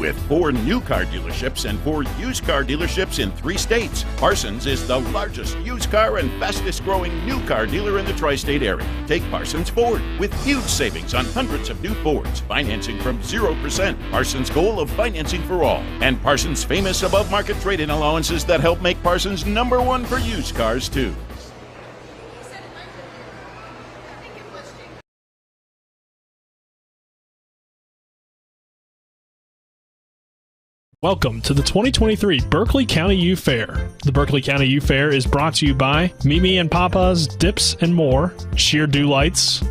With 4 new car dealerships and 4 used car dealerships in 3 states, Parsons is the largest used car and fastest growing new car dealer in the tri-state area. Take Parsons Ford with huge savings on hundreds of new Fords, financing from 0%, Parsons' goal of financing for all, and Parsons' famous above-market trade-in allowances that help make Parsons #1 for used cars, too. Welcome to the 2023 Berkeley County U Fair. The Berkeley County U Fair is brought to you by Mimi and Papa's Dips and More, Sheer Dew Lights,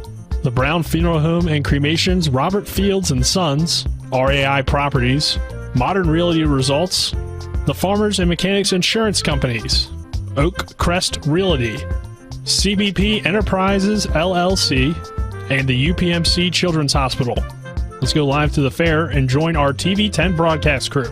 the Brown Funeral Home and Cremations Robert Fields and Sons, RAI Properties, Modern Realty Results, the Farmers and Mechanics Insurance Companies, Oak Crest Realty, CBP Enterprises LLC, and the UPMC Children's Hospital. Let's go live to the fair and join our TV10 broadcast crew.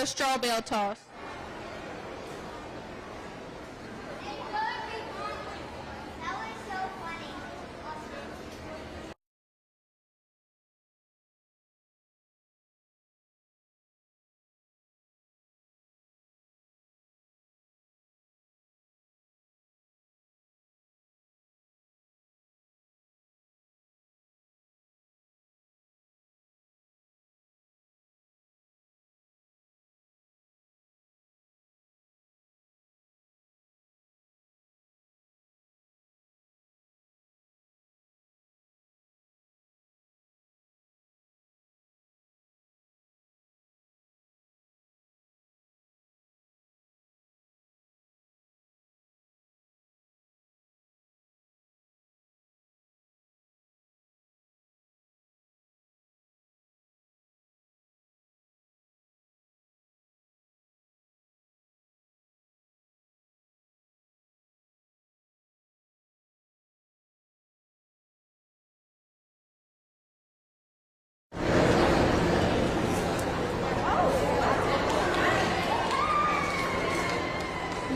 Straw bale toss.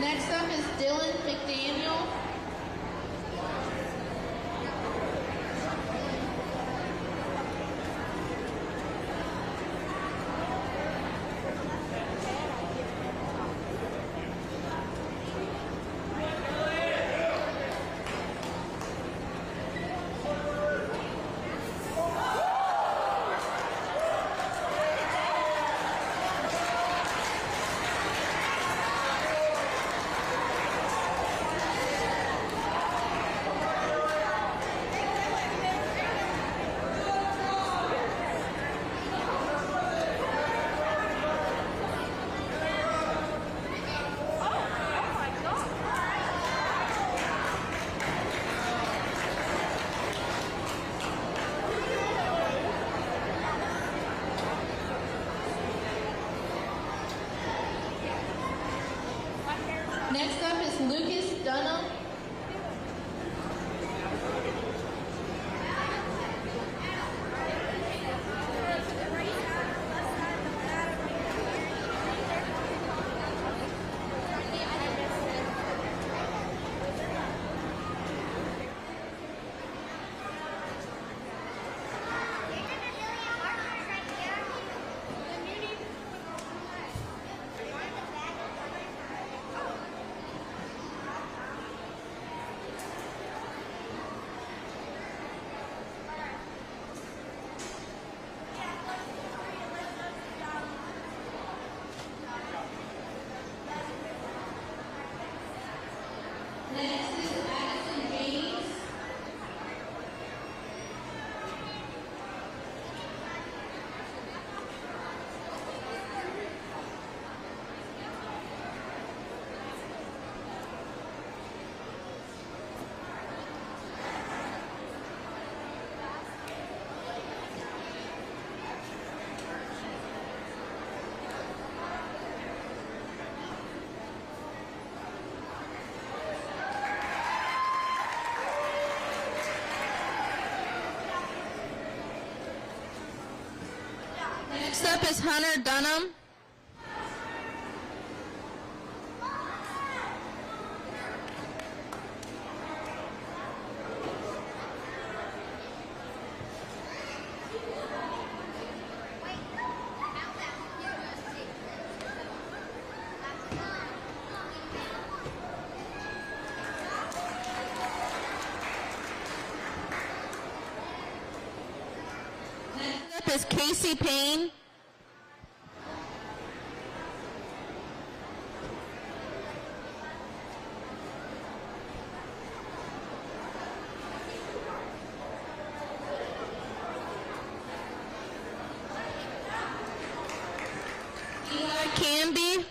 Next up is Dylan McDaniel. Next up is Lucas Dunham. Next up is Hunter Dunham. Next up is Casey Payne. Eli Canby.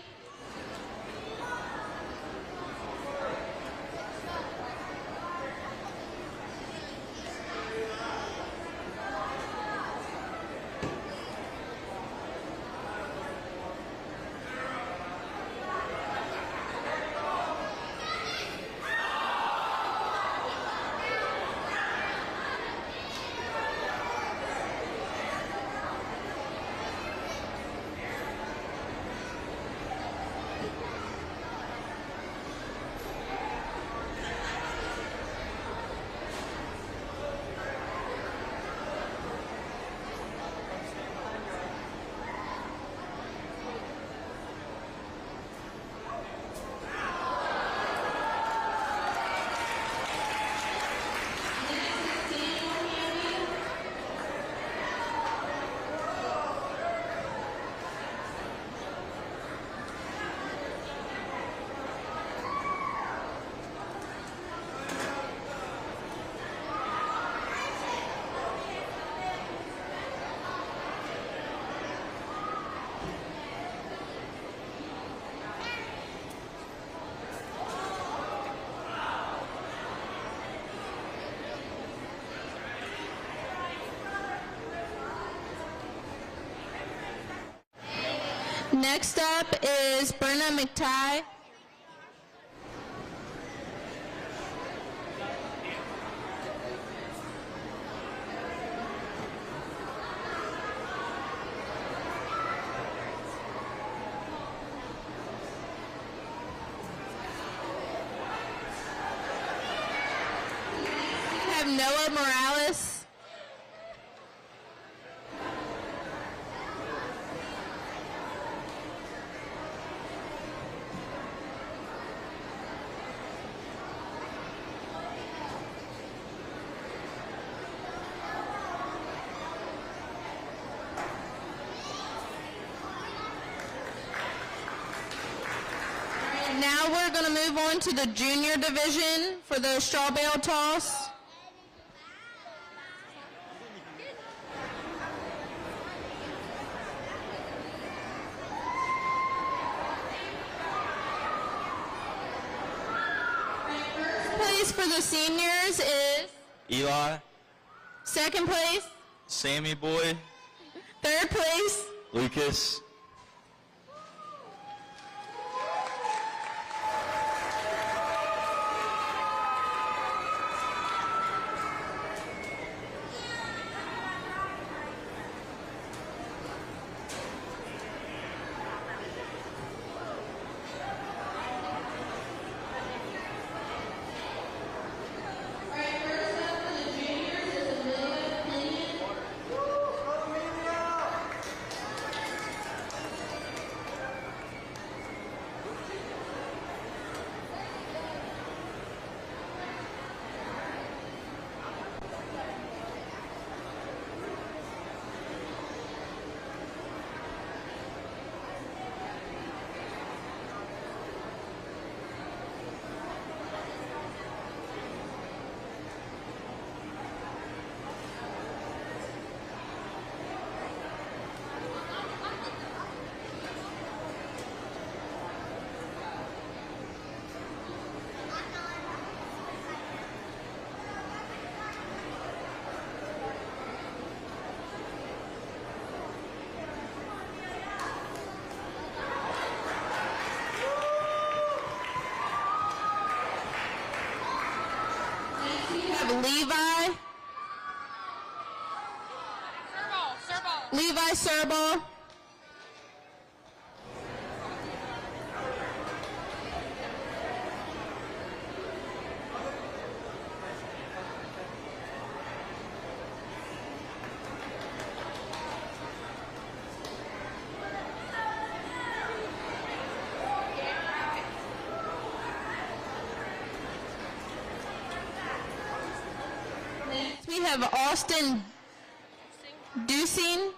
Next up is Brenna McTighe. We have Noah Morales. Now we're going to move on to the junior division for the straw bale toss. First place for the seniors is Eli, second place, Sammy Boy, third place, Lucas, Levi, Serval. Levi Serball. We have Austin Dusing.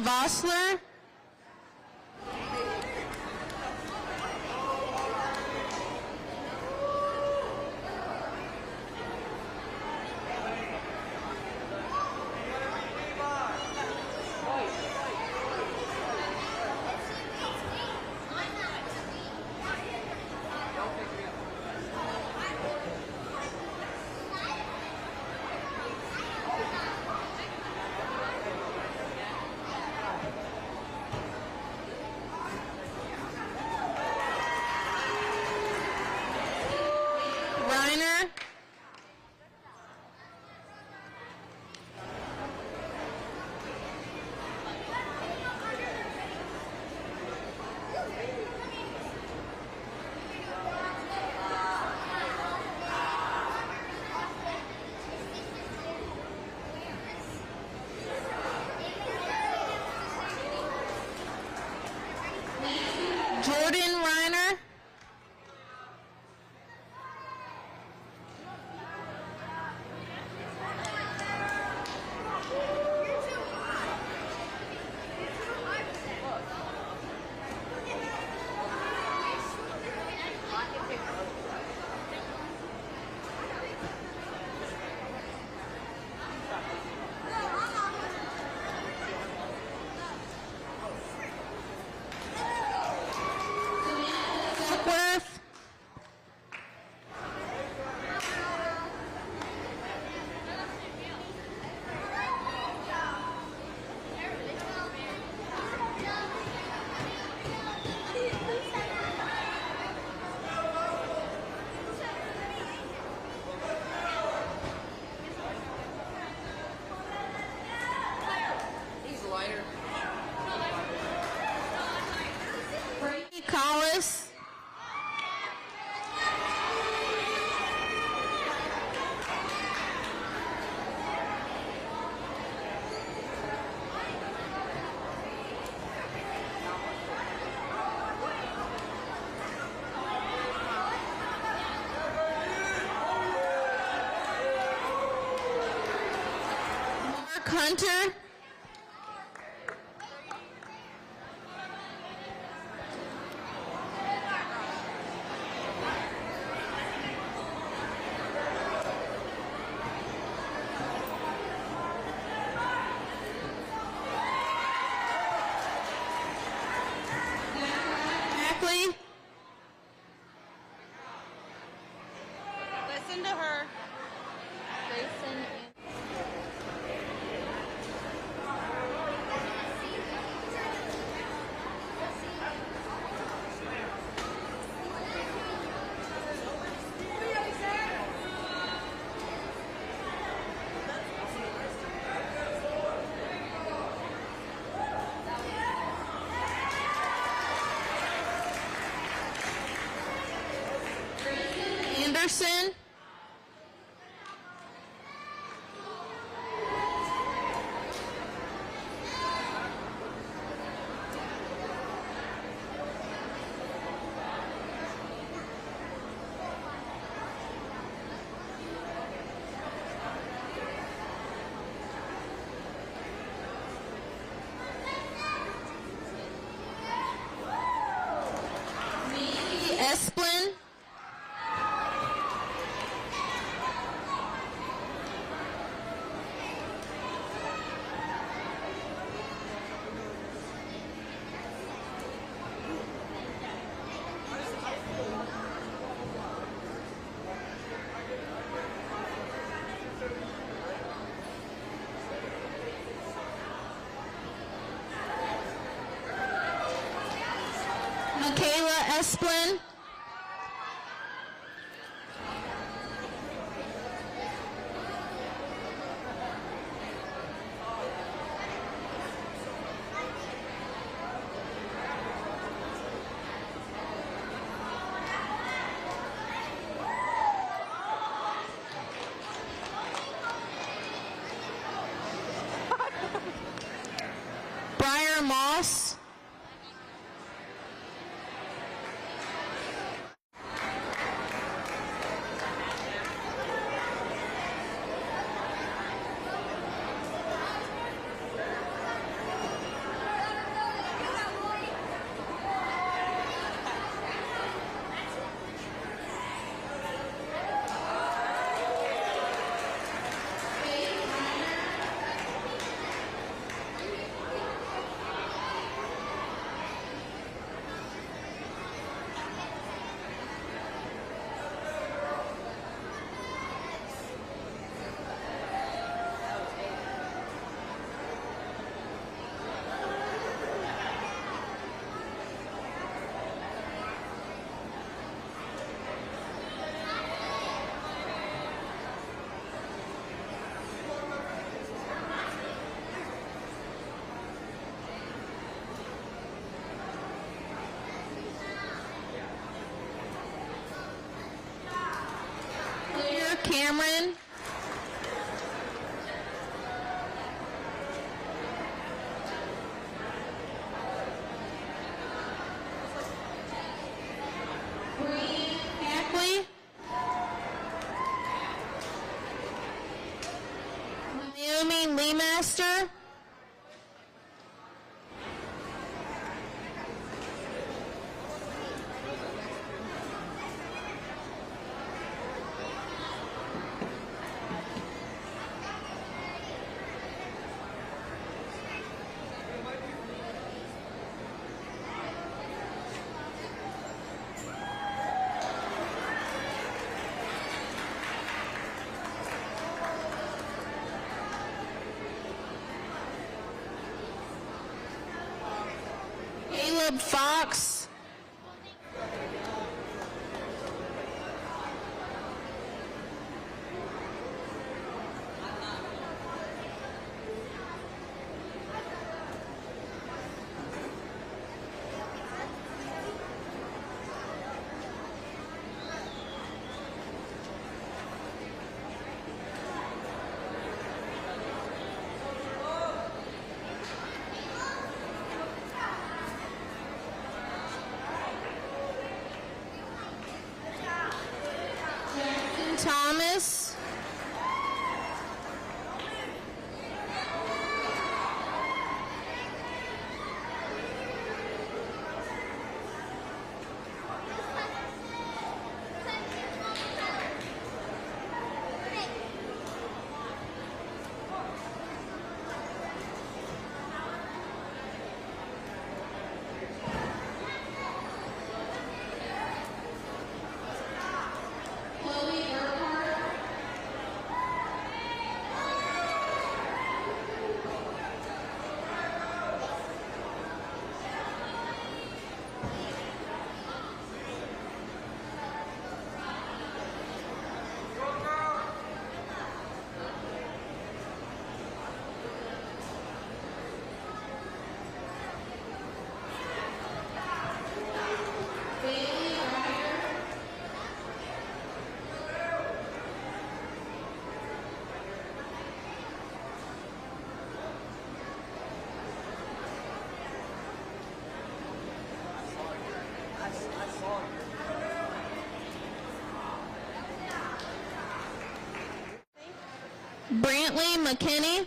Vossler. Jordan Reiner. Collis. Mark Hunter. Listen to her. Grayson. Michaela Esplin. Briar Moss. Cameron. Hackley. Naomi Leemaster. Caleb Fox. Thomas. Brantley McKinney.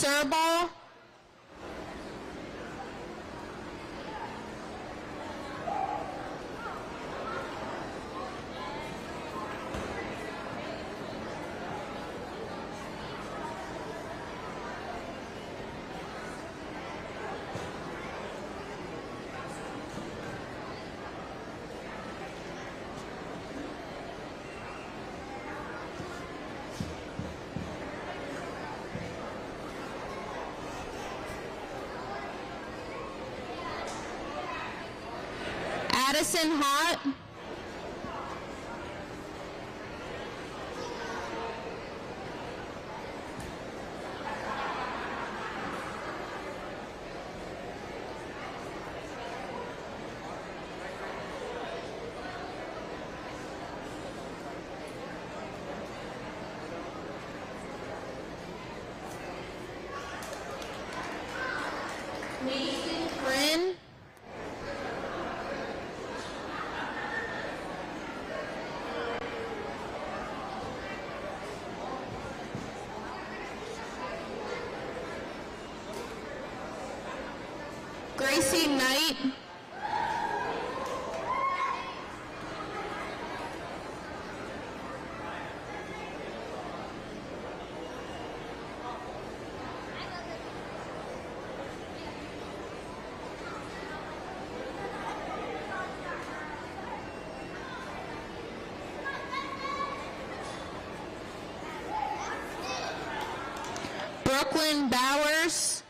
Surball. Addison Hott. Mason Friend. Gracie Knight. Brooklyn Bowers.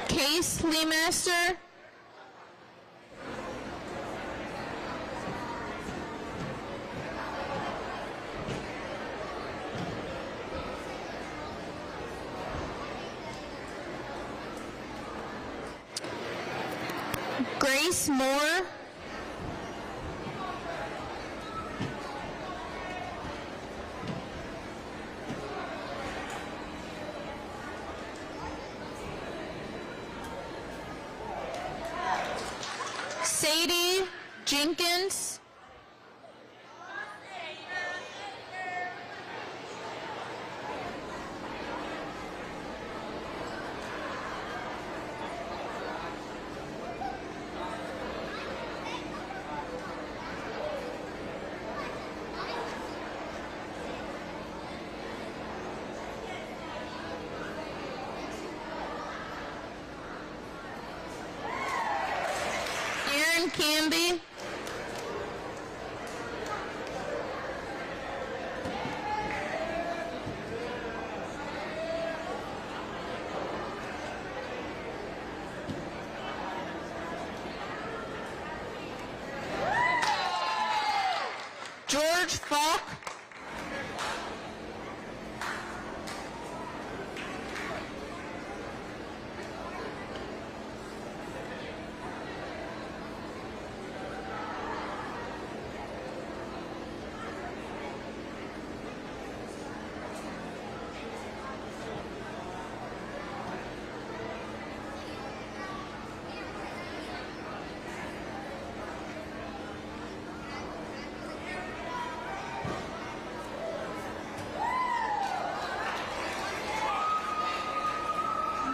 Case Leemaster. Grace Moore. Sadie Jenkins. Aaron Canby. George Falk.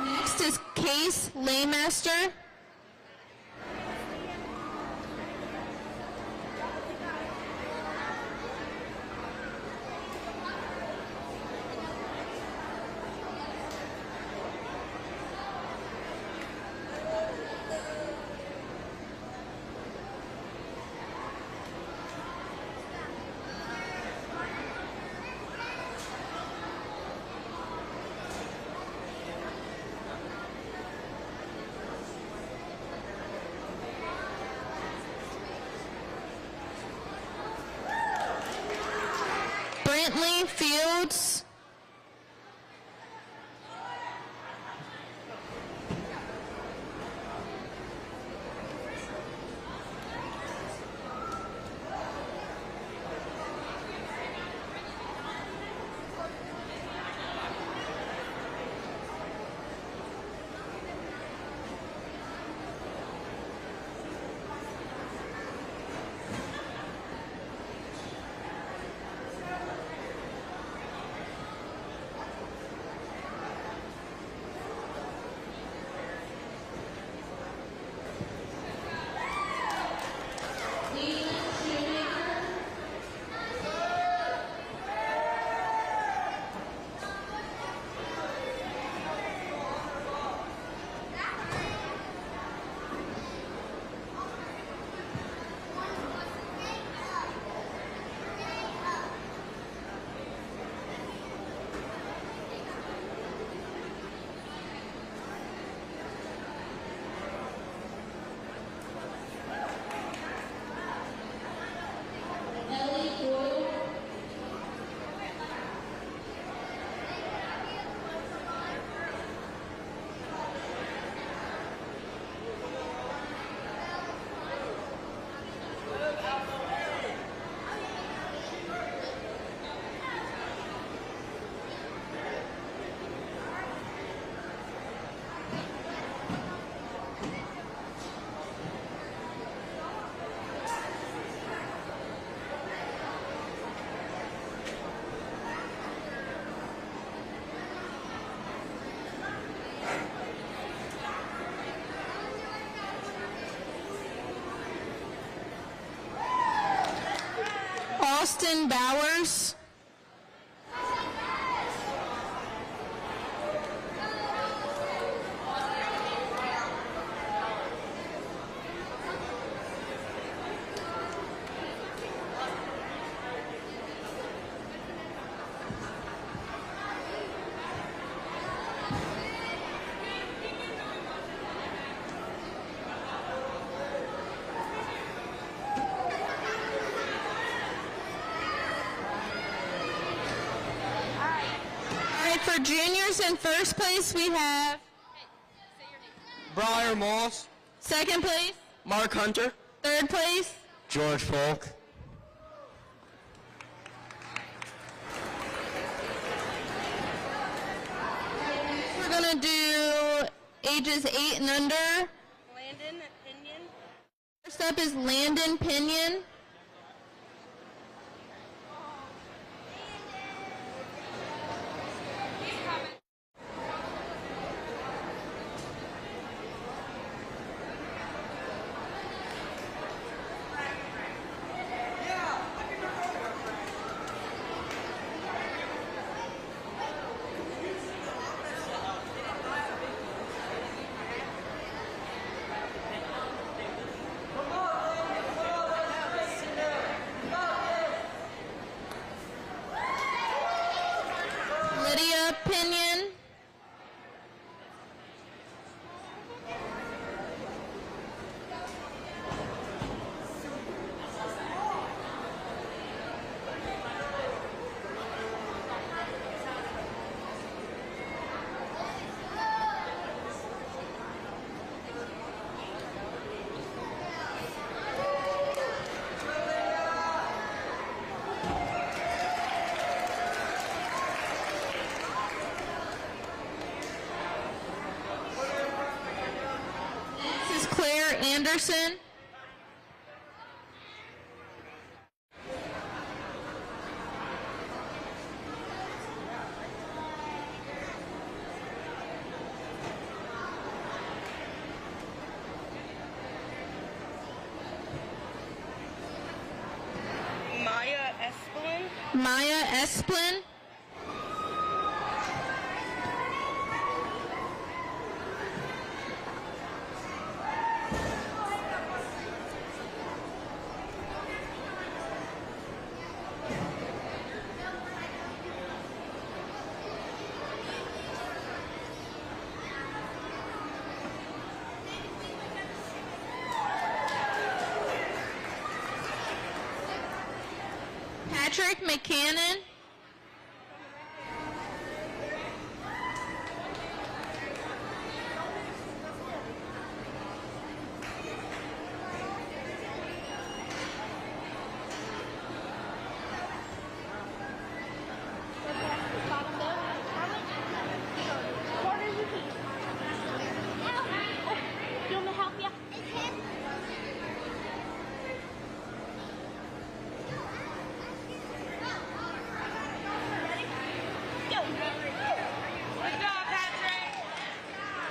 Next is Case Laymaster. Bentley Fields. Austin Bowers. For juniors in first place, we have Briar Moss. second place, Mark Hunter. third place, George Folk. we're going to do ages 8 and under. Landon Pinion. First up is Landon Pinion. Lydia Pinion. This is Claire Anderson. Maya Esplin. Maya Esplin. Patrick McCannon.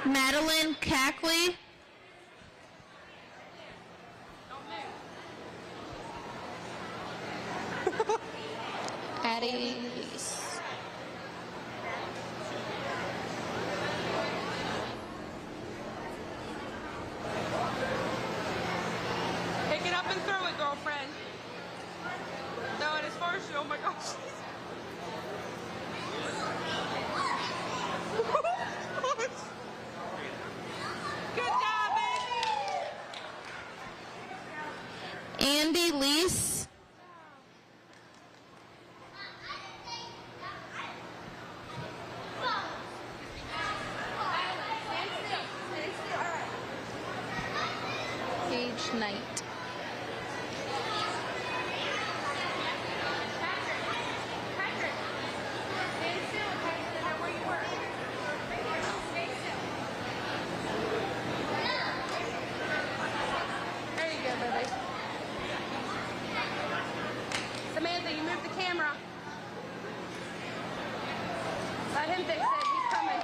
Madeline Cackley. Addie Lease. Pick it up and throw it, girlfriend. Throw it as far as you. Oh my gosh. Good job, baby. Andy Lease. Gage Knight. There you go, baby. Samantha, you move the camera. Let him fix it. He's coming.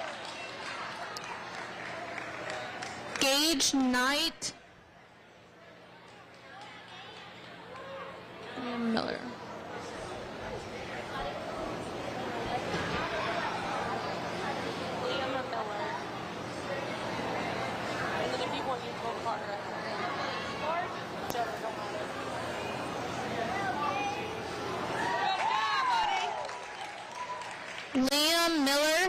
Gage Knight. And Miller. Liam Miller. And then if you want, you can go Carter. Whichever, don't matter. Good job, buddy. Liam Miller.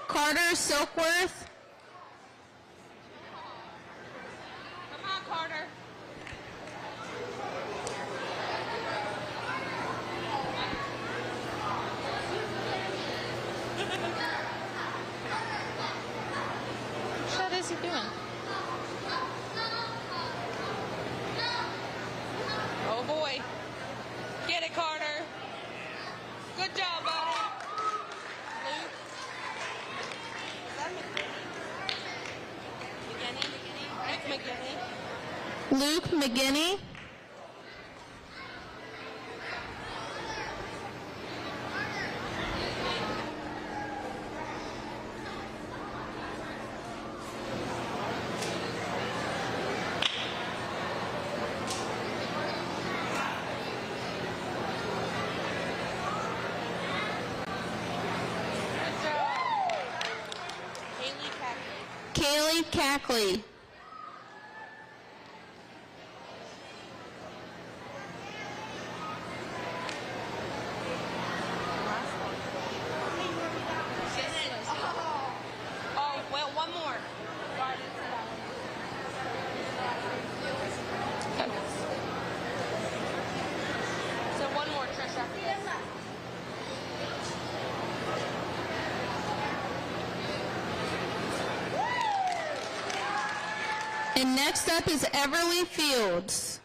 Carter Silkworth. Come on, Carter. What is he doing? Oh boy. Get it, Carter. Good job, buddy. Luke. Is that McGinney? Luke McGinney. Good job. Kaylee Cackley. Oh, well, one more. So one more, Trisha. And next up is Everly Fields.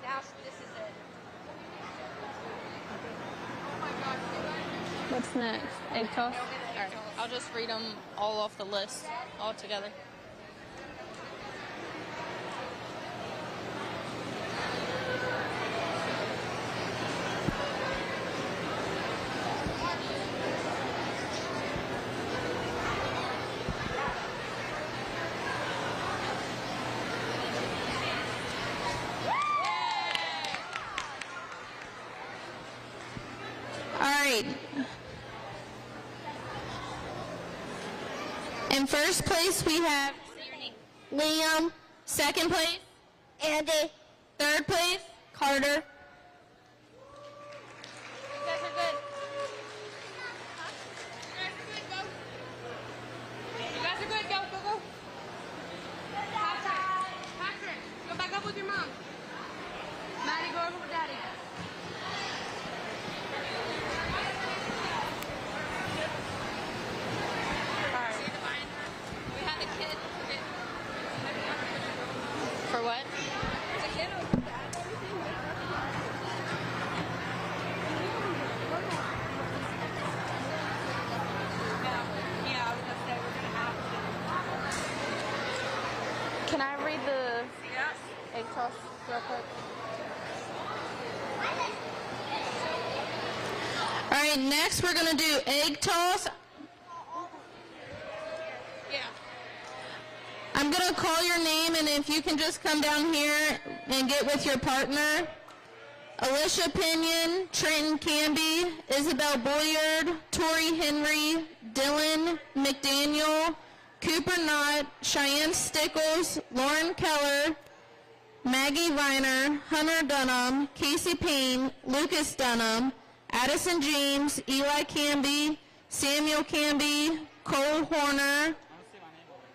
Now this is it. What's next? Egg toss? All right. I'll just read them all off the list, all together. All right. In first place, we have Liam. Second place, Andy. Third place, Carter. You guys are good. You guys are good. Go, go, go. Patrick, go back up with your mom. Maddie, go over with Daddy. For what? Can I read the egg toss real quick? All right, next we're going to do egg toss. Yeah. I'm going to call your name, and if you can just come down here and get with your partner. Alicia Pinion, Trenton Canby, Isabel Boyard, Tori Henry, Dylan McDaniel, Cooper Knott, Cheyenne Stickles, Lauren Keller, Maggie Viner, Hunter Dunham, Casey Payne, Lucas Dunham, Addison James, Eli Canby, Samuel Canby, Cole Horner,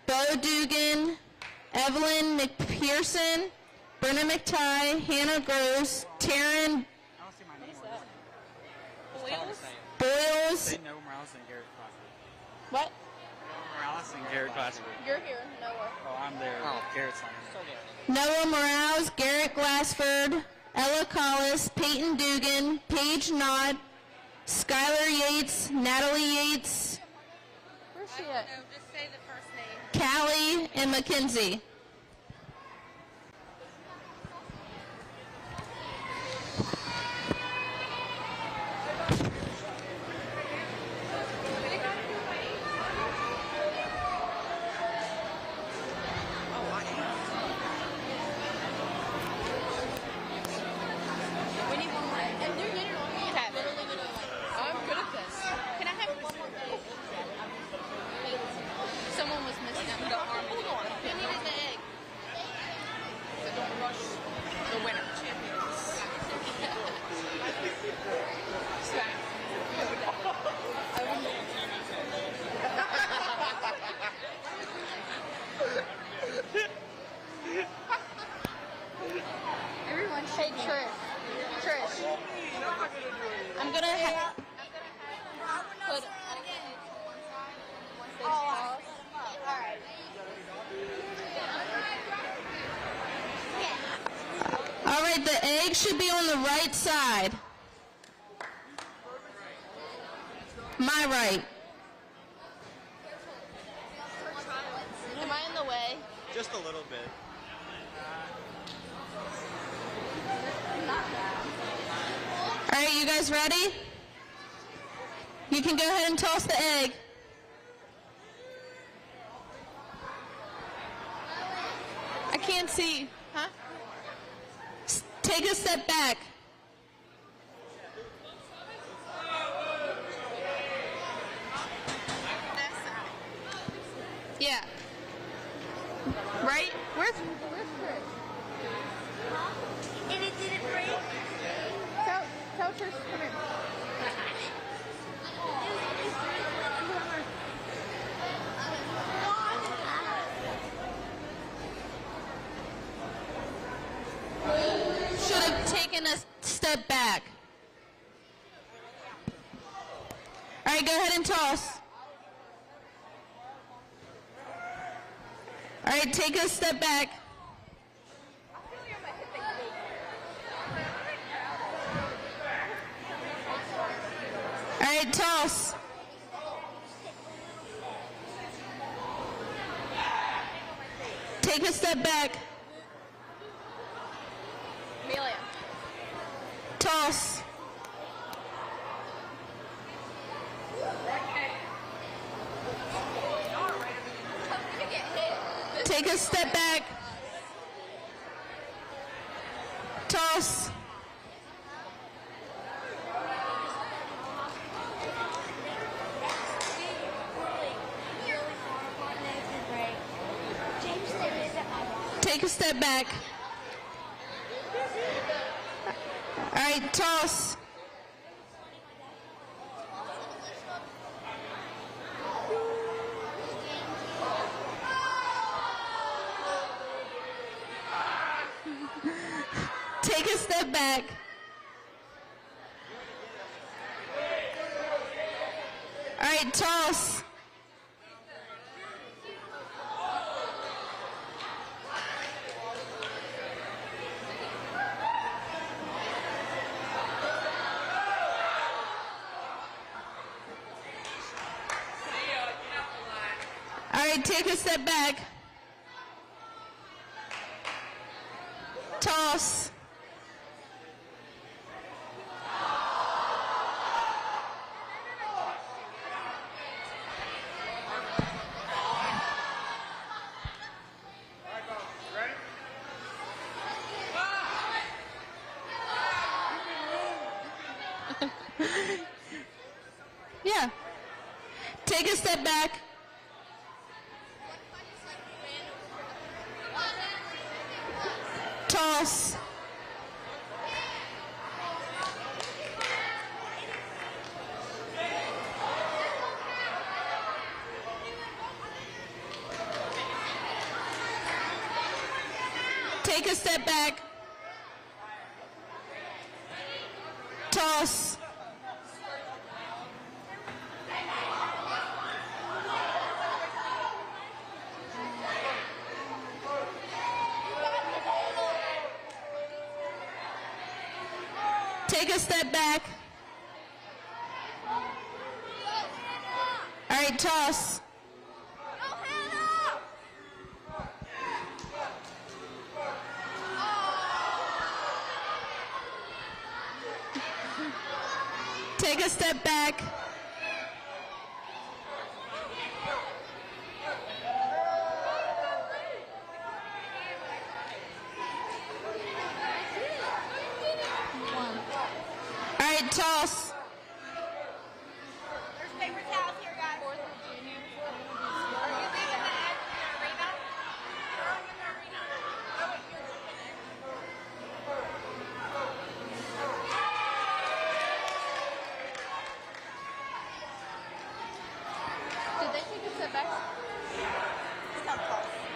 Bo Dugan, Evelyn McPherson, Brenna McTighe, Hannah Gross, Taryn Boyles. Noah Morales and Garrett Glassford. What? Morales and Garrett Glassford. You're here, Noah. Oh, I'm there. Oh, Garrett's not here. Noah Morales, Garrett Glassford, Ella Collis, Peyton Dugan, Paige Knott, Skylar Yates, Natalie Yates. Where's she at? No, just say the first name. Callie and Mackenzie. Someone was missing out. Hold on. Who needed the egg? So don't rush the winner. Champions. Everyone, hey Trish. I'm gonna have put. All right, the egg should be on the right side. My right. Am I in the way? Just a little bit. All right, you guys ready? You can go ahead and toss the egg. I can't see. Huh? Take a step back. Yeah. Right? Where's Trish? And it didn't break? Tell Trish to come here. Should have taken a step back. All right, go ahead and toss. All right, take a step back. All right, toss. Take a step back. Amelia. Toss. Take a step back. Toss. Take a step back. All right, toss. Take a step back. All right, toss. All right, take a step back. Toss. Yeah. Take a step back. Toss. Take a step back. Toss. Take a step back. All right, toss. Take a step back. All right, toss. There's paper towels here, guys. Are you leaving the arena? You're in the arena. Oh, wait, you're Did they take a step back?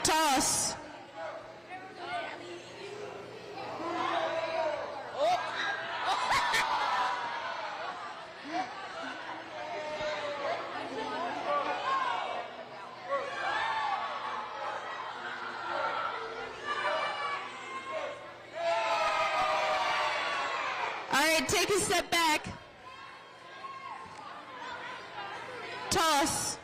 Toss. All right, take a step back. Toss.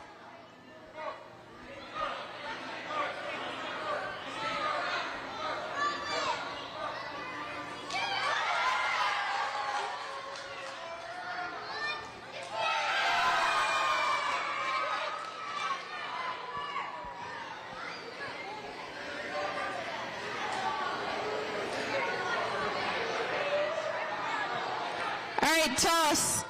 All right, toss.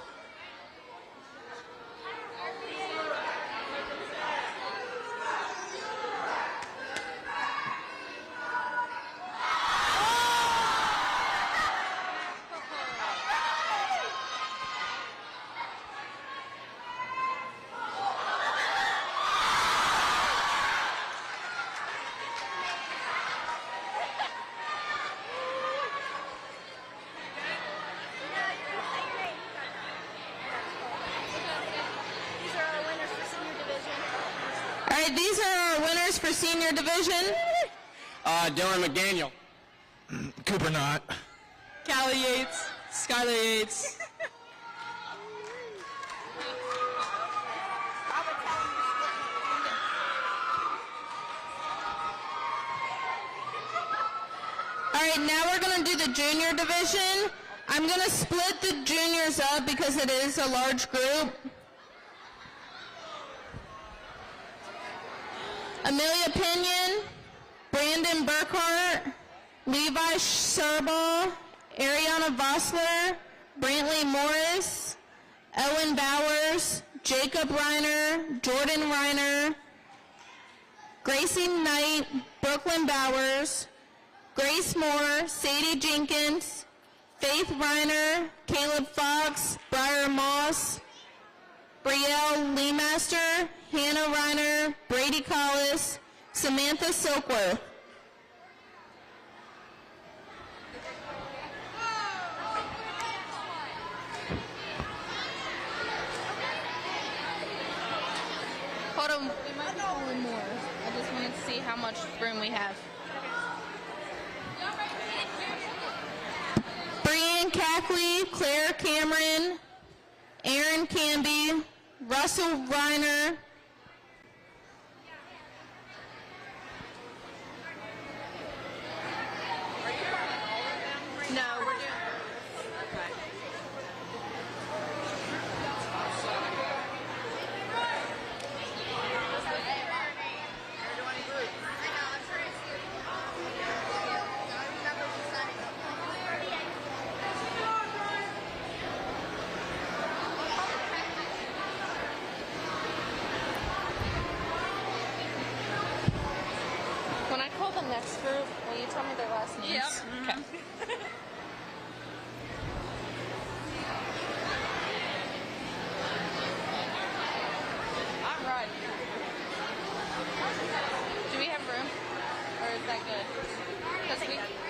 These are our winners for senior division. All right, these are our winners for senior division. Dylan McDaniel. Cooper Knott. Callie Yates. Skylar Yates. All right, now we're going to do the junior division. I'm going to split the juniors up because it is a large group. Amelia Pinion, Brandon Burkhart, Levi Serbal, Ariana Vossler, Brantley Morris, Owen Bowers, Jacob Reiner, Jordan Reiner, Gracie Knight, Brooklyn Bowers, Grace Moore, Sadie Jenkins, Faith Reiner, Caleb Fox, Briar Moss, Brielle Leemaster, Hannah Reiner, Brady Collis, Samantha Silkworth. Hold on, we might be calling more. I just wanted to see how much room we have. Brianne Cackley, Claire Cameron, Aaron Canby, Russell Reiner,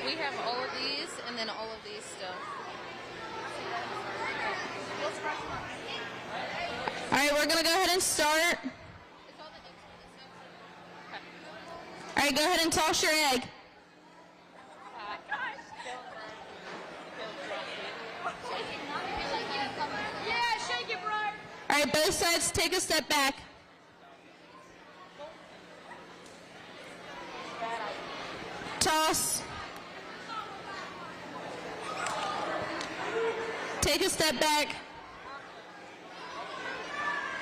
We have all of these and then all of these still. All right, we're gonna go ahead and start. All right, go ahead and toss your egg. Yeah, shake it, bro. All right, both sides, take a step back. Toss. Take a step back.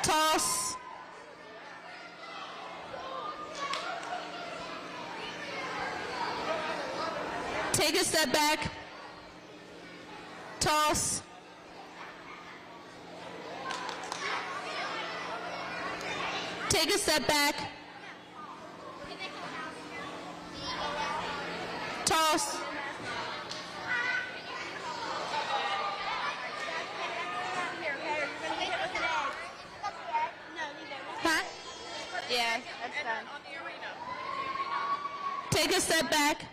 Toss. Take a step back. Toss. Take a step back. Toss. Huh? Yeah, that's done. Take a step back.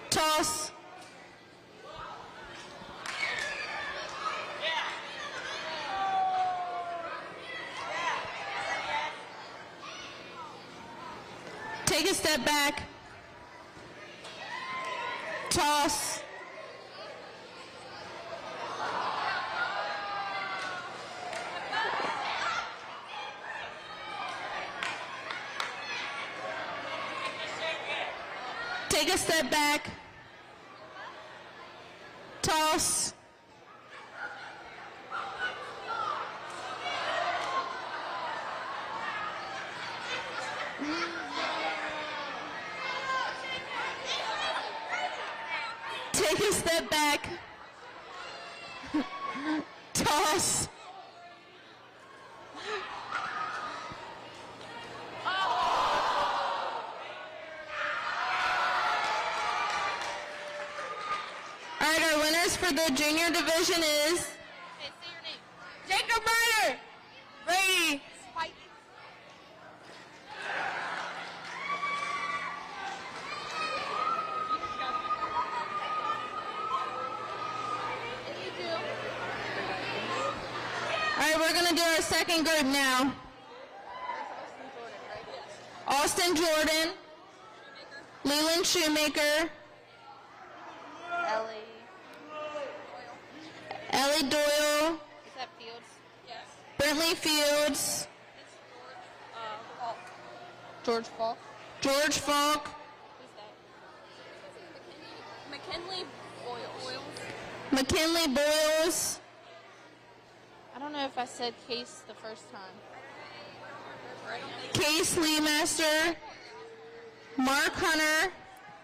Toss. Take a step back. Toss. Take a step back. Toss. Take a step back. Toss. All right, our winners for the junior division is Hey, say your name. Jacob Ryder, Brady, Spike. All right, we're gonna do our second group now. Austin Jordan, Leland Shoemaker, Ellie Doyle, Is that Fields? Yes. Brentley Fields, George Falk. George Falk, Who's that? McKinley Boyles. McKinley Boyles, I don't know if I said Case the first time. Case Leemaster, Mark Hunter,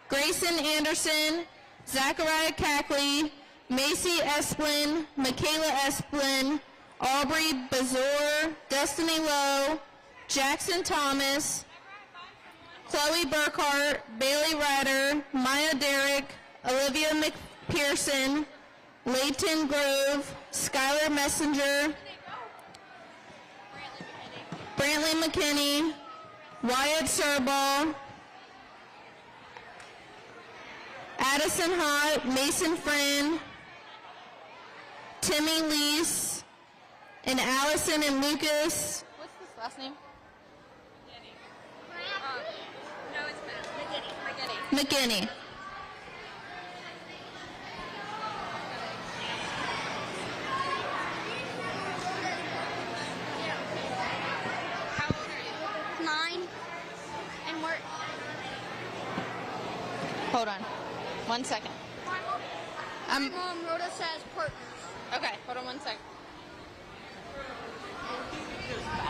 Grayson Anderson, Zachariah Cackley, Macy Esplin, Michaela Esplin, Aubrey Bazor, Destiny Lowe, Jackson Thomas, Chloe Burkhart, Bailey Ryder, Maya Derrick, Olivia McPherson, Layton Grove, Skylar Messenger, Brantley McKinney, Wyatt Serball, Addison Hott, Mason Friend, Timmy Lease, and Allison and Lucas What's this last name? No, it's McGinney. How old are you? 9. And we're Hold on. 1 second. Mom wrote us as partners. Okay, hold on 1 second.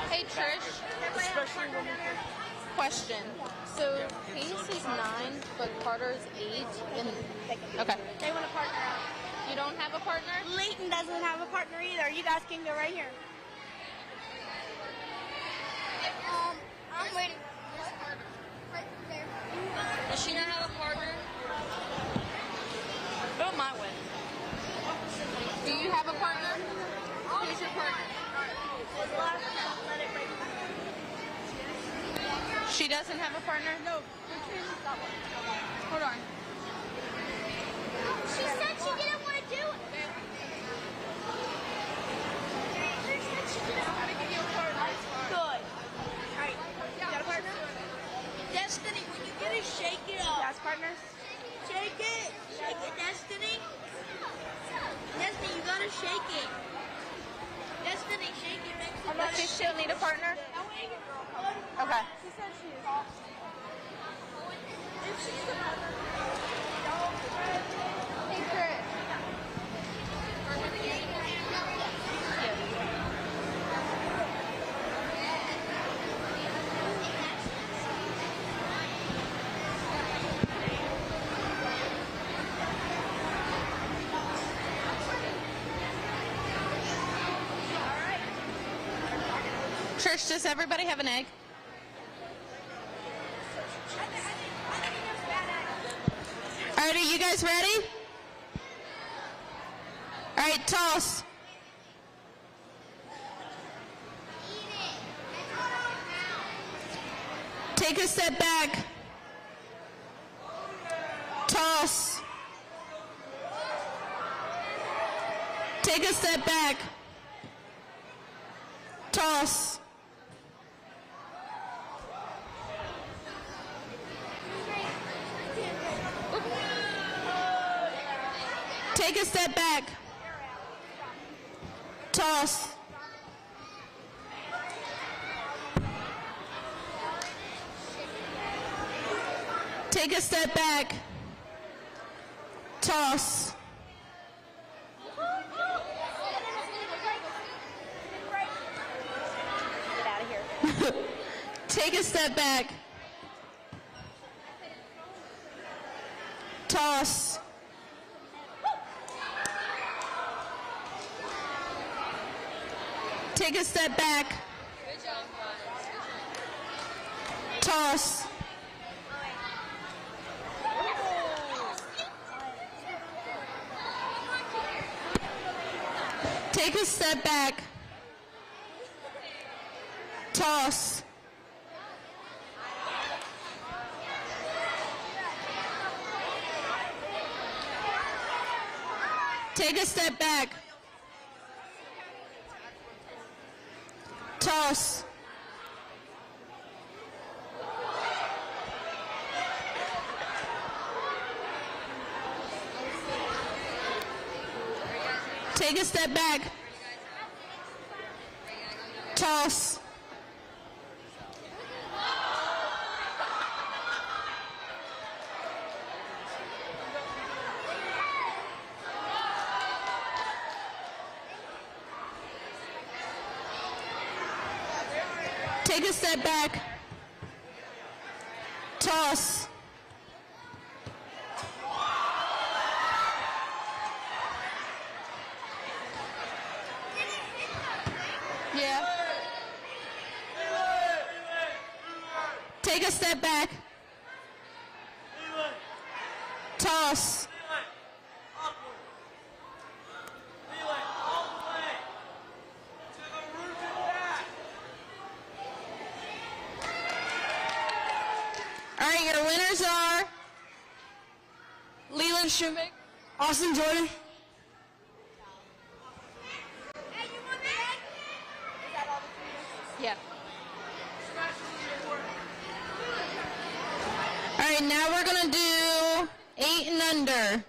Hey Trish. Question. So Case is 9, but Carter is 8. And okay. They want a partner out. You don't have a partner? Leighton doesn't have a partner either. You guys can go right here. I'm waiting. Right there. Does she not have a partner? Who am I with? Do you have a partner? Who's your partner? She doesn't have a partner? No. Hold on. She said she didn't want to do it. She said she didn't want to give you a partner. Good. Alright, you got a partner? Destiny, when you get it, shake it up. That's partners? Shake it. Shake it, Destiny. Destiny, you gotta shake it. Destiny, shake it. Does she still need a partner? Okay. She said she is. If she's the partner. Trish, does everybody have an egg? All right, are you guys ready? All right, toss. Take a step back. Toss. Take a step back. Toss. Take a step back. Toss. Take a step back. Toss. Get out of here. Take a step back. Toss. Take a step back. Toss. Take a step back. Toss. Take a step back. Toss. Take a step back. Toss. Take a step back. Toss. Yeah. Take a step back. Toss. All right, your winners are Leland Schumik, Austin Jordan. Hey, you want the egg? Is that all the food? Yeah. All right, now we're going to do 8 and under.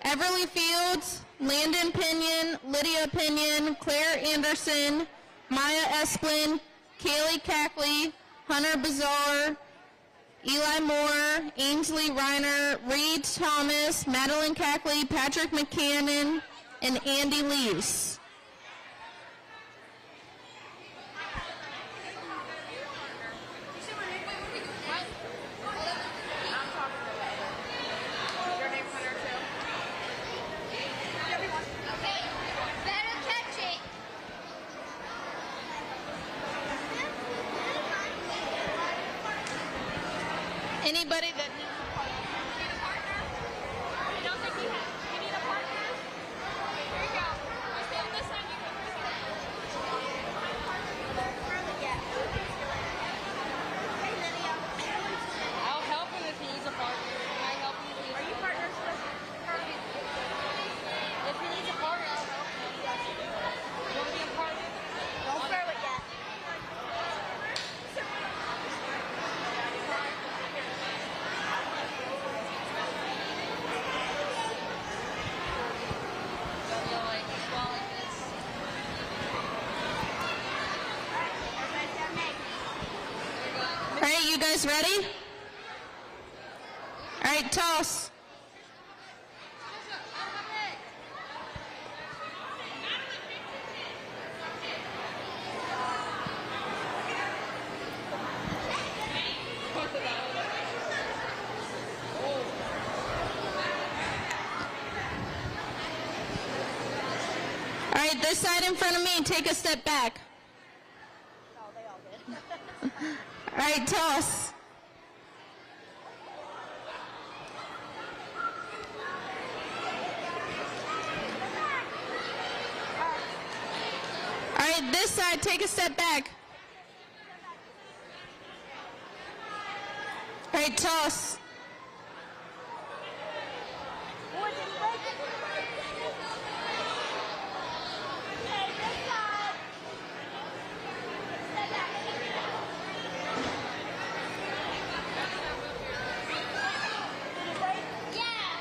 Everly Fields, Landon Pinion, Lydia Pinion, Claire Anderson, Maya Esplin, Kaylee Cackley, Hunter Bazar, Eli Moore, Ainsley Reiner, Reed Thomas, Madeline Cackley, Patrick McCannon, and Andy Lees. Better catch it. Anybody that needs a partner? Need a partner? I don't think you have. You need a partner? Here you go. You stand this side, you go this side. Yeah. Hey, Lydia. I'll Runners, ready? All right, toss. All right, this side in front of me, take a step back. Oh, they all did. All right, toss. All right, this side, take a step back. All right, toss. Boys, it's breaking. Okay, this side. Step back. Did it break? Yeah.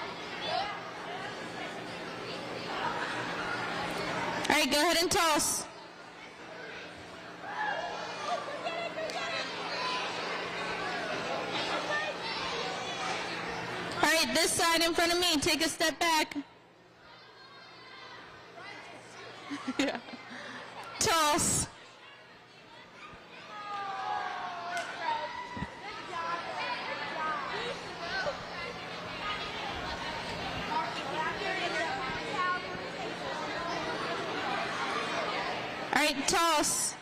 All right, go ahead and toss. All right, this side in front of me, take a step back. Yeah. Toss. All right, toss.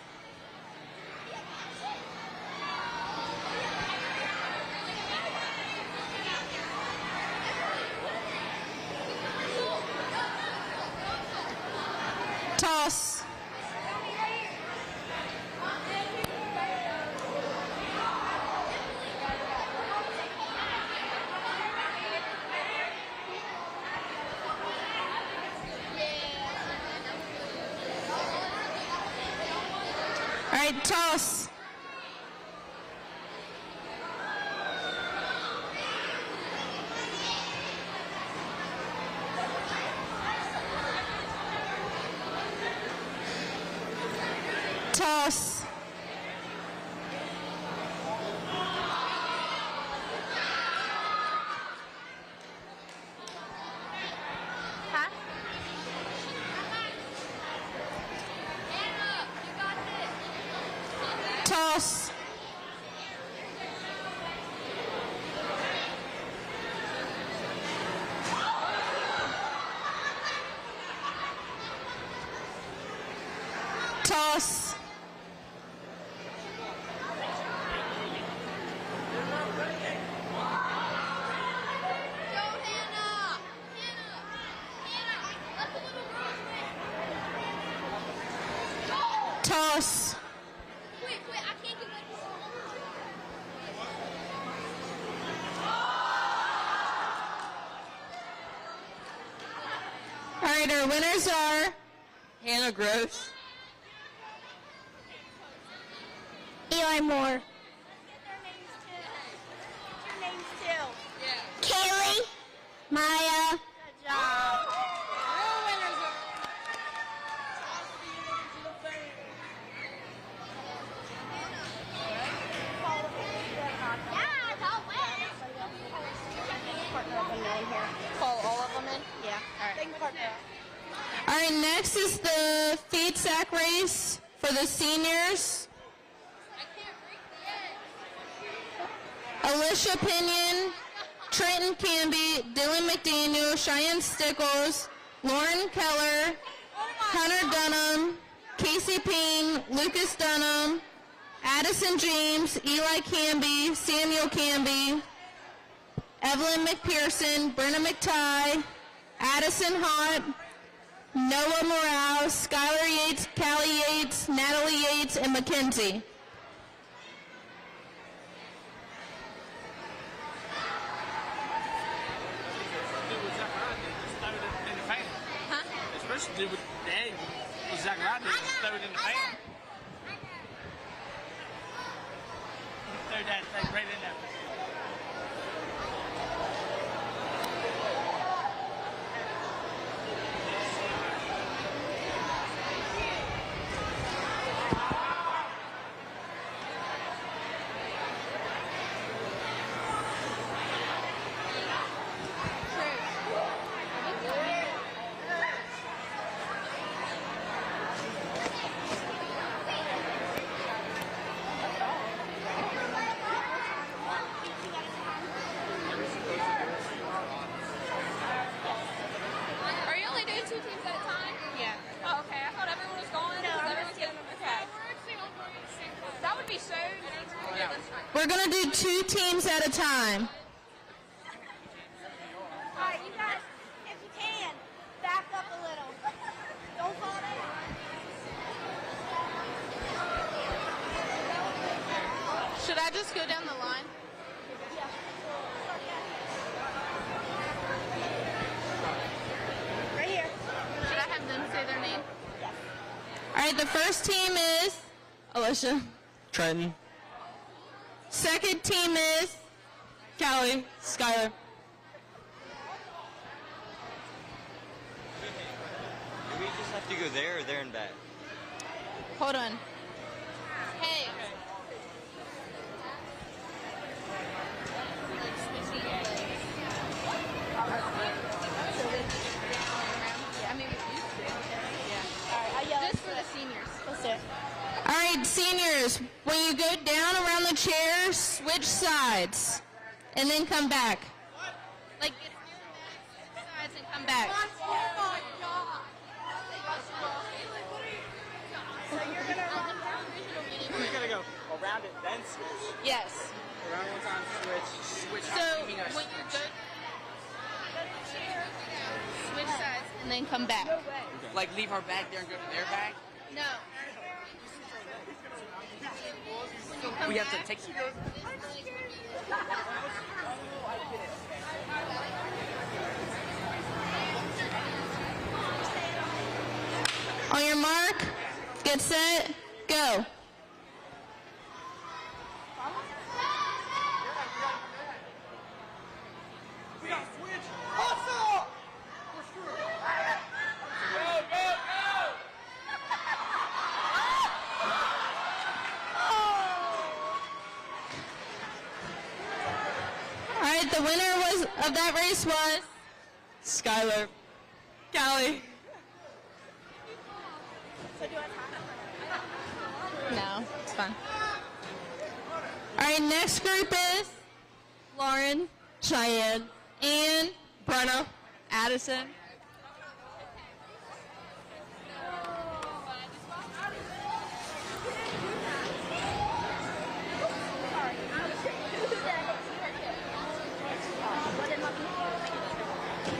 Toss. All right, toss. Toss. Huh? Toss. Toss. Toss. Wait, I can't get like this. All right, our winners are Hannah Gross. Eli Moore, Your names too. Kaylee, Maya, Good job. Real winners are. Yeah, it's all wet. Partner of them in here. Call all of them in? Yeah. All right. They can partner up. All right, next is the feed sack race for the seniors. I can't break the egg. Alicia Pinion, Trenton Canby, Dylan McDaniel, Cheyenne Stickles, Lauren Keller, Hunter Dunham, Casey Payne, Lucas Dunham, Addison James, Eli Canby, Samuel Canby, Evelyn McPherson, Brenna McTighe, Addison Hott, Noah Morales, Skylar Yates, Callie Yates, Natalie Yates, and Mackenzie. Supposed to do with the egg. Exactly right. Just throw it in the pan. Throw that thing right in there. We're going to do 2 teams at a time. All right, you guys, if you can, back up a little. Don't fall down. Should I just go down the line? Right here. Should I have them say their name? All right, the first team is Alicia. Trenton. Second team is Callie. Skylar. Do we just have to go there or there and back? Hold on. Hey. I mean, we used to. Yeah. All right, I yell. Just for the seniors. Let's do it. All right, seniors, when you go down around the chair, switch sides, and then come back. Like, get sides and come back. We gotta go around it, then switch. Yes. Around one time, switch. So, when you're good, switch sides and then come back. Like leave her bag there and go to their bag. No. We have to take. On your mark, get set, go. All right, the winner of that race was Skylar. Callie. No, it's fine. All right, next group is Lauren, Cheyenne and Brenna, Addison.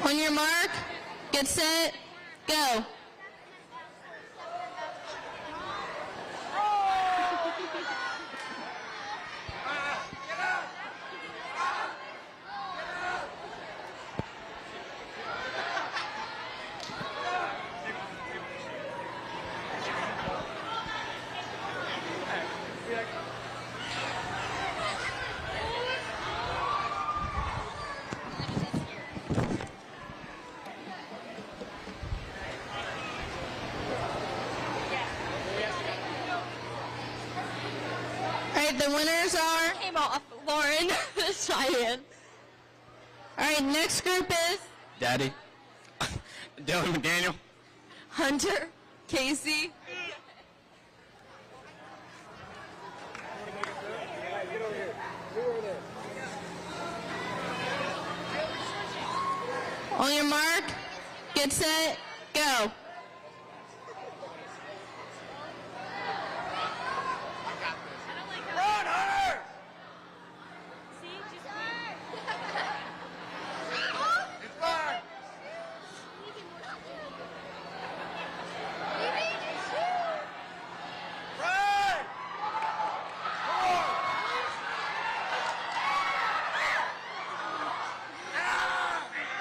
on your mark, get set, go. All right, the winners are came off Lauren, Cheyenne. All right, next group is Daddy. Dylan McDaniel. Hunter, Casey, on your mark, get set, go.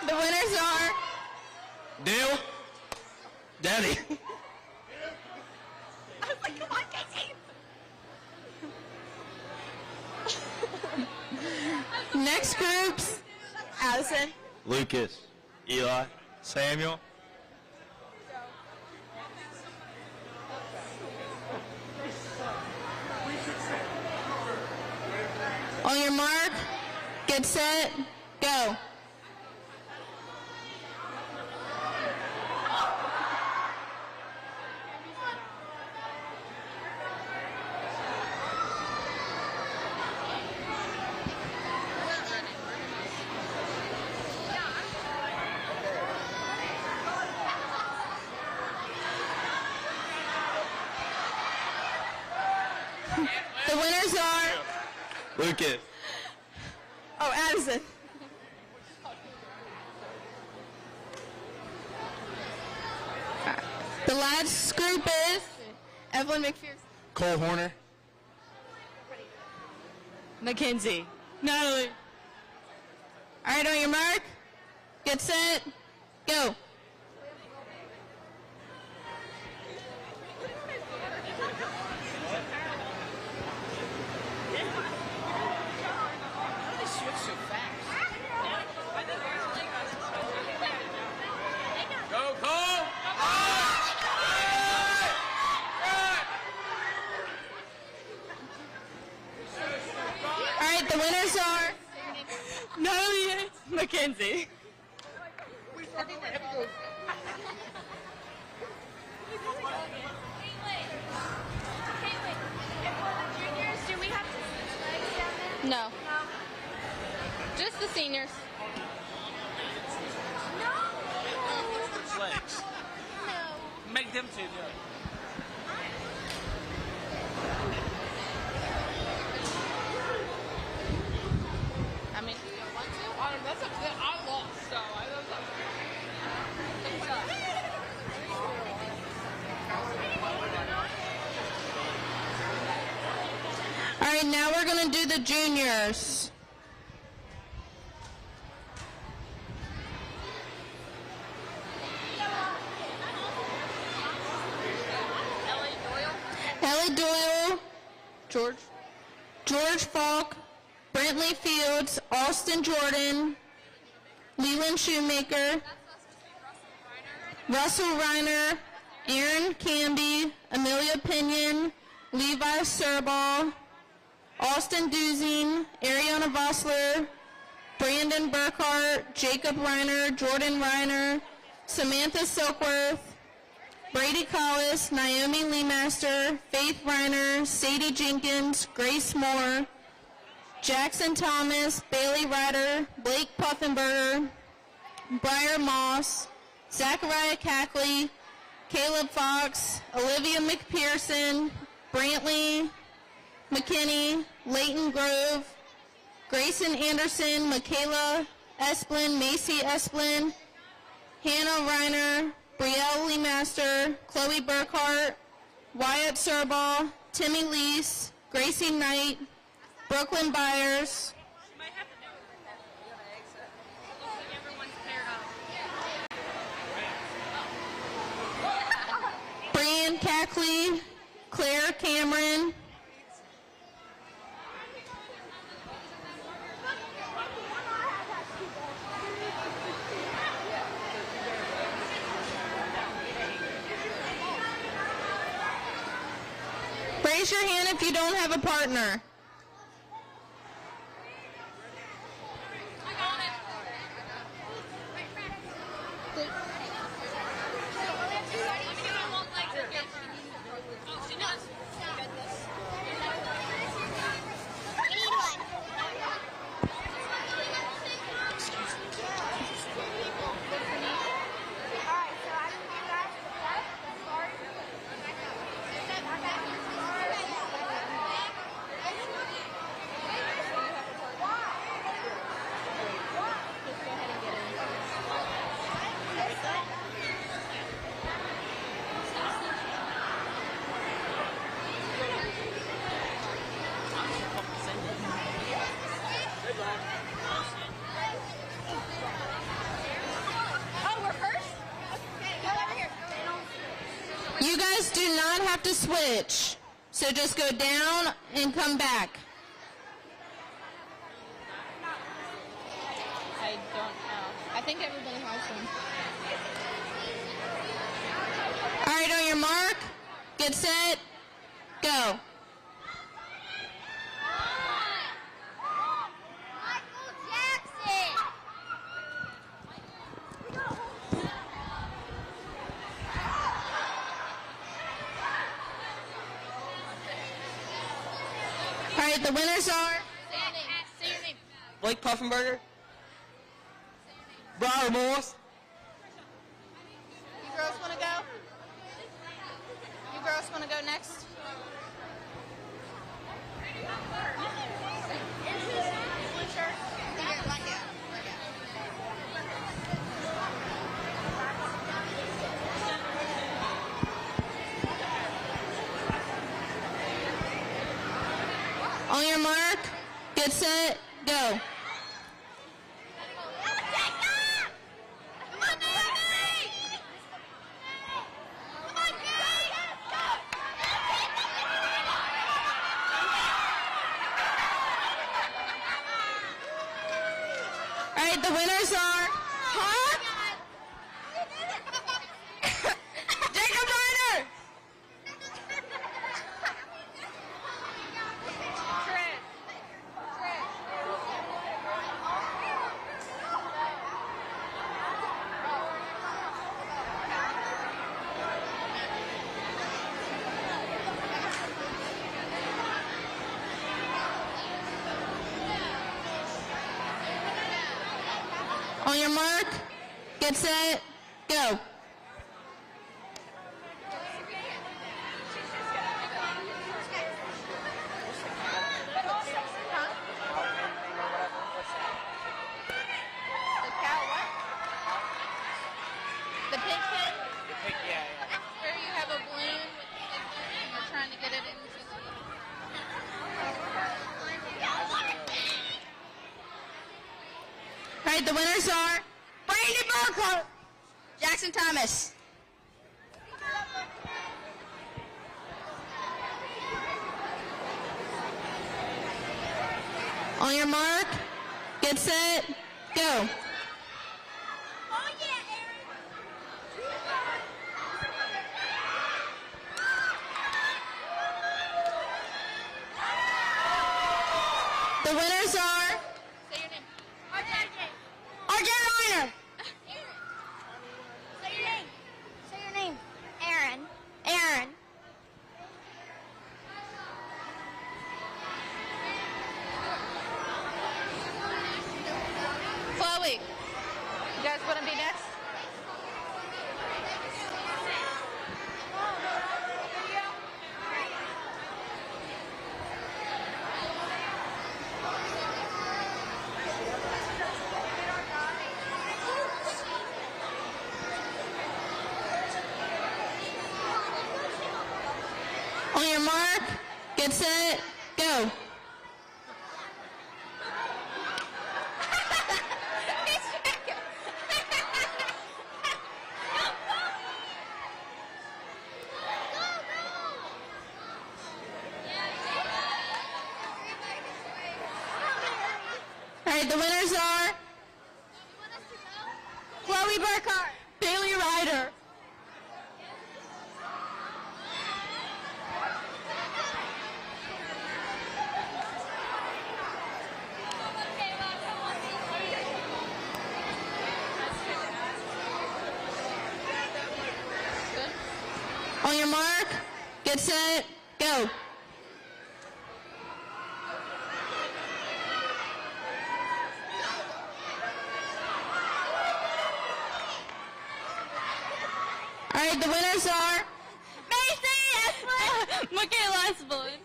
The winners are Dale. Daddy. I was like, come on, Casey. next groups Addison, Lucas. Eli. Samuel. on your mark, get set, go. The winners are Lucas. Oh, Addison. The last group is Evelyn McPherson. Cole Horner. Mackenzie. Natalie. all right. On your mark, get set, go. Go, Cole! All right, the winners are Natalie. Mackenzie. Do we have to switch legs down there? no, just the seniors. Switch legs. Make them two do it. I mean, you want to? That's upset. I lost, so I don't know. All right, now we're gonna do the juniors. Ellie Doyle, George Falk, Brentley Fields, Austin Jordan, Leland Shoemaker, Russell Reiner, Aaron Canby, Amelia Pinion, Levi Serball, Austin Duzing, Ariana Vossler, Brandon Burkhart, Jacob Reiner, Jordan Reiner, Samantha Silkworth, Brady Collis, Naomi Leemaster, Faith Reiner, Sadie Jenkins, Grace Moore, Jackson Thomas, Bailey Ryder, Blake Puffenberger, Briar Moss, Zachariah Cackley, Caleb Fox, Olivia McPherson, Brantley McKinney, Leighton Grove, Grayson Anderson, Michaela Esplin, Macy Esplin, Hannah Reiner, Brielle Leemaster, Chloe Burkhart, Wyatt Serball, Timmy Lease, Gracie Knight, Brooklyn Byers, Brian Cackley, Claire Cameron, raise your hand if you don't have a partner. You guys do not have to switch, so just go down and come back. I don't know. I think everybody has one. All right, on your mark, get set, go. Michael Jackson. All right, the winners are Say your name. Blake Puffenberger. Briar Morse. You girls want to go? You girls want to go next? right, the winners are... Huh? Jacob Ryder! On your mark, get set, go. The pig pen? The pig, yeah. Where you have a balloon with the pig pen and you're trying to get it into the... All right, the winners are... Brady Burkhardt. Jackson Thomas. On your mark, get set, go. Oh, yeah, Aaron. The winners are... Say your name. RJ Reiner. Say your name. Say your name. Aaron. Aaron. Chloe. You guys want to be next? On your mark, get set, go. All right, the winners are... Chloe Burkhardt. Bailey Ryder. On your mark, get set, go. All right, the winners are... Michaela Espelin.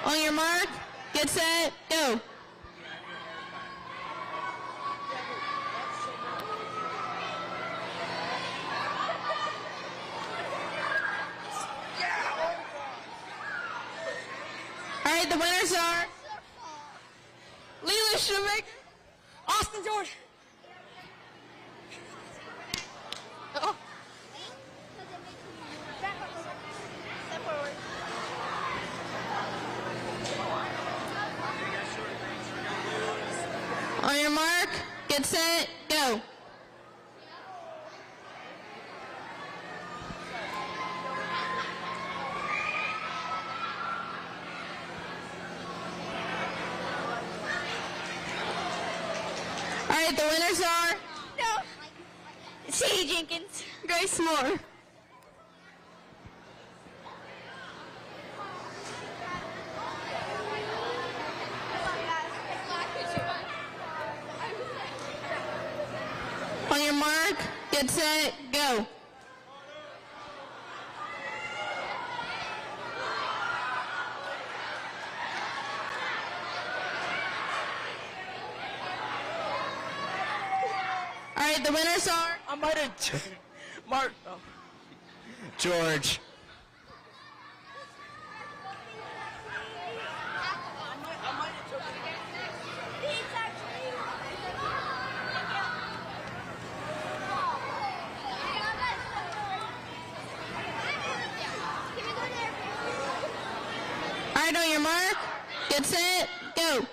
On your mark, get set, go. All right, the winners are... Leela Schmick, Austin George. oh, Step forward. on your mark, get set, go. All right, the winners are... No. C. Jenkins. Grace Moore. On your mark, get set, go. All right, the winners are... I might have. Mark. Oh. George. Get set, go.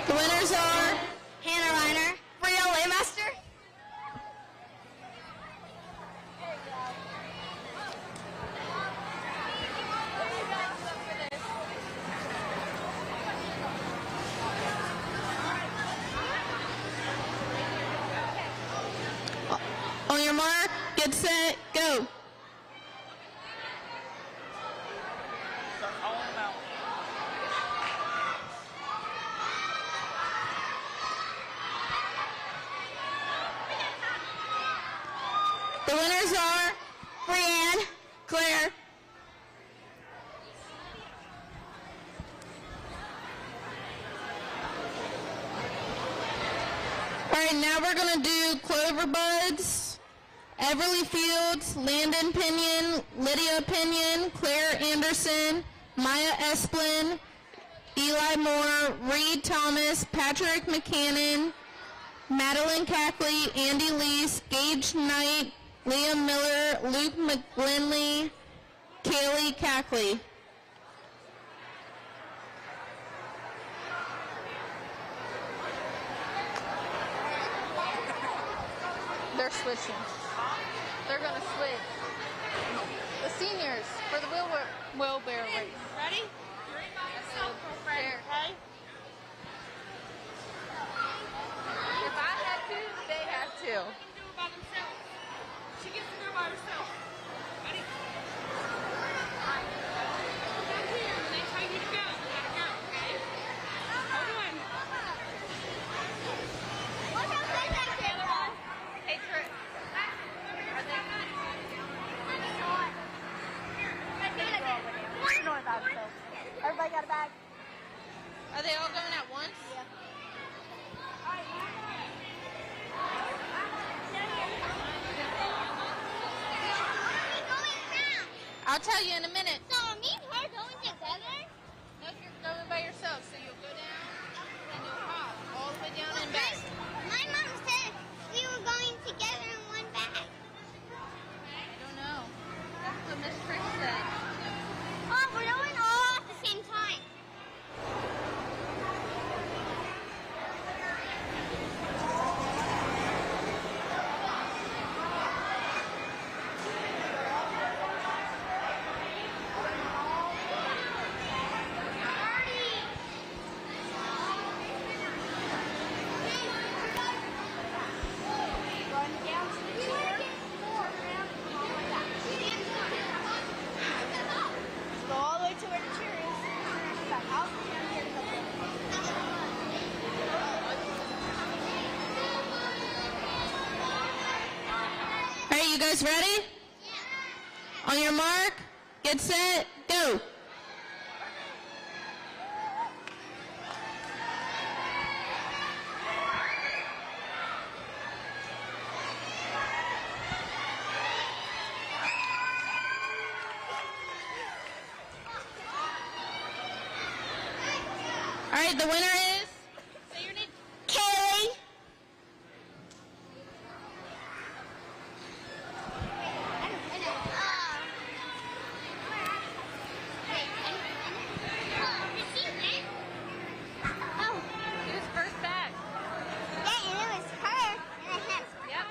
The winners are Hannah Reiner, Rio Waymaster. on your mark, get set, go. The winners are Brianne, Claire. All right, now we're going to do Clover Buds, Everly Fields, Landon Pinion, Lydia Pinion, Claire Anderson, Maya Esplin, Eli Moore, Reed Thomas, Patrick McCannon, Madeline Cackley, Andy Lease, Gage Knight, Liam Miller, Luke McGlinley, Kaylee Cackley. They're switching. They're going to switch. The seniors for the wheelbarrow race. Ready? You're in by yourself, girlfriend, okay? If I have to, they have to. They can do it by themselves. She gets to do it by herself. Ready? Down here, when they tell you to go, you gotta go, okay? Hold on. Look how big that kid was. Hey, Trish. Everybody got a bag? Are they all going at once? Yeah. I'll tell you in a minute. So are me and her going together? No, if you're going by yourself, so you'll go down and you'll hop all the way down and back. My mom said we were going together in one bag. I don't know. That's what Miss Trish said. Oh, we're going all at the same time. Go all the way to where the chair is. Back out. All right, you guys ready? On your mark, get set, go. All right, the winner is Say your name. Kaylee. Oh, Who's first back? yeah, and it was her and him. Yep.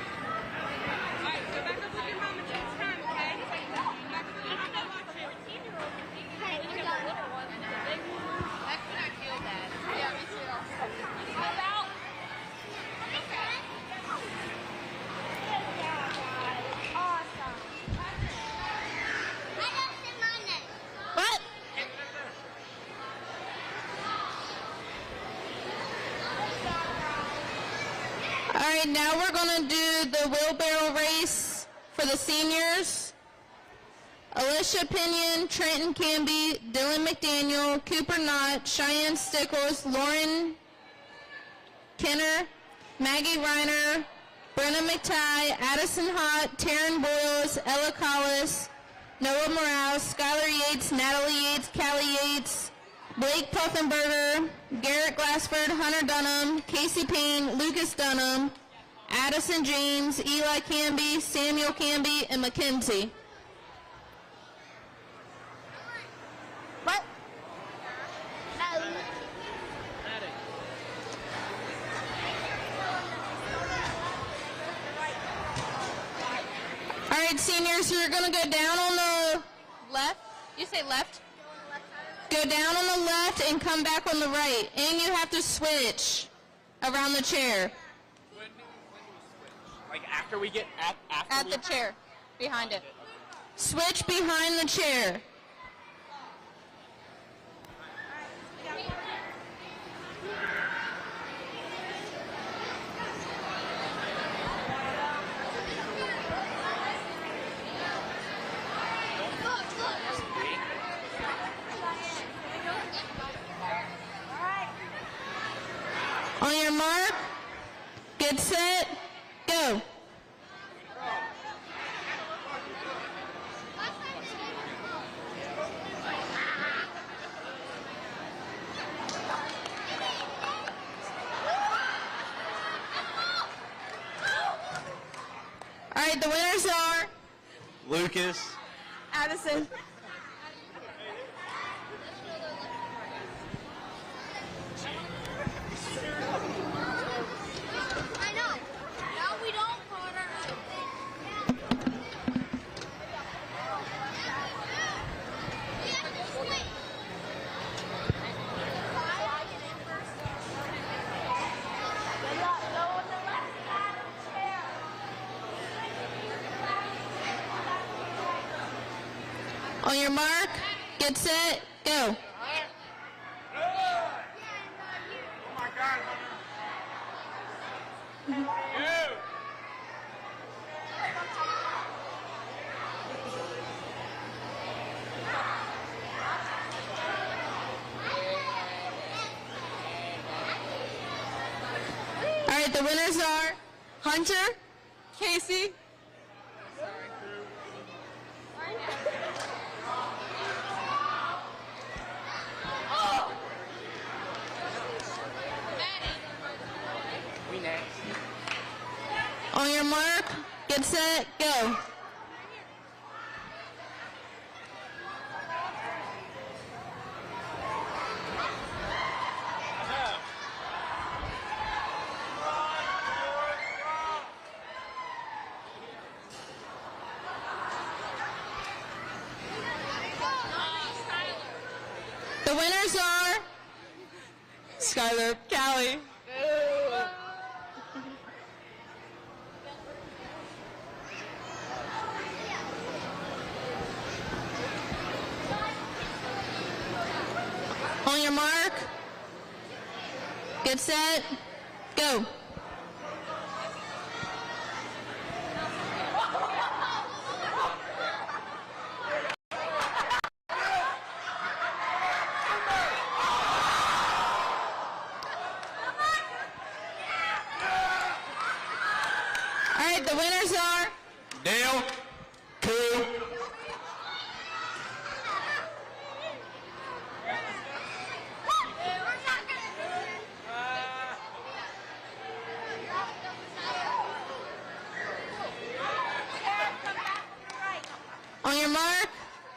Alright, go back up with your mama next time, okay? Back up with your mama, watch it. Okay, we're done. That could not feel bad. Yeah, me too. Move out. Awesome. I don't see my name. what? All right, now we're going to do the wheelbarrow race for the seniors. Alicia Pinion, Trenton Canby, Dylan McDaniel, Cooper Knott, Cheyenne Stickles, Lauren Kenner, Maggie Reiner, Brenna McTighe, Addison Hott, Taryn Boyles, Ella Collis, Noah Morales, Skylar Yates, Natalie Yates, Callie Yates, Blake Puffenberger, Garrett Glassford, Hunter Dunham, Casey Payne, Lucas Dunham, Addison James, Eli Canby, Samuel Canby, and Mackenzie. What? No. All right, seniors, you're going to go down on the Left? You say left? go down on the left and come back on the right, and you have to switch around the chair. Like after we get after At we, the chair. Behind it. Switch behind the chair. On your mark, get set, go. All right, the winners are Lucas. Addison. I know. No, we don't, Carter. We have to switch. On your mark, get set, go. All right, the winners are Hunter, Casey, we next. on your mark, get set, go. The winners are Skylar, Callie. On your mark, get set, go. All right, the winners are Dale. Cool. on your mark,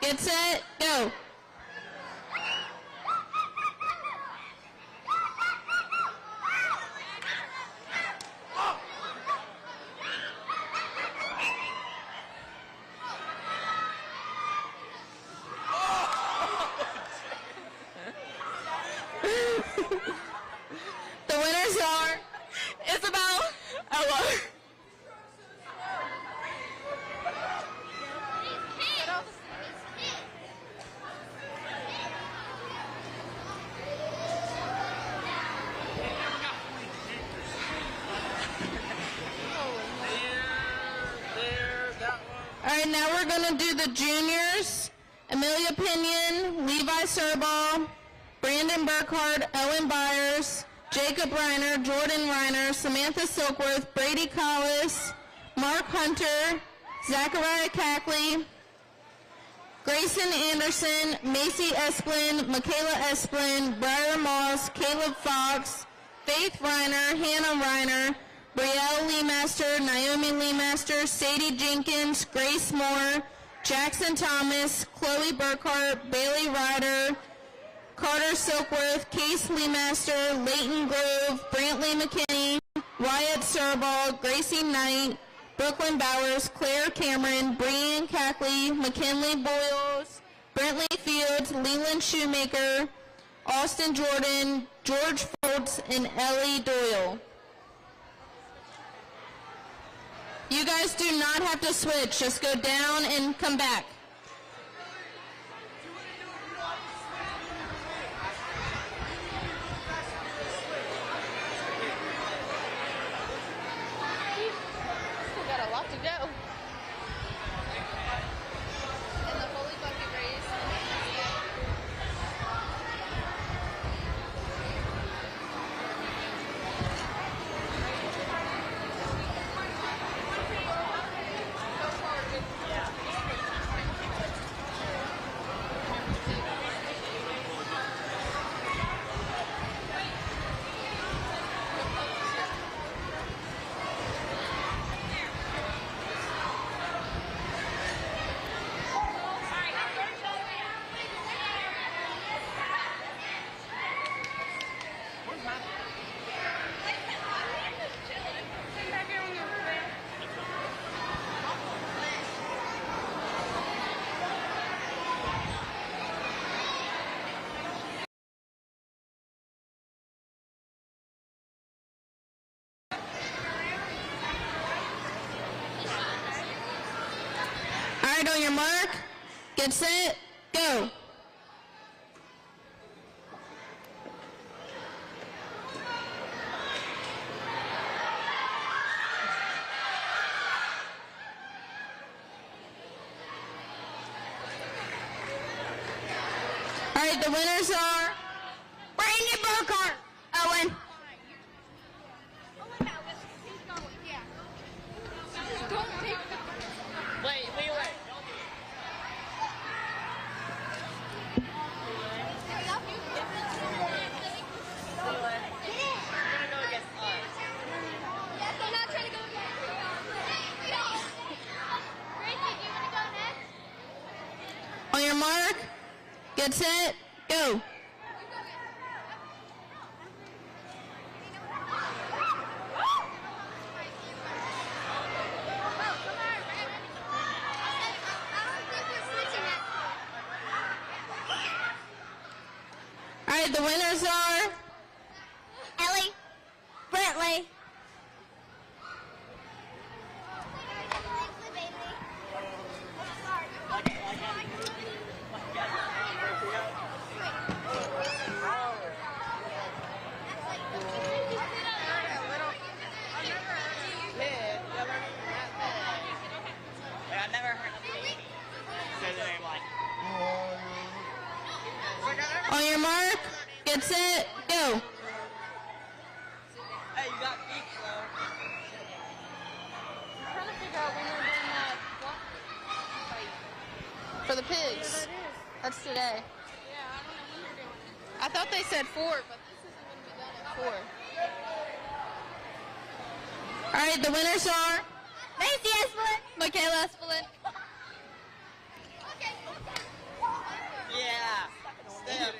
get set, go. The winners are Isabel, Ella. All right, now we're going to do the juniors. Amelia Pinion, Levi Serball, Brandon Burkhardt, Owen Byers, Jacob Reiner, Jordan Reiner, Samantha Silkworth, Brady Collis, Mark Hunter, Zachariah Cackley, Grayson Anderson, Macy Esplin, Michaela Esplin, Briar Moss, Caleb Fox, Faith Reiner, Hannah Reiner, Brielle Leemaster, Naomi Leemaster, Sadie Jenkins, Grace Moore, Jackson Thomas, Chloe Burkhart, Bailey Ryder, Carter Silkworth, Case Leemaster, Leighton Grove, Brantley McKinney, Wyatt Serball, Gracie Knight, Brooklyn Bowers, Claire Cameron, Brian Cackley, McKinley Boyles, Brentley Fields, Leland Shoemaker, Austin Jordan, George Foltz, and Ellie Doyle. You guys do not have to switch. Just go down and come back. Still got a lot to go. And the Holy Bucket race. All right, on your mark, get set, go. All right, the winners are Brandon Burkhart, Owen. Wait. On your mark, get set, go. All right, the winners are Ellie, Brantley. I never heard of it. Say the name like. on your mark, get set, go. Hey, you got feet, though. I'm trying to figure out when they're doing that fight. For the pigs. That's today. Yeah, I don't know when they're doing it. I thought they said 4, but this isn't going to be done at 4. All right, the winners are Macy Esplin. Michaela Espelin. Yeah. Step.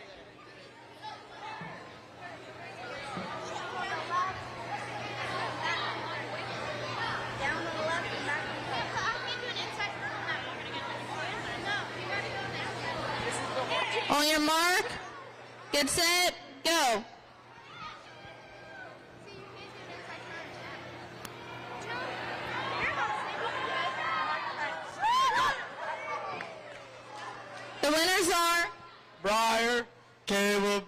Down on the left and back on the right. on your mark, get set, go. The winners are Briar, Caleb.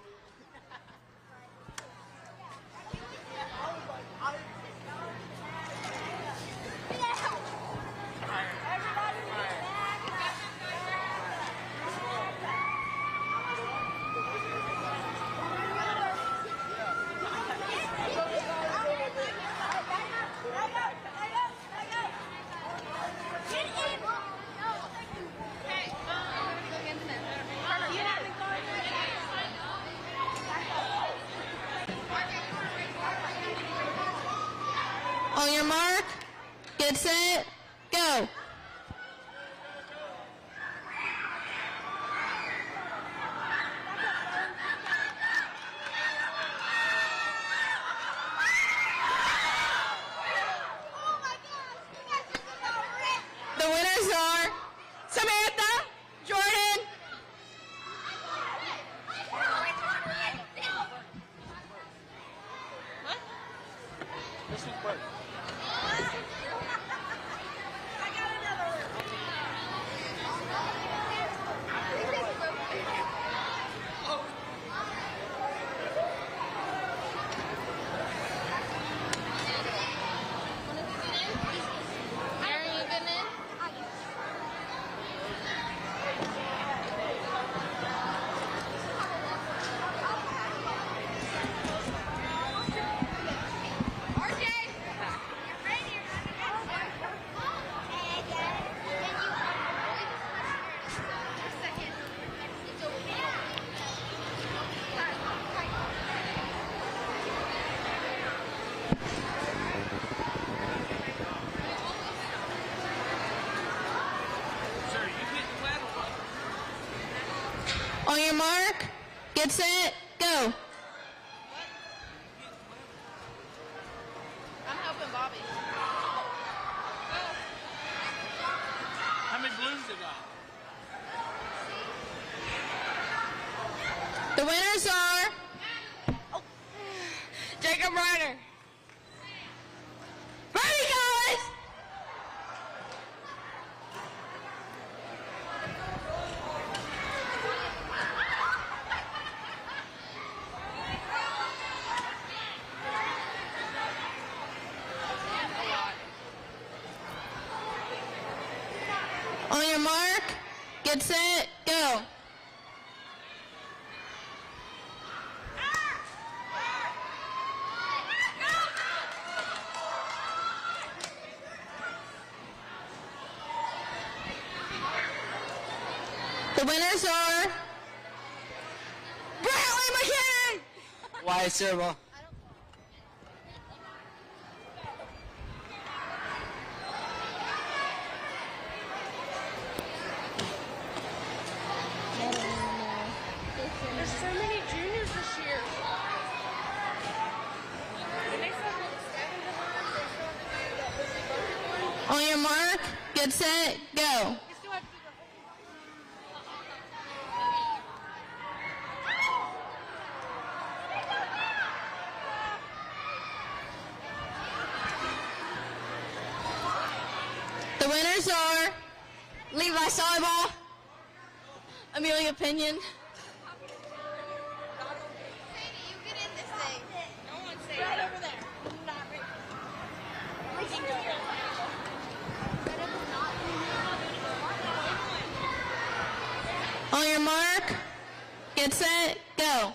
Samantha, Jordan. This is Bert. Aaron, you getting in? Sir, you getting wet or what? On your mark, get set, go. I'm helping Bobby. How many blues they got? The winners are Jacob Ryder. Ready, guys? on your mark, get set, go. The winners are Bradley McKinnon. Why, Silva? There's so many juniors this year. And they still have seven of them. They still have to do that busy bucket one. on your mark, get set, go. You still have to do The winners are Levi Soliball, Amelia Pinion, right over there. Not right. on your mark, get set, go. I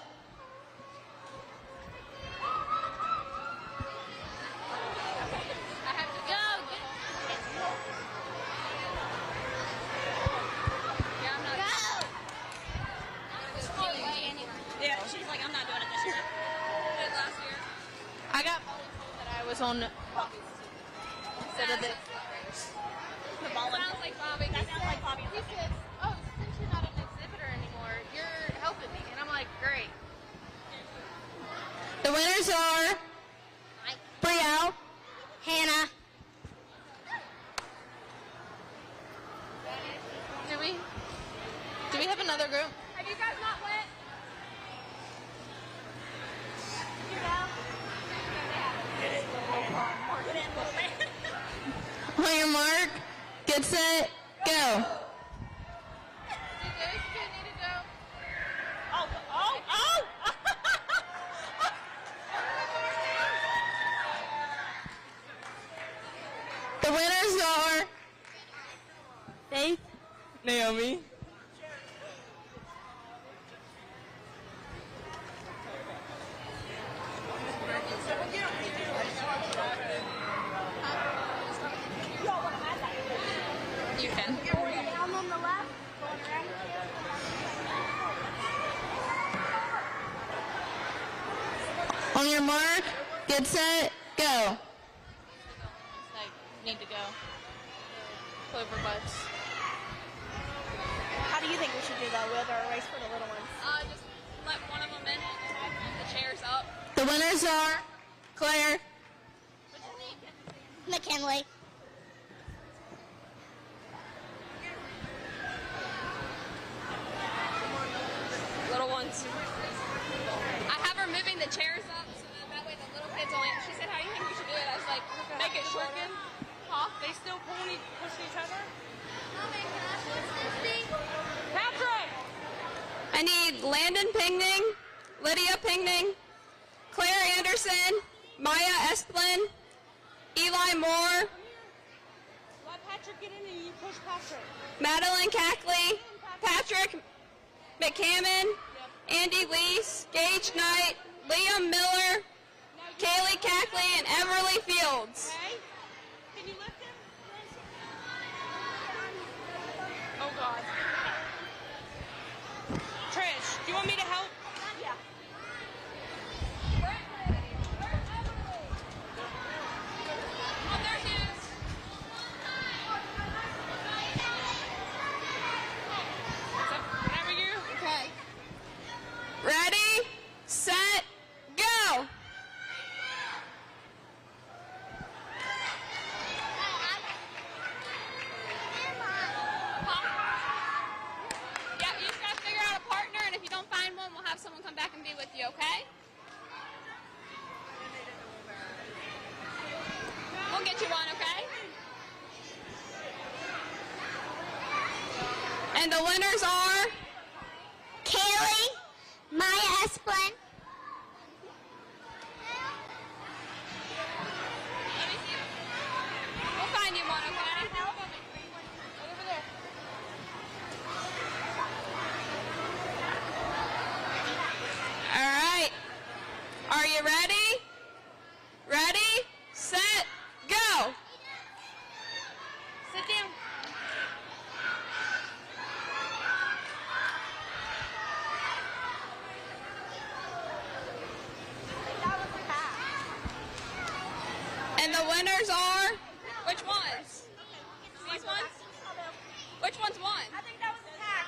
have to go. Yeah, I'm not. Yeah, she's like, I'm not doing it this year. Did last year. I got told that I was on Bobby's team instead of this. The ball in. Sounds like Bobby. That sounds like Bobby. He said, "Oh, since you're not an exhibitor anymore, you're helping me," and I'm like, "Great." The winners are Brielle, Hannah, Do we have another group? Have you guys not went? on your mark, get set, go. Do those two need to go? Oh! The winners are Faith, Naomi. You can. Down on the left, going around on your mark, get set, go. Like, need to go. Clover butts. How do you think we should do that with our race for the little ones? Just let one of them in and have the chairs up. The winners are Claire, What's your name? McKinley. I have her moving the chairs up so that way the little kids only. She said, "How do you think we should do it?" I was like, "Make it shorter." Huh? They still pushing each other? Mommy, can I push this thing? Patrick! I need Landon Pingning, Lydia Pingning, Claire Anderson, Maya Esplin, Eli Moore, Let Patrick get in and you push Patrick. Madeline Cackley, Patrick McCammon, Andy Lease, Gage Knight, Liam Miller, Kaylee Cackley, and Everly Fields. Okay? Can you lift him? Oh, God. Trish, do you want me to help? Yeah. Oh, there she is. Whenever you. Okay. Ready, set, go! Yeah, you just gotta figure out a partner, and if you don't find one, we'll have someone come back and be with you, okay? We'll get you one, okay? And the winners are Kaylee, Maya Esplin, Let me see. We'll find you one, okay? Over there. all right. Are you ready? Ready, set, go! Sit down. And the winners are Which ones? These ones? Which one's won? I think that was a tag.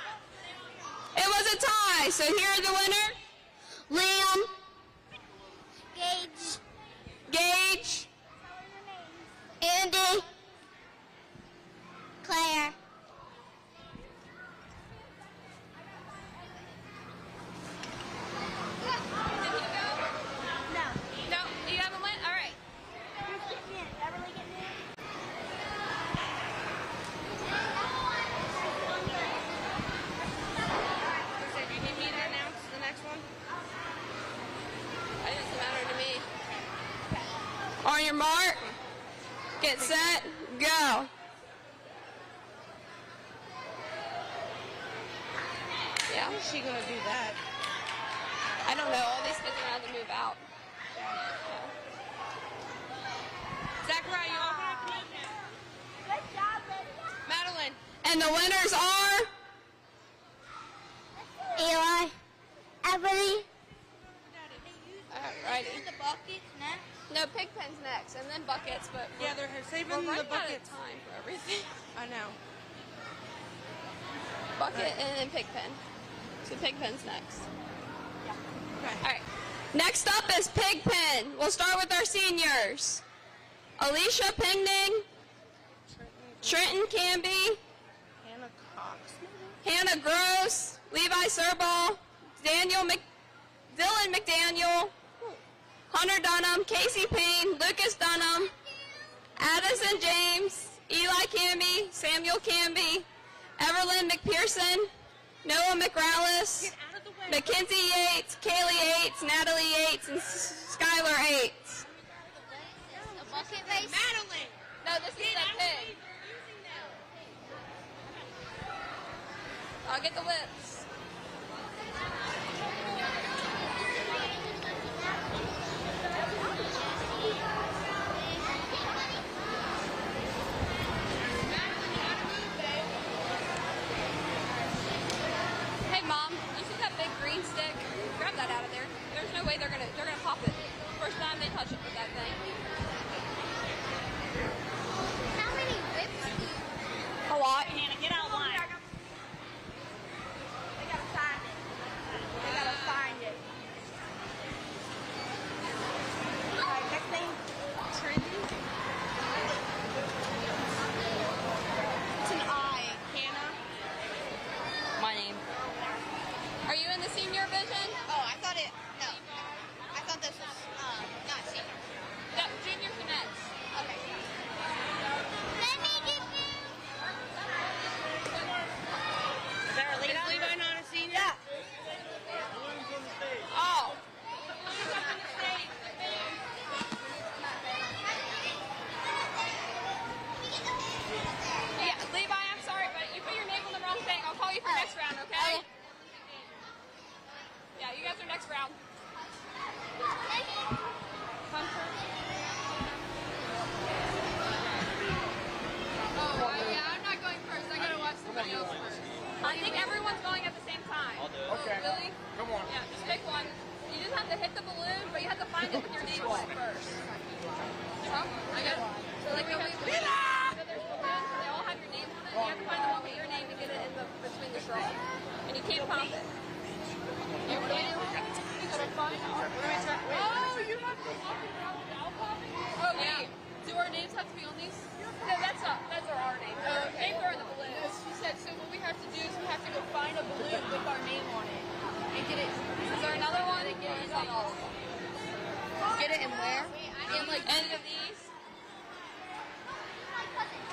it was a tie. So here are the winner: Liam, Gage, Gage, Andy, Claire. Did he go? No. No, you haven't went? All right. Who's getting in? Everly getting in? Do you need me to announce the next one? It doesn't matter to me. on your mark, get set, go. Yeah. How is she gonna do that? I don't know. All these kids are gonna have to move out. Zachariah, you open up? Good job, Lydia. Madeline. And the winners are Eli, Everly. Alrighty. The buckets next. No, pig pens next, and then buckets. But Yeah, they're saving we're the running out of buckets. time for everything. I know. Bucket and then pig pen. So pig pen's next. Okay. All right. Next up is Pig Pen. We'll start with our seniors. Alicia Pingning, Trenton Canby, Hannah Cox. Hannah Gross, Levi Serball, Dylan McDaniel, Hunter Dunham, Casey Payne, Lucas Dunham, Addison James, Eli Canby, Samuel Canby, Everlyn McPherson, Noah McRallis, Get out of the way. Mackenzie Yates, Kaylee Yates, Natalie Yates, and Skylar Yates. The bucket race. Madeline. No, this is the pig. I'll get the whips. Hey, Mom, you see that big green stick? Grab that out of there. There's no way they're gonna pop it. First time they touch it with that thing. How many whips do you A lot. Hannah, get out of line. Levi not a senior? Yeah. Oh. Yeah, Levi, I'm sorry, but you put your name on the wrong thing. I'll call you for next round, okay? Yeah, you guys are next round. Hunter. Oh, yeah, I'm not going first. I gotta watch somebody else first. I think everyone's going at the same time. I'll do it. Okay. Really? Come on. Yeah, just pick one. You just have to hit the balloon, but you have to find it with your name on it first. Oh, I got it. So like, so there's balloons, they all have your name on it, and you have to find the one with your name to get it in the between the straws. And you can't pop it. You can't. You gotta find it. Oh, you have to pop it without popping? Oh, yeah. Do our names have to be on these? No, that's our names. Names are in the balloons. She said, so what we have to do is we have to go find a balloon with our name on it. And get it. Is there another one? And get it on all of them. Get it in where? In like any of these?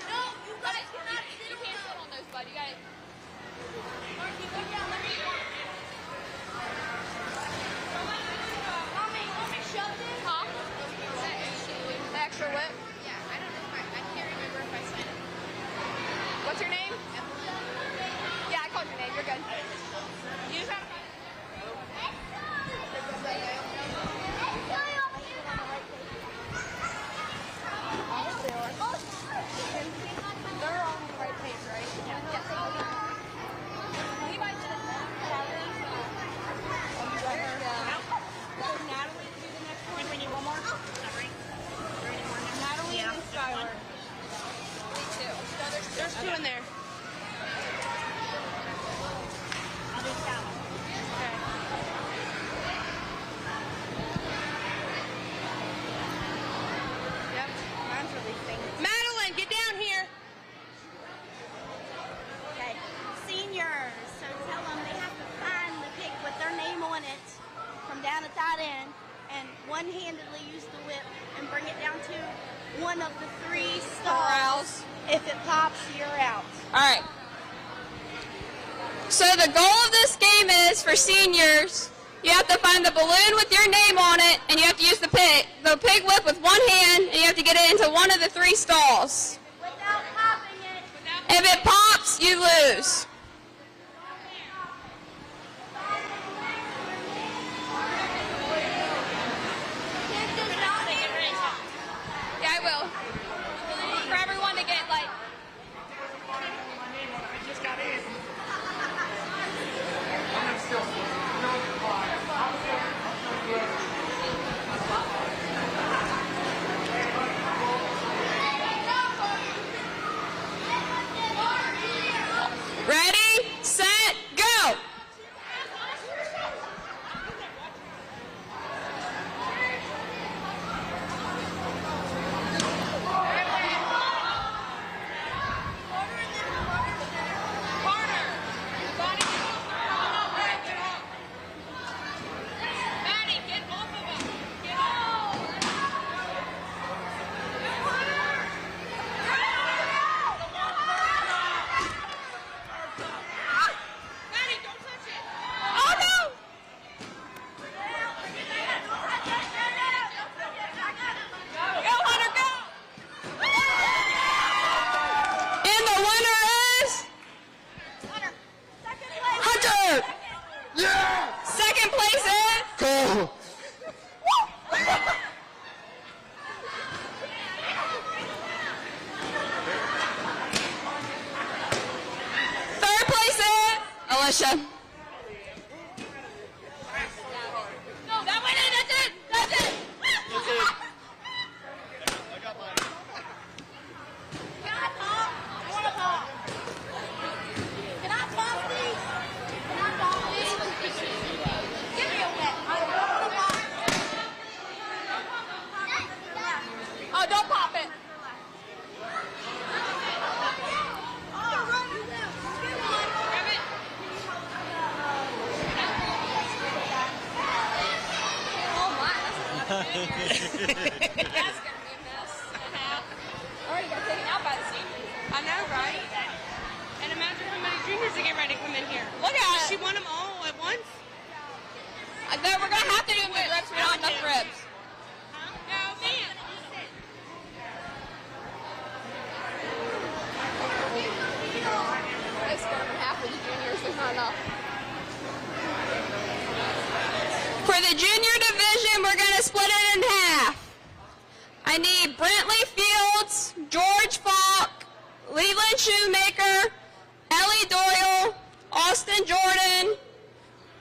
No, you guys cannot sit. You can't sit on those, bud. You gotta. Marky, go down. Let me shove this. Huh? The extra whip? Yeah, I don't know if I can't remember if I signed up. What's your name? Yeah, I called your name. You're good. You just have to. They're on the right page, right? Yeah. Yes. Levi did it now. So Natalie, do the next one. We need one more. Natalie and Skylar. Two. There's two in there. I'll do Sally. Okay. Yep. Mine's releasing. Madeline, get down here. Okay. Seniors. So tell them they have to find the pick with their name on it from down at that end and one-handedly use the whip and bring it down to one of the three stalls. If it pops, you're out. All right. So the goal of this game is for seniors. You have to find the balloon with your name on it, and you have to use the pig whip with one hand, and you have to get it into one of the three stalls. Without popping it. If it pops, you lose. Yeah, I will. For everyone to get like. Ready, set, go! Second place is Go. third place is Alicia. No, that went in. That's it. That's it. Can I pop? I want to pop. Can I pop these? Can I pop these? Give me a wet. I want to pop. Oh, don't pop it. Oh, run you do. Get one. Grab it. Oh my, that's gonna be a mess. Already got taken out by the seniors. I know, right? And imagine how many juniors are getting ready to come in here. Look We're going to have to do them with ribs. We don't have enough ribs. No, man. It's going to half of the juniors. There's not enough. For the junior division, we're going to split it in half. I need Brentley Fields, George Falk, Leland Shoemaker, Ellie Doyle, Austin Jordan,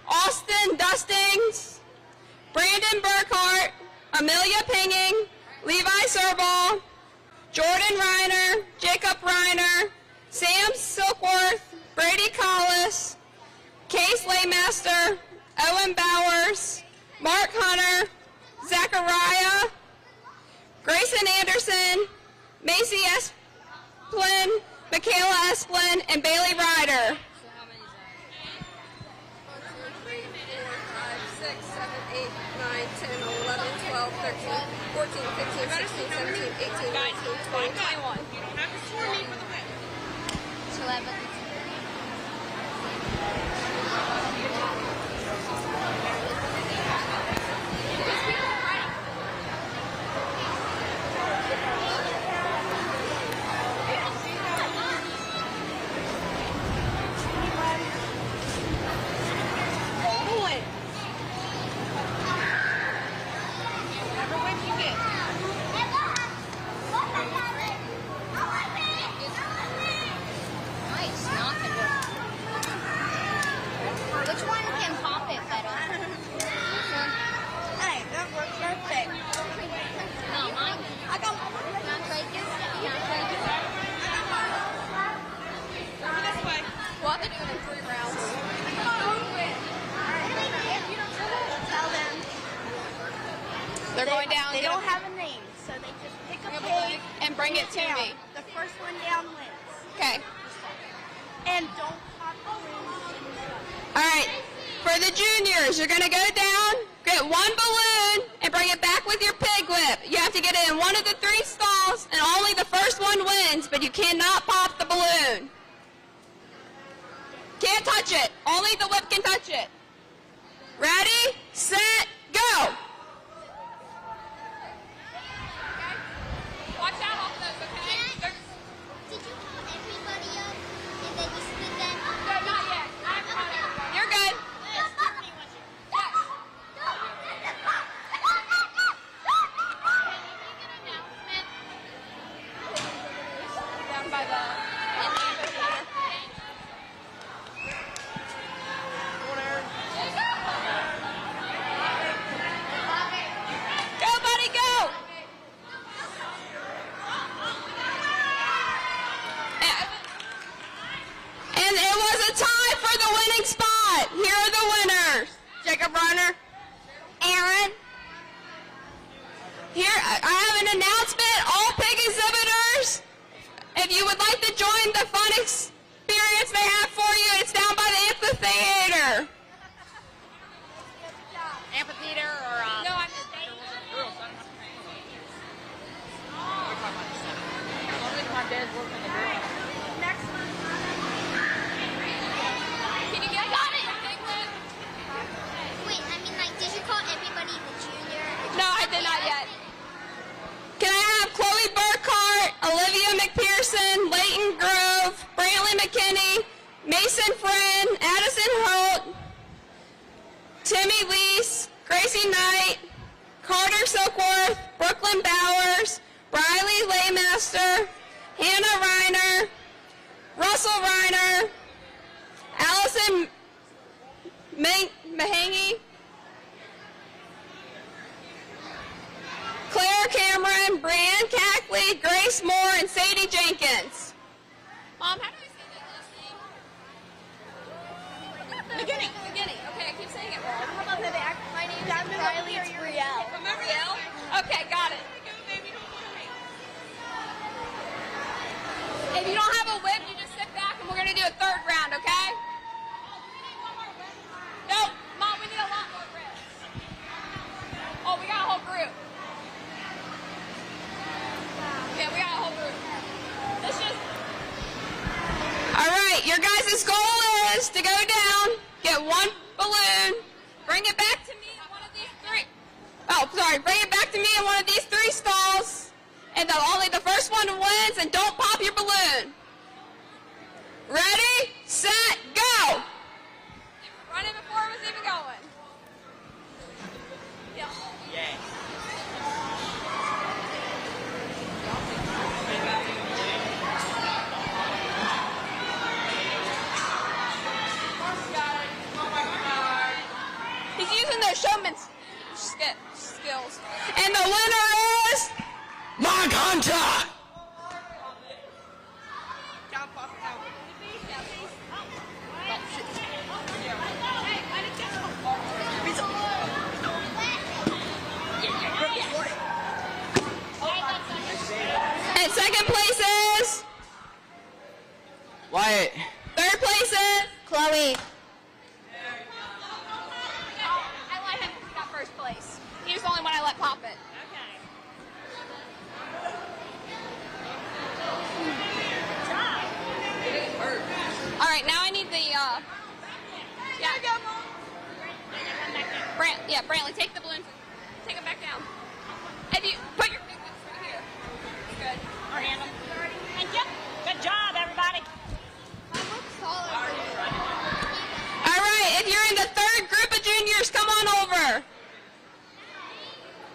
Austin Dustings, Brandon Burkhart, Amelia Pinging, Levi Serball, Jordan Reiner, Jacob Reiner, Sam Silkworth, Brady Collis, Case Laymaster, Owen Bowers, Mark Hunter, Zachariah, Grayson Anderson, Macy Esplin, Michaela Esplin, and Bailey Ryder. So how many is that? 1, 2, 3, 4, 5, 6, 7, 8, 9, 10, 11, 12, 13, 14, 15, 16, 17, 18, 19, 20, 21. You don't have to swear me for the win. It's 11. Nice, knocking it. Which one can pop it better? This one? Hey, that works perfect. No, mine. I got Can I trade this? Can I trade this? over this way. We'll have to do it in 3 rounds. Tell them They're going down. they get don't a- have a name, so they just pick a Pick a pig pig and bring it to down. me. The first one down wins. Okay. And don't pop balloons. All right. For the juniors, you're going to go down, get 1 balloon, and bring it back with your pig whip. You have to get it in one of the 3 stalls, and only the first one wins, but you cannot pop the balloon. Can't touch it. Only the whip can touch it. Ready, set, go. Watch out off those, okay? Did you call everybody up and then you split that? No, not yet. I haven't caught everybody. You're good. Down by the amphitheater. Go, buddy, go! And it was a tie for the winning spot. Here are the winners. Jacob Reiner, Aaron. Here, I have an announcement. All pig exhibitors, if you would like to join the fun experience they have for you, it's down by the amphitheater. Amphitheater or No, I'm Next one. Can you get it? Pig whip? Wait, I mean, like, did you call everybody the junior? No, I did not yet. Can I have Chloe Burkhart, Olivia McPherson, Leighton Grove, Brantley McKinney, Mason Friend, Addison Holt, Timmy Lease, Gracie Knight, Carter Silkworth, Brooklyn Bowers, Riley Laymaster, Hannah Reiner, Russell Reiner, Allison Mahangy, Claire Cameron, Brianne Cackley, Grace Moore, and Sadie Jenkins. Mom, how do I say that last name? McGinney. McGinney. Okay, I keep saying it wrong. How about the back? My name's Riley. It's Brielle. Remember Yale? Okay, got it. If you don't have a whip, you just sit back and we're going to do a 3rd round, okay? No, Mom, we need a lot more whips. Oh, we got a whole group. Yeah, we got a whole group. Let's just... All right, your guys' goal is to go down, get 1 balloon, bring it back to me in one of these three. Oh, sorry. Bring it back to me in one of these three stalls. And only the first one wins, and don't pop your balloon. Ready, set, go. Running before it was even going. Yeah. Yeah. He's using those showman's skills. And the winner is... Mark Hunter! And second place is... Wyatt. Third place is... Chloe. I let him got first place. He was the only one I let pop it. All right, now I need the, yeah. Brantley, take the balloons. Take them back down. If you put your big ones right here. Good. Or hand them. Thank you. Good job, everybody. All right, if you're in the third group of juniors, come on over.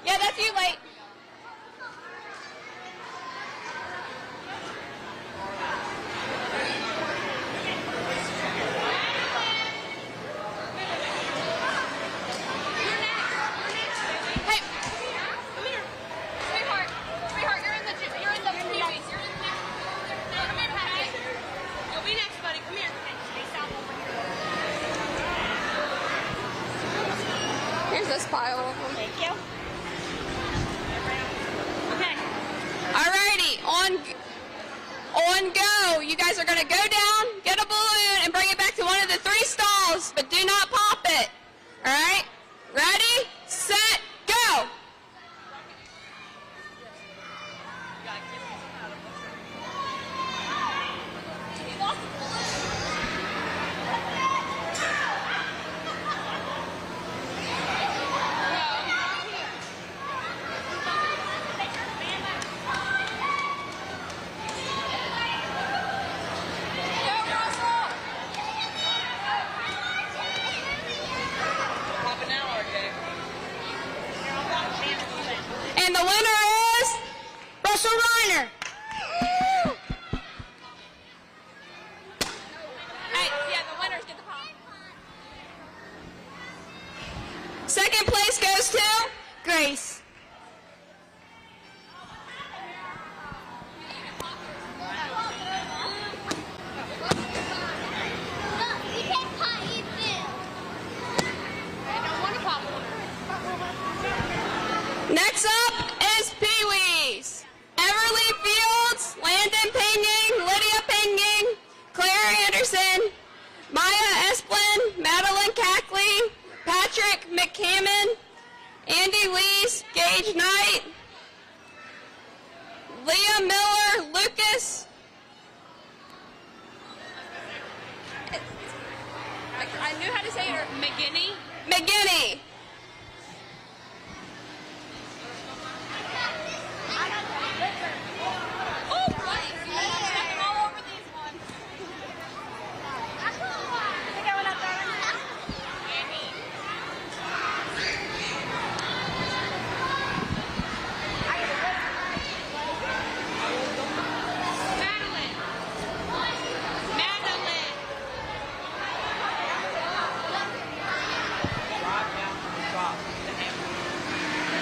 Yeah, that's you, late. Hey, come here. Sweetheart, you're in the movies. You're in the next. Come here, Patty. You'll be next, buddy. Come here. Here's this pile of them. Thank you. Okay. Alrighty, on go. You guys are gonna go down, get a balloon, and bring it back to one of the three stalls, but do not pop it. Alright? Ready, set, go! And the winner is Russell Reiner. Hey, yeah, the winners get the pop. Second place goes to Grace. Next up is Pee-wees. Everly Fields, Landon Pinging, Lydia Pinging, Claire Anderson, Maya Esplin, Madeline Cackley, Patrick McCammon, Andy Lees, Gage Knight, Leah Miller, Lucas. I knew how to say it. McGinney.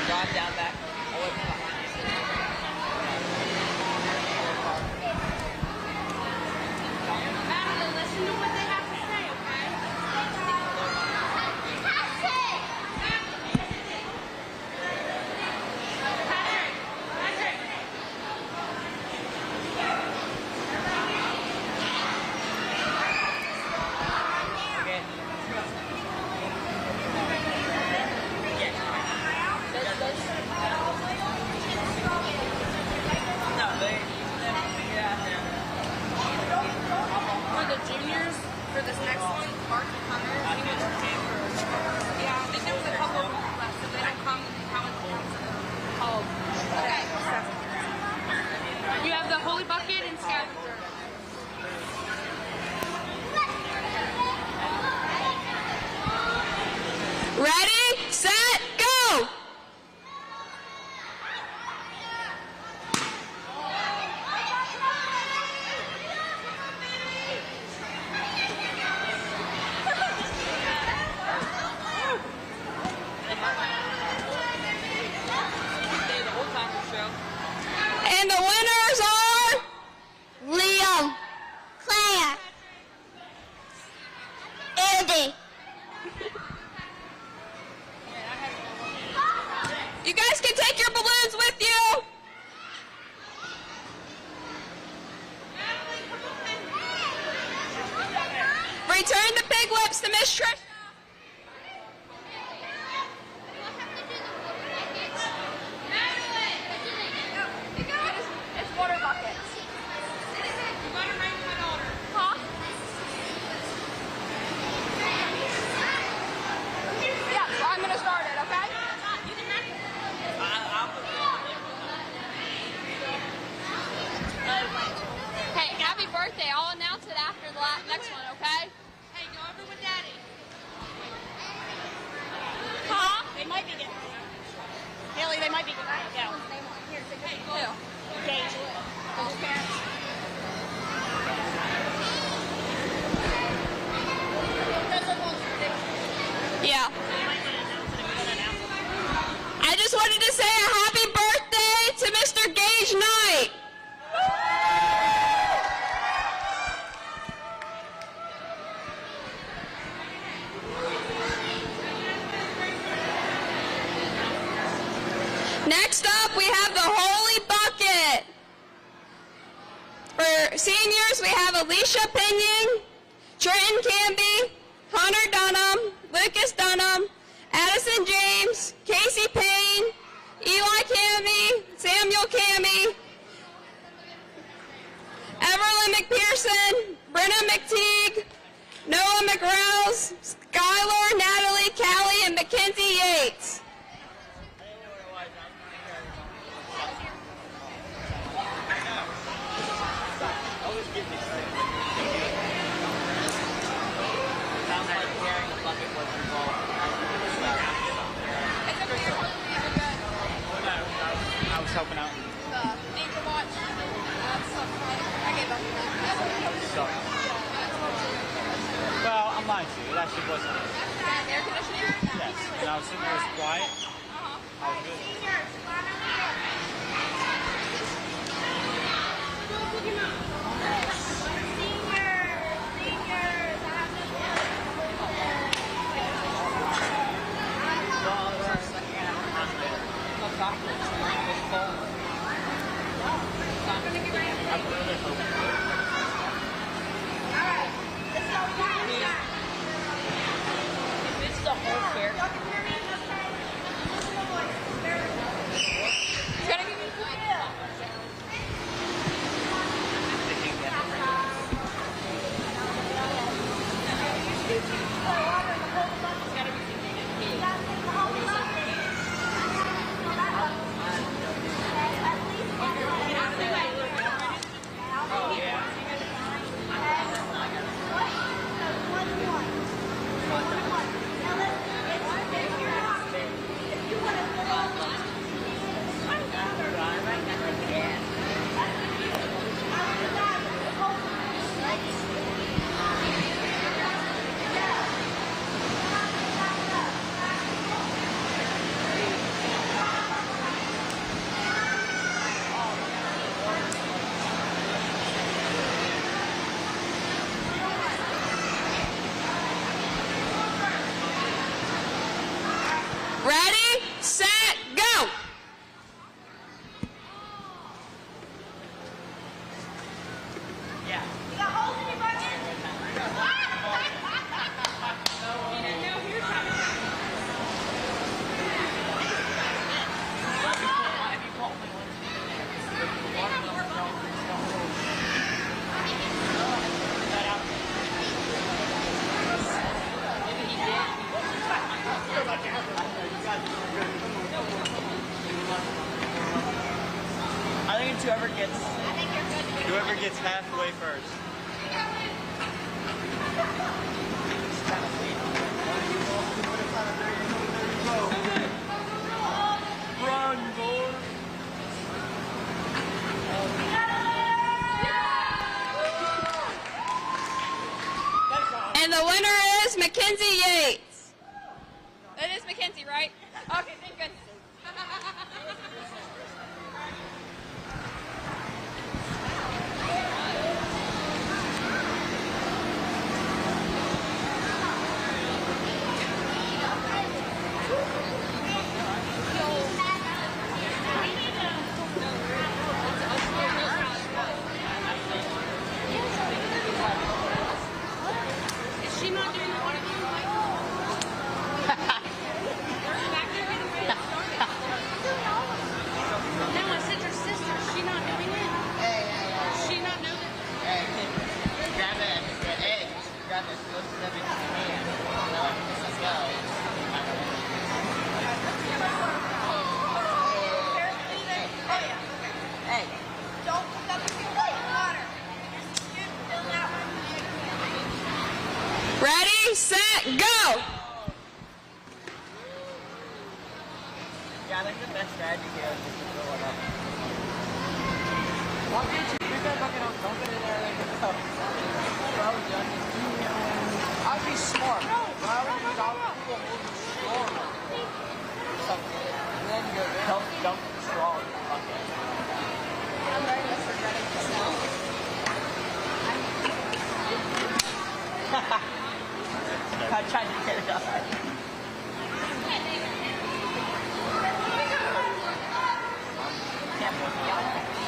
Drive down back. Away from behind Madeline, listen to what they have to say, For the juniors, for this next one, Mark Hunter, he went to Denver. Yeah, there was a couple of left, so they don't come called. Okay. You have the Holy Bucket and Scavenger. Ready, set, go! And the winners are Liam, Claire, Andy. You guys can take your balloons with you. Return the pig lips to Miss Trish. It's water buckets. You got to rank my order. Huh? Yeah, so I'm going to start it, okay? Hey, happy birthday. I'll announce it after the next one, okay? Hey, go over with Daddy. Huh? They might be getting Haley, they might be getting it. Yeah. Hey, go. Gage. Those parents. Yeah. I just wanted to say a happy birthday to Mr. Gage Knight. Next up, we have the Holy Bucket. For seniors, we have Alicia Pinion, Trenton Canby, Hunter Dunham, Lucas Dunham, Addison James, Casey Payne, Eli Cammy, Samuel Cammy, Everlyn McPherson, Brenna McTeague, Noah McRouse, Skylar, Natalie, Callie, and Mackenzie Yates. I was helping out. Anchor watch. I gave up. Well, I'm lying to you. It actually wasn't. Air conditioner? Yes. And I was sitting there, it was quiet. I was good. It's the whole fair. Gotta give me food. Whoever gets halfway first. Run, boy. And the winner is Mackenzie Yates. That is Mackenzie, right? Okay, thank goodness. Is she not doing the one of you? No, I said your sister. Is she not doing it? Does she not know that? Grab it. The egg. Grab it. Go to the hand. Let's go. Hey. Don't put that in your water. Fill that one. Ready, set, go! Yeah, I think the best strategy here is just to fill it up. Why can't you do that bucket on dump it in there and then go? I'd be smart. Why would you stop people moving slower? And then go help dump the straw in the bucket. I'm very much regretting this now. I tried to get it up.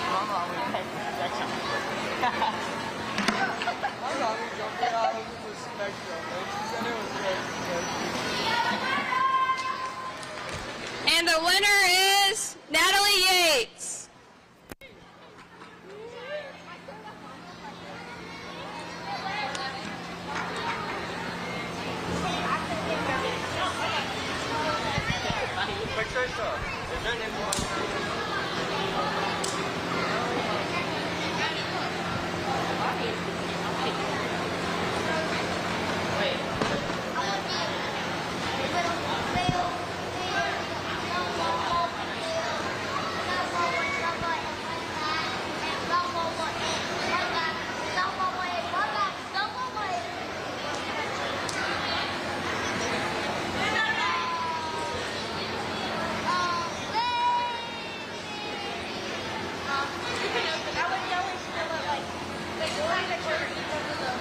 Mama, we had that something. My mommy jumped out of the spectrum and she said it was good. And the winner is Natalie Yates. Quick search though. Is there anyone?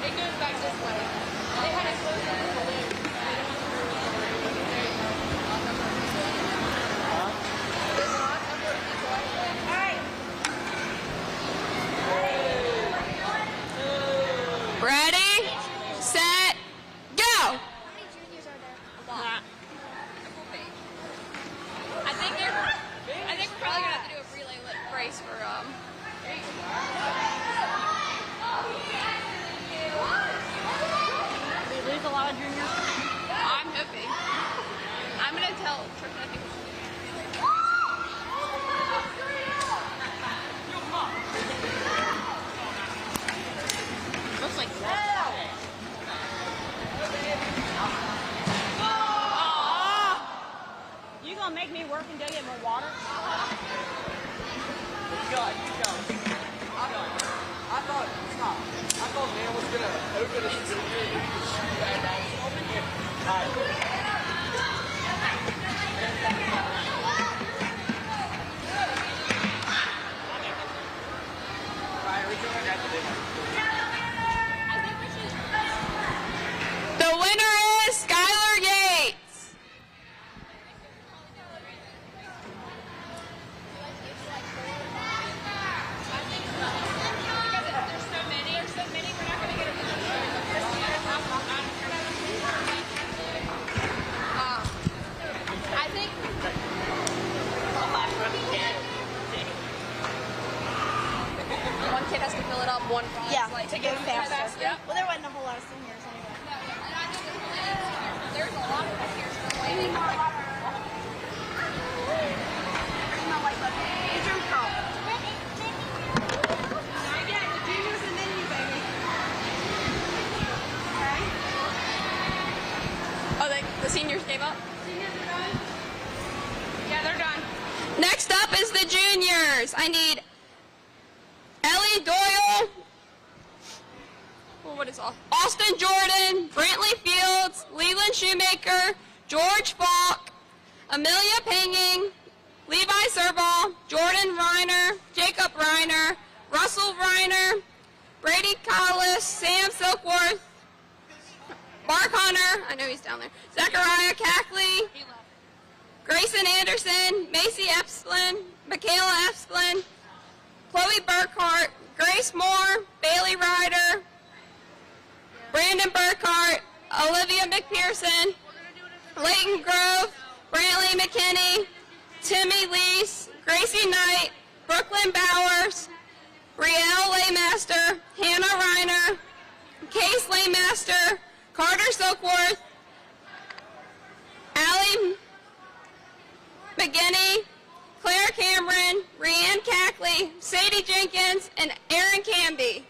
It goes back this way. They had it closed in the balloon. Ready, set, go! I think we're probably gonna have to do a relay race for We lose a lot of juniors. I'm hoping. I'm gonna tell Tristan I think we should. Looks like you gonna make me work and go get more water? I thought man was gonna open his studio and shoot that down. The winner is Skylar Yates. I think one kid has to fill it up, one runs. Yeah, like, to go faster. Yep. Well, there wasn't a whole lot of seniors anyway. And I know there's a lot of us here still waiting. Juniors. I need Ellie Doyle. Well, what is all? Austin Jordan, Brantley Fields, Leland Shoemaker, George Falk, Amelia Panging, Levi Serval, Jordan Reiner, Jacob Reiner, Russell Reiner, Brady Collis, Sam Silkworth, Mark Hunter, I know he's down there, Zachariah Cackley, Grayson Anderson, Macy Epsplin, Michaela Epsplin, Chloe Burkhart, Grace Moore, Bailey Ryder, Brandon Burkhart, Olivia McPherson, Leighton Grove, Brantley McKinney, Timmy Lease, Gracie Knight, Brooklyn Bowers, Brielle Laymaster, Hannah Reiner, Case Laymaster, Carter Silkworth, Allie McGinney, Claire Cameron, Rianne Cackley, Sadie Jenkins, and Erin Canby.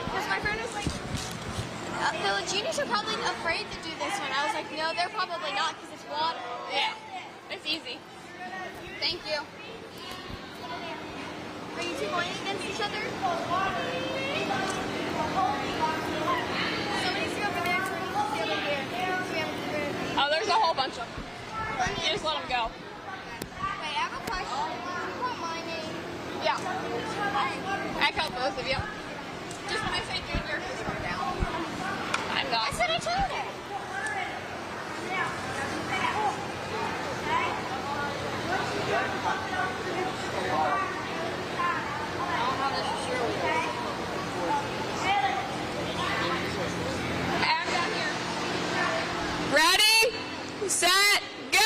Because my friend was like, the juniors are probably afraid to do this one. I was like, no, they're probably not because it's water. Yeah, it's easy. Thank you. Are you two going against each other? Somebody's over there, somebody's over here. Oh, there's a whole bunch of them. You just let them go. Wait, I have a question. Do you want my name? Yeah. I count both of you. Just when I say junior, just come down. I'm not. That's what I told her. I'm down here. Ready, set, go.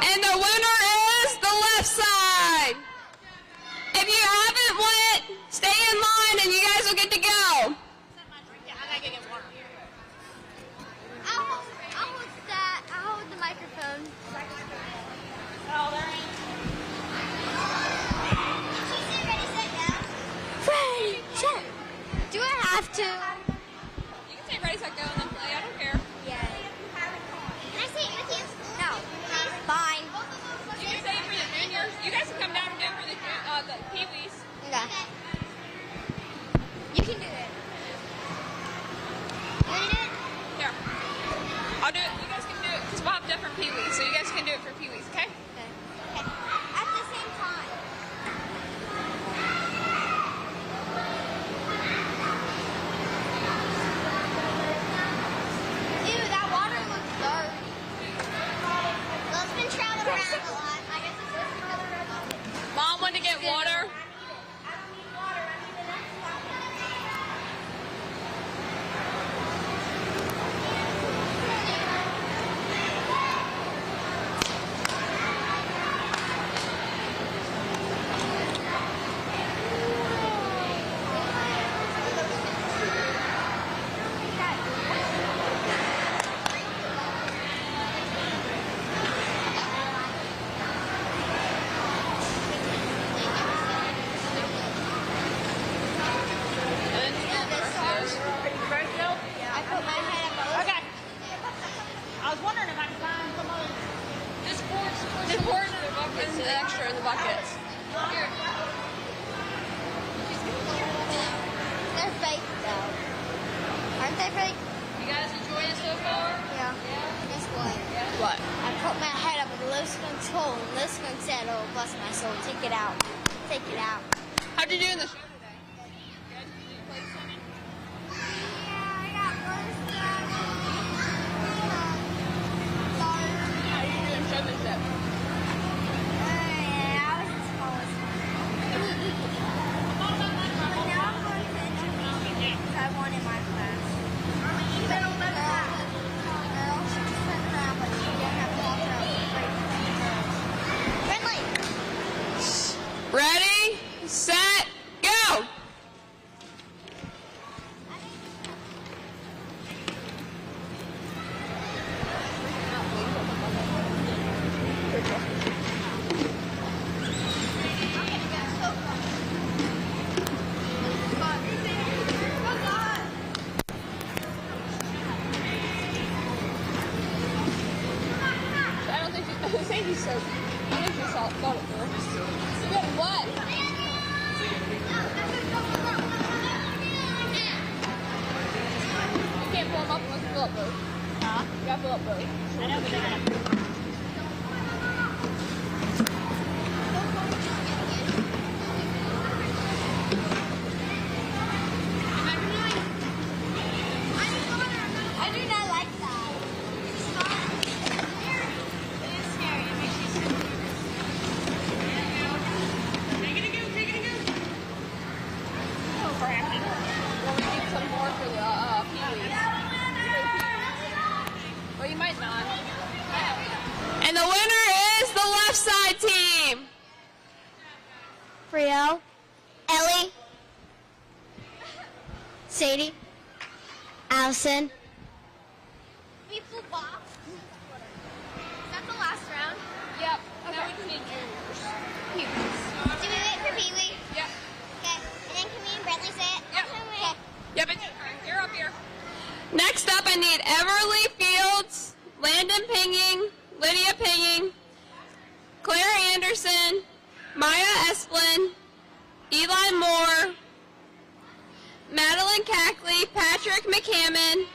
And the winner is the left side. If you haven't went, stay in line and you guys will get to go. I'll hold that. I'll hold the microphone. Ready, set. Do I have to? You can say ready, set, go, and then play. I don't care. Yeah. Can I say it with you? No. Fine. You can say it for the juniors. You guys can come down and do it for the Pee-wees. Okay. You can do it. You want to do it? Here. I'll do it. You guys can do it because we'll have different Pee-wees, so you guys can do it for Pee-wees, okay? Okay. At the same time. Ew, that water looks dark. Well, it's been traveling around a lot. I guess it's just another. Mom went to get water. I don't need water. I need the next one. Just pour it in the buckets, the extra in the buckets. Here. They're fake though. Aren't they fake? You guys enjoying it so far? Yeah. Guess what? What? I put my head up with loose control, and loose control said, "Oh, bless my soul, take it out, take it out." How'd you do in the show today? Yeah, I got worse than. How did you do in showmanship? Yeah, I was the smallest one. But now I'm going to education because I wanted my class. But the girl, she just turned around, but she didn't have to walk around. Friendly! Ready, set, go! I don't think Sadie's so. I think she thought it first. You got what? You can't pull them up unless you fill up both. Huh? You gotta fill up both. I know, but I do not like that. It's fun. It is scary. It makes you sick. Oh, crap. Well, we need some more for the peewees. Well, you might not. And the winner is the left side team. Friel, Ellie, Sadie, Allison. We flew off. Is that the last round? Yep. Okay. Now we just need juniors. Peewees. Do we wait for Pee Wee? Yep. Okay. And then can me and Bradley say it? Yep. Okay. Yep, it's your turn. You're up here. Next up, I need Everly Fields, Landon Pinging, Lydia Pinging, Claire Anderson, Maya Esplin, Eli Moore, Madeline Cackley, Patrick McCammon,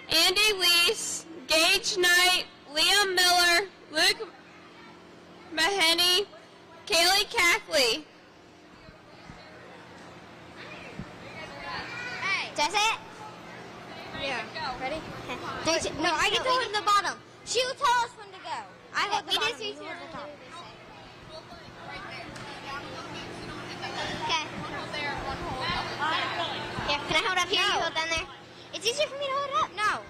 Andy Lease, Gage Knight, Liam Miller, Luke Maheny, Kaylee Cackley. Hey. Did I say it? Yeah. Ready? Okay. No, I get to hold the bottom. She will tell us when to go. I hold the bottom. You hold the top. Okay. Here, can I hold up here? You hold down there. It's easier for me to hold up. No.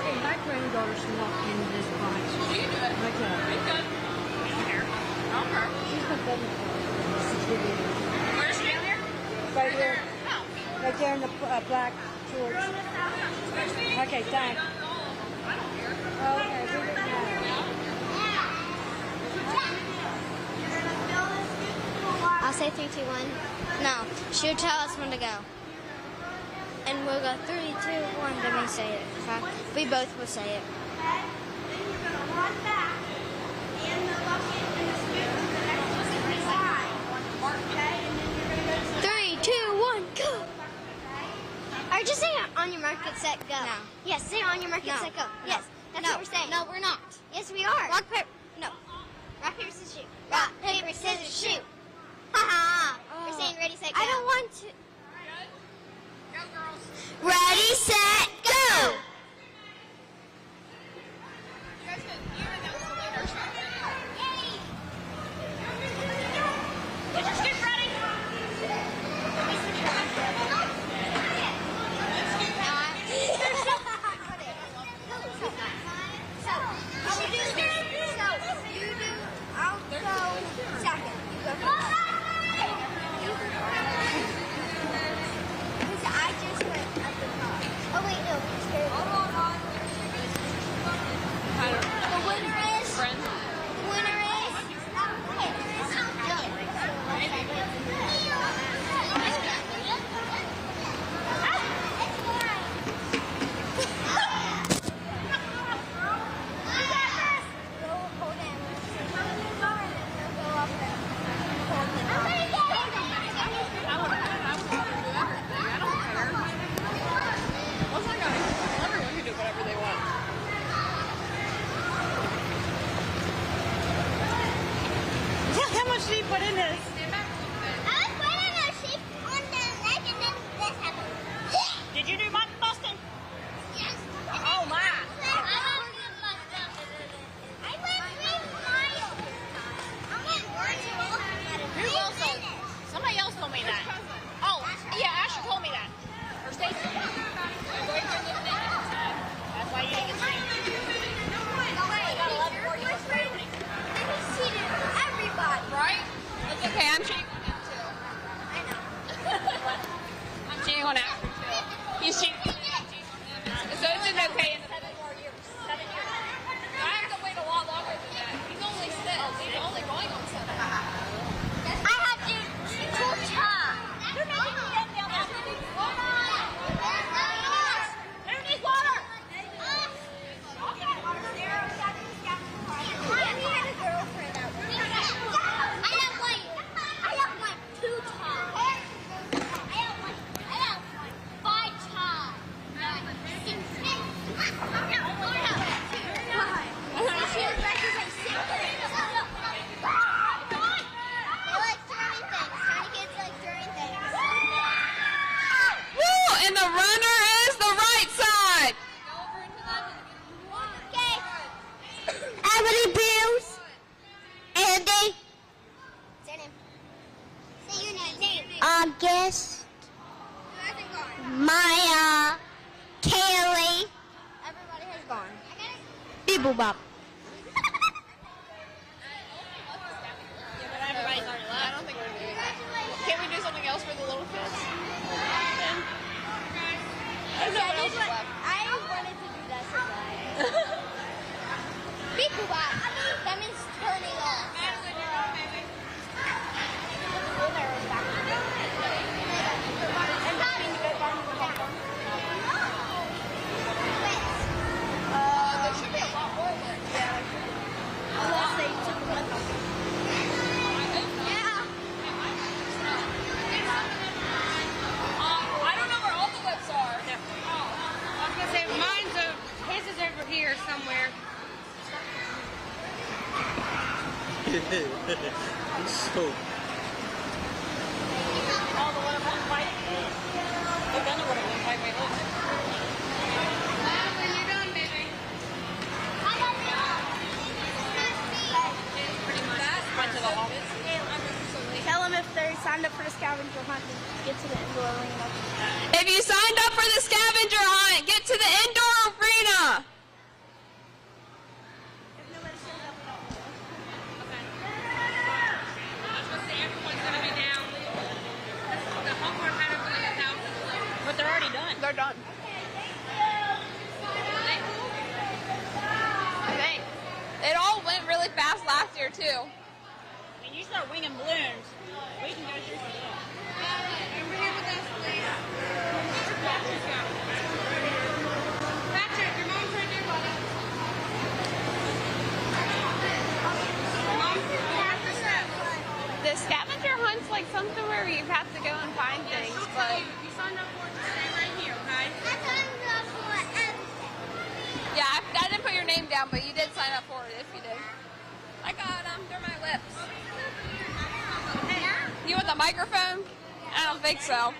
Hey, my granddaughter should walk into this box. You can do it. Okay. It's good. Here. Okay. She's been begging for it. Where's she down here? Right here. Oh. Right there in the black shorts. Okay, thanks. Okay, we didn't know. I'll say 3, 2, 1. No, she'll tell us when to go. And we'll go 3, 2, 1, then we say it. Okay? We both will say it. Okay, then you're going to run back in the bucket and the scoop to the next side. Okay, and then you're going to go 3, 2, 1, go! Or just say on your mark, get set, go. No. Yes, say on your mark, get set, go. Yes, that's what we're saying. No, we're not. Yes, we are. Rock, paper, no. Rock, paper, scissors, shoot. Rock, paper, scissors, shoot. Haha. We're saying ready, set, go. I don't want to. Go, girls. Ready, set, go! You guys can announce the leaders. Get your scoop ready. I'll go second. You go first. Because I just went at the top. Oh wait, no. sheep? What in this? I was putting a sheep on the leg and then this happened. Did you do mutton busting? Yes. Oh my! I went 3 miles. I went 1 mile. Who also? Somebody else told me that. Oh, yeah, Asher told me that. Or Stacy. That's why you didn't get sick. Everybody. Right? It's okay, I'm cheating on him too. I know. I'm cheating on Asher too. He's cheating on me. So it's okay in 7 more years. 7 years. I have to wait a lot longer than that. He's only 6. He's only going on 7. I have to cool time. They're making me get down there. Who needs water? We had a girlfriend out there. I have like 2 times. I have like 5 times. She was back to like 6 things. They like throwing things. Tiny kids like throwing things. Woo! And the runner is the right side. Okay. Everybody Bills. Andy. Say your name. Say your name. August. Maya. Kaylee. Everybody has gone. Beeble Bop. Everybody's already left. I don't think we're doing that. Can't we do something else for the little kids? There's no one else left. I wanted to do that so bad. Beeple Bop. That means turning off. There should be a lot more of it. Unless they took the one off. Yeah. I don't know where all the whips are. I was gonna say his is over here somewhere. He's so. All the one fight. They've done the one fight right now. When you're done, baby. Pretty much. Went to the office. Tell them if they signed up for the scavenger hunt to get to the indoor arena. If you signed up for the scavenger hunt, get to the indoor arena. If nobody shows up, we don't know. But they're already done. They're done. I think. It all went really fast last year, too. When you start winging balloons, we can go through some stuff. Over here with us, please. Patrick, your mom's right there, buddy. The scavenger hunt's like something where you have to go and find things, but You signed up for it to stay right here, okay? I signed up for everything. yeah, I didn't put your name down, but you did sign up for it if you did. I got them. They're my lips. You want the microphone? I don't think so.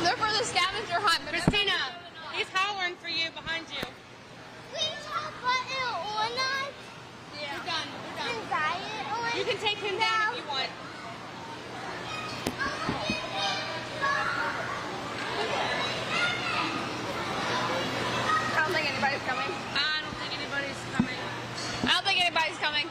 They're for the scavenger hunt. But Christina, he's hollering for you behind you. Please have button on us. Yeah. We're done. We're done. And diet on. You can take him down if you want. I don't think anybody's coming. I don't think anybody's coming. I don't think anybody's coming.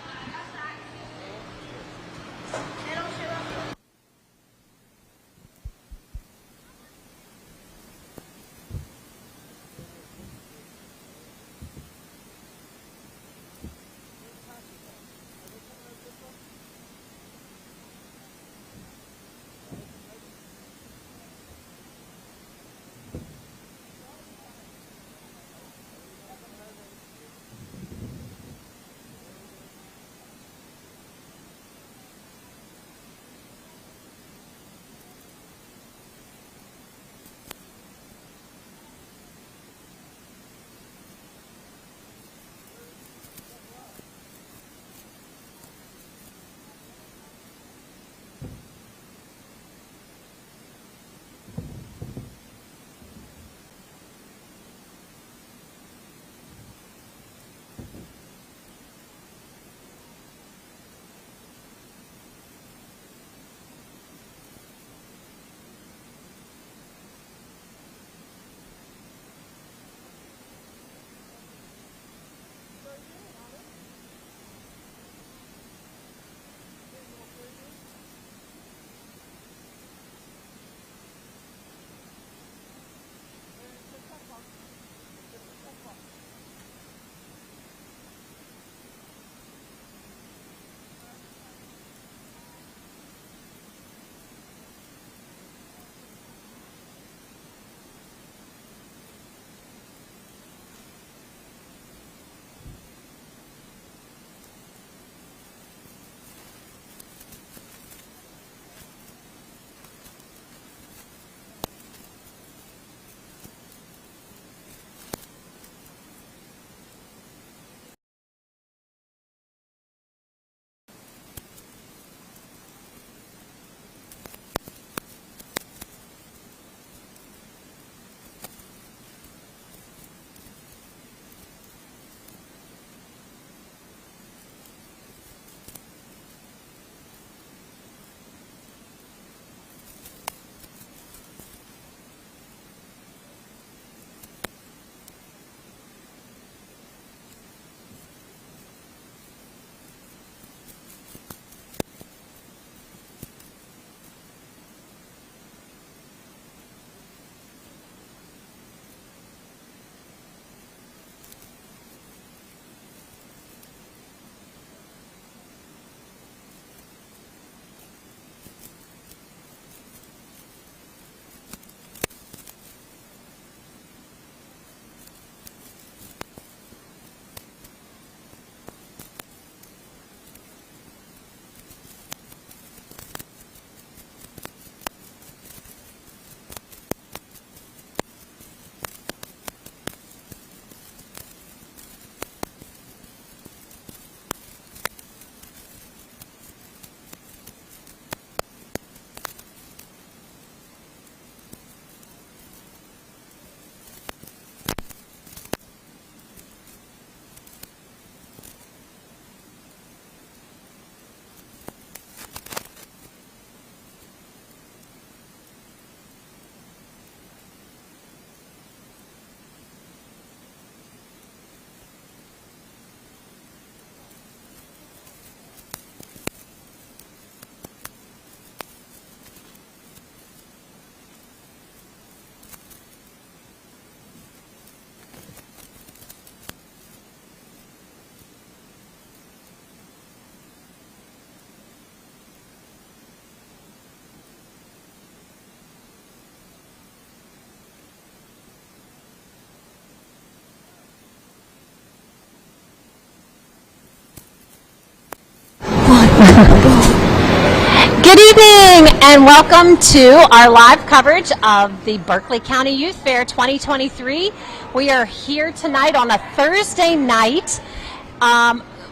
Good evening and welcome to our live coverage of the Berkeley County Youth Fair 2023. We are here tonight on a Thursday night.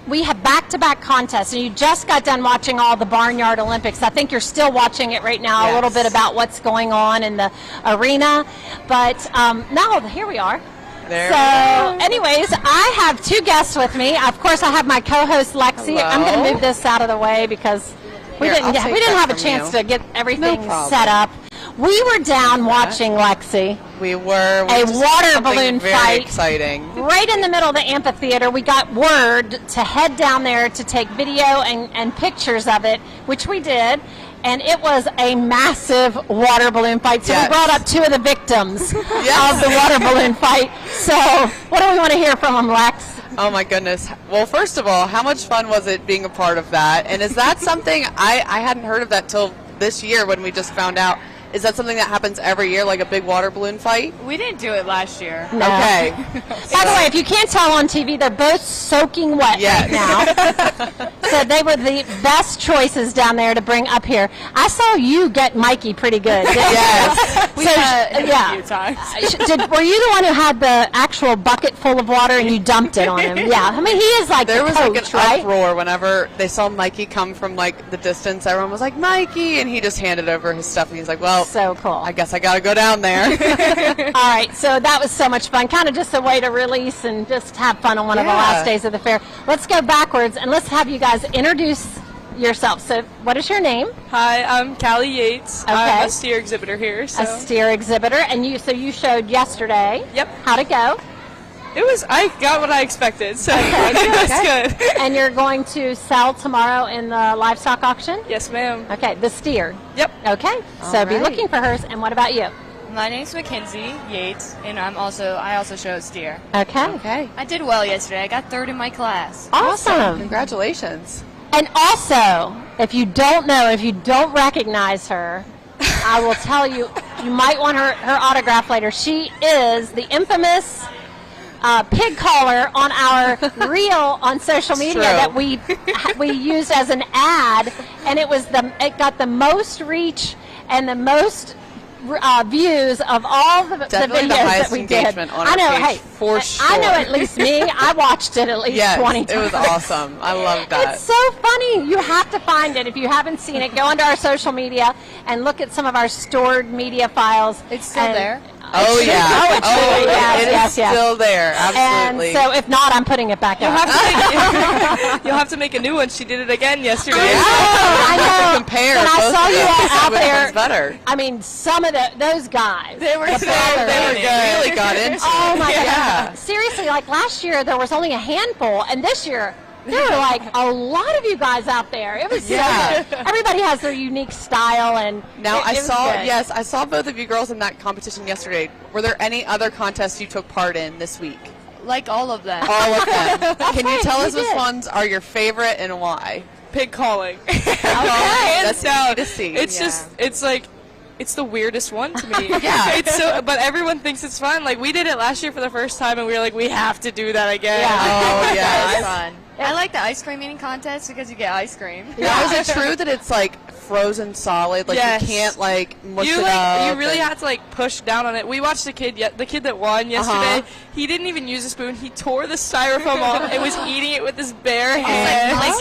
We have back-to-back contests, and you just got done watching all the Barnyard Olympics. I think you're still watching it right now, a little bit about what's going on in the arena. But now, here we are. Anyways, I have two guests with me. Of course, I have my co-host Lexi. Hello. I'm going to move this out of the way because we didn't have a chance to get everything set up. We were down watching, Lexi. We were. A water balloon very fight. Exciting. Right in the middle of the amphitheater. We got word to head down there to take video and pictures of it, which we did. And it was a massive water balloon fight. So we brought up two of the victims of the water balloon fight. So what do we want to hear from them, Lex? Oh my goodness. Well, first of all, how much fun was it being a part of that? And is that something, I hadn't heard of that till this year when we just found out. Is that something that happens every year, like a big water balloon fight? We didn't do it last year. No. Okay. By the way, if you can't tell on TV, they're both soaking wet right now. So they were the best choices down there to bring up here. I saw you get Mikey pretty good. Yes. We've had him a few times. Were you the one who had the actual bucket full of water and you dumped it on him? Yeah. I mean, he is like there the was coach, like an right? uproar whenever they saw Mikey come from like the distance. Everyone was like, Mikey, and he just handed over his stuff and he's like, well, so cool. I guess I got to go down there. All right, so that was so much fun. Kind of just a way to release and just have fun on one of the last days of the fair. Let's go backwards and let's have you guys introduce yourself. So what is your name? Hi, I'm Callie Yates. Okay. I'm a steer exhibitor here. So. A steer exhibitor. And you showed yesterday. Yep. How'd it go? I got what I expected, so that's good. And you're going to sell tomorrow in the livestock auction? Yes, ma'am. Okay, the steer. Yep. Okay, so be looking for hers. And what about you? My name's Mackenzie Yates, and I also show steer. Okay. I did well yesterday. I got third in my class. Awesome. Congratulations. And also, if you don't recognize her, I will tell you, you might want her autograph later. She is the infamous pig caller on our reel on social media that we used as an ad, and it got the most reach and the most views of all the videos that we did. On I know, page, for sure. I know at least me. I watched it at least 20 times. It was awesome. I love that. It's so funny. You have to find it. If you haven't seen it, go onto our social media and look at some of our stored media files. It's still there. Oh, yeah. It is still there. Absolutely. And so if not, I'm putting it back up. You'll have to make a new one. She did it again yesterday. I know. Compare. And I saw you all out there. Better. I mean, some of those guys. They were good. Really got into it. Oh, my God. God. Seriously, like last year, there was only a handful, and this year, there were like a lot of you guys out there. It was so good. Everybody has their unique style, and now I saw both of you girls in that competition yesterday. Were there any other contests you took part in this week? Like all of them. All of them. Can you tell us which ones are your favorite and why? Pig calling. That's easy to see. It's the weirdest one to me. But everyone thinks it's fun. Like, we did it last year for the first time, and we were like, we have to do that again. Oh, yeah. It's fun. I like the ice cream eating contest because you get ice cream. Now, is it true that it's like frozen solid? Like you can't like mush it up? You really have to like push down on it. We watched the kid that won yesterday. He didn't even use a spoon. He tore the styrofoam off and was eating it with his bare hands.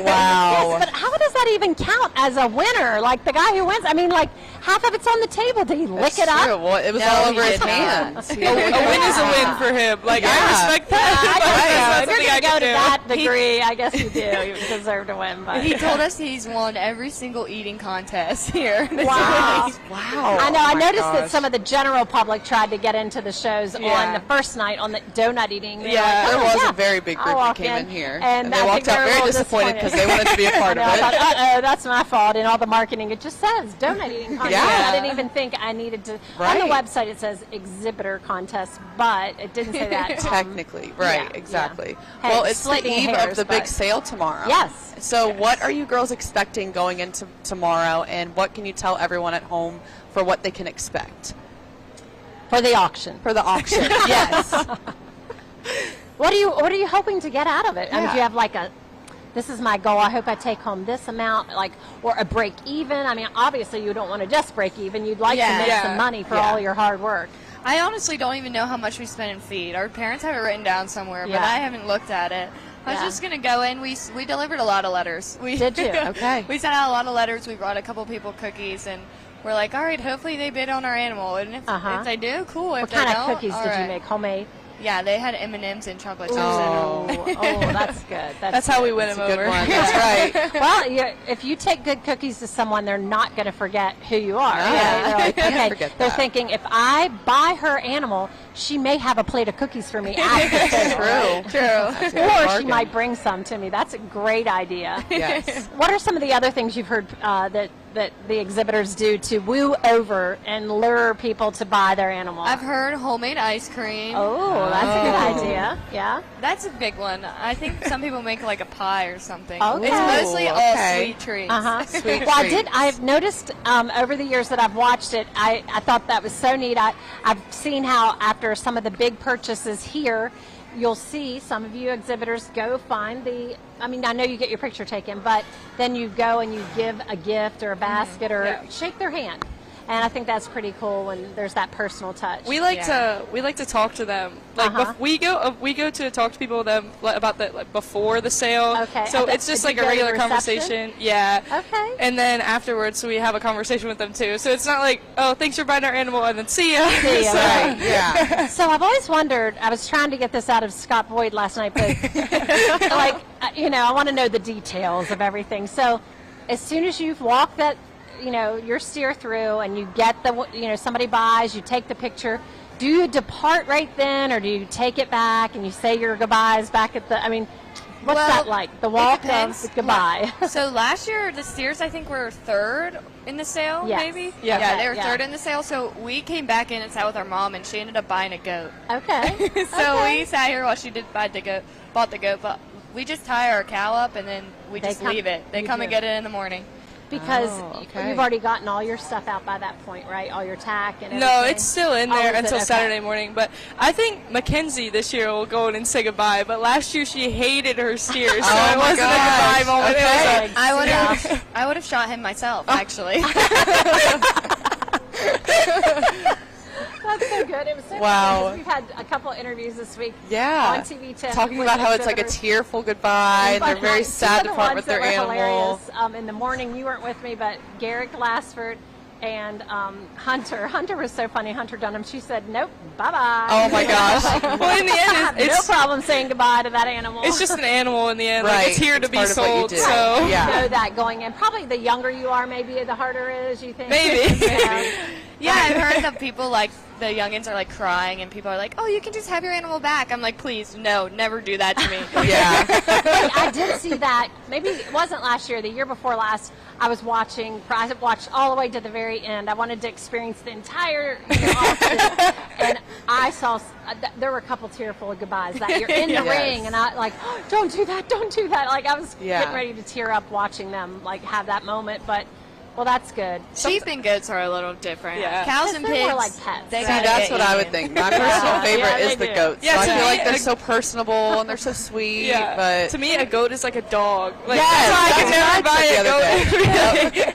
Wow. But how does that even count as a winner? Like the guy who wins, I mean, like half of it's on the table. Did he lick it up? Well, it was all over his hands. A win is a win for him. Like I respect that. If you're going to go to that degree, I guess you do. You deserve to win. But he told us he's won every single eating contest here. Wow. Wow. I know. I noticed that some of the general public tried to get into the shows on the first night on the donut eating. There was a very big group that came in here. And they walked out very disappointed because they wanted to be a part of it. I thought, uh-oh, that's my fault. And all the marketing, it just says donut eating contest. I didn't even think I needed to. On the website, it says exhibitor contest, but it didn't say that. Technically, right, exactly. Hey, well, it's the eve of the big sale tomorrow. Yes. So what are you girls expecting going into tomorrow, and what can you tell everyone at home for what they can expect? For the auction. For the auction, yes. What are you hoping to get out of it? I mean, do you have like a this is my goal. I hope I take home this amount, like, or a break even. I mean, obviously you don't want to just break even. You'd like to make some money for all your hard work. I honestly don't even know how much we spend in feed. Our parents have it written down somewhere, but I haven't looked at it. I was just going to go in. We delivered a lot of letters. Did you? Okay. We sent out a lot of letters. We brought a couple people cookies, and we're like, all right, hopefully they bid on our animal. And if they do, cool. If what kind they of don't, cookies did you make? Homemade? Yeah, they had M&Ms and chocolate chips Oh, in them. that's good. That's how we win them over. That's right. Well, if you take good cookies to someone, they're not going to forget who you are. No, Right? They're like, can't okay. forget They're that. thinking, if I buy her animal, she may have a plate of cookies for me after the sale. True. Or she might bring some to me. That's a great idea. Yes. What are some of the other things you've heard that the exhibitors do to woo over and lure people to buy their animal? I've heard homemade ice cream. Oh, that's a good idea. Yeah. That's a big one. I think some people make like a pie or something. Okay. It's mostly all sweet treats. Sweet treats. I've noticed over the years that I've watched it, I thought that was so neat. I've seen how after some of the big purchases here, you'll see some of you exhibitors go find I know you get your picture taken, but then you go and you give a gift or a basket or shake their hand. And I think that's pretty cool when there's that personal touch. We like to talk to them. Like we go to talk to people about before the sale. Okay. So it's just like a regular conversation. Yeah. Okay. And then afterwards, we have a conversation with them too. So it's not like, oh, thanks for buying our animal, and then see ya. See ya. Right. Yeah. So I've always wondered. I was trying to get this out of Scott Boyd last night, but I want to know the details of everything. So as soon as you've walked that, your steer through and you get somebody buys, you take the picture. Do you depart right then, or do you take it back and you say your goodbyes back at what's that like? The walk of goodbye. So last year, the steers, I think, were third in the sale, maybe? Yeah. Yeah, they were third in the sale. So we came back in and sat with our mom, and she ended up buying a goat. Okay. So we sat here while she bought the goat, but we just tie our cow up, and then we just leave it. They come and get it in the morning. Because you've already gotten all your stuff out by that point, right? All your tack and everything. No, it's still in there is it? until Okay. Saturday morning. But I think Mackenzie this year will go in and say goodbye. But last year she hated her steers, so it wasn't a goodbye moment. Okay. It was I would have shot him myself, actually. That's so good. It was so Wow. fun because we've had a couple interviews this week Yeah. on TV 10. Talking with about how it's like a exhibitors. tearful goodbye, and they're very Two sad of to the part ones with their that were animal. hilarious, in the morning, you weren't with me, but Garrick Glassford and Hunter. Hunter was so funny. Hunter Dunham. She said, "Nope, bye-bye." Oh my gosh. Well, in the end, no problem saying goodbye to that animal. It's just an animal in the end. Like, Right. it's here to It's be part of what you sold. do. So You know that going in. Probably the younger you are, maybe the harder it is. You think? Maybe. Yeah, I've heard that people the youngins are crying, and people are like, "Oh, you can just have your animal back." I'm like, "Please, no, never do that to me." Yeah. I did see that. Maybe it wasn't last year, the year before last. I watched all the way to the very end. I wanted to experience the entire auction, and I saw there were a couple tearful goodbyes that you're in the ring, and I oh, don't do that. Like I was getting ready to tear up watching them have that moment, but. Well, that's good. Sheep and goats are a little different. Yeah. Cows and They're pigs, more like pets. they See, gotta that's get what I you. would think. My personal favorite they is the do. goats. Yeah, so I to feel me, like they're a- so personable and they're so sweet. yeah. But To me, a goat is like a dog. Like, Yes, that's why I that's can never what I buy said a the other goat.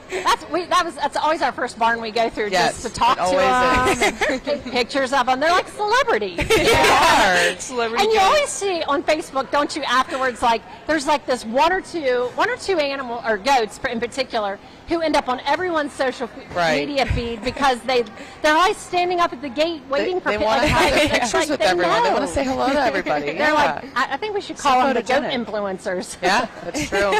That's always our first barn we go through, Yes, just to talk it to always them and take pictures of them. They're like celebrities. they are. Celebrity And you goats. always see on Facebook, don't you, afterwards, there's this one or two animal or goats in particular who end up on everyone's social media feed because they're always standing up at the gate waiting for They want to have pictures with everyone. They want to say hello to everybody. They're Yeah. I think we should call them the goat photogenic. influencers. Yeah, that's true.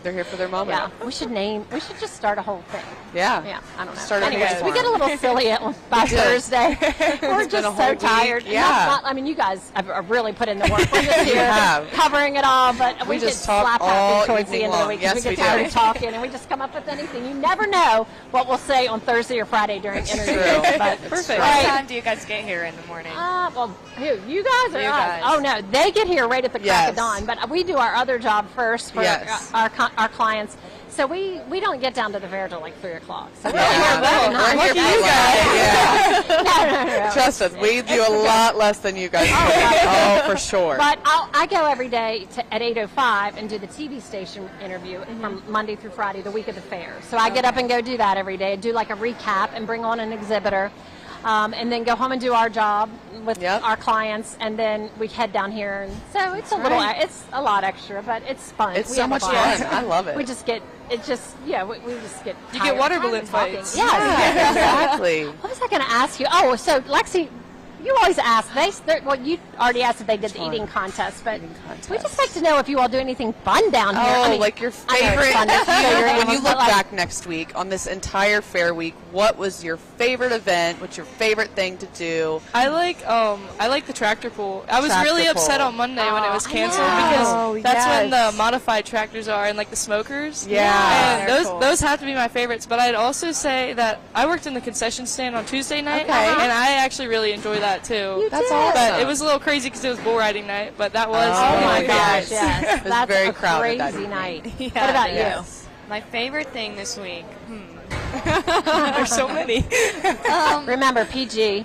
They're here for their moment. Yeah, we should just start a whole thing. Yeah. Yeah, I don't know. Start a Anyways, big we get a one. little silly by do. Thursday. We're been just a whole so week. tired. Yeah. You guys have really put in the work. We're just here have. covering it all, but We we get just talk slap all happy towards the evening end of the long. week. Yes, we we get tired do. of talking, and we just come up with anything. You never know what we'll say on Thursday or Friday during interviews. true. But Perfect. All What right. time do you guys get here in the morning? Well, who? You guys or You us? guys. Oh no, they get here right at the crack Yes. of dawn. But we do our other job first for Yes. our clients. So we don't get down to the fair till 3 o'clock. So Yeah. we're here We're here about for 9. you guys. Yeah. No. Trust trust us. We do a lot less than you guys do. Oh, for sure. But I go every day at 8:05 and do the TV station interview from Monday through Friday, the week of the fair. So I get up and go do that every day, do like a recap and bring on an exhibitor. And then go home and do our job with our clients, and then we head down here. And so it's it's a lot extra, but it's fun. It's so much fun. I love it. We just get we just get You get water balloon fights. Yes. Exactly. What was I going to ask you? Oh, so Lexi, you always ask. Well, you already asked if they did the eating contest, but we just like to know if you all do anything fun down here. Oh, I mean, like your I know it's favorite. fun to show your When animals, you but look like, back next week on this entire fair week, what was your favorite event? What's your favorite thing to do? I like the tractor pull. I was really upset on Monday when it was canceled because that's when the modified tractors are and like the smokers. Yeah. And those have to be my favorites. But I'd also say that I worked in the concession stand on Tuesday night, Okay. and I actually really enjoy that too. That's awesome. But it was a little crazy because it was bull riding night. But that was oh my gosh, favorites. yes, It was that's very a crowded that crazy evening. night. Yeah, What about yes. My favorite thing this week. There's so many. you? Remember, PG.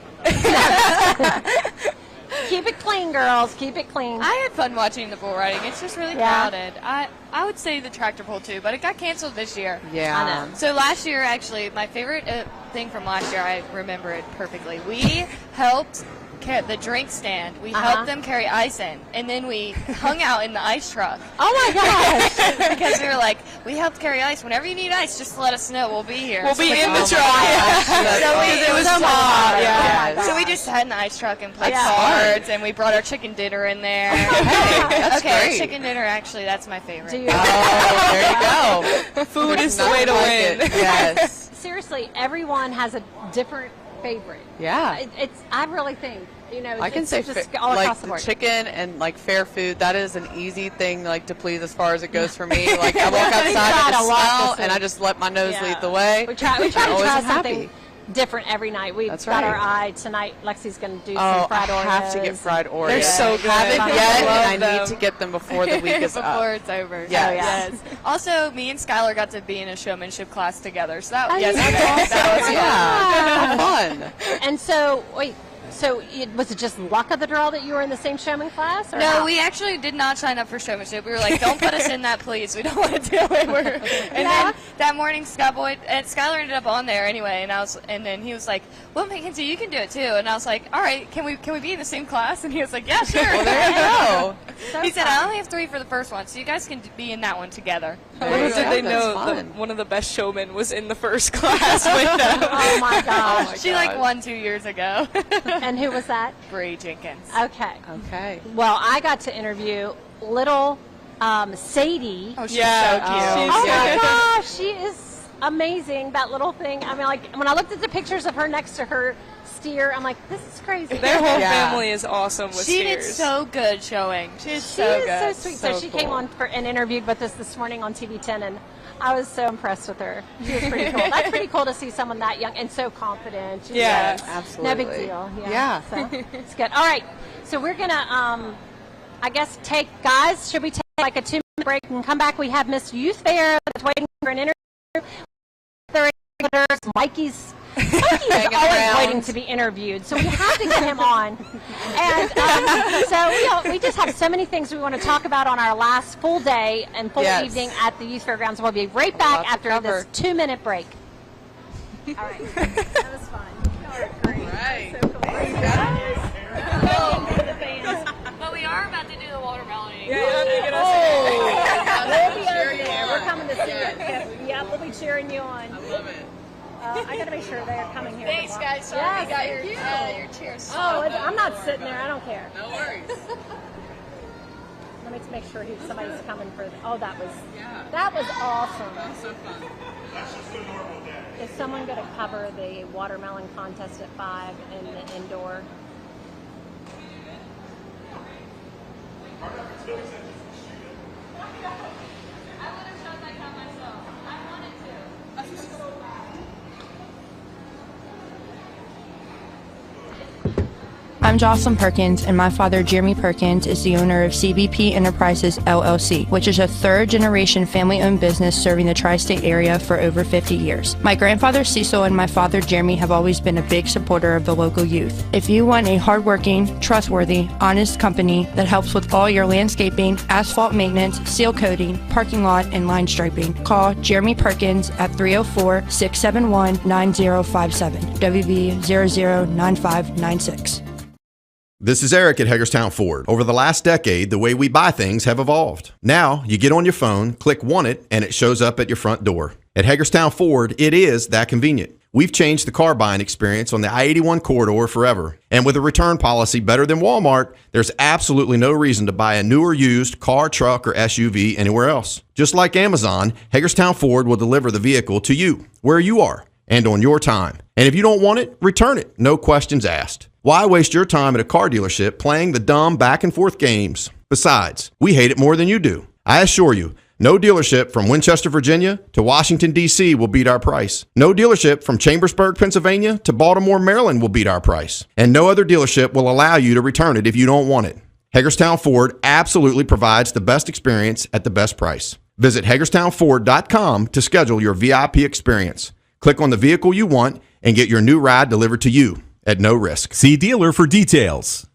Keep it clean, girls. Keep it clean. I had fun watching the bull riding. It's just really crowded. I would say the tractor pull too, but it got canceled this year. Yeah. I know. So last year, actually, my favorite thing from last year, I remember it perfectly. We helped the drink stand. We helped them carry ice in, and then we hung out in the ice truck. Oh my gosh! Because we were like, we helped carry ice. Whenever you need ice, just let us know. We'll be here. We'll be in the Oh truck. my gosh. It was so much fun. Yeah. So we just sat in the ice truck and played Yeah. cards, and we brought our chicken dinner in there. That's okay, great. chicken dinner, actually, that's my favorite. Do you? Oh, there you go. Food is the way to win. Yes. Seriously, everyone has a different favorite. Yeah. I really think, I can it's say just all like across the the board. chicken and like fair food. That is an easy thing like to please as far as it goes for me. Like I walk outside tried and a lot smell, this and I week. just let my nose Yeah. lead the way. We try to always try am something happy. different every night. We've That's got right. our eye tonight. Lexi's going to do Oh, some fried Oreos. I have to get fried Oreos. They're so good. Haven't I yet, love and I need them. to get them before the week is Before up. it's over. Yes. Oh, yeah. Also, me and Skylar got to be in a showmanship class together. So that, Oh, yesterday, that's that was Yeah, fun. fun. And so, wait, was it just luck of the draw that you were in the same showman class? Or No, how? we actually did not sign up for showmanship. We were like, don't put us in that, please. We don't want to do it. And then that morning, Skylar ended up on there anyway, and then he was like, well, Mackenzie, you can do it too. And I was like, all right, can we be in the same class? And he was like, yeah, sure. Well, there you go. So He said, fun. I only have 3 for the first one, so you guys can be in that one together. There you Little go. did they That's know fun. that one of the best showmen was in the first class with them. Oh my gosh. She like won 2 years ago. And who was that? Bree Jenkins. Okay. Okay. Well, I got to interview little Sadie. Oh, she's Yeah. so cute. She's Oh my good. gosh, she is amazing. That little thing. I mean, like when I looked at the pictures of her next to her steer, I'm like, this is crazy. Their whole Yeah. family is awesome with She did steers. so good showing. She did She so is good. so sweet. So she came cool. on and interviewed with us this morning on TV10, and I was so impressed with her. She was pretty cool. That's pretty cool to see someone that young and so confident. She's Yeah. like, Absolutely. no big deal. Yeah. So it's good. All right. So we're gonna, I guess, guys. Should we take like a 2-minute break and come back? We have Miss Youth Fair that's waiting for an interview. Mikey's Hanging always around. waiting to be interviewed, so we have to get him on. And so we just have so many things we want to talk about on our last full day and full Yes. evening at the Youth Fairgrounds. We'll be right back Lots to after cover. this 2-minute break. All right, that was fun. All right, great. Right. So cool. But we are about to do the watermelon. We'll be over there. We're coming to see you. Yeah, we'll be cheering you on. I love it. I got to make sure they're coming here. Thanks, guys. Sorry Yes, we got thank your cheers. Oh, I'm not sitting there. I don't care. No worries. Let me make sure somebody's coming for. Oh, that was awesome. That was so fun. Is someone going to cover the watermelon contest at 5 in the indoor? I'm Jocelyn Perkins, and my father, Jeremy Perkins, is the owner of CBP Enterprises, LLC, which is a third-generation family-owned business serving the tri-state area for over 50 years. My grandfather, Cecil, and my father, Jeremy, have always been a big supporter of the local youth. If you want a hardworking, trustworthy, honest company that helps with all your landscaping, asphalt maintenance, seal coating, parking lot, and line striping, call Jeremy Perkins at 304-671-9057, WV009596. This is Eric at Hagerstown Ford. Over the last decade, the way we buy things have evolved. Now, you get on your phone, click Want It, and it shows up at your front door. At Hagerstown Ford, it is that convenient. We've changed the car buying experience on the I-81 corridor forever. And with a return policy better than Walmart, there's absolutely no reason to buy a new or used car, truck, or SUV anywhere else. Just like Amazon, Hagerstown Ford will deliver the vehicle to you, where you are, and on your time. And if you don't want it, return it. No questions asked. Why waste your time at a car dealership playing the dumb back and forth games? Besides, we hate it more than you do. I assure you, no dealership from Winchester, Virginia to Washington, D.C. will beat our price. No dealership from Chambersburg, Pennsylvania to Baltimore, Maryland will beat our price. And no other dealership will allow you to return it if you don't want it. Hagerstown Ford absolutely provides the best experience at the best price. Visit HagerstownFord.com to schedule your VIP experience. Click on the vehicle you want and get your new ride delivered to you at no risk. See dealer for details.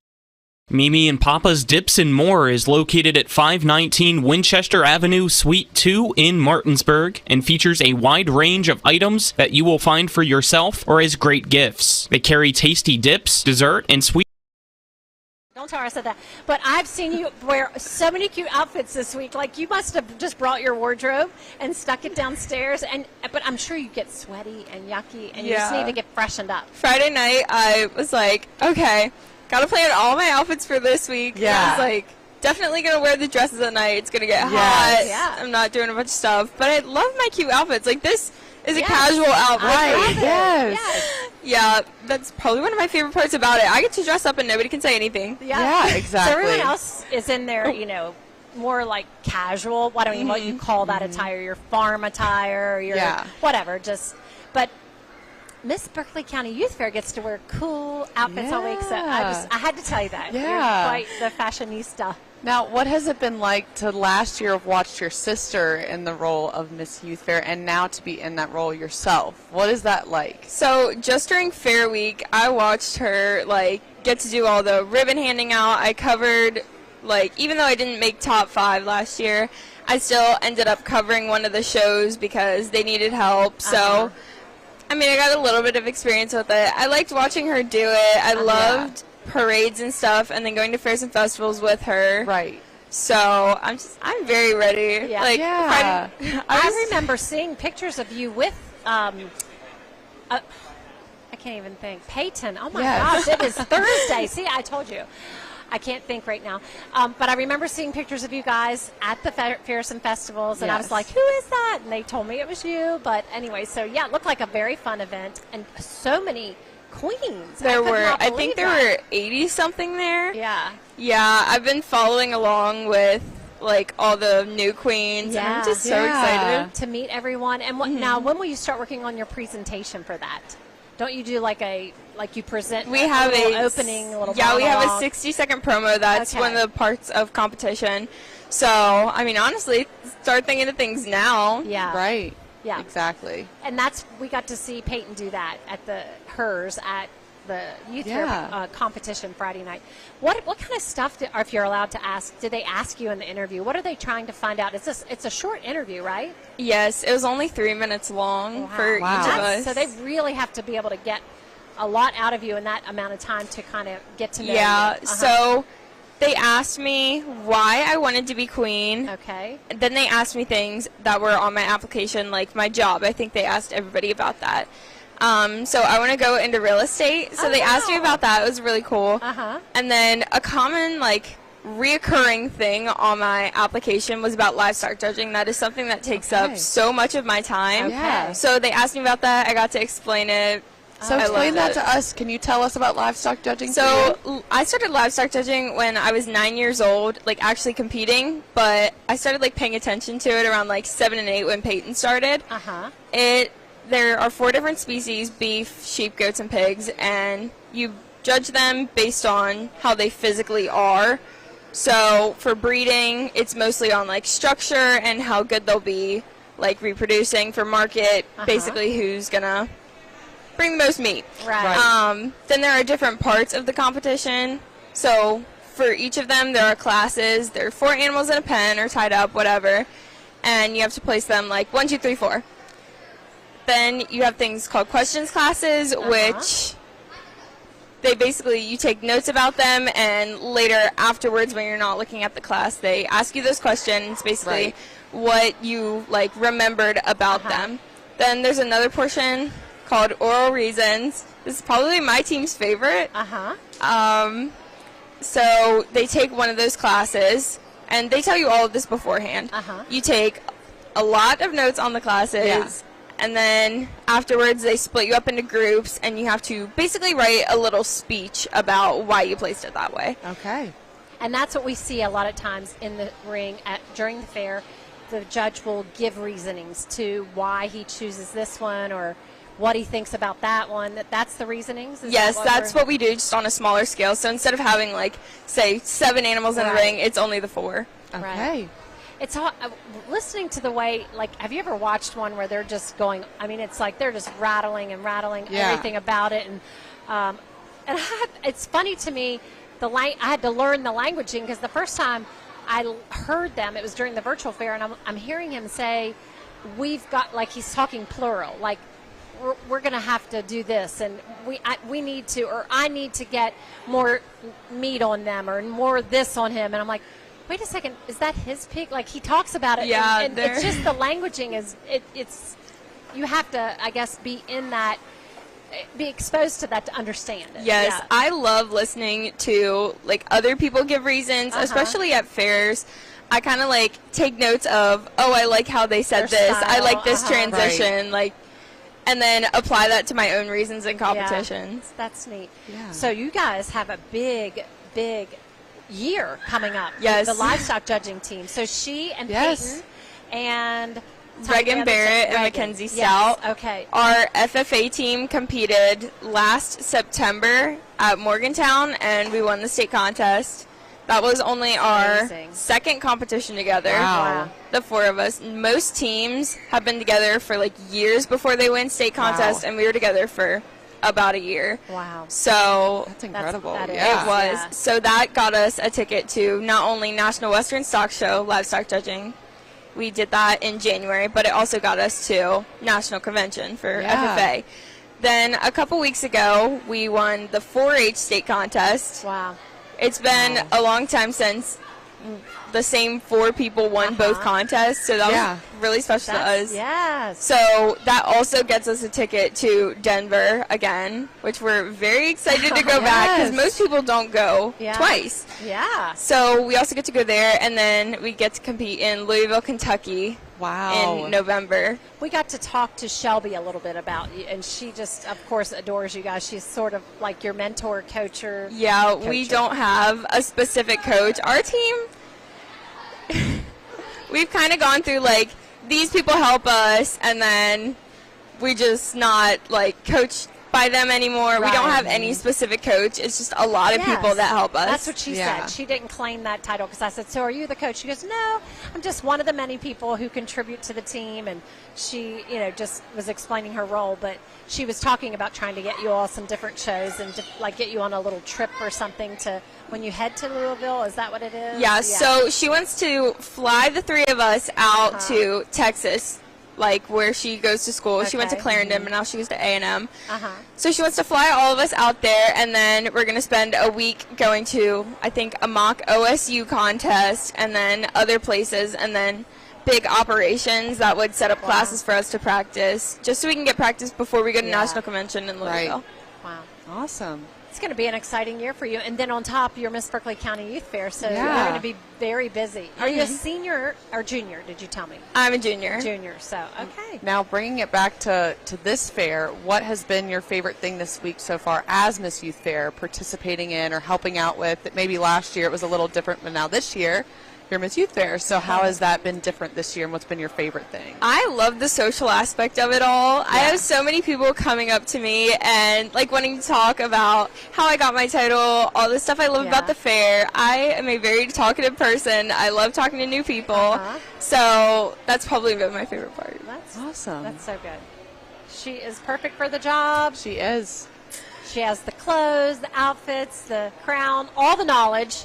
Mimi and Papa's Dips and More is located at 519 Winchester Avenue, Suite 2 in Martinsburg, and features a wide range of items that you will find for yourself or as great gifts. They carry tasty dips, dessert, and sweet. Don't tell her I said that. But I've seen you wear so many cute outfits this week. Like, you must have just brought your wardrobe and stuck it downstairs. But I'm sure you get sweaty and yucky, and you just need to get freshened up. Friday night, I was like, okay, got to plan all my outfits for this week. Yeah. I was like, definitely going to wear the dresses at night. It's going to get hot. Yeah. I'm not doing a bunch of stuff. But I love my cute outfits. Like, this is a casual outfit. Right. Yes. Yeah, that's probably one of my favorite parts about it. I get to dress up and nobody can say anything. Yeah, exactly. So everyone else is in there, you know, more like casual. What you call that attire? Your farm attire, or your whatever. But Miss Berkeley County Youth Fair gets to wear cool outfits all week. So I had to tell you that. Yeah. You're quite the fashionista. Now, what has it been like to last year have watched your sister in the role of Miss Youth Fair and now to be in that role yourself? What is that like? So just during Fair Week, I watched her get to do all the ribbon handing out. I covered, even though I didn't make top 5 last year, I still ended up covering one of the shows because they needed help. So, I mean, I got a little bit of experience with it. I liked watching her do it. I loved parades and stuff, and then going to fairs and festivals with her. Right. So I'm very ready. Yeah. I remember seeing pictures of you with I can't even think. Peyton. Oh my gosh, it is Thursday. See, I told you. I can't think right now. But I remember seeing pictures of you guys at the fairs and festivals, and I was like, who is that? And they told me it was you. But anyway, so yeah, it looked like a very fun event, and so many queens. I think there were 80-something there. Yeah. Yeah, I've been following along with all the new queens, and I'm just so excited to meet everyone. And now, when will you start working on your presentation for that? Don't you do you present? We have a opening. We have a 60-second promo. That's one of the parts of competition. So, I mean, honestly, start thinking of things now. Yeah. Right. Yeah. Exactly. And we got to see Peyton do that at the youth fair competition Friday night. What kind of stuff, if you're allowed to ask, did they ask you in the interview? What are they trying to find out? It's a short interview, right? Yes, it was only 3 minutes long for each of us. So they really have to be able to get a lot out of you in that amount of time to kind of get to know you. Yeah, so they asked me why I wanted to be queen. Okay. And then they asked me things that were on my application, like my job. I think they asked everybody about that. So I want to go into real estate. So they asked me about that. It was really cool. And then a common, reoccurring thing on my application was about livestock judging. That is something that takes up so much of my time. Okay. So they asked me about that. I got to explain it. So explain that to us. Can you tell us about livestock judging? So I started livestock judging when I was 9 years old, actually competing. But I started paying attention to it around 7 and 8 when Peyton started. There are 4 different species: beef, sheep, goats, and pigs. And you judge them based on how they physically are. So for breeding, it's mostly on like structure and how good they'll be, like reproducing. For market, basically who's gonna bring the most meat. Right. Then there are different parts of the competition. So for each of them, there are classes. There are 4 animals in a pen or tied up, whatever, and you have to place them like 1, 2, 3, 4. Then you have things called questions classes, which they basically, you take notes about them, and later afterwards when you're not looking at the class, they ask you those questions, basically what you like remembered about them. Then there's another portion called oral reasons. This is probably my team's favorite. So they take one of those classes, and they tell you all of this beforehand. You take a lot of notes on the classes, and then afterwards they split you up into groups, and you have to basically write a little speech about why you placed it that way. Okay. And that's what we see a lot of times in the ring during the fair. The judge will give reasonings to why he chooses this one or what he thinks about that one. That's the reasonings? Yes, that's what we do, just on a smaller scale. So instead of having, like, say, 7 animals in the ring, it's only the 4. Okay. It's all, listening to the way, like, have you ever watched one where they're just going, I mean, it's like they're just rattling everything about it. And it's funny to me, I had to learn the languaging, because the first time I heard them, it was during the virtual fair, and I'm hearing him say, we've got, like, he's talking plural, like, we're going to have to do this, and we need to, or I need to get more meat on them, or more this on him. And I'm like, wait a second, is that his pig? Like, he talks about it. Yeah, and it's just the languaging is, it's, you have to, I guess, be in that, be exposed to that to understand it. Yes, I love listening to, like, other people give reasons, especially at fairs. I kind of, like, take notes of, oh, I like how they said Their this. style, I like this transition. Like, and then apply that to my own reasons and competitions. Yeah, that's neat. Yeah. So you guys have a big year coming up. Yes. The livestock judging team. So she and Peyton and Reagan Barrett and Mackenzie Stout. Yes. Okay. Our FFA team competed last September at Morgantown, and we won the state contest. That was only our second competition together. Wow. The 4 of us. Most teams have been together for like years before they win state contests, and we were together for about a year. Wow. So that's incredible. It was. So that got us a ticket to not only National Western Stock Show livestock judging. We did that in January, but it also got us to National Convention for FFA. Then a couple weeks ago, we won the 4-H state contest. Wow. It's been a long time since the same 4 people won both contests, so that was really special to us. Yes. So that also gets us a ticket to Denver again, which we're very excited to go back, because most people don't go twice. Yeah. So we also get to go there, and then we get to compete in Louisville, Kentucky. Wow. In November. We got to talk to Shelby a little bit about you, and she just, of course, adores you guys. She's sort of like your mentor, coacher. Yeah, we don't have a specific coach. Our team, we've kind of gone through, like, these people help us, and then we just not, like, coached by them anymore. We don't have any specific coach. It's just a lot of people that help us. That's what she said. She didn't claim that title, because I said, so are you the coach? She goes, no, I'm just one of the many people who contribute to the team. And she, just was explaining her role, but she was talking about trying to get you all some different shows and to, like, get you on a little trip or something to when you head to Louisville. Is that what it is? Yeah, so she wants to fly the 3 of us out to Texas, like where she goes to school. She went to Clarendon, but now she goes to A&M. So she wants to fly all of us out there, and then we're going to spend a week going to, I think, a mock OSU contest, and then other places, and then big operations that would set up classes for us to practice, just so we can get practice before we go to National Convention in Louisville. Wow. Awesome. It's going to be an exciting year for you. And then on top, you're Miss Berkeley County Youth Fair, so you're going to be very busy. Are you a senior or junior, did you tell me? I'm a junior. Junior, so, okay. Now, bringing it back to this fair, what has been your favorite thing this week so far as Miss Youth Fair, participating in or helping out with? Maybe last year it was a little different, but now this year Pyramid's Youth Fair. So how has that been different this year, and what's been your favorite thing? I love the social aspect of it all. I have so many people coming up to me and like wanting to talk about how I got my title, all the stuff I love about the fair. I am a very talkative person. I love talking to new people. So that's probably been my favorite part. That's awesome. That's so good. She is perfect for the job. She is. She has the clothes, the outfits, the crown, all the knowledge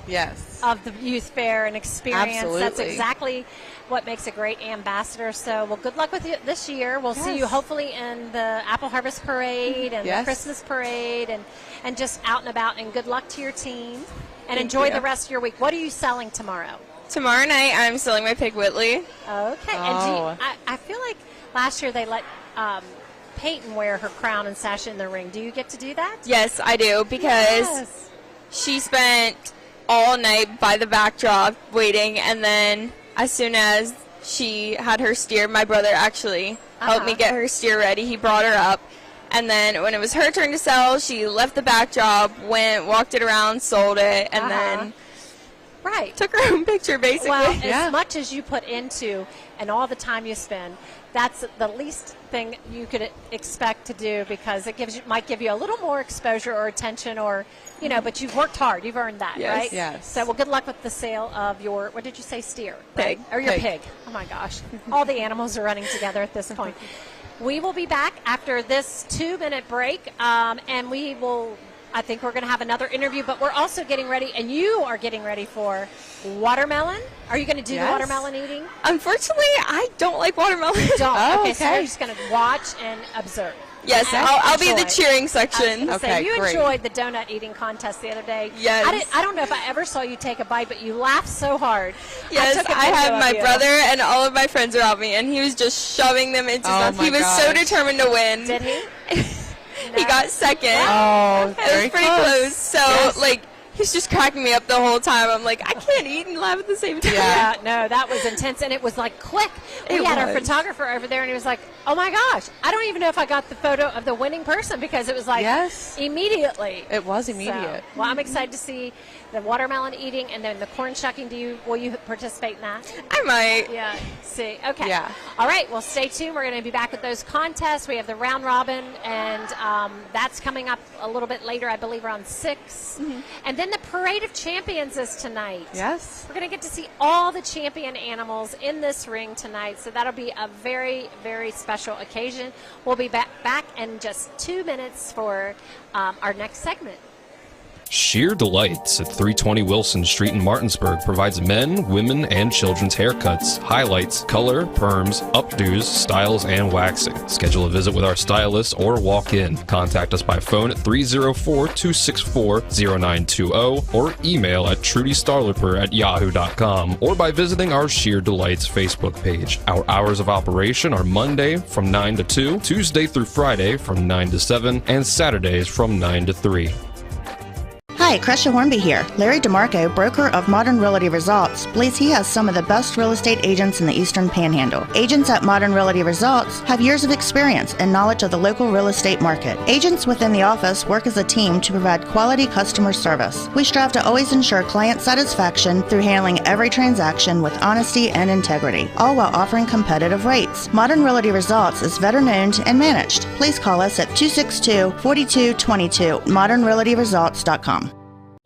of the youth fair and experience. Absolutely. That's exactly what makes a great ambassador. So, well, good luck with you this year. We'll see you hopefully in the Apple Harvest Parade and the Christmas Parade and just out and about. And good luck to your team. And enjoy the rest of your week. What are you selling tomorrow? Tomorrow night I'm selling my pig Whitley. Okay. And I feel like last year they let Peyton wear her crown and sash in the ring. Do you get to do that? Yes, I do, because she spent all night by the backdrop waiting, and then as soon as she had her steer, my brother actually helped me get her steer ready. He brought her up, and then when it was her turn to sell, she left the backdrop, walked it around, sold it, and then took her own picture, basically. Well, as much as you put into and all the time you spend, that's the least thing you could expect to do, because it might give you a little more exposure or attention, or but you've worked hard, you've earned that, right? Yes. So, well, good luck with the sale of your, what did you say, steer? Pig. Right? Or your pig. Oh my gosh, all the animals are running together at this point. We will be back after this 2-minute break, and we will. I think we're going to have another interview, but we're also getting ready, and you are getting ready for watermelon. Are you going to do the watermelon eating? Unfortunately, I don't like watermelon. You don't? Okay, so you're just going to watch and observe. Yes, I'll be the cheering section. You enjoyed the donut eating contest the other day. Yes. I don't know if I ever saw you take a bite, but you laughed so hard. Yes, I had my brother and all of my friends around me, and he was just shoving them into stuff. He was so determined to win. Did he? He got second. Oh, it was pretty close. So, he's just cracking me up the whole time. I'm like, I can't eat and laugh at the same time. Yeah, no, that was intense, and it was like quick. We had our photographer over there, and he was like, oh my gosh, I don't even know if I got the photo of the winning person, because it was like immediately. It was immediate. So, well, I'm excited to see the watermelon eating and then the corn shucking. Will you participate in that? I might. Yeah. See. Okay. Yeah. All right. Well, stay tuned. We're going to be back with those contests. We have the round robin, and that's coming up a little bit later, I believe, around 6. And then the Parade of Champions is tonight. Yes. We're going to get to see all the champion animals in this ring tonight, so that'll be a very, very special occasion. We'll be back in just 2 minutes for our next segment. Sheer Delights at 320 Wilson Street in Martinsburg provides men, women, and children's haircuts, highlights, color, perms, updos, styles, and waxing. Schedule a visit with our stylist or walk in. Contact us by phone at 304-264-0920 or email at trudystarliper@yahoo.com, or by visiting our Sheer Delights Facebook page. Our hours of operation are Monday from 9 to 2, Tuesday through Friday from 9 to 7, and Saturdays from 9 to 3. Hi, Crescia Hornby here. Larry DeMarco, broker of Modern Realty Results, believes he has some of the best real estate agents in the Eastern Panhandle. Agents at Modern Realty Results have years of experience and knowledge of the local real estate market. Agents within the office work as a team to provide quality customer service. We strive to always ensure client satisfaction through handling every transaction with honesty and integrity, all while offering competitive rates. Modern Realty Results is veteran-owned and managed. Please call us at 262-4222, modernrealtyresults.com.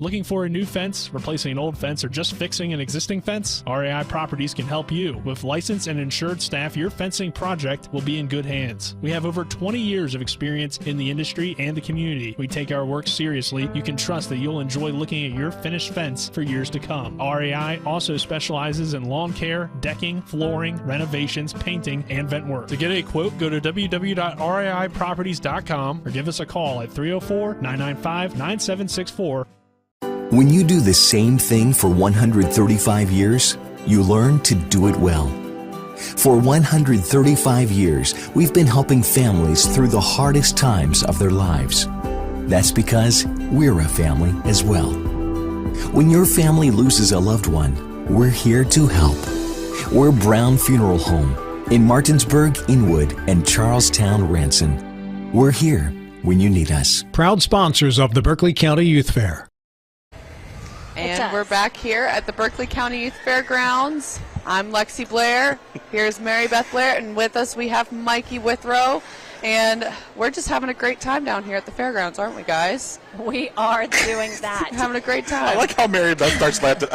Looking for a new fence, replacing an old fence, or just fixing an existing fence? RAI Properties can help you. With licensed and insured staff, your fencing project will be in good hands. We have over 20 years of experience in the industry and the community. We take our work seriously. You can trust that you'll enjoy looking at your finished fence for years to come. RAI also specializes in lawn care, decking, flooring, renovations, painting, and vent work. To get a quote, go to www.raiproperties.com or give us a call at 304-995-9764. When you do the same thing for 135 years, you learn to do it well. For 135 years, we've been helping families through the hardest times of their lives. That's because we're a family as well. When your family loses a loved one, we're here to help. We're Brown Funeral Home in Martinsburg, Inwood, and Charlestown, Ranson. We're here when you need us. Proud sponsors of the Berkeley County Youth Fair. And we're back here at the Berkeley County Youth Fairgrounds. I'm Lexi Blair. Here's Mary Beth Blair, and with us we have Mikey Withrow. And we're just having a great time down here at the fairgrounds, aren't we, guys? We are doing that. Having a great time. I like how Mary Beth starts laughing.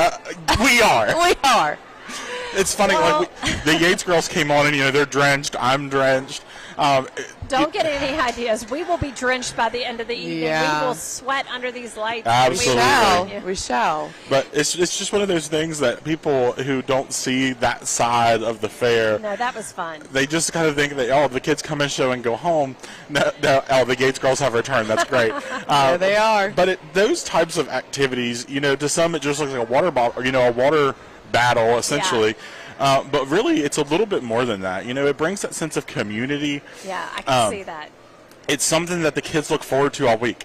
We are. We are. It's funny. Well, the Yates girls came on, and they're drenched. I'm drenched. Don't get any ideas. We will be drenched by the end of the evening. Yeah. We will sweat under these lights. Absolutely. We shall. But it's just one of those things that people who don't see that side of the fair, No, that was fun. they just kind of think that, the kids come and show and go home. No, the Gates girls have returned. That's great. There they are. But those types of activities, to some it just looks like a water bottle, or, a water battle, essentially. But really, it's a little bit more than that. It brings that sense of community. Yeah, I can see that. It's something that the kids look forward to all week.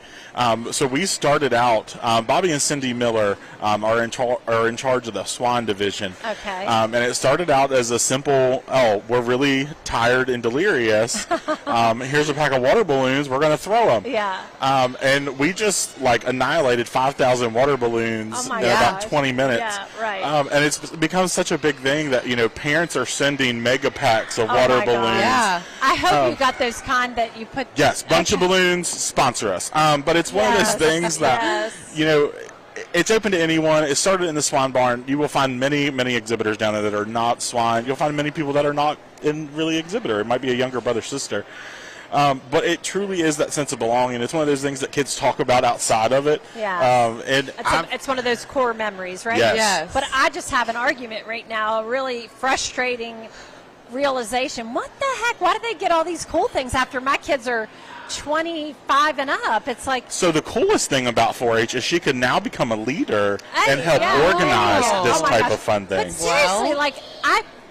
So we started out, Bobby and Cindy Miller are in charge of the Swan Division. Okay. And it started out as a simple, we're really tired and delirious. Here's a pack of water balloons. We're going to throw them. Yeah. And we just, annihilated 5,000 water balloons in about 20 minutes. Yeah, right. And it's become such a big thing that, parents are sending mega packs of water my balloons. God. Yeah. I hope you got those kind that you put... Yes, bunch of balloons, sponsor us. But it's one of those things that, it's open to anyone. It started in the Swan Barn. You will find many, many exhibitors down there that are not Swan. You'll find many people that are not really exhibitor. It might be a younger brother, sister. But it truly is that sense of belonging. It's one of those things that kids talk about outside of it. Yeah. And it's one of those core memories, right? Yes. But I just have an argument right now, a really frustrating realization. What the heck? Why do they get all these cool things after my kids are 25 and up? It's like... So the coolest thing about 4-H is she could now become a leader and help organize this type of fun thing. But seriously,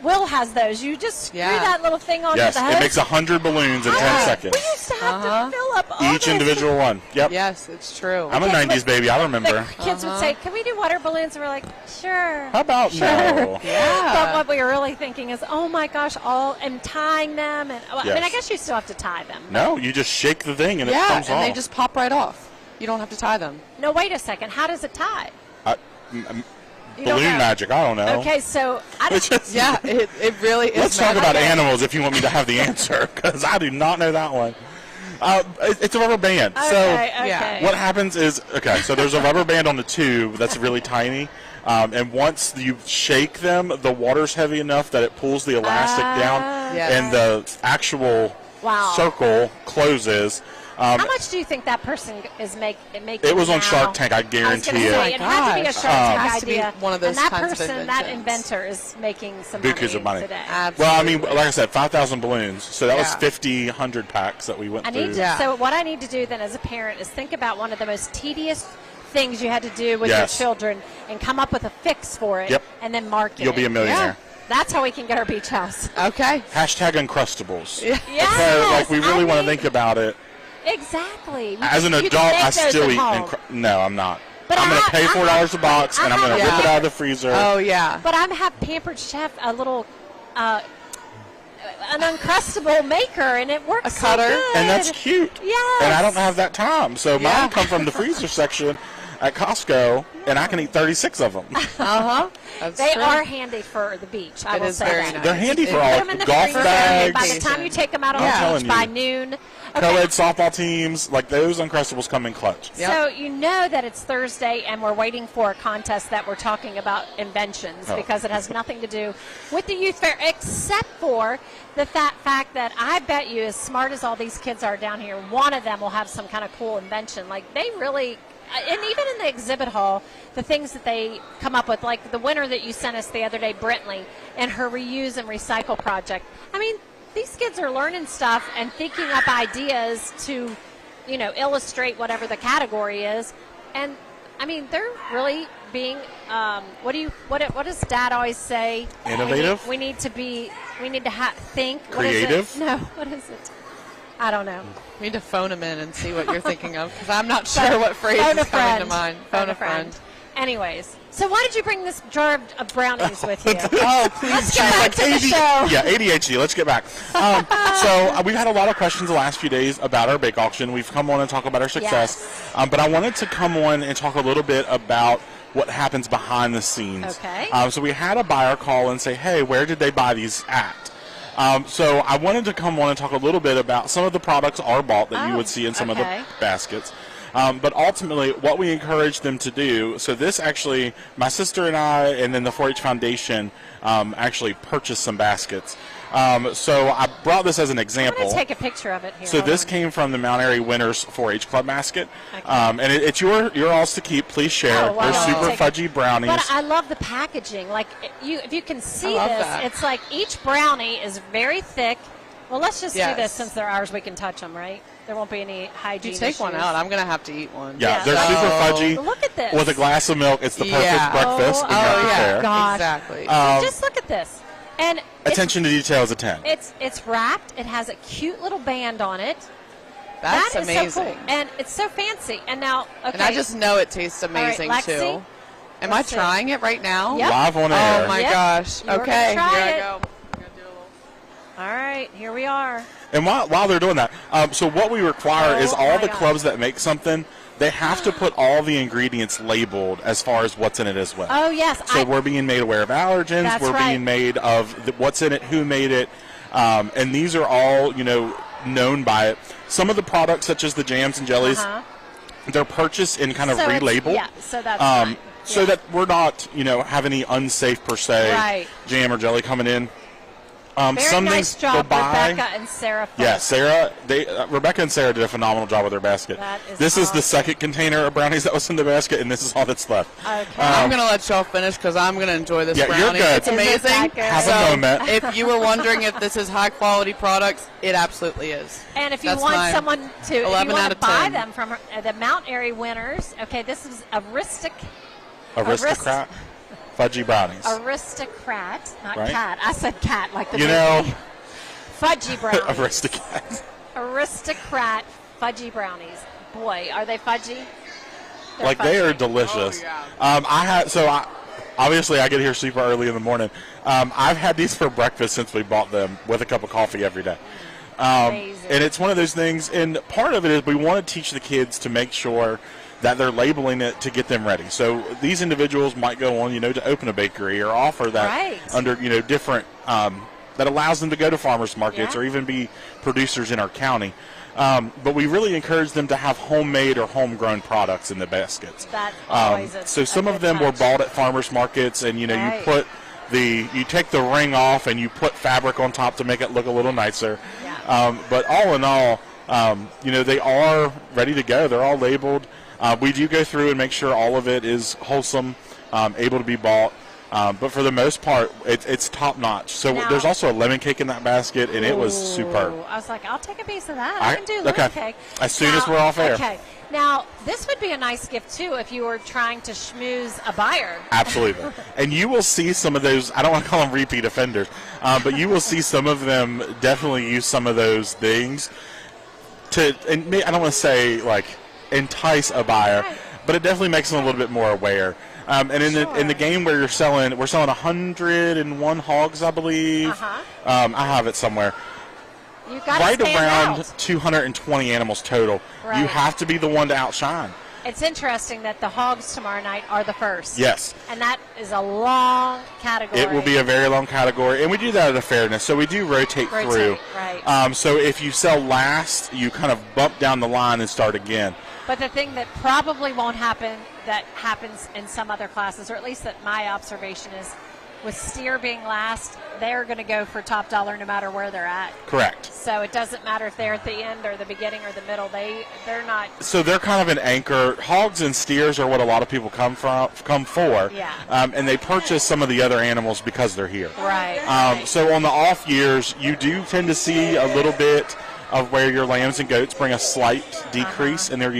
Will has those. You just screw that little thing onto Yes, the hose. it makes 100 balloons in 10 seconds. We used to have to fill up all Each those. individual one. Yep. Yes, it's true. I'm a 90s baby. I remember. The kids would say, can we do water balloons? And we're like, sure. How about no? Yeah. But what we were really thinking is, oh my gosh, and tying them. And I mean, I Yes. guess you still have to tie them. No, you just shake the thing and it comes and off. they just pop right off. You don't have to tie them. No, wait a second. How does it tie? You don't Balloon know. magic. I don't know. Okay, so I don't. it really is. Let's talk about animals if you want me to have the answer, because I do not know that one. It's a rubber band. Okay. What happens is, so there's a rubber band on the tube that's really tiny. And once you shake them, the water's heavy enough that it pulls the elastic down, and the actual circle closes. How much do you think that person is making? It was on now? Shark Tank, I guarantee I was gonna say, it. it had to be a Shark Tank Has to be idea. one of those and that kinds of person, that inventions. inventor, is making some Bukus of money. today. Well, I mean, like I said, 5,000 balloons. So that was 100 packs that we went I through. need to, So what I need to do then as a parent is think about one of the most tedious things you had to do with your children and come up with a fix for it and then market You'll be a millionaire. That's how we can get our beach house. Okay. Hashtag Uncrustables. Yes, Because, we really want to think about it. Exactly. As an You can adult, make I those still at eat. home. No, I'm not. But I'm going to pay $4 a box, and I'm going to rip it out of the freezer. Oh, yeah. But I have Pampered Chef a little, an Uncrustable maker, and it works A cutter. so good. And that's cute. Yes. And I don't have that time. So mine come from the freezer section at Costco, and I can eat 36 of them. They are handy for the beach. I will say that. They're handy for Put all them in the golf freezer, bags. By the time you take them out on I'm the telling beach by you. noon. Co-ed softball teams, like those Uncrustables come in clutch. So you know that it's Thursday and we're waiting for a contest that we're talking about inventions because it has nothing to do with the youth fair except for the fact that I bet you, as smart as all these kids are down here, one of them will have some kind of cool invention. Like they really, and even in the exhibit hall, the things that they come up with, like the winner that you sent us the other day, Brentley, and her reuse and recycle project. I mean, these kids are learning stuff and thinking up ideas to, illustrate whatever the category is. And I mean, they're really being, what does Dad always say? Innovative? We need to think. Creative? No, what is it? I don't know. We need to phone him in and see what you're thinking of, because I'm not sure what phrase is coming to mind. Phone a friend. Anyways, so why did you bring this jar of brownies with you? Please Let's get back to the show. Yeah, ADHD. Let's get back. So we've had a lot of questions the last few days about our bake auction. We've come on and talk about our success. But I wanted to come on and talk a little bit about what happens behind the scenes. Okay. So we had a buyer call and say, hey, where did they buy these at? So I wanted to come on and talk a little bit about some of the products are bought that you would see in some of the baskets. But ultimately, what we encourage them to do, so this actually, my sister and I, and then the 4-H Foundation actually purchased some baskets. So I brought this as an example. I'm going to take a picture of it here. So this came from the Mount Airy Winners 4-H Club basket. Okay. And it's your all's to keep. Please share. They're super fudgy brownies. But I love the packaging. Like, if you can see this, it's like each brownie is very thick. Well, let's just do this since they're ours. We can touch them, right? There won't be any hygiene You take issues. one out. I'm going to have to eat one. Yeah, they're super fudgy. Look at this. With a glass of milk, it's the perfect breakfast. Gosh. Exactly. Just look at this. And attention to detail is a 10. It's wrapped. It has a cute little band on it. That's that is amazing. so cool. And it's so fancy. And now, okay. And I just know it tastes amazing, Lexi, too. Am I trying it right now? Yep. Live on air. Oh, my gosh. Okay, here I go. All right, here we are. And while they're doing that, so what we require is all the clubs that make something, they have to put all the ingredients labeled as far as what's in it as well. Oh, yes. So we're being made aware of allergens. That's we're right. being made of what's in it, who made it. And these are all, known by it. Some of the products, such as the jams and jellies, they're purchased and kind of relabeled. Yeah, so that's fine. So that we're not, have any unsafe, per se, jam or jelly coming in. Very some nice things job, go by. Rebecca and Sarah. Yeah, Sarah. Rebecca and Sarah did a phenomenal job with their basket. This is the second container of brownies that was in the basket, and this is all that's left. Okay. I'm going to let y'all finish because I'm going to enjoy this brownie. You're good. It's amazing. Have a moment. If you were wondering if this is high quality products, it absolutely is. And if you That's want my someone to, if you 11 want out to of buy 10. them from the Mount Airy Winners, okay, this is Aristocrat fudgy brownies. Aristocrat, not Right? cat. I said cat like the You fudgy brownies. Aristocrat. Aristocrat fudgy brownies. Boy, are they fudgy? They are delicious. Obviously I get here super early in the morning. I've had these for breakfast since we bought them with a cup of coffee every day. And it's one of those things, and part of it is we want to teach the kids to make sure that they're labeling it to get them ready. So these individuals might go on, to open a bakery or offer that under, different, that allows them to go to farmers markets or even be producers in our county. But we really encourage them to have homemade or homegrown products in the baskets. That's always so some of them were bought at farmers markets, and you put you take the ring off and you put fabric on top to make it look a little nicer. But all in all, they are ready to go. They're all labeled. We do go through and make sure all of it is wholesome, able to be bought. But for the most part, it's top notch. So there's also a lemon cake in that basket, and it was superb. I was like, I'll take a piece of that. I can do lemon cake. As soon as we're off air. Okay. Now, this would be a nice gift, too, if you were trying to schmooze a buyer. Absolutely. And you will see some of those, I don't want to call them repeat offenders, but you will see some of them definitely use some of those things to, and I don't want to say, entice a buyer, but it definitely makes them a little bit more aware. And in the game where we're selling 101 hogs, I believe. I have it somewhere. You got right around 220 animals total. Right. You have to be the one to outshine. It's interesting that the hogs tomorrow night are the first. Yes. And that is a long category. It will be a very long category, and we do that out of fairness. So we do rotate through. Right. So if you sell last, you kind of bump down the line and start again. But the thing that probably won't happen, that happens in some other classes, or at least that my observation is, with steer being last, they're going to go for top dollar no matter where they're at. Correct. So it doesn't matter if they're at the end or the beginning or the middle. They're not. So they're kind of an anchor. Hogs and steers are what a lot of people come for. Yeah. And they purchase some of the other animals because they're here. Right. So on the off years, you do tend to see a little bit of where your lambs and goats bring a slight decrease in their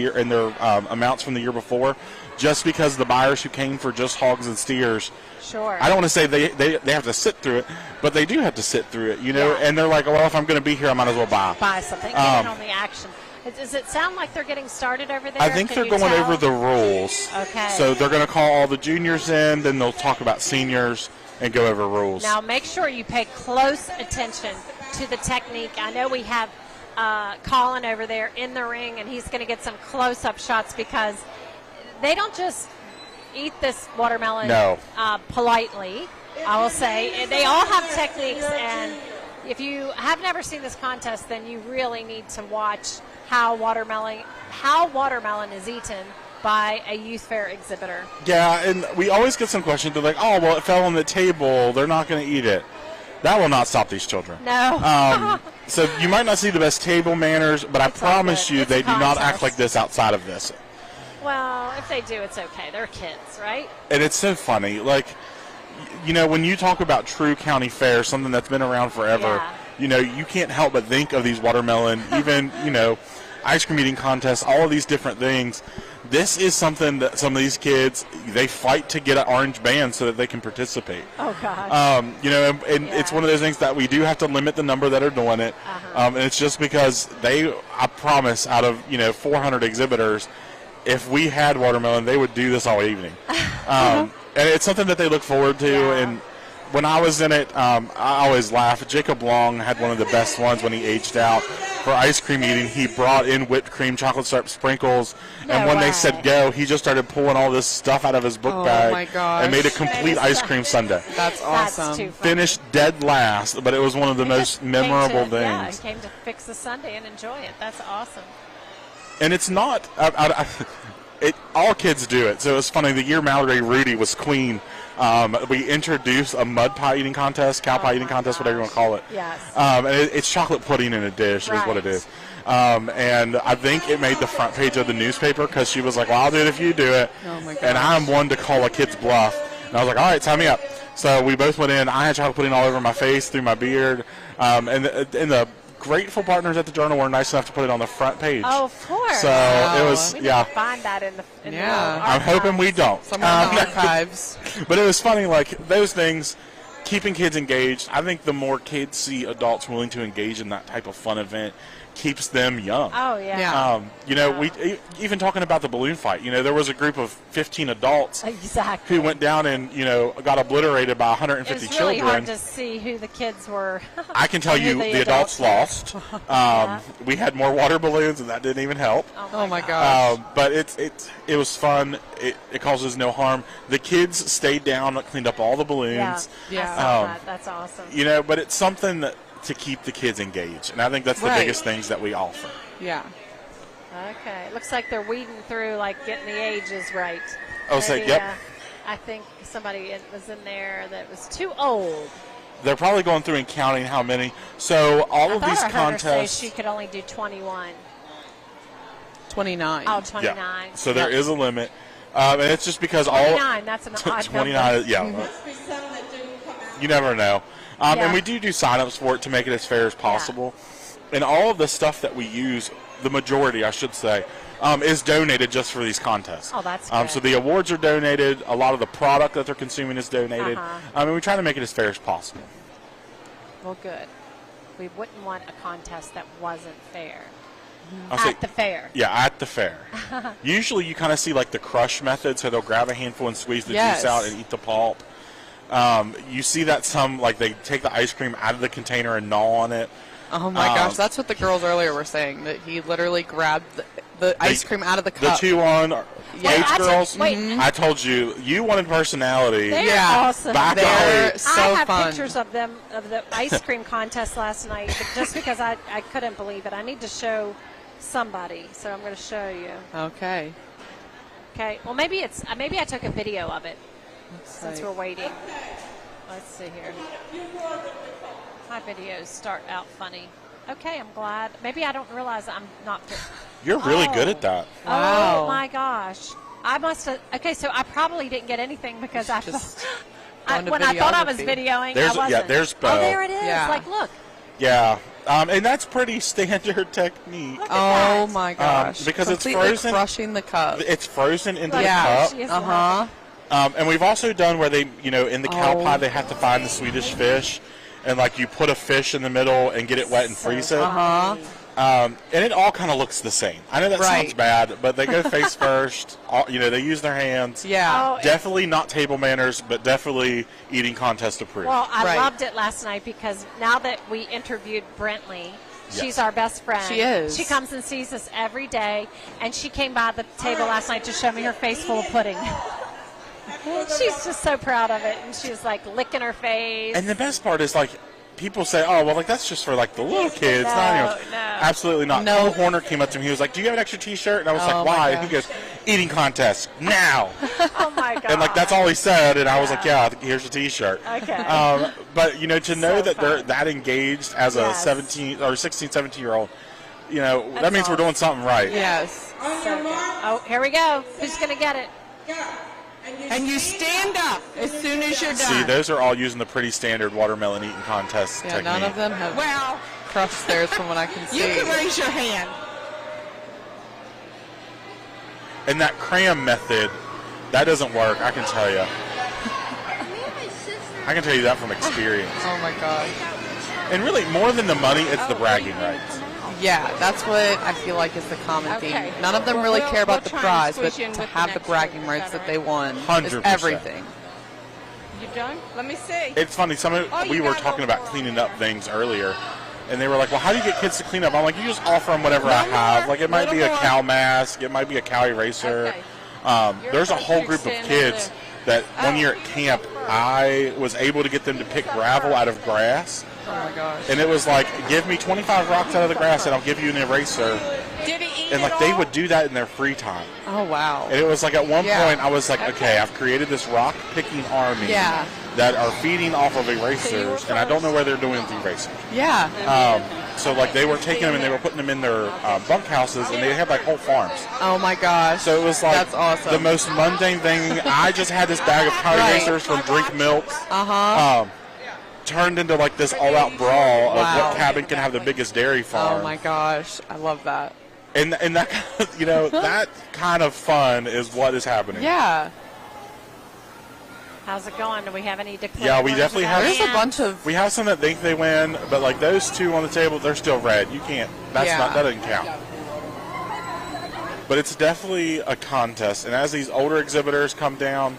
amounts from the year before, just because the buyers who came for just hogs and steers. Sure. I don't want to say they have to sit through it, but they do have to sit through it, and they're like, well, if I'm going to be here, I might as well buy something. Get in on the action. Does it sound like they're getting started over there? I think they're going over the rules. Okay. So they're going to call all the juniors in, then they'll talk about seniors and go over rules. Now make sure you pay close attention to the technique. I know we have Colin over there in the ring, and he's going to get some close-up shots because they don't just eat this watermelon No. Politely, I will say. They all have techniques, and if you have never seen this contest, then you really need to watch how watermelon is eaten by a youth fair exhibitor. Yeah, and we always get some questions. They're like, oh, well, it fell on the table. They're not going to eat it. That will not stop these children. No. So you might not see the best table manners, but I promise you they do not act like this outside of this. Well, if they do, it's okay. They're kids, right? And it's so funny. Like, you know, when you talk about true county fair, something that's been around forever, you know, you can't help but think of these watermelon, even, you know, ice cream eating contests, all of these different things. This is something that some of these kids, they fight to get an orange band so that they can participate. Oh, gosh. You know, and it's one of those things that we do have to limit the number that are doing it. And it's just because I promise, out of, 400 exhibitors, if we had watermelon, they would do this all evening. And it's something that they look forward to. And when I was in it, I always laugh. Jacob Long had one of the best ones when he aged out for ice cream eating. He brought in whipped cream, chocolate syrup sprinkles, and when they said go, he just started pulling all this stuff out of his book bag my gosh. and made a complete ice cream sundae. That's awesome. Finished dead last, but it was one of the most memorable things. Yeah, he came to fix the sundae and enjoy it. That's awesome. And it's not, all kids do it. So it's funny, the year Mallory Rudy was queen, we introduced a mud pie eating contest, cow pie eating contest, whatever you want to call it. Yes. And it's chocolate pudding in a dish is what it is. And I think it made the front page of the newspaper because she was like, well, I'll do it if you do it. Oh my gosh. And I'm one to call a kid's bluff. And I was like, all right, sign me up. So we both went in. I had chocolate pudding all over my face, through my beard. And the grateful partners at the Journal were nice enough to put it on the front page. Oh, of course. So it was, we need to find that in the I'm hoping we don't. Somewhere in the archives. But it was funny, like, those things, keeping kids engaged. I think the more kids see adults willing to engage in that type of fun event keeps them young. Oh, yeah. We even talking about the balloon fight, there was a group of 15 adults exactly who went down and, got obliterated by 150 it was really children. hard to see who the kids were. I can tell you the adults lost. We had more water balloons, and that didn't even help. Oh my gosh. But it was fun. It causes no harm. The kids stayed down, cleaned up all the balloons. Yeah. I saw that. That's awesome. But it's something that to keep the kids engaged, and I think that's the biggest things that we offer. Yeah. Okay. Looks like they're weeding through, like getting the ages right. Oh, so yep. I think somebody was in there that was too old. They're probably going through and counting how many. So all of these I heard contests. her say she could only do 21. 29. Oh, 29. Yeah. So there is a limit, and it's just because 29, that's an odd 29. number. Yeah. You never know. And we do sign-ups for it to make it as fair as possible. And all of the stuff that we use, the majority, I should say, is donated just for these contests. Oh, that's good. So the awards are donated. A lot of the product that they're consuming is donated. And we try to make it as fair as possible. Well, good. We wouldn't want a contest that wasn't fair. At the fair. Yeah, at the fair. Usually you kind of see like the crush method, so they'll grab a handful and squeeze the juice out and eat the pulp. You see that they take the ice cream out of the container and gnaw on it. Oh my gosh, that's what the girls earlier were saying, that he literally grabbed the ice cream out of the cup. The 2-on age girls. I told you, you wanted personality. They're awesome. They're so I have fun. pictures of them, of the ice cream contest last night, but just because I couldn't believe it. I need to show somebody, so I'm going to show you. Okay. Okay, well maybe I took a video of it. Since we're waiting. Let's see here. My videos start out funny. Okay, I'm glad. Maybe I don't realize I'm not. You're really good at that. Wow. Oh, my gosh. I must have. Okay, so I probably didn't get anything because when I thought I was videoing, I wasn't. Yeah, there's Bo. Oh, there it is. Yeah. Like, look. Yeah. And that's pretty standard technique. Oh, my gosh. Because completely it's frozen. Crushing the cup. It's frozen into the cup. Uh-huh. And we've also done where they, in the cow pie, they have to find the Swedish fish. And, you put a fish in the middle and get it wet and freeze it. Uh-huh. And it all kind of looks the same. I know that sounds bad, but they go face first. They use their hands. Yeah. Oh, definitely not table manners, but definitely eating contest approved. Well, I loved it last night because now that we interviewed Brentley, she's our best friend. She is. She comes and sees us every day, and she came by the table last night to show me her face full of pudding. She's just so proud of it, and she's like licking her face. And the best part is like people say, "Oh, well, like that's just for like the little kids." No, not even, no. Absolutely not. No. Cole Horner came up to me. He was like, "Do you have an extra T-shirt?" And I was Oh, like, my "Why?" gosh. He goes, "Eating contest now." Oh my god! And like that's all he said, and I was like, "Yeah, here's a T-shirt." Okay. But you know, to know that they're that engaged as a Yes. 17 or 16, 17-year-old, you know, that That's means we're doing something right. Yes. So good. Oh, here we go. Who's gonna get it? And you stand up as soon as you're done. See, those are all using the pretty standard watermelon eating contest Yeah, technique. none of them have Well, crushed theirs from what I can see. you can raise your hand. And that cram method, that doesn't work, I can tell you. I can tell you that from experience. Oh my gosh. And really, more than the money, it's the bragging rights. Yeah, that's what I feel like is the common Okay. theme. None of them Well, really we'll- care about we'll the try and prize, but squeeze you in to with the have the next bragging one. Is rights that that they won is 100%. everything. You done? Let me see. It's funny, we you were gotta talking go about cleaning up things earlier, and they were like, well, how do you get kids to clean up? I'm like, you just offer them whatever I have. Like, it might be a cow mask, it might be a cow eraser. There's a whole group of kids that one year at camp, I was able to get them to pick gravel out of grass. Oh my gosh. And it was like, give me 25 rocks out of the grass and I'll give you an eraser. Did he eat And like it they all? would do that in their free time. Oh wow. And it was like at one Yeah. point I was like, okay, I've created this rock picking army Yeah. that are feeding off of erasers, and I don't know where they're doing with the erasers. Yeah. So like they were taking them and they were putting them in their bunkhouses, and they had like whole farms. Oh my gosh. So it was like That's awesome. the most mundane thing. I just had this bag of cow Right. erasers from Drink Milk. Uh-huh. Turned into like this all-out brawl of Wow. what cabin can have the biggest dairy farm. Oh my gosh. I love that. And that you know that kind of fun is what is happening. Yeah. How's it going? Do we have any declared Yeah, we winners definitely about have. hand? There's a bunch of We have some that think they win, but like those two on the table, they're still red. You can't. That's Yeah. not. That doesn't count. But it's definitely a contest, and as these older exhibitors come down,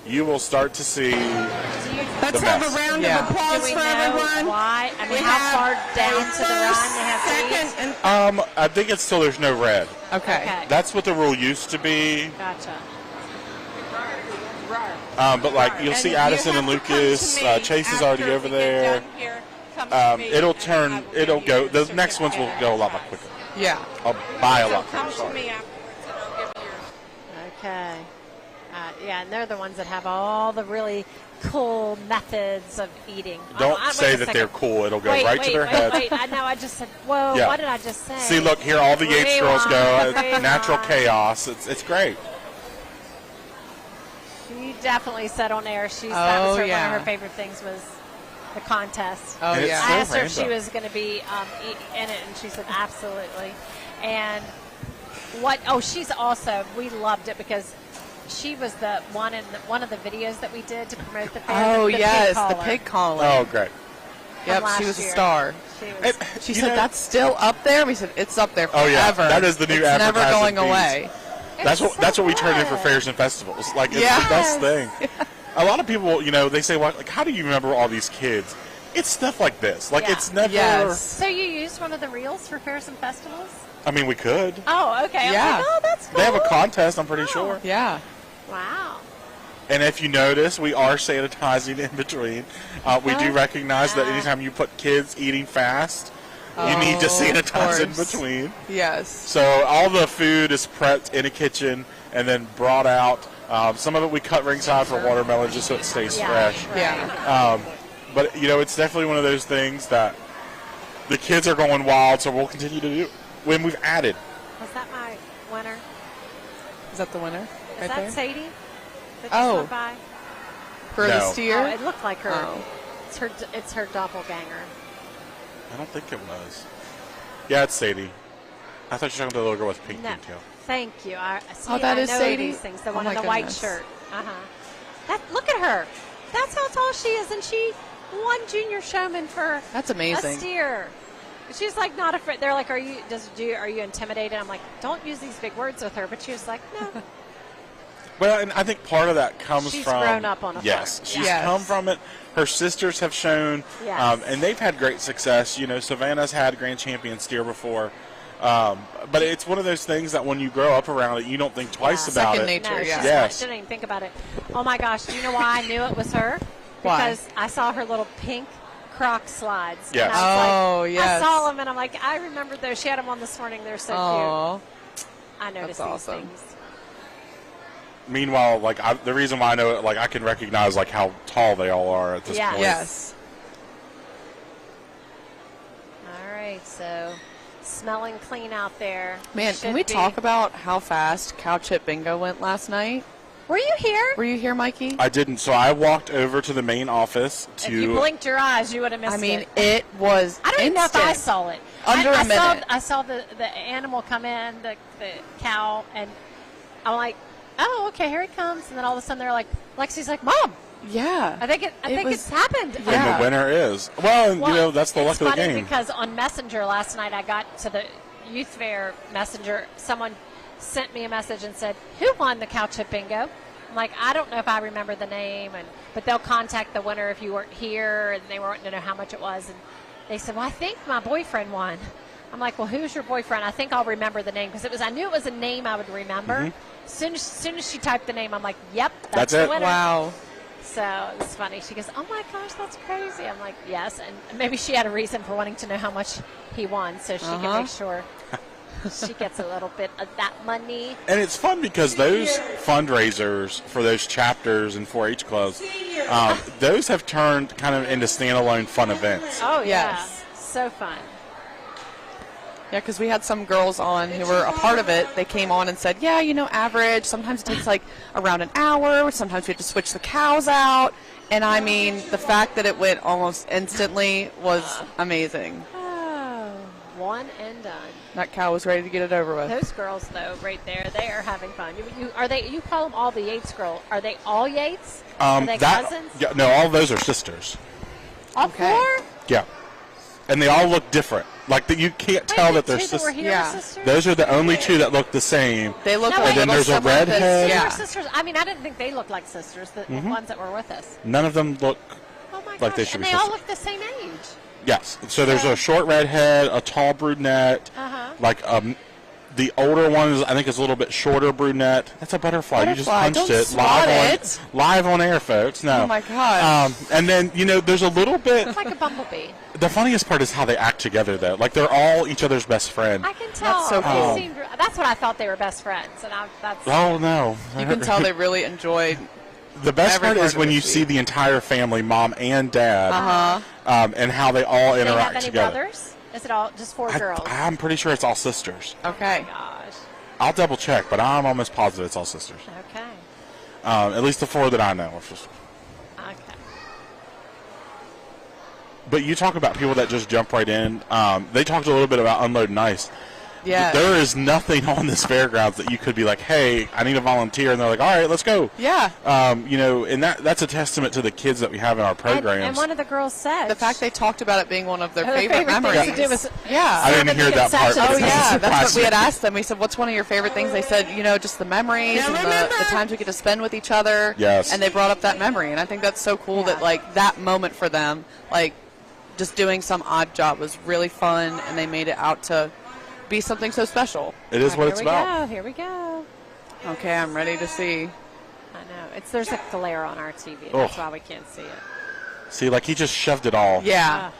you will start to see. Let's the have mess. a round Yeah. of applause Do we for know everyone. why? I mean, We how have far down a to the run first, they have to second, eat? and I think it's till there's no red. Okay. Okay. That's what the rule used to be. Gotcha. But like you'll And see you Addison have and to come Lucas. to me Chase is after already we over get there. done here. Come to me It'll and turn. I will It'll give go. you The next ones will go a lot quicker. Yeah. I'll buy a lot Come quicker. to Sorry. me afterwards and I'll give you yours. Okay. Yeah, and they're the ones that have all the really cool methods of eating. Don't wait say a that second. they're cool. It'll go Wait, right wait, to their wait, head. Wait, I know. I just said, whoa, Yeah. what did I just say? See, look here. All the Yates girls go. Rewind, It's natural rewind. chaos. It's great. She definitely said on air that was Oh, one yeah. of her favorite things was the contest. Oh And it's yeah. I so asked her if she random. was going to be in it, and she said absolutely. And what? Oh, she's also. We loved it because she was the one in one of the videos that we did to promote the fair. Oh the yes, pig the collar pig collar. Oh, great. Yep, from she last was a year. star. She was. She You said know- that's still up there. We said it's up there forever. Oh, yeah. That is the new It's never advertising going piece. away. That's It's what so we turn in for good. fairs and festivals. Like it's Yes. the best thing. A lot of people, they say, well, like, how do you remember all these kids? It's stuff like this. Like Yeah. it's never. Yes. So you used one of the reels for fairs and festivals? I mean, we could. Oh, okay. Yeah. I'm like, oh, that's cool. They have a contest. I'm pretty sure. Yeah. Wow. And if you notice, we are sanitizing in between. We do recognize that anytime you put kids eating fast, you need to Oh, sanitize in of course. between. Yes. So all the food is prepped in a kitchen and then brought out. Some of it we cut ringside for watermelon just so it stays fresh. Yeah. But it's definitely one of those things that the kids are going wild, so we'll continue to do when we've added. Was that my winner? Is that the winner? Is right that there? Sadie? That Oh. just went by? For No. the steer? Oh, it looked like her. Oh. It's her doppelganger. I don't think it was. Yeah, it's Sadie. I thought you were talking about the little girl with pink No. pigtail. Thank you. I that I is know Sadie? these things. The Oh one in my the white goodness. shirt. Look at her. That's how tall she is, and she won junior showman for That's amazing. a steer. She's like not afraid. They're like, "Are you intimidated?" I'm like, "Don't use these big words with her." But she was like, "No." Well, and I think part of that comes She's from grown up on a yes, farm. she's Yes. come from it. Her sisters have shown, Yes. and they've had great success. Savannah's had grand champion steer before, But it's one of those things that when you grow up around it, you don't think twice about Second it. nature, yeah. Yes. Didn't even think about it. Oh my gosh! Do you know why I knew it was her? Why? Because I saw her little pink Croc slides. Yes. And I was like, yes. I saw them and I'm like, I remember those. She had them on this morning. They're so cute. I noticed That's these awesome. things. Meanwhile, the reason why I know it, I can recognize how tall they all are at this point. Yes. All right, so smelling clean out there. Man, can we talk about how fast Cow Chip Bingo went last night? Were you here? Were you here, Mikey? I didn't, so I walked over to the main office If you blinked your eyes, you would have missed it. I mean, it was I don't even know if I instant. saw it. Under a minute. I saw the animal come in, the cow, and I'm like, oh, okay, here he comes. And then all of a sudden they're like, Lexi's like, Mom. Yeah. I think it's happened. And the winner is. Well, that's the luck of the It's funny game. because on Messenger last night, I got to the youth fair Messenger. Someone sent me a message and said, who won the Cow Chip Bingo? I'm like, I don't know if I remember the name, but they'll contact the winner if you weren't here, and they wanted to know how much it was. And they said, well, I think my boyfriend won. I'm like, well, who's your boyfriend? I think I'll remember the name because I knew it was a name I would remember. Mm-hmm. As soon as she typed the name, I'm like, yep, That's the it. winner. Wow. So it's funny. She goes, oh my gosh, that's crazy. I'm like, yes. And maybe she had a reason for wanting to know how much he won so she can make sure she gets a little bit of that money. And it's fun because those fundraisers for those chapters and 4-H clubs, those have turned kind of into standalone fun events. Oh, Yes. yeah. So fun. Yeah, because we had some girls on who were a part of it. They came on and said, yeah, average. Sometimes it takes around an hour. Sometimes we have to switch the cows out. And I mean, the fact that it went almost instantly was amazing. Oh, one and done. That cow was ready to get it over with. Those girls, though, right there, they are having fun. You call them all the Yates girl. Are they all Yates? Are they cousins? Yeah, no, all of those are sisters. All four? Yeah. And they all look different. You can't tell that they're sisters. Those are the only two that look the same. They look and then there's a redhead. They were sisters. I mean, I didn't think they looked like sisters, the ones that were with us. None of them look like they should and be they all sisters. look the same age. Yes. So there's a short redhead, a tall brunette, the older one I think is a little bit shorter brunette. That's a butterfly. You just punched it live on air, folks. No. Oh my God. And then there's a little bit. It's like a bumblebee. The funniest part is how they act together, though. They're all each other's best friend. I can tell. That's so cool. That's what I thought they were best friends, and that's. Oh no. You can tell they really enjoyed. The best every part is of when this you week. see the entire family, mom and dad, and how they all Do they interact have any together. brothers? Is it all just four girls? I'm pretty sure it's all sisters. Okay. Oh my gosh. I'll double check, but I'm almost positive it's all sisters. Okay. At least the four that I know. Okay. But you talk about people that just jump right in. They talked a little bit about unloading ice. Yeah. There is nothing on this fairgrounds that you could be like, hey, I need a volunteer. And they're like, all right, let's go. Yeah. And that's a testament to the kids that we have in our programs. And one of the girls said the fact they talked about it being one of their thing favorite memories. to do was I didn't hear that part. Oh, yeah. That's what we had asked. asked them. We said, what's one of your favorite things? They said, just the memories and the times we get to spend with each other. Yes. And they brought up that memory. And I think that's so cool that, that moment for them, just doing some odd job was really fun. And they made it out to be something so special. It is what it's about. Here we go. Okay, I'm ready to see. I know. There's a glare on our TV. That's why we can't see it. See, he just shoved it all. Yeah.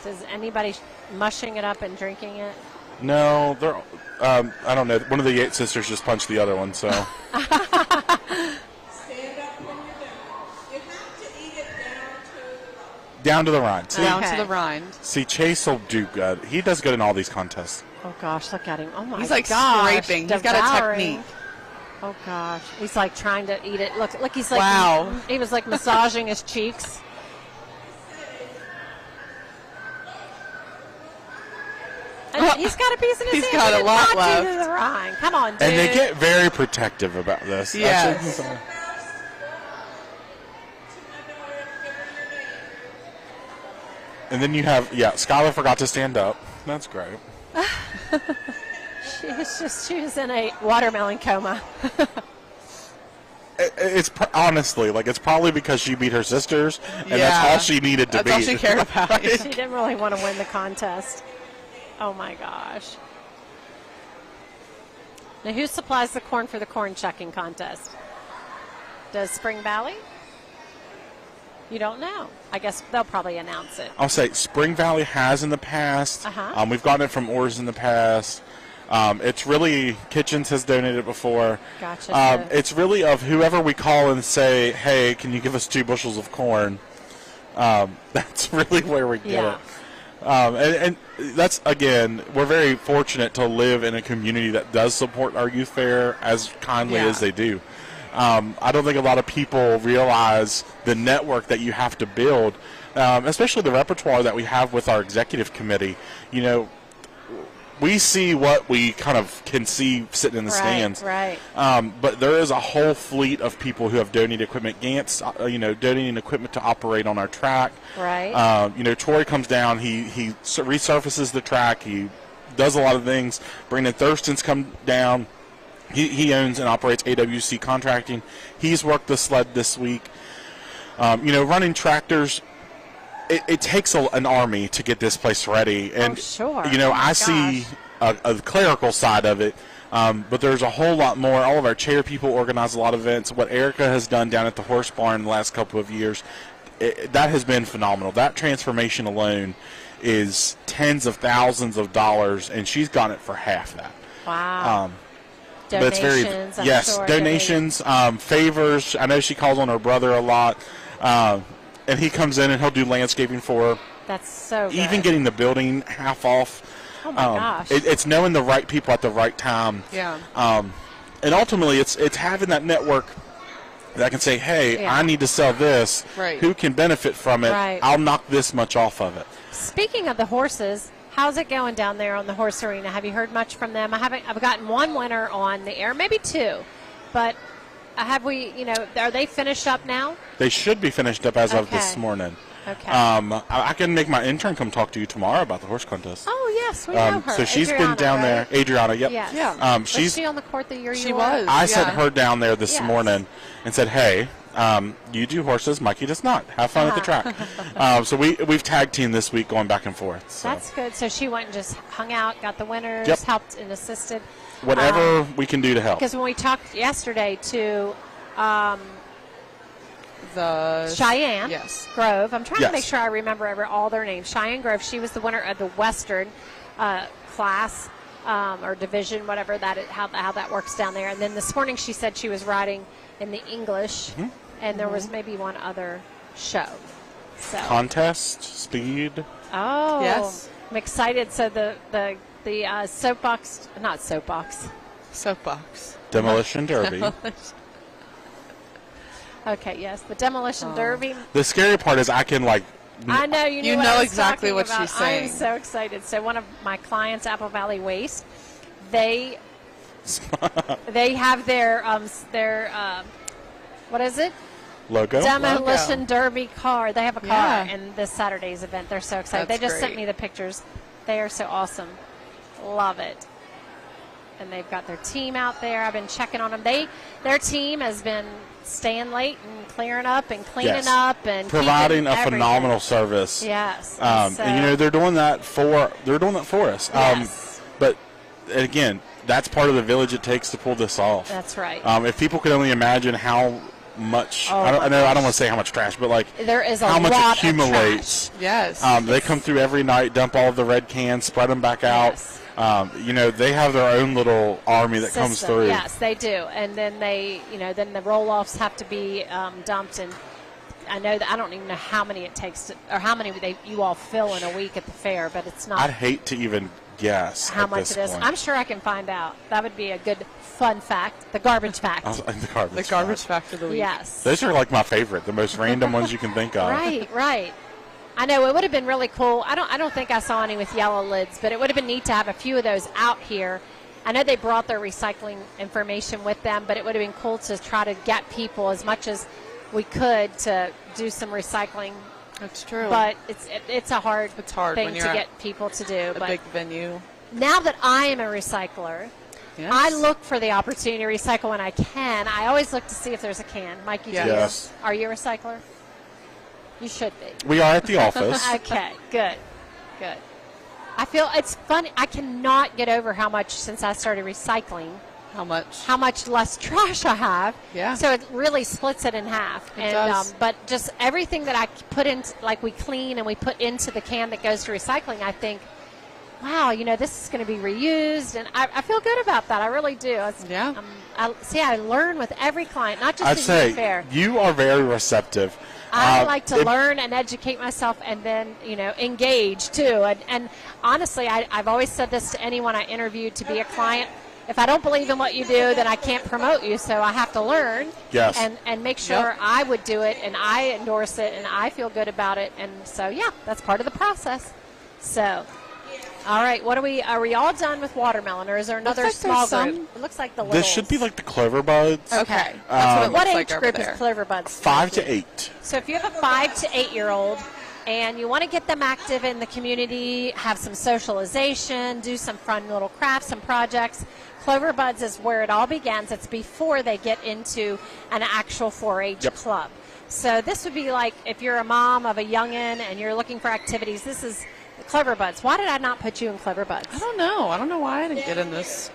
Is anybody mushing it up and drinking it? No, they're. I don't know. One of the Yates sisters just punched the other one, so. Stand up when you're done. You have to eat it Down to the rind. See, Down to the rind. See, Chase will do good. He does good in all these contests. Oh gosh, look at him. Oh my gosh. He's scraping. He's got a technique. Oh gosh. He's trying to eat it. Look, he's wow. He was massaging his cheeks. And he's got a piece in his hand. He's got a lot left. Do the rind. Come on, dude. And they get very protective about this. Yes. And then you have, Skylar forgot to stand up. That's great. She was in a watermelon coma. It's honestly, it's probably because she beat her sisters, and that's all she needed to beat. That's all she cared about. She didn't really want to win the contest. Oh, my gosh. Now, who supplies the corn for the corn shucking contest? Does Spring Valley? You don't know. I guess they'll probably announce it. I'll say Spring Valley has in the past. Uh-huh. We've gotten it from Orr's in the past. It's really, Kitchens has donated before. Gotcha. It's really of whoever we call and say, hey, can you give us 2 bushels of corn? That's really where we get it. And that's, again, we're very fortunate to live in a community that does support our youth fair as kindly as they do. I don't think a lot of people realize the network that you have to build, especially the repertoire that we have with our executive committee. You know, we see what we kind of can see sitting in the stands. Right. But there is a whole fleet of people who have donated equipment. Gant's, donating equipment to operate on our track. Right. Troy comes down. He resurfaces the track. He does a lot of things. Brandon Thurston's come down. He owns and operates AWC Contracting. He's worked the sled this week. Running tractors, it takes an army to get this place ready. And, sure. I see a clerical side of it, but there's a whole lot more. All of our chair people organize a lot of events. What Erica has done down at the horse barn the last couple of years, that has been phenomenal. That transformation alone is tens of thousands of dollars, and she's gotten it for half that. Wow. Donations, I'm sure, donations, favors. I know she calls on her brother a lot, and he comes in and he'll do landscaping for her. That's so good. Even getting the building half off. Oh, my gosh. It's knowing the right people at the right time. Yeah. And ultimately, it's having that network that can say, hey, I need to sell this. Right. Who can benefit from it? Right. I'll knock this much off of it. Speaking of the horses, how's it going down there on the horse arena? Have you heard much from them? I've gotten one winner on the air, maybe 2, but are they finished up now? They should be finished up as of this morning. Okay. I can make my intern come talk to you tomorrow about the horse contest. Oh, yes, we know her. So she's Adriana, been down there. Adriana, yep. Yes. Yeah. Was she on the court the year you were? was. I sent her down there this Yes. morning and said, hey, you do horses, Mikey does not. Have fun at the track. So we've tag teamed this week going back and forth. So. That's good. So she went and just hung out, got the winners, Yep. helped and assisted. Whatever we can do to help. Because when we talked yesterday to The Cheyenne Grove, I'm trying to make Yes. sure I remember all their names. Cheyenne Grove, she was the winner of the Western class or division, whatever how that works down there. And then this morning she said she was riding in the English, and there was maybe one other show. So. Contest, speed. Oh, Yes. I'm excited. So the soapbox, not soapbox. Soapbox. Demolition Derby. Okay, yes, the Demolition Derby. The scary part is I can I know you You what know I was exactly talking what about. she's saying. I am so excited. So one of my clients, Apple Valley Waste, they have their what is it? Logo. Demolition Derby car. They have a car in this Saturday's event. They're so excited. That's They just sent great. me the pictures. They are so awesome. Love it. And they've got their team out there. I've been checking on them. Their team has been staying late and clearing up and cleaning up and providing keeping a everything. phenomenal service. Yes. And they're doing that for us. Yes. But again, that's part of the village it takes to pull this off. That's right. If people could only imagine how much Oh I my don't want to say how much trash, but there is a how much lot accumulates. of trash. Yes. They come through every night, dump all of the red cans, spread them back out. Yes. They have their own little army that comes System. through. Yes, they do. And then then the roll-offs have to be dumped. And I know that I don't even know how many it takes or how many you all fill in a week at the fair, but it's not. I'd hate to even guess how at much this it is. point. I'm sure I can find out. That would be a good fun fact. The garbage fact. The garbage fact of the week. Yes. Those are like my favorite, the most random ones you can think of. Right. I know it would have been really cool. I don't think I saw any with yellow lids, but it would have been neat to have a few of those out here. I know they brought their recycling information with them, but it would have been cool to try to get people as much as we could to do some recycling. That's true. But it's a hard when thing to you're get people to do. a But big venue. now that I am a recycler, Yes. I look for the opportunity to recycle when I can. I always look to see if there's a can. Mikey, do you? Yes. Are you a recycler? You should be. We are at the office. Okay, good. I feel it's funny. I cannot get over how much since I started recycling. How much less trash I have. Yeah. So it really splits it in half. It does. But just everything that I put in, like we clean and we put into the can that goes to recycling, I think, wow, this is going to be reused, and I feel good about that. I really do. I learn with every client, not just I'd say fair. you are very receptive. I like to learn and educate myself and then, engage too. And honestly, I've always said this to anyone I interviewed to be a client. If I don't believe in what you do, then I can't promote you. So I have to learn and make sure I would do it and I endorse it and I feel good about it. And so, that's part of the process. So, all right, are we all done with watermelon, or is there another small group? It looks like the little. This should be like the clover buds. Okay. That's what age group is clover buds? 5 to 8. So if you have a 5 to 8 year old and you want to get them active in the community, have some socialization, do some fun little crafts and projects, Clover Buds is where it all begins. It's before they get into an actual 4-H club. So this would be like if you're a mom of a youngin' and you're looking for activities, this is Clover Buds. Why did I not put you in Clover Buds? I don't know. I don't know why I didn't get in this.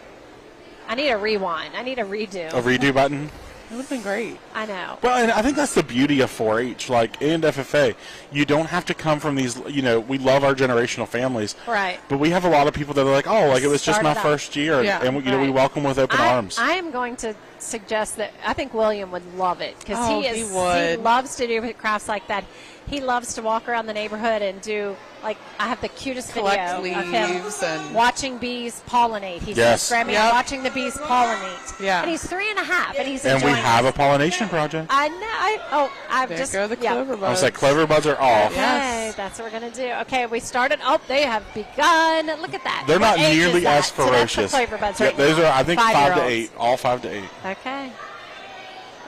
I need a rewind. I need a redo. A redo button? It would have been great. I know. Well, and I think that's the beauty of 4-H, and FFA. You don't have to come from these, we love our generational families. Right. But we have a lot of people that are like, it was just my first year. Yeah. And, we welcome with open arms. I am going to suggest that I think William would love it because he would. He loves to do crafts like that. He loves to walk around the neighborhood and do, I have the cutest Collect video of him and watching bees pollinate. He's grabbing watching the bees pollinate. Yeah. And he's 3.5, and he's and enjoying we have it. a pollination project. I know. I've There just go the Clover Buds. I was like, Clover Buds are off. Okay, that's what we're going to do. Okay, we started. Oh, they have begun. Look at that. They're What not age is nearly that? as So that's the ferocious. Clover Buds Yeah, right those now. are, I think, 5 to 5-year-olds. 8. All 5 to 8. Okay.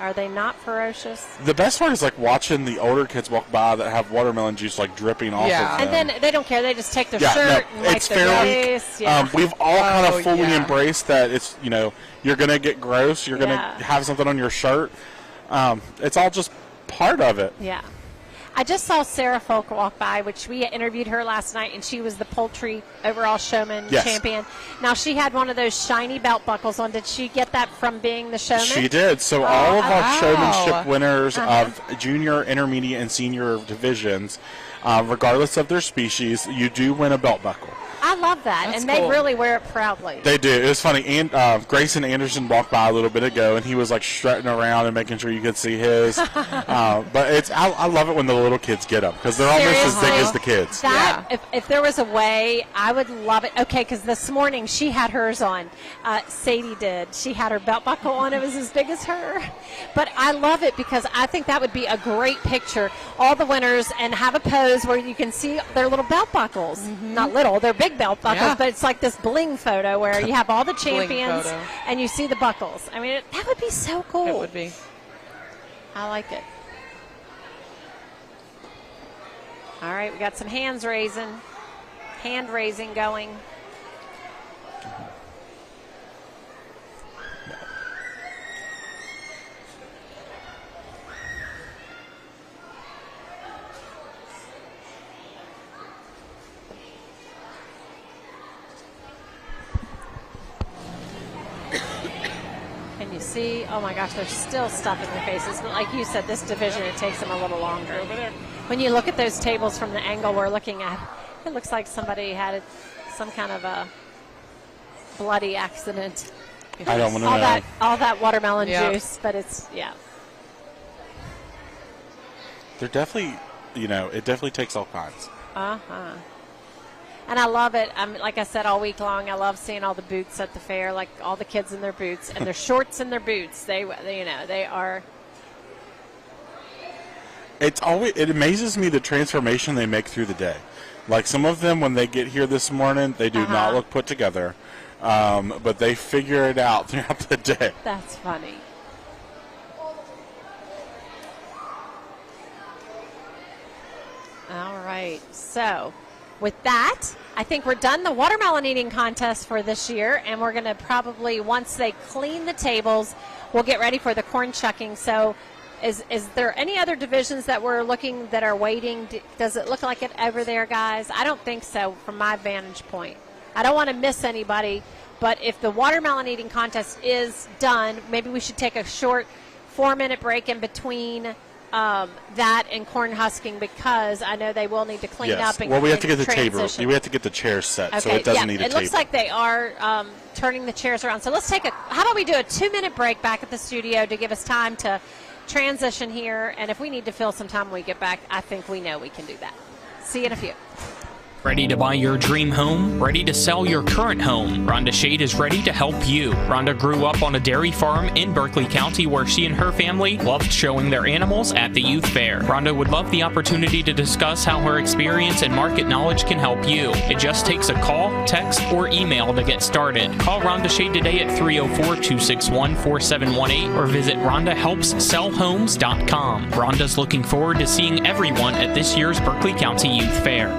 Are they not ferocious? The best part is watching the older kids walk by that have watermelon juice dripping off of them. And then they don't care. They just take their shirt and wipe it's their Fair face. Week. We've all kind of fully embraced that it's, you're going to get gross. You're going to have something on your shirt. It's all just part of it. Yeah. I just saw Sarah Folk walk by, which we interviewed her last night, and she was the poultry overall showman champion. Now, she had one of those shiny belt buckles on. Did she get that from being the showman? She did. So all of our showmanship winners of junior, intermediate, and senior divisions, regardless of their species, you do win a belt buckle. I love that, That's and cool. they really wear it proudly. They do. It was funny. And Grayson Anderson walked by a little bit ago, and he was strutting around and making sure you could see his. But I love it when the little kids get them because they're almost as big as the kids. That, if there was a way, I would love it. Okay, because this morning she had hers on. Sadie did. She had her belt buckle on. It was as big as her. But I love it because I think that would be a great picture. All the winners and have a pose where you can see their little belt buckles. Mm-hmm. Not little, they're big belt buckles, but it's like this bling photo where you have all the champions photo. and you see the buckles. I mean, that would be so cool. It would be. I like it. All right, we got some hand raising going. Can you see? Oh my gosh, there's still stuff in their faces. But like you said, this division, it takes them a little longer. When you look at those tables from the angle we're looking at, it looks like somebody had some kind of a bloody accident. I don't want to know. All that watermelon juice, but it's, They're definitely, it definitely takes all kinds. Uh-huh. And I love it. Like I said, all week long, I love seeing all the boots at the fair, like all the kids in their boots and their shorts and their boots. They are. It amazes me the transformation they make through the day. Like some of them, when they get here this morning, they do not look put together, but they figure it out throughout the day. That's funny. All right. So, with that, I think we're done the watermelon eating contest for this year, and we're going to probably, once they clean the tables, we'll get ready for the corn shucking. So Is there any other divisions that we're looking that are waiting? Does it look like it over there, guys? I don't think so from my vantage point. I don't want to miss anybody, but if the watermelon eating contest is done, maybe we should take a short 4-minute break in between that and corn husking, because I know they will need to clean up and we have to get the transition. table. We have to get the chairs set, Okay, so it doesn't need a it table. looks like they are turning the chairs around. So let's take how about we do a 2-minute break back at the studio to give us time to transition here, and if we need to fill some time when we get back, I think we know we can do that. See you in a few. Ready to buy your dream home? Ready to sell your current home? Rhonda Shade is ready to help you. Rhonda grew up on a dairy farm in Berkeley County where she and her family loved showing their animals at the youth fair. Rhonda would love the opportunity to discuss how her experience and market knowledge can help you. It just takes a call, text, or email to get started. Call Rhonda Shade today at 304-261-4718 or visit RhondaHelpsSellHomes.com. Rhonda's looking forward to seeing everyone at this year's Berkeley County Youth Fair.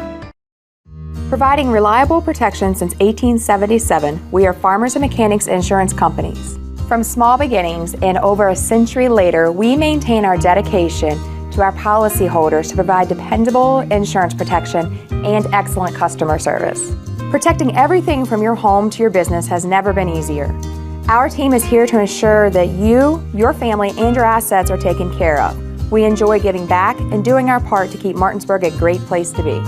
Providing reliable protection since 1877, we are Farmers and Mechanics Insurance Companies. From small beginnings and over a century later, we maintain our dedication to our policyholders to provide dependable insurance protection and excellent customer service. Protecting everything from your home to your business has never been easier. Our team is here to ensure that you, your family, and your assets are taken care of. We enjoy giving back and doing our part to keep Martinsburg a great place to be.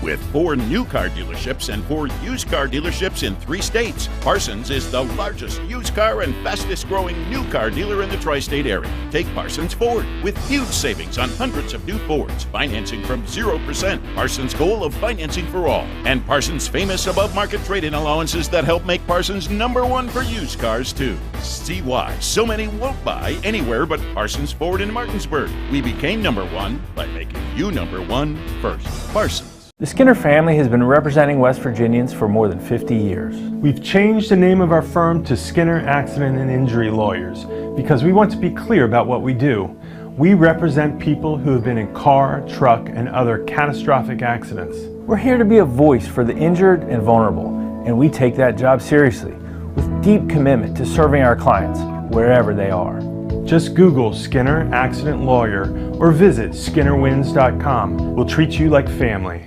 With 4 new car dealerships and 4 used car dealerships in 3 states, Parsons is the largest used car and fastest growing new car dealer in the tri-state area. Take Parsons Ford with huge savings on hundreds of new Fords, financing from 0%, Parsons' goal of financing for all, and Parsons' famous above-market trade-in allowances that help make Parsons #1 for used cars too. See why so many won't buy anywhere but Parsons Ford in Martinsburg. We became #1 by making you #1 first. Parsons. The Skinner family has been representing West Virginians for more than 50 years. We've changed the name of our firm to Skinner Accident and Injury Lawyers because we want to be clear about what we do. We represent people who have been in car, truck, and other catastrophic accidents. We're here to be a voice for the injured and vulnerable, and we take that job seriously with deep commitment to serving our clients wherever they are. Just Google Skinner Accident Lawyer or visit SkinnerWins.com. We'll treat you like family.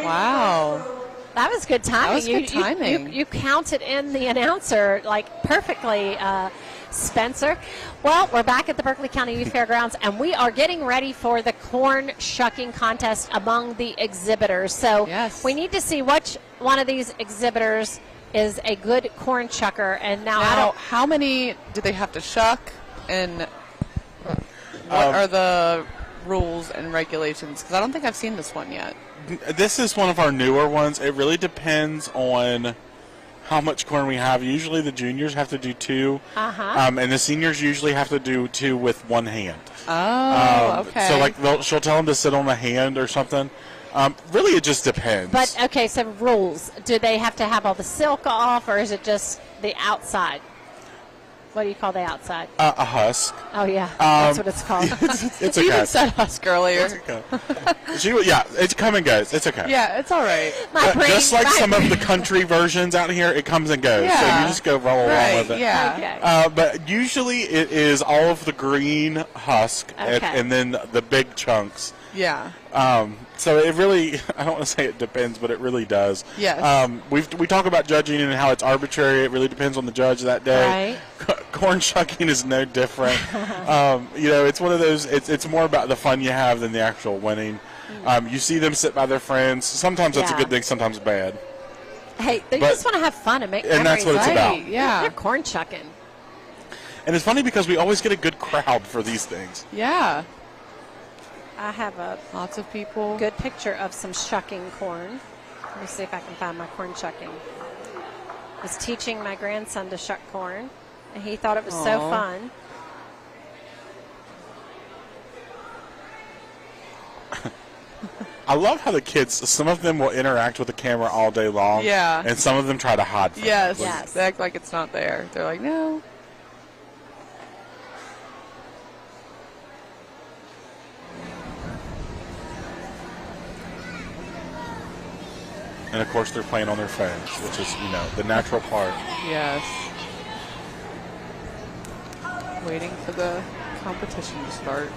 Wow. That was good timing. That was good timing. You counted in the announcer like perfectly, Spencer. Well, we're back at the Berkeley County Youth Fairgrounds, and we are getting ready for the corn shucking contest among the exhibitors. So we need to see which one of these exhibitors is a good corn chucker. And now how many do they have to shuck, and what are the rules and regulations? Because I don't think I've seen this one yet. This is one of our newer ones. It really depends on how much corn we have. Usually the juniors have to do 2, and the seniors usually have to do 2 with one hand. Oh, okay. So like she'll tell them to sit on a hand or something. Really, it just depends. But, okay, so rules. Do they have to have all the silk off, or is it just the outside? What do you call the outside? A husk. Oh, yeah. That's what it's called. It's You okay. even said husk earlier. It's okay. It come and goes. It's okay. Yeah, it's all right. Just like some of the country versions out here, it comes and goes. So you just go roll along with it. Yeah. Okay. But usually it is all of the green husk and then the big chunks. Yeah. So it really, I don't want to say it depends, but it really does. Yes. We talk about judging and how it's arbitrary. It really depends on the judge that day. Right. Corn shucking is no different. It's one of those, it's more about the fun you have than the actual winning. You see them sit by their friends. Sometimes that's a good thing, sometimes bad. Hey, they just want to have fun and make memories. And that's what it's about. Yeah. They're corn chucking. And it's funny because we always get a good crowd for these things. Yeah. I have lots of people. Good picture of some shucking corn. Let me see if I can find my corn shucking. I was teaching my grandson to shuck corn, and he thought it was so fun. I love how the kids, some of them will interact with the camera all day long. Yeah. And some of them try to hide from it. Yes. They act like it's not there. They're like, no. And, of course, they're playing on their phones, which is, the natural part. Yes. Waiting for the competition to start.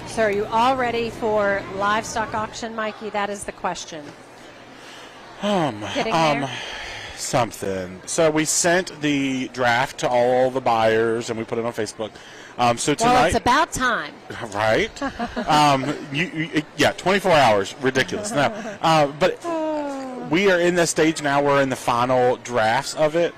So are you all ready for livestock auction, Mikey? That is the question. Getting there? Something. So we sent the draft to all the buyers, and we put it on Facebook. So tonight, Well, it's about time. right? 24 hours, ridiculous. No, but we are in the stage now. We're in the final drafts of it.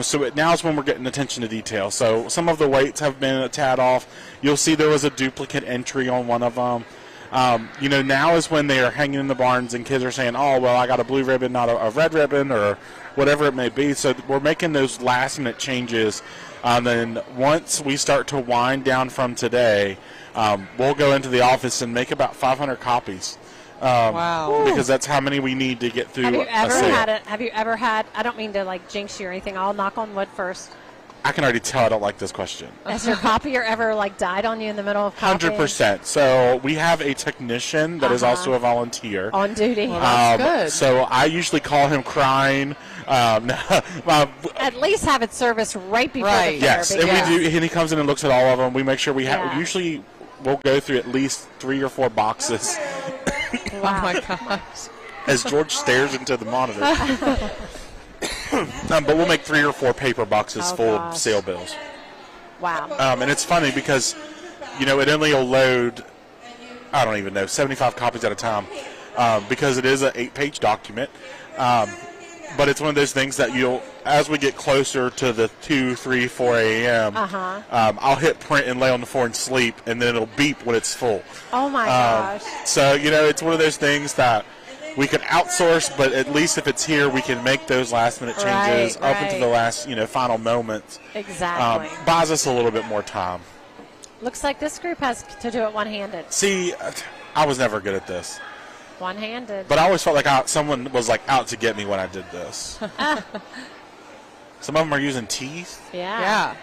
So now is when we're getting attention to detail. So some of the weights have been a tad off. You'll see there was a duplicate entry on one of them. Now is when they are hanging in the barns and kids are saying, oh, well, I got a blue ribbon, not a red ribbon, or whatever it may be. So we're making those last-minute changes. Then once we start to wind down from today, we'll go into the office and make about 500 copies. Wow. Because that's how many we need to get through Have you a sale. Have you ever had, I don't mean to jinx you or anything, I'll knock on wood first. I can already tell I don't like this question. Has your copier ever died on you in the middle of copying? 100%. So we have a technician that is also a volunteer. On duty. Well, that's good. So I usually call him crying. At least have it serviced right before the fair. Yes, and we do. And he comes in and looks at all of them. We make sure we have. Usually, we'll go through at least 3 or 4 boxes. Wow. Oh my gosh! As George stares into the monitor. But we'll make 3 or 4 paper boxes full of sale bills. Wow. And it's funny because, it only will load, I don't even know, 75 copies at a time, because it is an 8-page document. But it's one of those things that as we get closer to the 2, 3, 4 a.m., I'll hit print and lay on the floor and sleep, and then it'll beep when it's full. Oh, my gosh. So, it's one of those things that we could outsource, but at least if it's here, we can make those last-minute changes up into the last, final moments. Exactly. Buys us a little bit more time. Looks like this group has to do it one-handed. See, I was never good at this. One-handed. But I always felt like someone was out to get me when I did this. Some of them are using teeth. Yeah.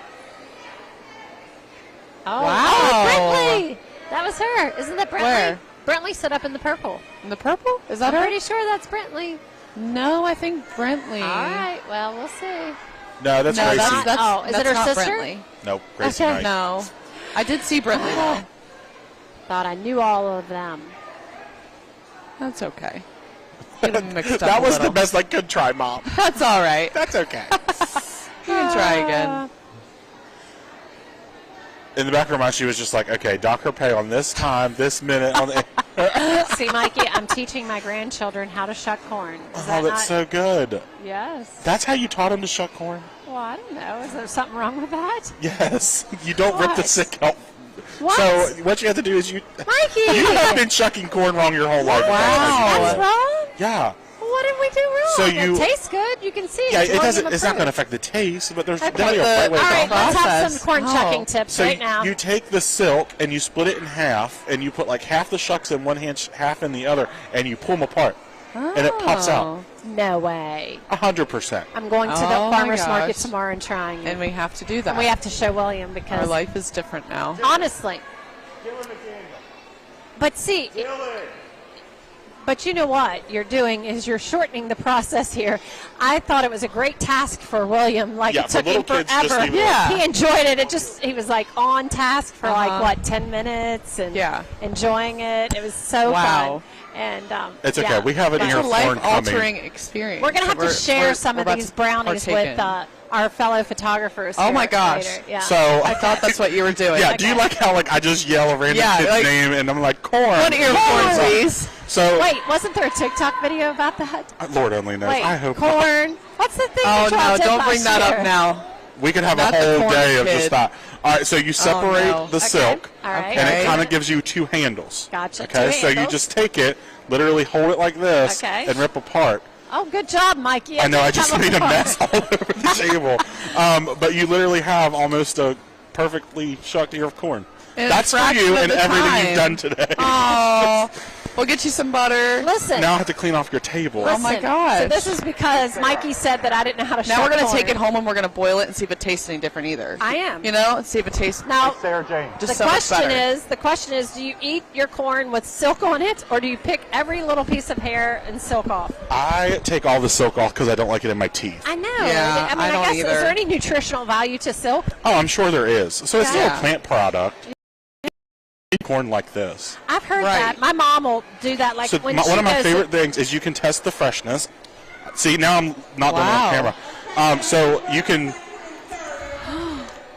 Oh, wow. Oh, Brentley! That was her. Isn't that Brentley? Where? Brentley set up in the purple. In the purple? Is that I'm her? pretty sure that's Brentley. No, I think Brentley. All right. Well, we'll see. No, that's Gracie. Is it her not sister? Brentley. Nope, Gracie Okay. Knight. No. I did see Brentley, though. Thought I knew all of them. That's okay. Get them mixed up That a was little. the best I could try, Mom. That's all right. That's okay. You can try again. In the back of her mind, she was just like, okay, dock her pay on this time, this minute. On the See, Mikey, I'm teaching my grandchildren how to shuck corn. Is that that's so good. Yes. That's how you taught him to shuck corn? Well, I don't know. Is there something wrong with that? Yes. You don't rip the What? sick out. What? So what you have to do is Mikey! you have been shucking corn wrong your whole life. That's wrong? Yeah. What did we do wrong? So it tastes good. You can see it. Yeah, It's it doesn't. volume It's not going to approved. affect the taste, but there's Okay, definitely a right way all to right, do let's it. have some corn shucking tips So right now. you take the silk and you split it in half, and you put half the shucks in one hand, half in the other, and you pull them apart, and it pops out. No way. 100%. I'm going to the Oh, my farmer's market gosh. tomorrow and trying it. And we have to do that. And we have to show William because Our life is different now. honestly. But see, but you know what you're doing is you're shortening the process here. I thought it was a great task for William. Yeah, it for took him little kids, just forever. leave it alone. He enjoyed it. He was on task for 10 minutes and enjoying it. It was so Wow. fun. And It's okay. We have it in It's your a corn life-altering coming. experience. we're gonna have to share some of about these to brownies partake with in. our fellow photographers. Oh here my gosh. later. Yeah. So I thought that's what you were doing. Yeah. Do you like how I just yell a random kid's name and I'm like corn? One ear of corn, please. So wait, wasn't there a TikTok video about that? Lord only knows. Wait, I hope not. corn. What's the thing? Oh that y'all no! did Don't last bring that year? up now. We could have Not a the whole corn day of kid. just that. All right, so you separate no. the Okay. silk, All right. and it Okay. kind of gives you 2 handles. Gotcha. Okay, 2 so you handles. just take it, literally hold it like this, Okay. and rip apart. Oh, good job, Mikey. I know, I just Come made a apart. mess all over the table. But you literally have almost a perfectly shucked ear of corn. That's for you and everything you've done today. Oh, we'll get you some butter. Listen. Now I have to clean off your table. Listen, Oh my gosh. So this is because Mikey said that I didn't know how to Now we're going to take it home and we're going to boil it and see if it tastes any different either. I am. You know, see if it tastes Now, Sarah Jane. just the so much better. question is, do you eat your corn with silk on it, or do you pick every little piece of hair and silk off? I take all the silk off because I don't like it in my teeth. I know. Yeah, I mean, I don't guess, either. is there any nutritional value to silk? Oh, I'm sure there is. So it's still Yeah. a plant product. Corn like this. I've heard Right. that. My mom will do that. Like So when one she of my goes favorite things is you can test the freshness. See, now I'm not doing it Wow. on camera. So you can,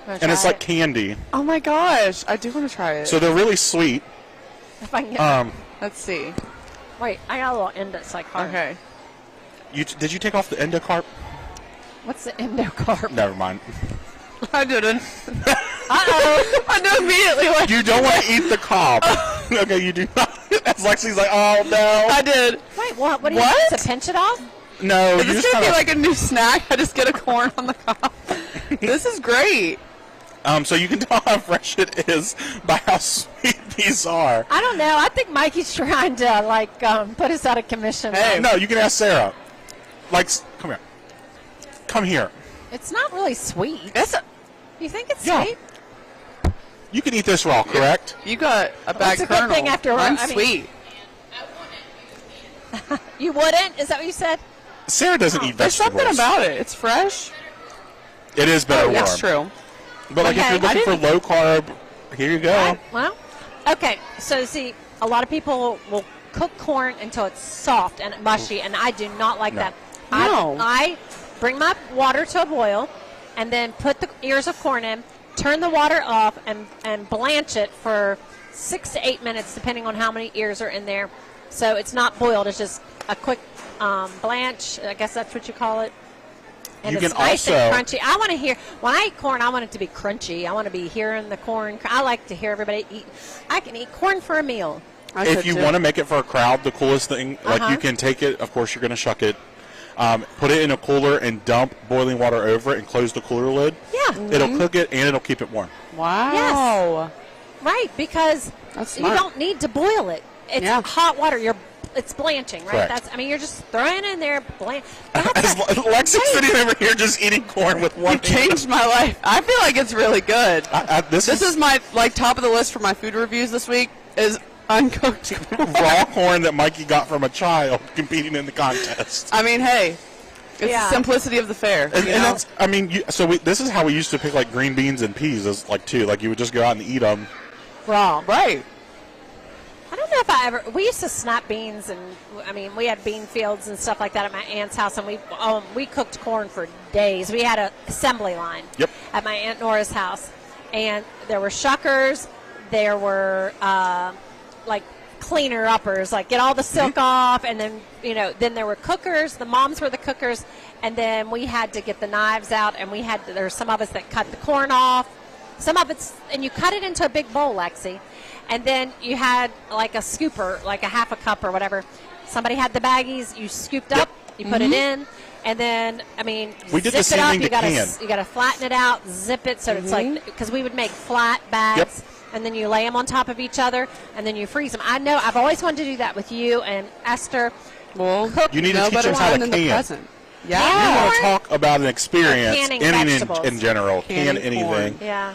and it's like candy. Oh my gosh, I do want to try it. So they're really sweet. If I can get, Let's see. wait, I got a little index card. Okay. Did you take off the endocarp? What's the endocarp? Never mind. I didn't. Uh-oh. I knew immediately what You don't want to eat the cob. Okay, you do not. As Lexi's like, oh no. I did. Wait, what do you What? do? To pinch it off? No, Is you this just going to be kinda, like a new snack? I just get a corn on the cob. This is great. So you can tell how fresh it is by how sweet these are. I don't know. I think Mikey's trying to put us out of commission. Hey. No, you can ask Sarah. Like, come here. Come here. It's not really sweet. You think it's Yeah. sweet? You can eat this raw, correct? You got a bag That's a good kernel. thing after I'm I mean- sweet. You wouldn't? Is that what you said? Sarah doesn't eat There's vegetables. something about it. It's fresh. It is better warm. That's true. But like Okay. if you're looking for low carb, here you go. Well, okay. So see, a lot of people will cook corn until it's soft and mushy, and I do not like No. that. No. I bring my water to a boil, and then put the ears of corn in, turn the water off, and blanch it for 6 to 8 minutes, depending on how many ears are in there. So it's not boiled; it's just a quick blanch. I guess that's what you call it. And You it's can nice also- and crunchy. I want to hear, when I eat corn, I want it to be crunchy. I want to be hearing the corn. I like to hear everybody eat. I can eat corn for a meal. If you want to make it for a crowd, the coolest thing, like Uh-huh. you can take it, of course you're going to shuck it, put it in a cooler and dump boiling water over it and close the cooler lid. Yeah. It'll cook it and it'll keep it warm. Wow. Right, because That's you smart. don't need to boil it. It's Yeah. hot water. It's blanching, right? Correct. You're just throwing it in there. Lexi's sitting over here just eating corn with one You changed my life. I feel like it's really good. This is my top of the list for my food reviews this week is uncooked raw corn that Mikey got from a child competing in the contest. I mean, hey, it's Yeah. the simplicity of the fare. And you know? that's, I mean, this is how we used to pick like green beans and peas, as like too. Like you would just go out and eat them. Raw. Right. I don't know if we used to snap beans, and I mean, we had bean fields and stuff like that at my aunt's house, and we cooked corn for days. We had an assembly line at my Aunt Nora's house, and there were shuckers, there were like cleaner uppers, like get all the silk off, and then then there were cookers. The moms were the cookers, and then we had to get the knives out, and there were some of us that cut the corn off. Some of it's, and you cut it into a big bowl, Lexi. And then you had like a scooper, like a half a cup or whatever. Somebody had the baggies, you scooped up, you put it in, and then, We did the zip same it up. thing to can. You got to flatten it out, zip it, so it's like, because we would make flat bags, and then you lay them on top of each other, and then you freeze them. I know, I've always wanted to do that with you and Esther. Well, You need to teach them how to can. Yeah. You want to talk about an experience, Canning anything vegetables. in general, can Canning anything. Yeah.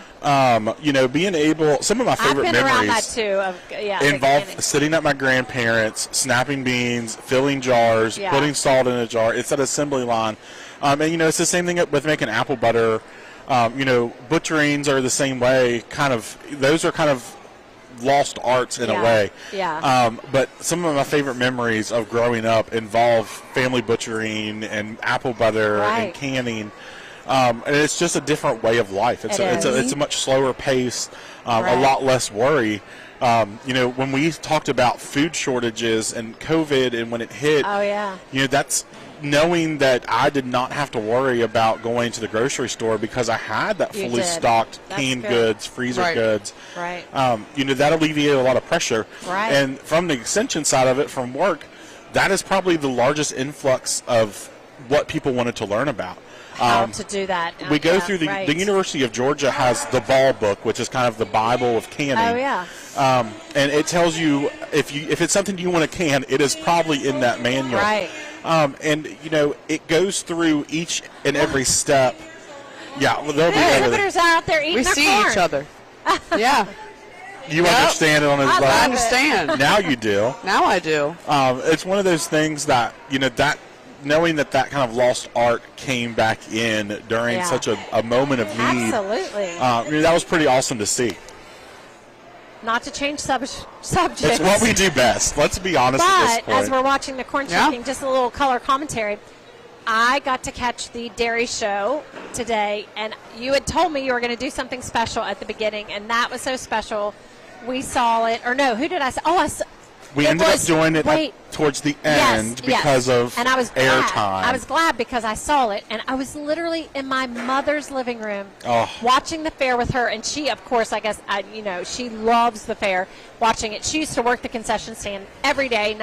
Being able, some of my I've favorite been around that memories too. involve sitting at my grandparents, snapping beans, filling jars, Yeah. putting salt in a jar. It's that assembly line. And it's the same thing with making apple butter. Butcherings are the same way. Those are kind of lost arts in a way. Yeah. But some of my favorite memories of growing up involve family butchering and apple butter and canning. And it's just a different way of life. It's a much slower pace, a lot less worry. When we talked about food shortages and COVID and when it hit, that's knowing that I did not have to worry about going to the grocery store because I had that You fully did. stocked That's canned good. goods, freezer goods. Right. That alleviated a lot of pressure. Right. And from the extension side of it, from work, that is probably the largest influx of what people wanted to learn about. How to do that. We go Yeah, through right. the University of Georgia has the Ball book, which is kind of the Bible of canning. Oh, yeah. And it tells you if it's something you want to can, it is probably in that manual. Right. And it goes through each and every step. Yeah, well, they'll be The over exhibitors are out there eating We their see corn. each other. Yeah. You understand it on his level. I understand. Now you do. Now I do. It's one of those things that that knowing that kind of lost art came back in during such a moment of need. Absolutely. That was pretty awesome to see. Not to change subjects. It's what we do best. Let's be honest at this But point. as we're watching the corn shucking, just a little color commentary. I got to catch the dairy show today, and you had told me you were going to do something special at the beginning, and that was so special. We saw it, or no, who did I say? Oh, we ended up doing it towards the end because of and I was airtime. I was glad because I saw it, and I was literally in my mother's living room watching the fair with her. And she, of course, I guess, she loves the fair, watching it. She used to work the concession stand every day,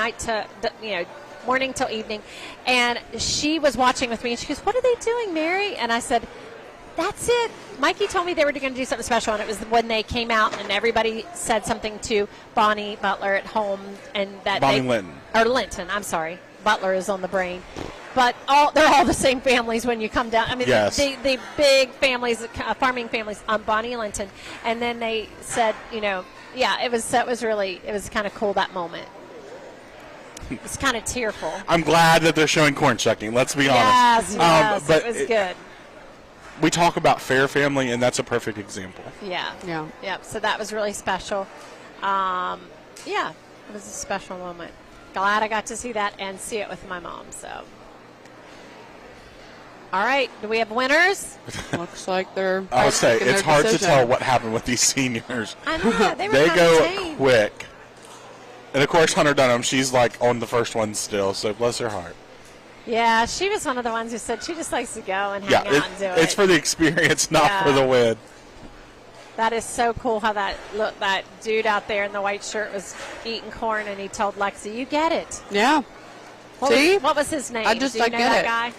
morning till evening, and she was watching with me. And she goes, "What are they doing, Mary?" And I said, "That's it. Mikey told me they were going to do something special," and it was when they came out and everybody said something to Bonnie Butler at home, and that Linton. I'm sorry, Butler is on the brain, but they're all the same families when you come down. I mean, the big families, farming families, Bonnie and Linton, and then they said, it was kind of cool that moment. It's kind of tearful. I'm glad that they're showing corn shucking. Let's be honest. Yes, but it was good. We talk about fair family, and that's a perfect example. Yeah. So that was really special. It was a special moment. Glad I got to see that and see it with my mom. So, all right, do we have winners? Looks like they're. I would say it's hard decision. to tell what happened with these seniors. I know they were They go tame. quick, and of course Hunter Dunham. She's like on the first one still, so bless her heart. Yeah, she was one of the ones who said she just likes to go and hang out and do it. It's for the experience, not for the win. That is so cool how that dude out there in the white shirt was eating corn, and he told Lexi, "You get it." Yeah. What was his name? I Do get you know that it. guy?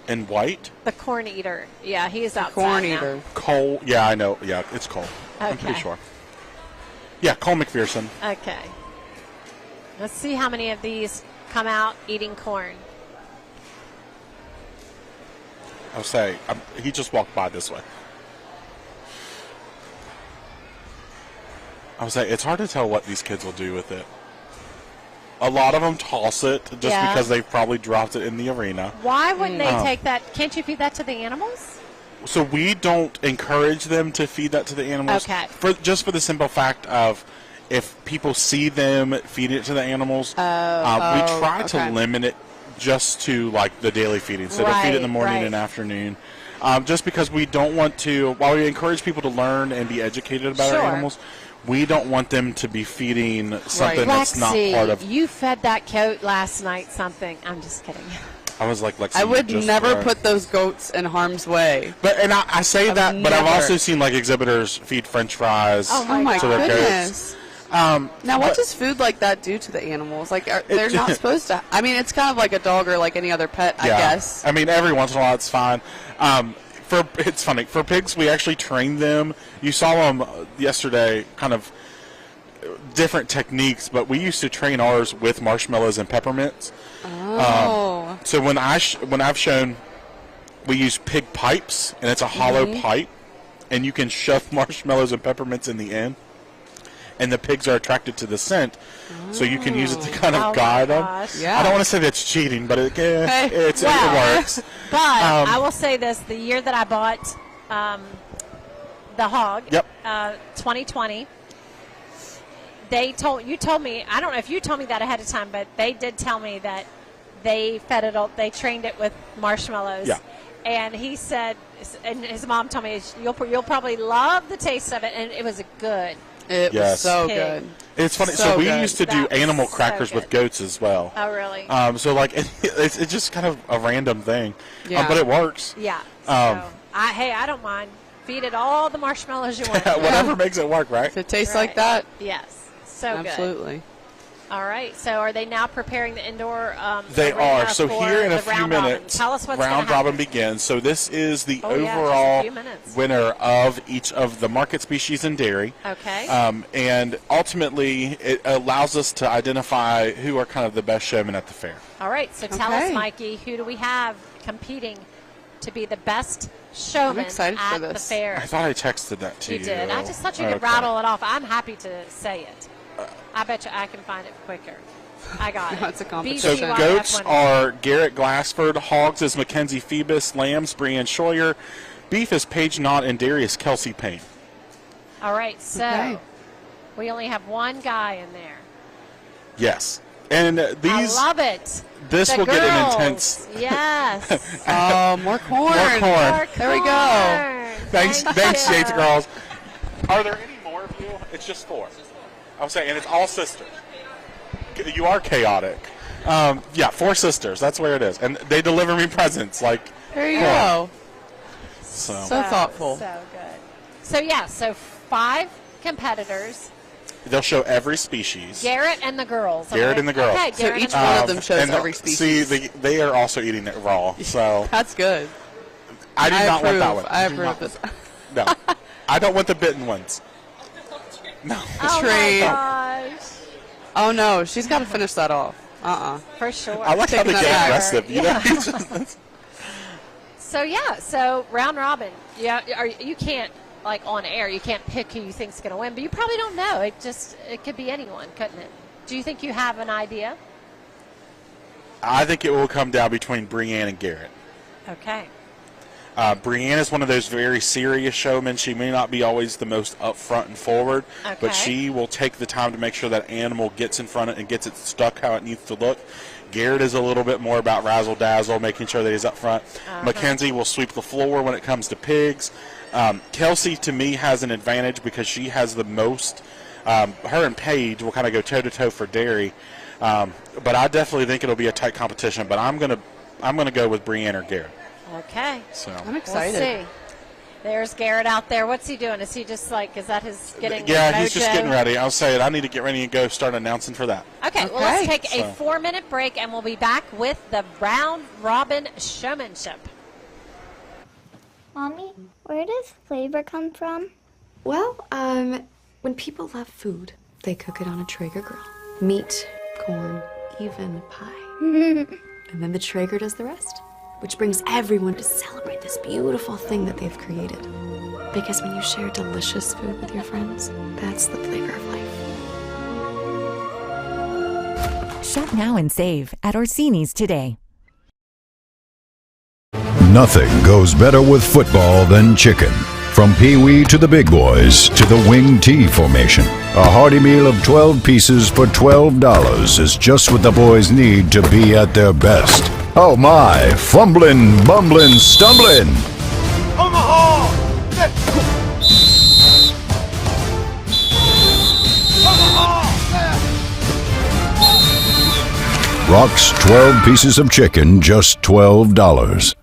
In white? The corn eater. Yeah, he's outside Corn now. eater. Cole. Yeah, I know. Yeah, it's Cole. I'm pretty sure. Yeah, Cole McPherson. Okay. Let's see how many of these come out eating corn. I'll say he just walked by this way. I would say it's hard to tell what these kids will do with it. A lot of them toss it just because they've probably dropped it in the arena. Why wouldn't they take that? Can't you feed that to the animals? So we don't encourage them to feed that to the animals. Okay. Just for the simple fact of if people see them feeding it to the animals, we try to limit it just to like the daily feeding. So they'll feed it in the morning and afternoon. Just because we don't want to, while we encourage people to learn and be educated about our animals, we don't want them to be feeding something that's not part of. You fed that goat last night something. I'm just kidding. I was like, I would never put those goats in harm's way. And I say that, but I've also seen like exhibitors feed French fries to their goats. Now, what does food like that do to the animals? Like, they're not supposed to. I mean, it's kind of like a dog or like any other pet, I guess. I mean, every once in a while it's fine. It's funny. For pigs, we actually train them. You saw them yesterday, kind of different techniques, but we used to train ours with marshmallows and peppermints. Oh. So when I've shown, we use pig pipes, and it's a hollow pipe, and you can shove marshmallows and peppermints in the end. And the pigs are attracted to the scent, so you can use it to kind of guide them. Yeah. I don't want to say that's cheating, but it works. But I will say this: the year that I bought the hog, 2020, you told me. I don't know if you told me that ahead of time, but they did tell me that they fed it. They trained it with marshmallows. Yeah. And he said, and his mom told me, you'll probably love the taste of it, and it was good. It was so good. It's funny. So we used to do animal crackers with goats as well. Oh, really? So like it's just kind of a random thing, Yeah. but it works. Yeah. So I don't mind. Feed it all the marshmallows you want. Whatever makes it work, right? If it tastes like that. Yes. So absolutely. good. All right. So are they now preparing the indoor They arena are. So for here in a the few round robin? minutes, Tell us what's round gonna robin happen. begins. So this is the Oh, yeah, just a overall few minutes. winner of each of the market species in dairy. Okay. And ultimately, it allows us to identify who are kind of the best showmen at the fair. All right. So tell us, Mikey, who do we have competing to be the best showman excited for at the this. fair? I thought I texted that to you. You did. I just thought you could Okay. rattle it off. I'm happy to say it. I bet you I can find it quicker. I got it. It's a So competition. BCYF goats winner. are Garrett Glassford, hogs is Mackenzie Phoebus, lambs Brianne Schroyer, beef is Paige Knott, and dairy is Kelsey Payne. All right. So Okay. we only have one guy in there. Yes. And these, I love it. this The will get an girls. intense. Yes. Oh, more corn. More corn. More There we go. corn. Thanks, Thank Yates you. girls. Are there any more of you? It's just 4. I was saying, and it's all sisters. You are chaotic. 4 sisters. That's where it is, and they deliver me presents. Like There you go. So So thoughtful. So good. So 5 competitors. they'll show every species. Garrett and the girls. Garrett and the girls. Okay, So Garrett each and the one girls. of them shows and every species. See, they are also eating it raw. So That's good. I do not want that approve. one. I Do approve not this. want- No, I don't want the bitten ones. No. Oh Trade. my gosh. Oh no, she's got to finish that off. For sure. I like how they Taking get that aggressive. You know? So round robin. Yeah, you can't like on air. You can't pick who you think's going to win, but you probably don't know. It could be anyone, couldn't it? Do you think you have an idea? I think it will come down between Brianne and Garrett. Okay. Brianne is one of those very serious showmen. She may not be always the most upfront and forward, Okay. but she will take the time to make sure that animal gets in front of it and gets it stuck how it needs to look. Garrett is a little bit more about razzle-dazzle, making sure that he's up front. Mackenzie will sweep the floor when it comes to pigs. Kelsey, to me, has an advantage because she has the most. Her and Paige will kind of go toe-to-toe for dairy. But I definitely think it'll be a tight competition. But I'm gonna go with Brianne or Garrett. Okay. So I'm excited. We'll see. There's Garrett out there. What's he doing? Is he just like, is that his getting Yeah, his he's just mojo? getting ready. I'll say it. I need to get ready and go start announcing for that. Okay, well, let's Okay. take a 4-minute break, and we'll be back with the round robin showmanship. Mommy, where does flavor come from? Well, when people love food, they cook it on a Traeger grill. Meat, corn, even pie. And then the Traeger does the rest, which brings everyone to celebrate this beautiful thing that they've created. Because when you share delicious food with your friends, that's the flavor of life. Shop now and save at Orsini's today. Nothing goes better with football than chicken. From Pee-wee to the big boys to the wing T formation. A hearty meal of 12 pieces for $12 is just what the boys need to be at their best. Oh my, fumbling, bumbling, stumbling. Rock's 12 pieces of chicken, just $12.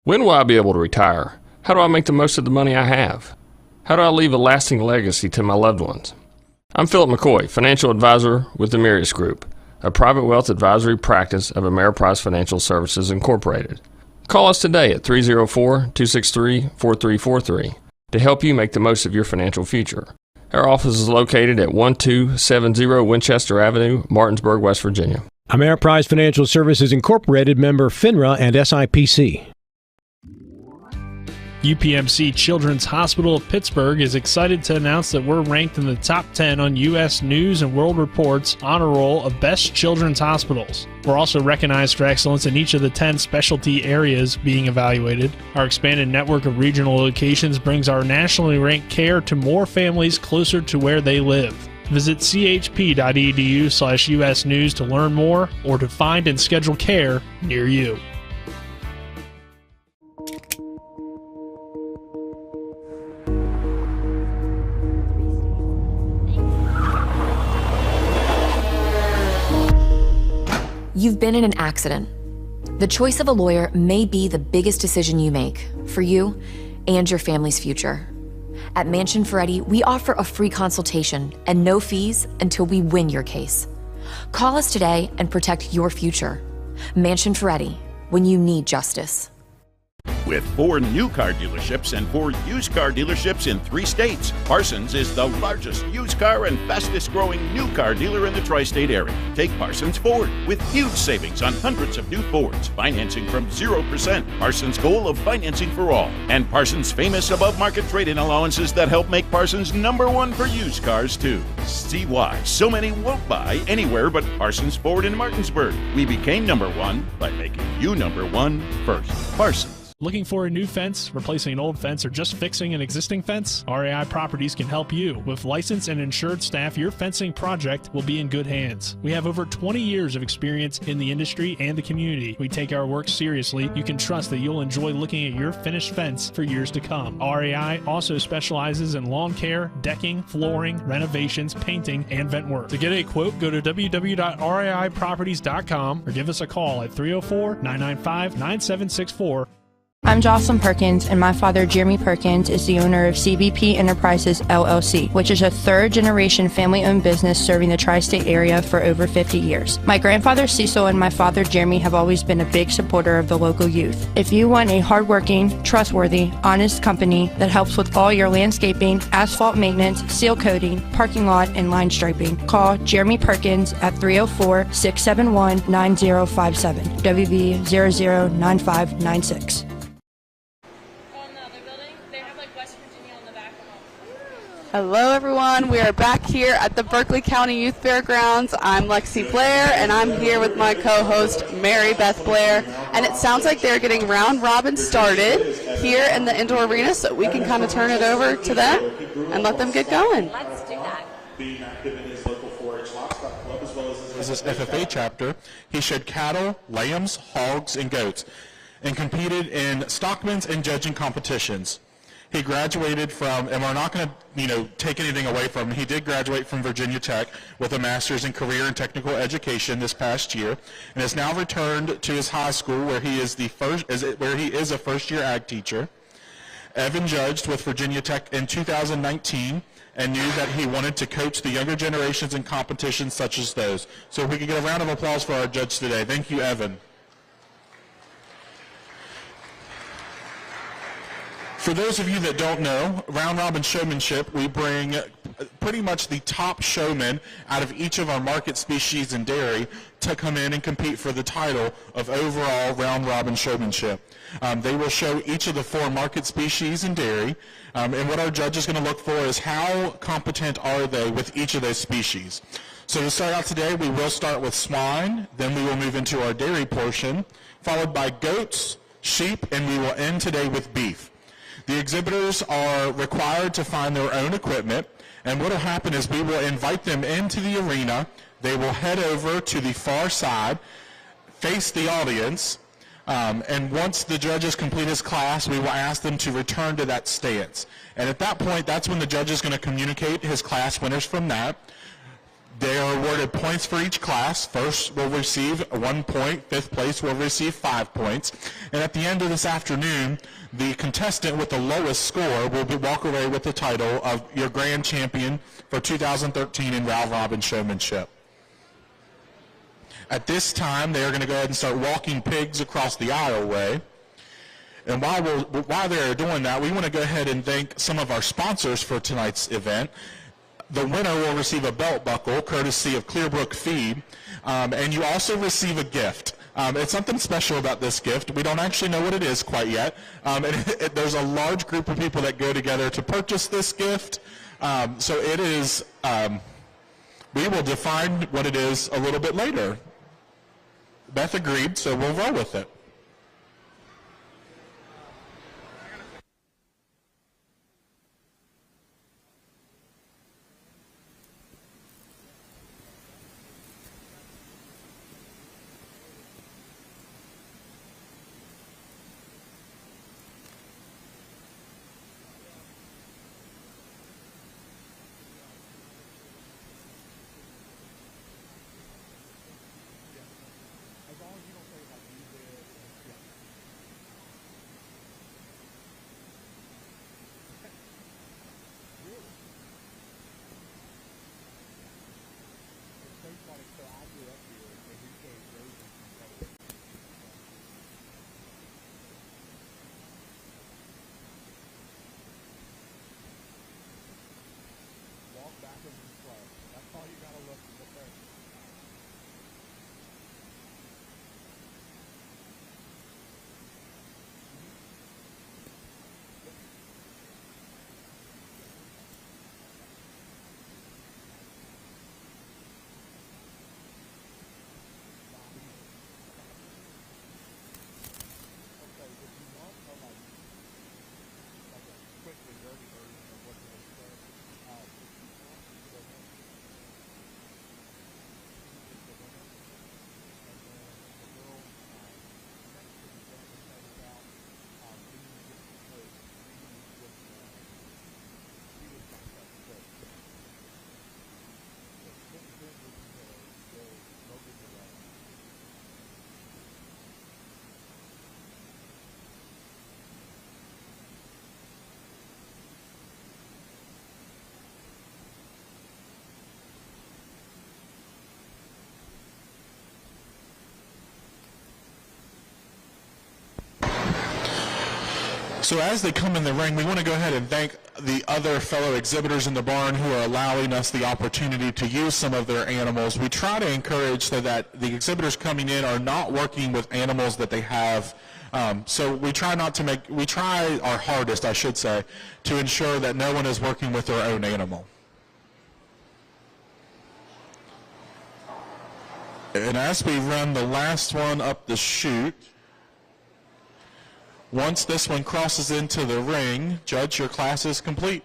When will I be able to retire? How do I make the most of the money I have? How do I leave a lasting legacy to my loved ones? I'm Philip McCoy, financial advisor with the Mirius Group, a private wealth advisory practice of Ameriprise Financial Services Incorporated. Call us today at 304-263-4343 to help you make the most of your financial future. Our office is located at 1270 Winchester Avenue, Martinsburg, West Virginia. Ameriprise Financial Services Incorporated, member FINRA and SIPC. UPMC Children's Hospital of Pittsburgh is excited to announce that we're ranked in the top 10 on U.S. News and World Report's honor roll of best children's hospitals. We're also recognized for excellence in each of the 10 specialty areas being evaluated. Our expanded network of regional locations brings our nationally ranked care to more families closer to where they live. Visit chp.edu/US News to learn more or to find and schedule care near you. You've been in an accident. The choice of a lawyer may be the biggest decision you make for you and your family's future. At Mansion Ferretti, we offer a free consultation and no fees until we win your case. Call us today and protect your future. Mansion Ferretti, when you need justice. With 4 new car dealerships and 4 used car dealerships in 3 states, Parsons is the largest used car and fastest growing new car dealer in the tri-state area. Take Parsons Ford with huge savings on hundreds of new Fords, financing from 0%, Parsons' goal of financing for all, and Parsons' famous above-market trade-in allowances that help make Parsons #1 for used cars too. See why so many won't buy anywhere but Parsons Ford in Martinsburg. We became #1 by making you #1 first. Parsons. Looking for a new fence, replacing an old fence, or just fixing an existing fence? RAI Properties can help you. With licensed and insured staff, your fencing project will be in good hands. We have over 20 years of experience in the industry and the community. We take our work seriously. You can trust that you'll enjoy looking at your finished fence for years to come. RAI also specializes in lawn care, decking, flooring, renovations, painting, and vent work. To get a quote, go to www.raiproperties.com or give us a call at 304-995-9764. I'm Jocelyn Perkins, and my father, Jeremy Perkins, is the owner of CBP Enterprises, LLC, which is a third-generation family-owned business serving the tri-state area for over 50 years. My grandfather, Cecil, and my father, Jeremy, have always been a big supporter of the local youth. If you want a hardworking, trustworthy, honest company that helps with all your landscaping, asphalt maintenance, seal coating, parking lot, and line striping, call Jeremy Perkins at 304-671-9057, WV009596. Hello, everyone. We are back here at the Berkeley County Youth Fairgrounds. I'm Lexi Blair, and I'm here with my co-host, Mary Beth Blair. And it sounds like they're getting round robin started here in the indoor arena, so we can kind of turn it over to them and let them get going. Let's do that. Being active in his local 4-H livestock club as well as his FFA chapter, he showed cattle, lambs, hogs, and goats, and competed in stockman's and judging competitions. He graduated from, and we're not going to, take anything away from him. He did graduate from Virginia Tech with a master's in career and technical education this past year, and has now returned to his high school where he is a first-year ag teacher. Evan judged with Virginia Tech in 2019 and knew that he wanted to coach the younger generations in competitions such as those. So if we could get a round of applause for our judge today. Thank you, Evan. For those of you that don't know, Round Robin Showmanship, we bring pretty much the top showmen out of each of our market species and dairy to come in and compete for the title of overall Round Robin Showmanship. They will show each of the 4 market species and dairy, and what our judge is going to look for is how competent are they with each of those species. So to start out today, we will start with swine, then we will move into our dairy portion, followed by goats, sheep, and we will end today with beef. The exhibitors are required to find their own equipment, and what will happen is we will invite them into the arena. They will head over to the far side, face the audience, and once the judges complete his class, we will ask them to return to that stance. And at that point, that's when the judge is going to communicate his class winners from that. They are awarded points for each class. First will receive 1 point, 5th place will receive 5 points. And at the end of this afternoon, the contestant with the lowest score will walk away with the title of your grand champion for 2013 in Round Robin Showmanship. At this time, they are going to go ahead and start walking pigs across the aisleway. And while they're doing that, we want to go ahead and thank some of our sponsors for tonight's event. The winner will receive a belt buckle, courtesy of Clearbrook Feed, and you also receive a gift. It's something special about this gift. We don't actually know what it is quite yet. There's a large group of people that go together to purchase this gift. So it is, we will define what it is a little bit later. Beth agreed, so we'll roll with it. So as they come in the ring, we want to go ahead and thank the other fellow exhibitors in the barn who are allowing us the opportunity to use some of their animals. We try to encourage so that the exhibitors coming in are not working with animals that they have. So we try our hardest, I should say, to ensure that no one is working with their own animal. And as we run the last one up the chute, once this one crosses into the ring, Judge, your class is complete.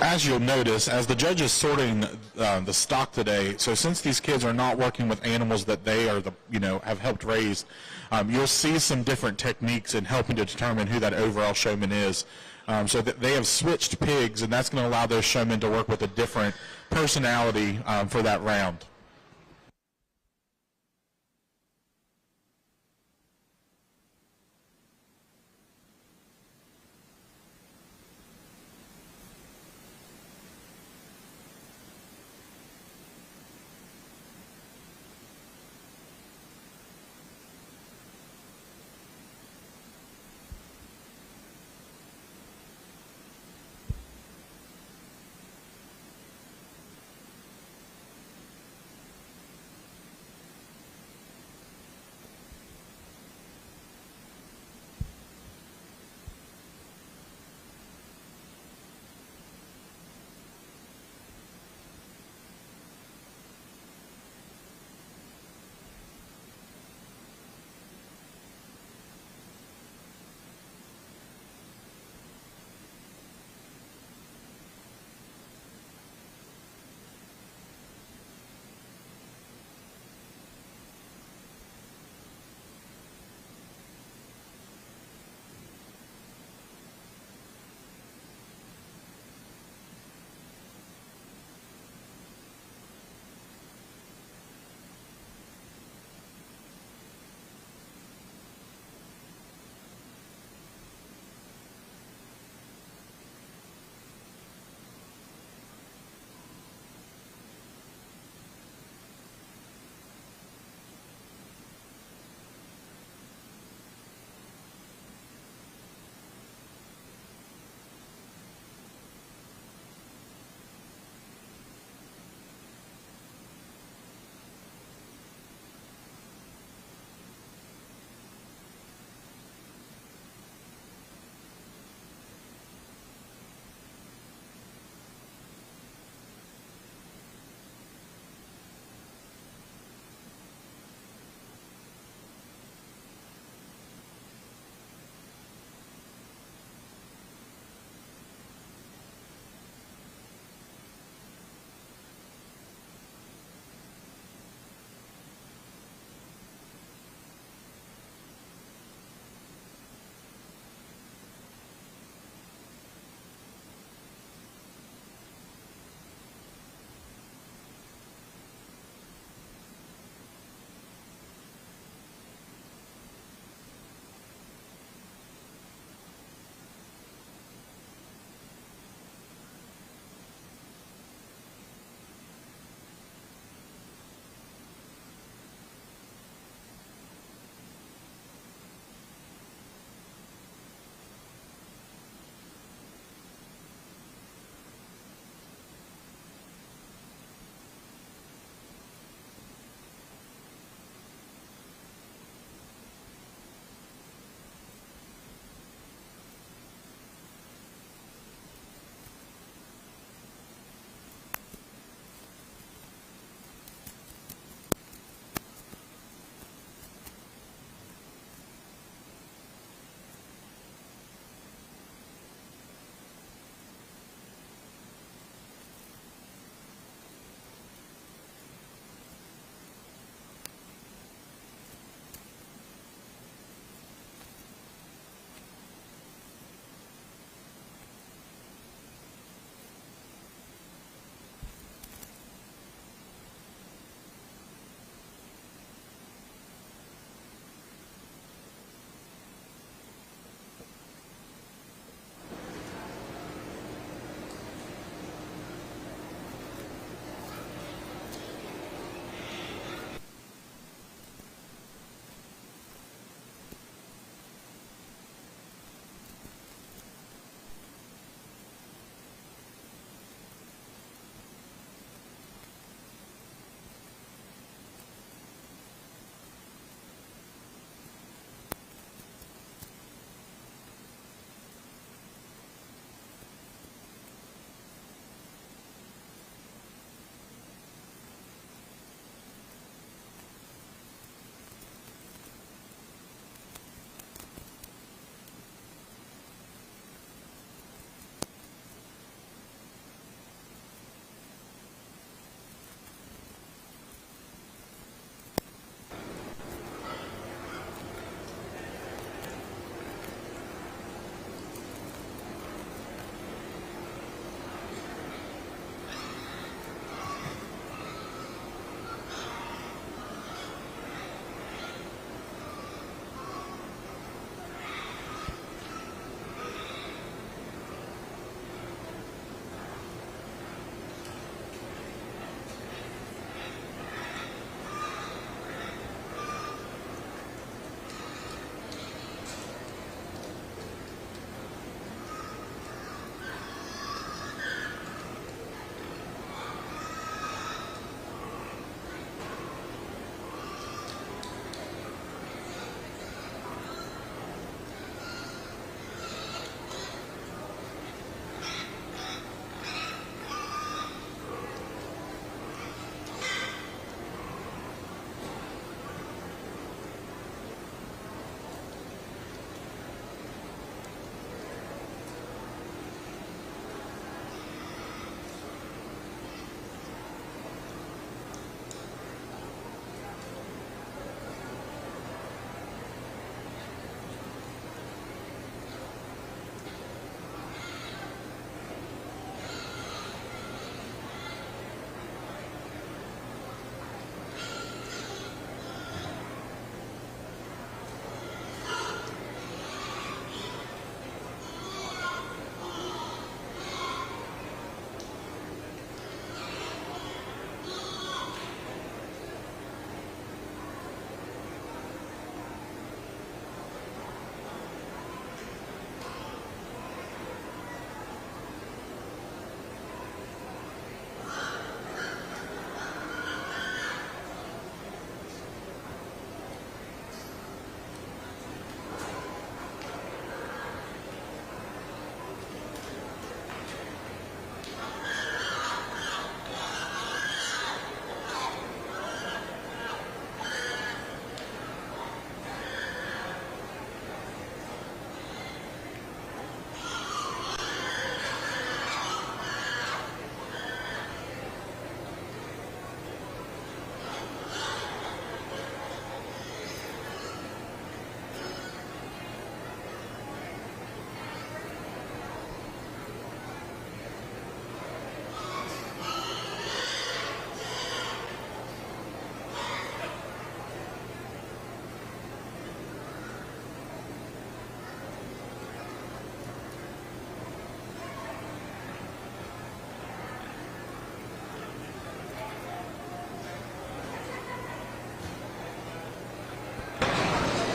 As you'll notice, as the judge is sorting the stock today, so since these kids are not working with animals that they are have helped raise, you'll see some different techniques in helping to determine who that overall showman is. So that they have switched pigs, and that's going to allow those showmen to work with a different personality for that round.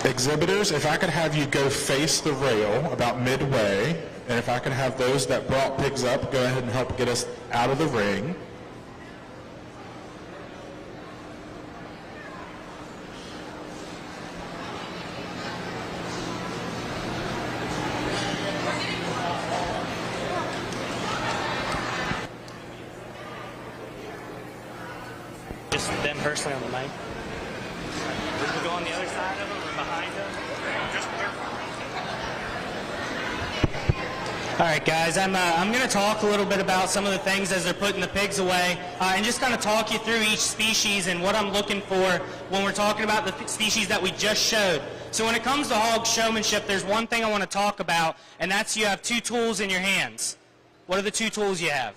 Exhibitors, if I could have you go face the rail about midway, and if I could have those that brought pigs up go ahead and help get us out of the ring. Just them personally on the mic. We'll go on the other side of them or behind them. All right, guys, I'm going to talk a little bit about some of the things as they're putting the pigs away and just kind of talk you through each species and what I'm looking for when we're talking about the species that we just showed. So when it comes to hog showmanship, there's one thing I want to talk about, and that's you have two tools in your hands. What are the two tools you have?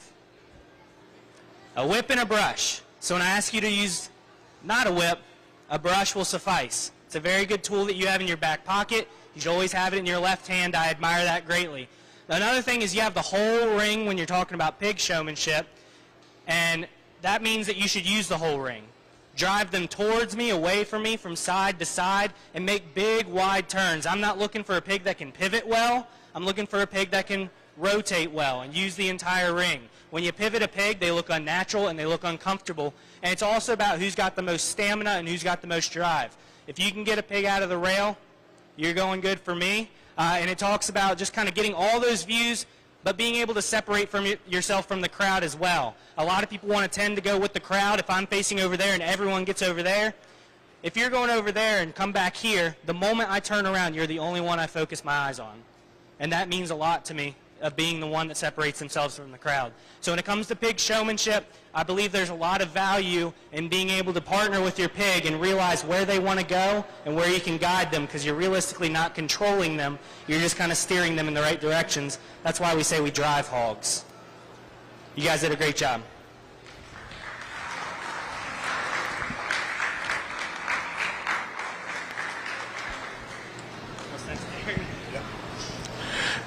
A whip and a brush. So when I ask you to use not a whip, a brush will suffice. It's a very good tool that you have in your back pocket. You should always have it in your left hand. I admire that greatly. Another thing is you have the whole ring when you're talking about pig showmanship, and that means that you should use the whole ring. Drive them towards me, away from me, from side to side, and make big, wide turns. I'm not looking for a pig that can pivot well. I'm looking for a pig that can rotate well and use the entire ring. When you pivot a pig, they look unnatural and they look uncomfortable. And it's also about who's got the most stamina and who's got the most drive. If you can get a pig out of the rail, you're going good for me. And it talks about just kind of getting all those views, but being able to separate from yourself from the crowd as well. A lot of people want to tend to go with the crowd. If I'm facing over there and everyone gets over there, if you're going over there and come back here, the moment I turn around, you're the only one I focus my eyes on. And that means a lot to me, of being the one that separates themselves from the crowd. So when it comes to pig showmanship, I believe there's a lot of value in being able to partner with your pig and realize where they want to go and where you can guide them, because you're realistically not controlling them. You're just kind of steering them in the right directions. That's why we say we drive hogs. You guys did a great job.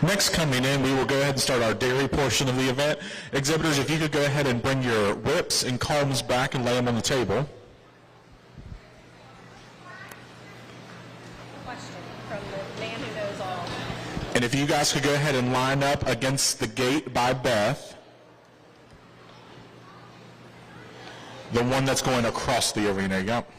Next coming in, we will go ahead and start our dairy portion of the event. Exhibitors, if you could go ahead and bring your whips and combs back and lay them on the table. Question from the man who knows all. And if you guys could go ahead and line up against the gate by Beth, the one that's going across the arena. Yep.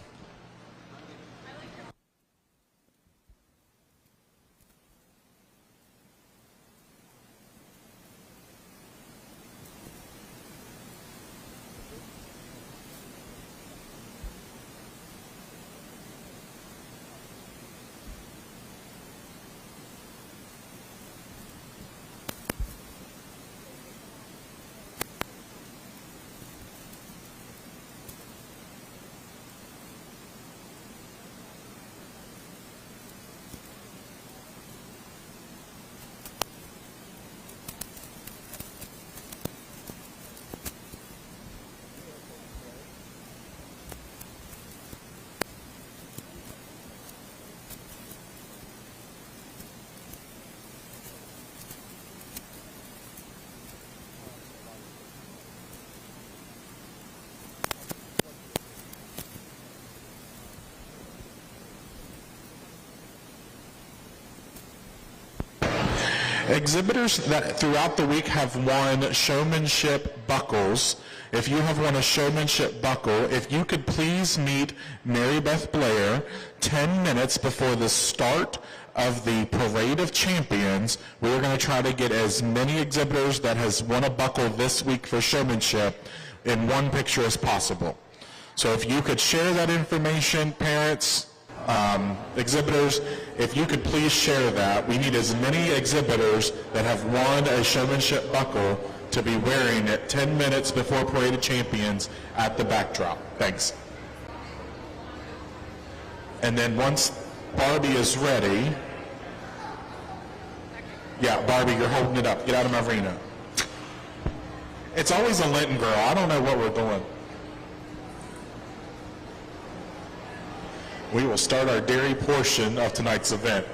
Exhibitors that throughout the week have won showmanship buckles. If you have won a showmanship buckle, if you could please meet Mary Beth Blair 10 minutes before the start of the Parade of Champions. We're going to try to get as many exhibitors that has won a buckle this week for showmanship in one picture as possible. So if you could share that information, parents, exhibitors, if you could please share that. We need as many exhibitors that have won a showmanship buckle to be wearing it 10 minutes before Parade of Champions at the backdrop. Thanks. And then once Barbie is ready, yeah, Barbie, you're holding it up. Get out of my arena. It's always a Linton girl. I don't know what we're doing. We will start our dairy portion of tonight's event.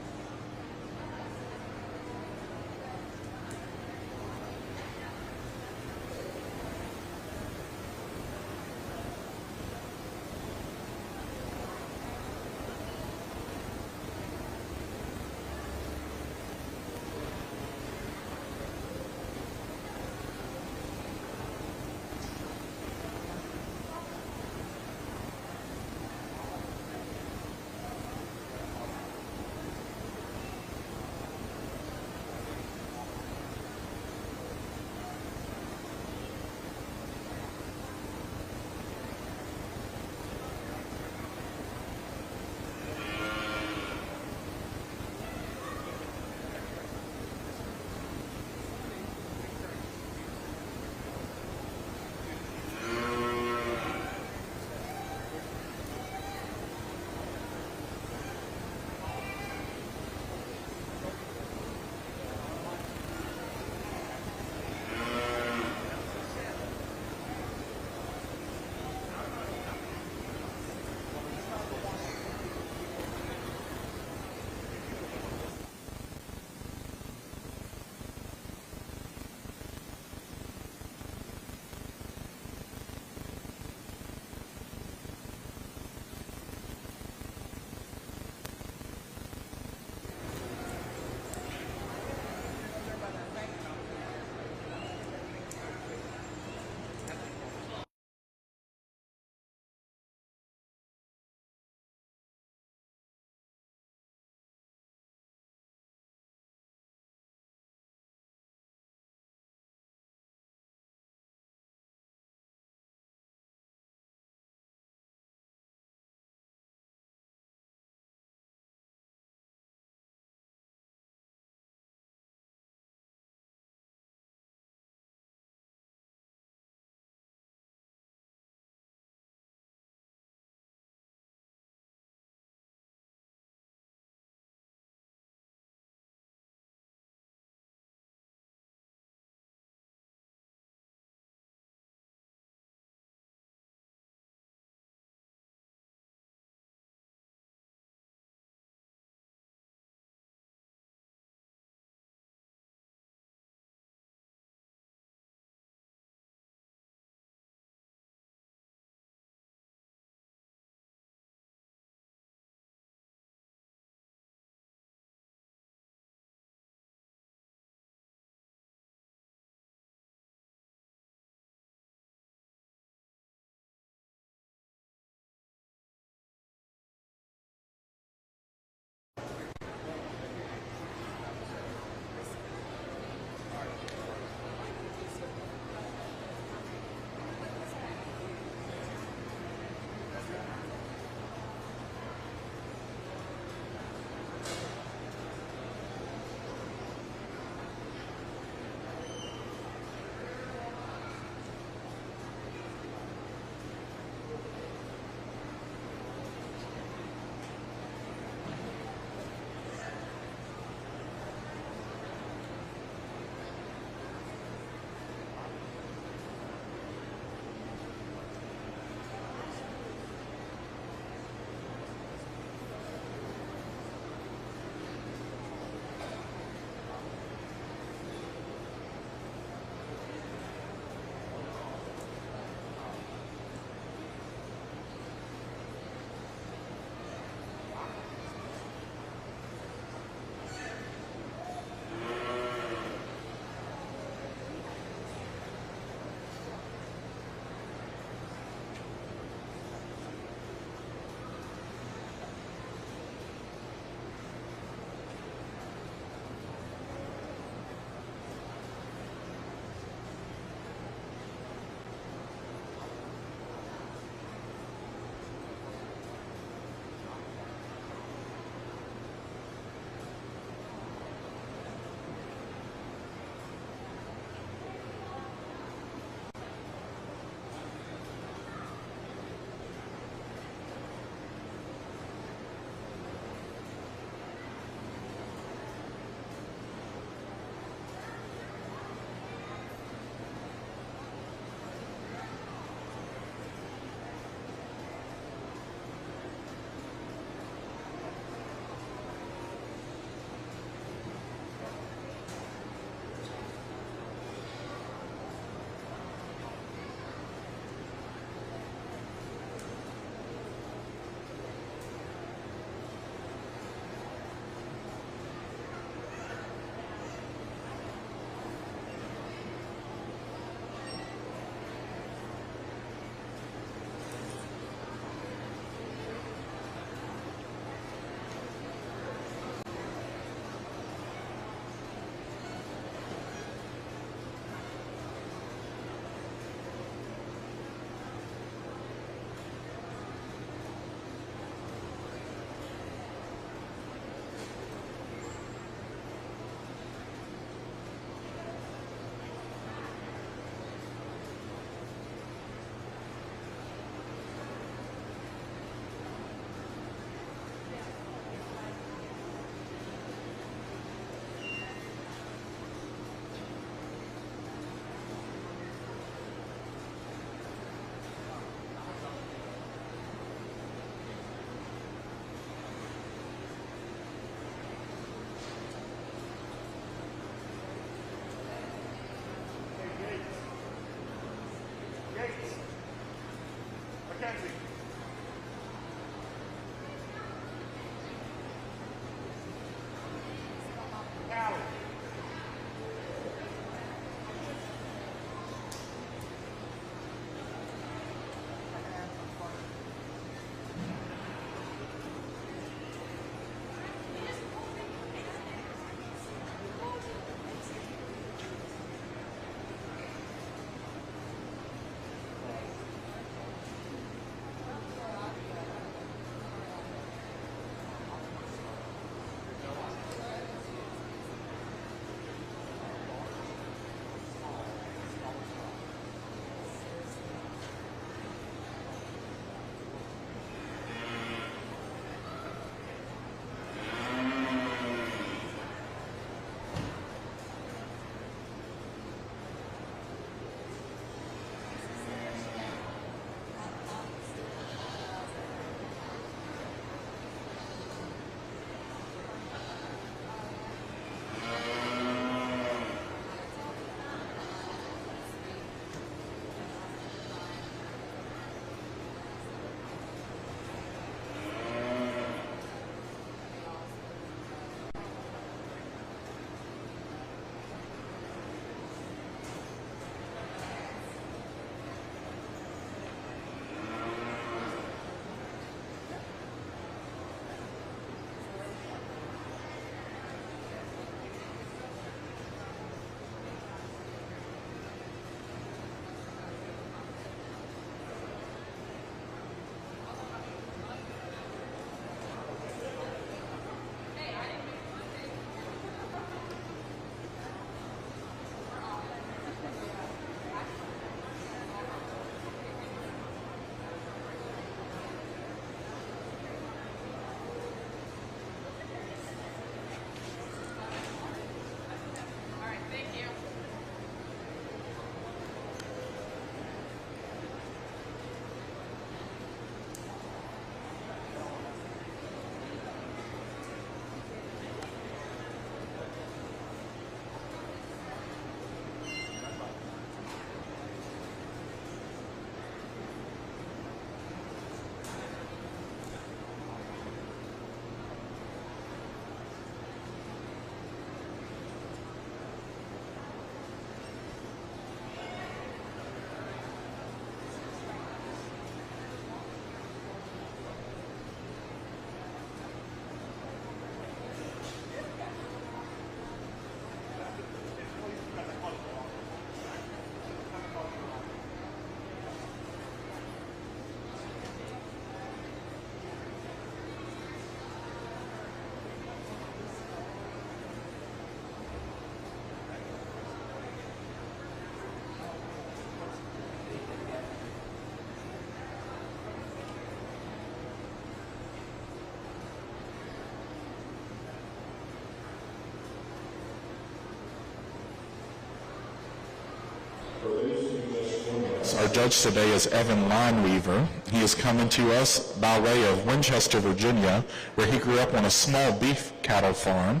Our judge today is Evan Lineweaver. He is coming to us by way of Winchester, Virginia, where he grew up on a small beef cattle farm.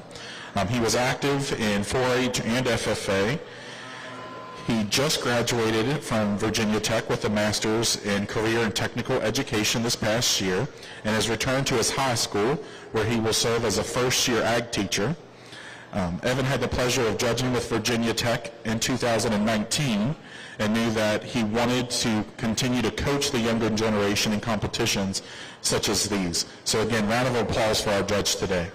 He was active in 4-H and FFA. He just graduated from Virginia Tech with a master's in career and technical education this past year and has returned to his high school where he will serve as a first-year ag teacher. Evan had the pleasure of judging with Virginia Tech in 2019 and knew that he wanted to continue to coach the younger generation in competitions such as these. So again, round of applause for our judge today.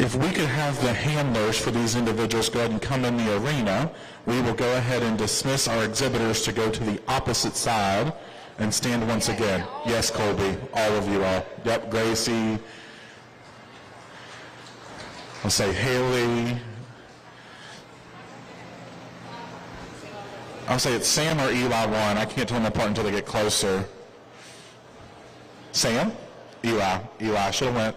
if we could have the handlers for these individuals go ahead and come in the arena, we will go ahead and dismiss our exhibitors to go to the opposite side and stand once again. Yes, Colby, all of you all. Yep, Gracie. I'll say Haley. I'll say it's Sam or Eli one. I can't tell them apart until they get closer. Sam? Eli. Eli. Should have went.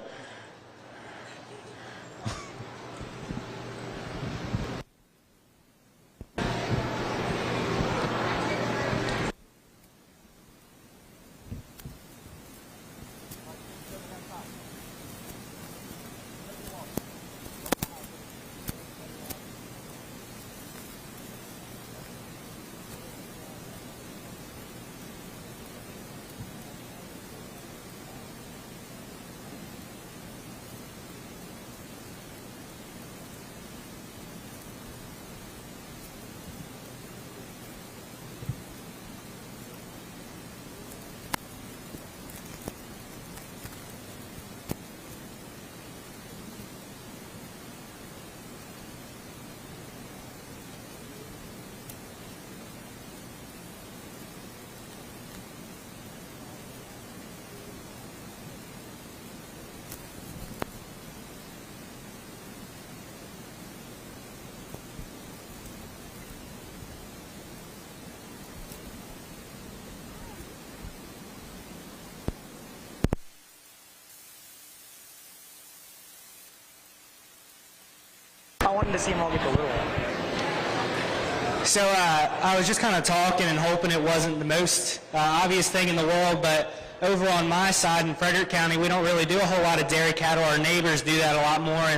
I wanted to see them all get the little one. So I was just kind of talking and hoping it wasn't the most obvious thing in the world, but over on my side in Frederick County, we don't really do a whole lot of dairy cattle. Our neighbors do that a lot more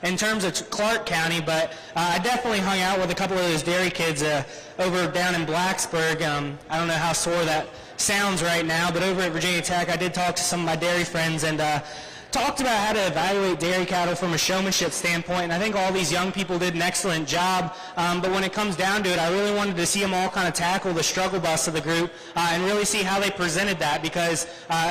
in terms of Clark County, but I definitely hung out with a couple of those dairy kids over down in Blacksburg. I don't know how sore that sounds right now, but over at Virginia Tech, I did talk to some of my dairy friends and talked about how to evaluate dairy cattle from a showmanship standpoint, and I think all these young people did an excellent job, but when it comes down to it, I really wanted to see them all kind of tackle the struggle bus of the group and really see how they presented that, because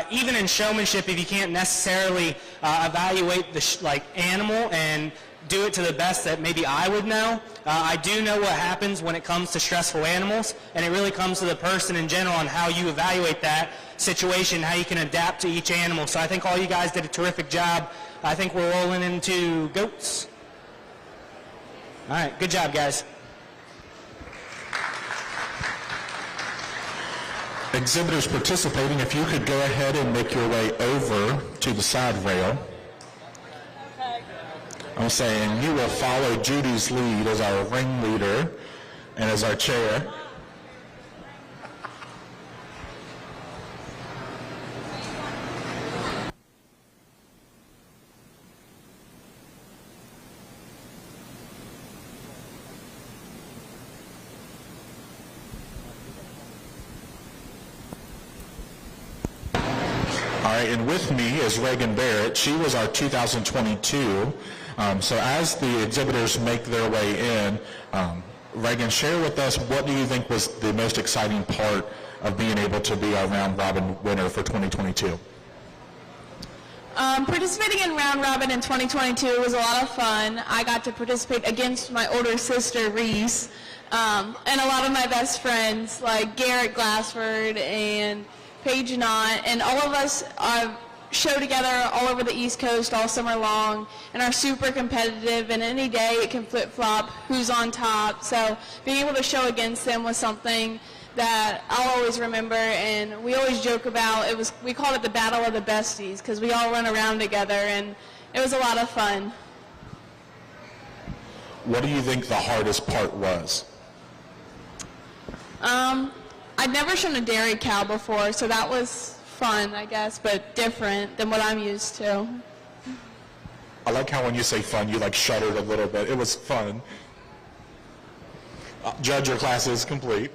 even in showmanship, if you can't necessarily evaluate the animal and do it to the best that maybe I would know, I do know what happens when it comes to stressful animals, and it really comes to the person in general and how you evaluate that situation, how you can adapt to each animal. So I think all you guys did a terrific job. I think we're rolling into goats. All right, good job, guys. Exhibitors participating, if you could go ahead and make your way over to the side rail. I'm saying you will follow Judy's lead as our ringleader and as our chair. All right, and with me is Reagan Barrett. She was our 2022. So as the exhibitors make their way in, Reagan, share with us, what do you think was the most exciting part of being able to be our round robin winner for 2022? Participating in round robin in 2022 was a lot of fun. I got to participate against my older sister, Reese, and a lot of my best friends like Garrett Glassford and Paige Knott, and all of us show together all over the East Coast all summer long and are super competitive, and any day it can flip-flop who's on top. So being able to show against them was something that I'll always remember, and we always joke about. We called it the Battle of the Besties because we all run around together, and it was a lot of fun. What do you think the hardest part was? I'd never shown a dairy cow before, so that was fun, I guess, but different than what I'm used to. I like how when you say fun, you like shuddered a little bit. It was fun. Judge, your class is complete.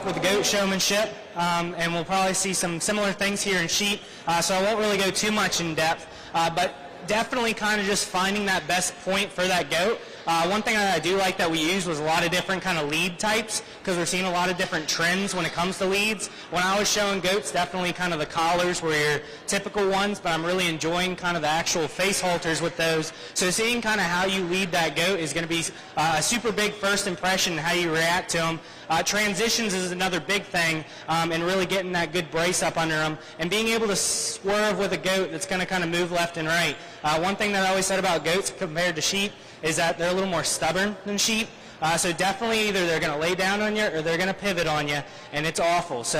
off with the goat showmanship, and we'll probably see some similar things here in sheep, so I won't really go too much in depth, but definitely kind of just finding that best point for that goat. One thing that I do like that we used was a lot of different kind of lead types, because we're seeing a lot of different trends when it comes to leads. When I was showing goats, definitely kind of the collars were your typical ones, but I'm really enjoying kind of the actual face halters with those. So seeing kind of how you lead that goat is going to be a super big first impression, how you react to them. Transitions is another big thing, and really getting that good brace up under them, and being able to swerve with a goat that's going to kind of move left and right. One thing that I always said about goats compared to sheep is that they're a little more stubborn than sheep. So definitely either they're going to lay down on you or they're going to pivot on you, and it's awful. So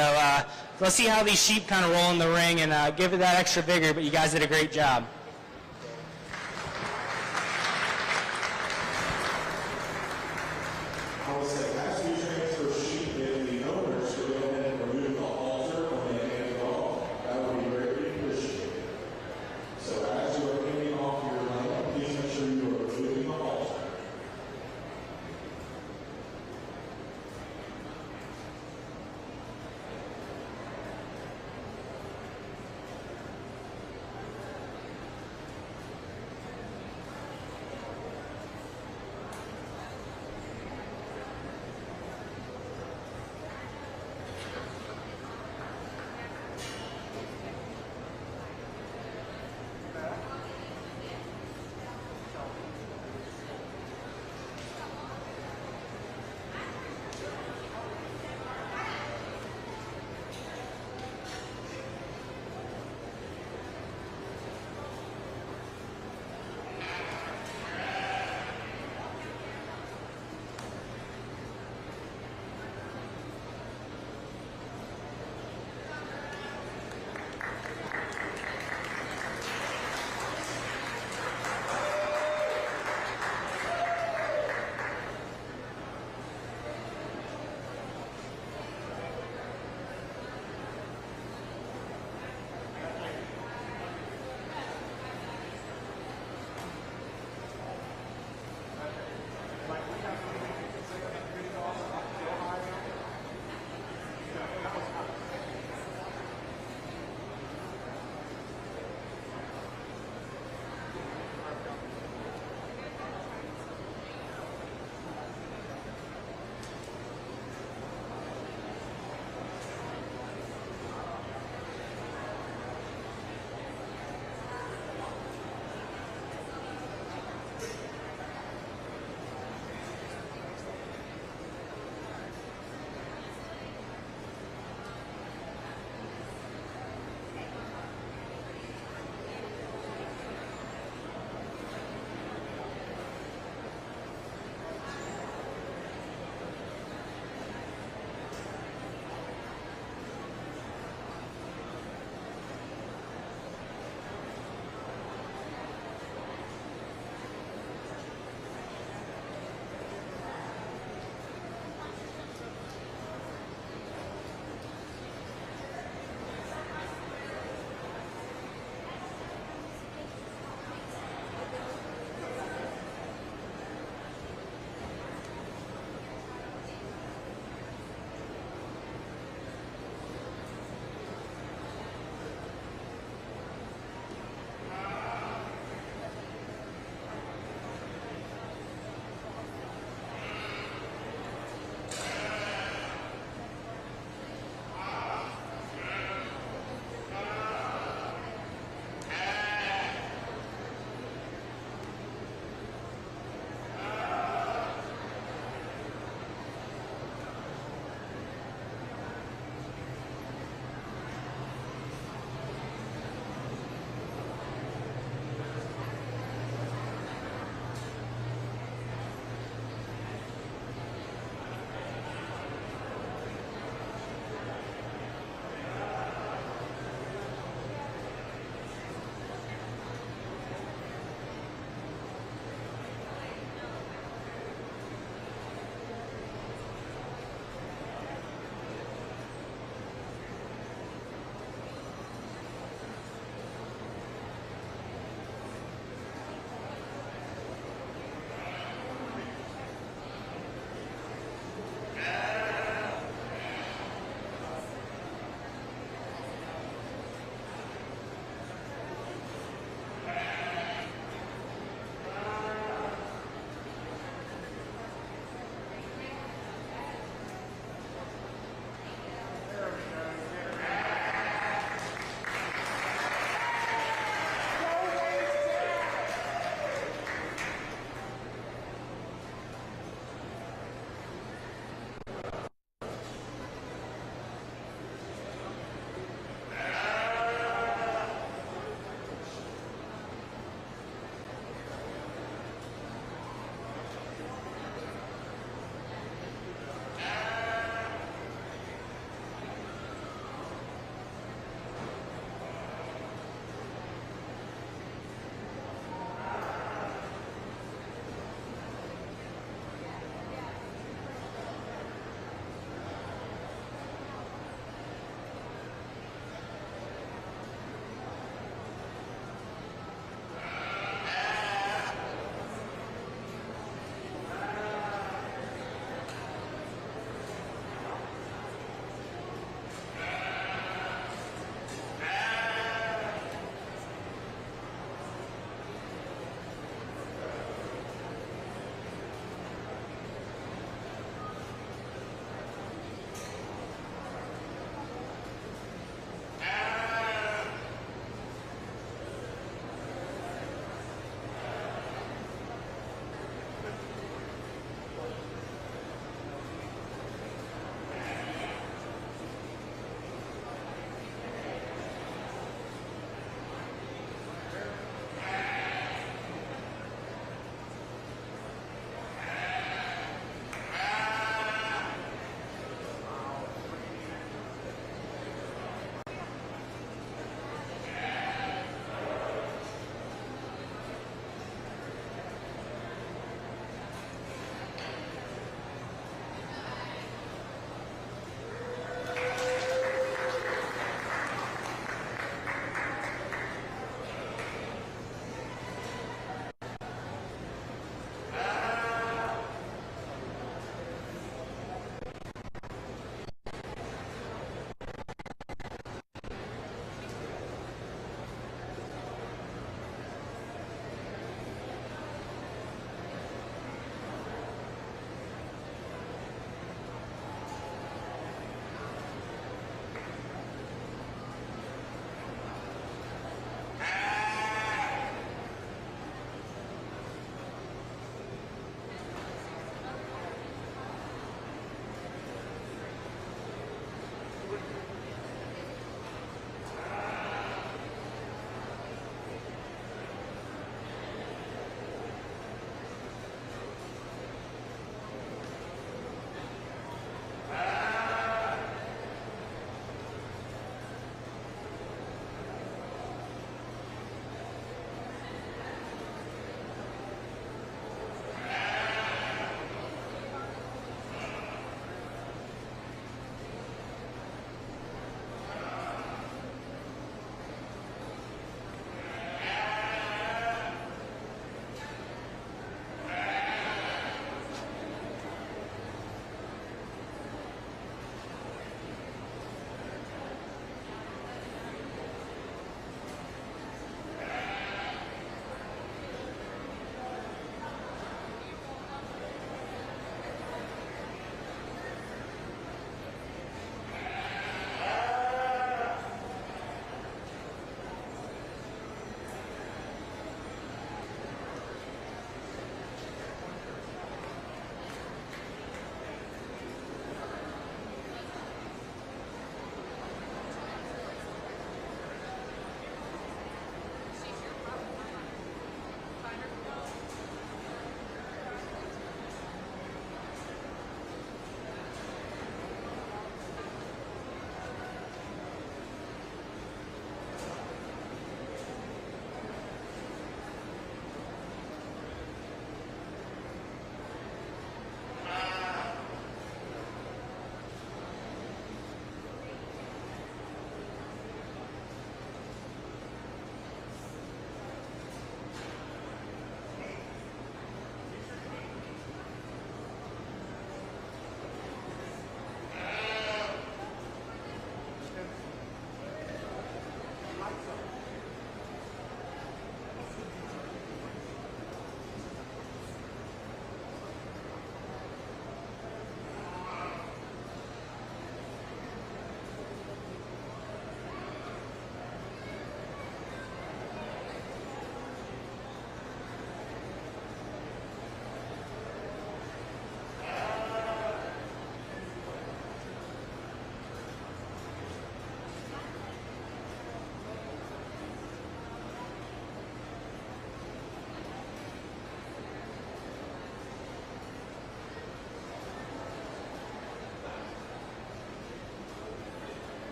let's see how these sheep kind of roll in the ring and give it that extra vigor, but you guys did a great job.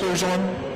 halters on.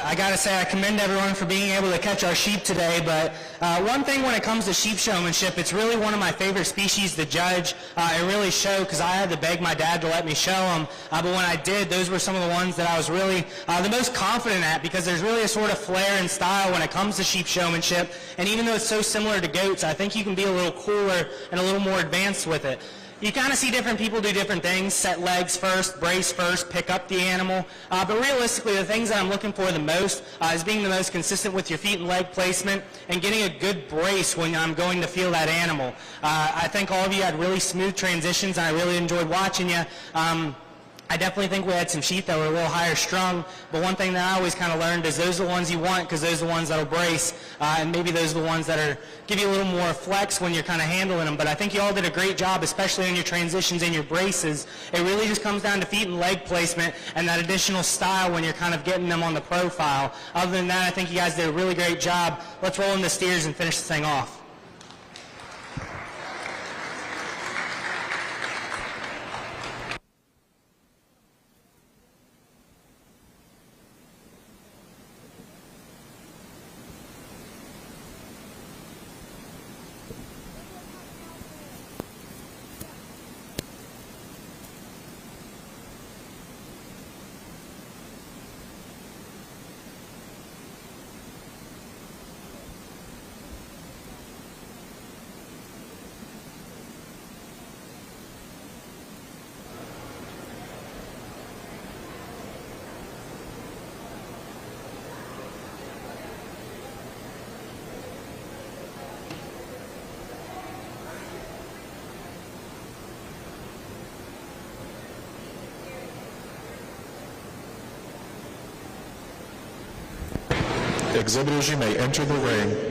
I gotta say, I commend everyone for being able to catch our sheep today, but one thing when it comes to sheep showmanship, it's really one of my favorite species to judge and really show, because I had to beg my dad to let me show them, but when I did, those were some of the ones that I was really the most confident at, because there's really a sort of flair and style when it comes to sheep showmanship, and even though it's so similar to goats, I think you can be a little cooler and a little more advanced with it. You kind of see different people do different things, set legs first, brace first, pick up the animal. But realistically, the things that I'm looking for the most is being the most consistent with your feet and leg placement and getting a good brace when I'm going to feel that animal. I think all of you had really smooth transitions, and I really enjoyed watching you. I definitely think we had some sheep that were a little higher strung, but one thing that I always kind of learned is those are the ones you want, because those are the ones that'll brace, and maybe those are the ones that are give you a little more flex when you're kind of handling them. But I think you all did a great job, especially in your transitions and your braces. It really just comes down to feet and leg placement and that additional style when you're kind of getting them on the profile. Other than that, I think you guys did a really great job. Let's roll in the steers and finish this thing off. Exhibitors, you may enter the ring.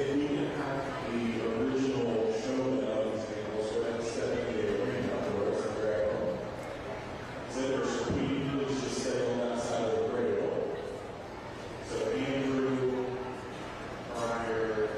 if we can have the original showman of these animals go ahead and step into the arena for us and grab them. Exhibitors, please just stay on that side of the rail. So Andrew, Pryor,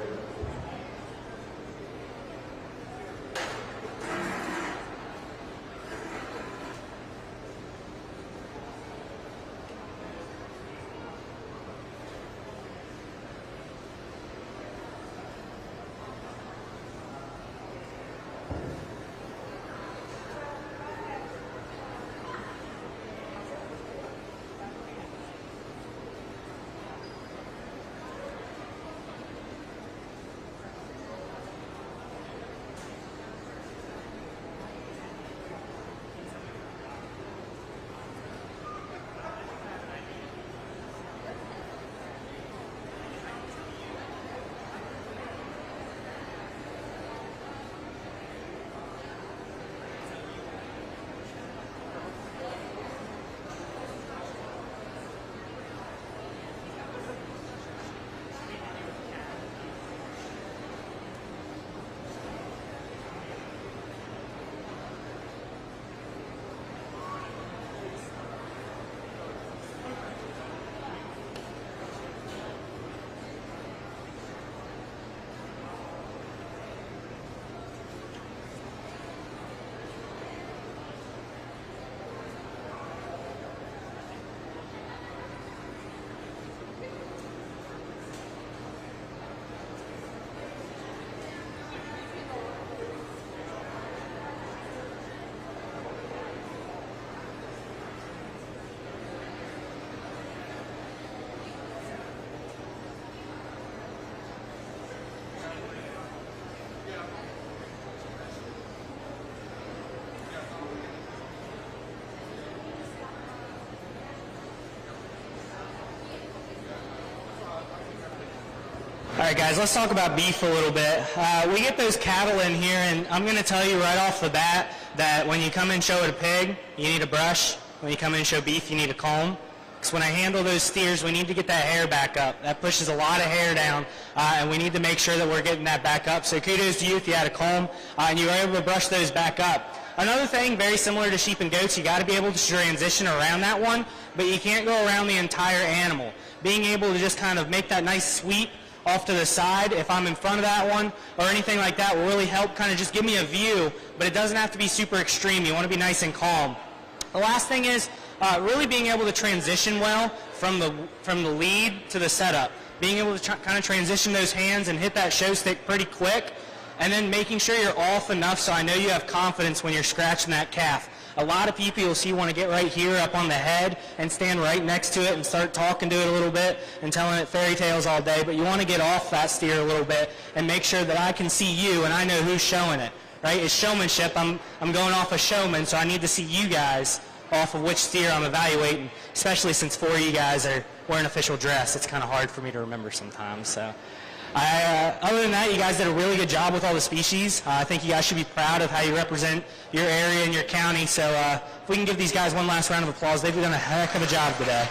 All right, guys, let's talk about beef a little bit. We get those cattle in here, and I'm going to tell you right off the bat that when you come in show a pig, you need a brush. When you come in show beef, you need a comb. Because when I handle those steers, we need to get that hair back up. That pushes a lot of hair down, and we need to make sure that we're getting that back up. So kudos to you if you had a comb, and you were able to brush those back up. Another thing, very similar to sheep and goats, you got to be able to transition around that one, but you can't go around the entire animal. Being able to just kind of make that nice sweep off to the side if I'm in front of that one or anything like that will really help kind of just give me a view, but it doesn't have to be super extreme. You want to be nice and calm. The last thing is really being able to transition well from the lead to the setup. Being able to kind of transition those hands and hit that show stick pretty quick, and then making sure you're off enough so I know you have confidence when you're scratching that calf. A lot of people you'll see want to get right here up on the head and stand right next to it and start talking to it a little bit and telling it fairy tales all day, but you want to get off that steer a little bit and make sure that I can see you and I know who's showing it, right? It's showmanship. I'm going off a showman, so I need to see you guys off of which steer I'm evaluating, especially since 4 of you guys are wearing official dress. It's kind of hard for me to remember sometimes, so. Other than that, you guys did a really good job with all the species. I think you guys should be proud of how you represent your area and your county. So if we can give these guys one last round of applause, they've done a heck of a job today.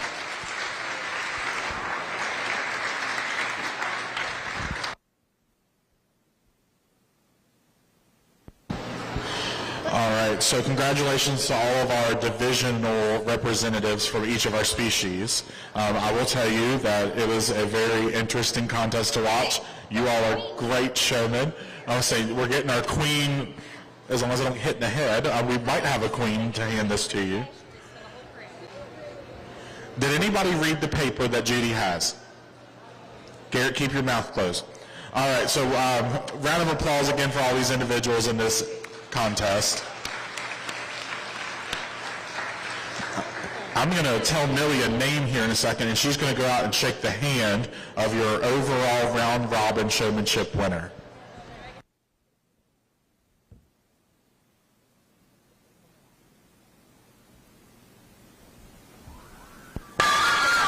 All right, so congratulations to all of our divisional representatives for each of our species. I will tell you that it was a very interesting contest to watch. You all are great showmen. I would say we're getting our queen, as long as I don't hit in the head. We might have a queen to hand this to you. Did anybody read the paper that Judy has? Garrett, keep your mouth closed. All right, so round of applause again for all these individuals in this contest. I'm going to tell Millie a name here in a second, and she's going to go out and shake the hand of your overall round robin showmanship winner.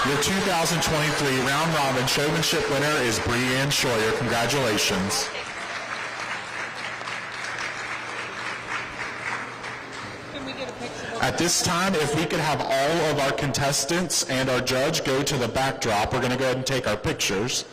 Your 2023 round robin showmanship winner is Breanne Schroyer. Congratulations. At this time, if we could have all of our contestants and our judge go to the backdrop, we're going to go ahead and take our pictures.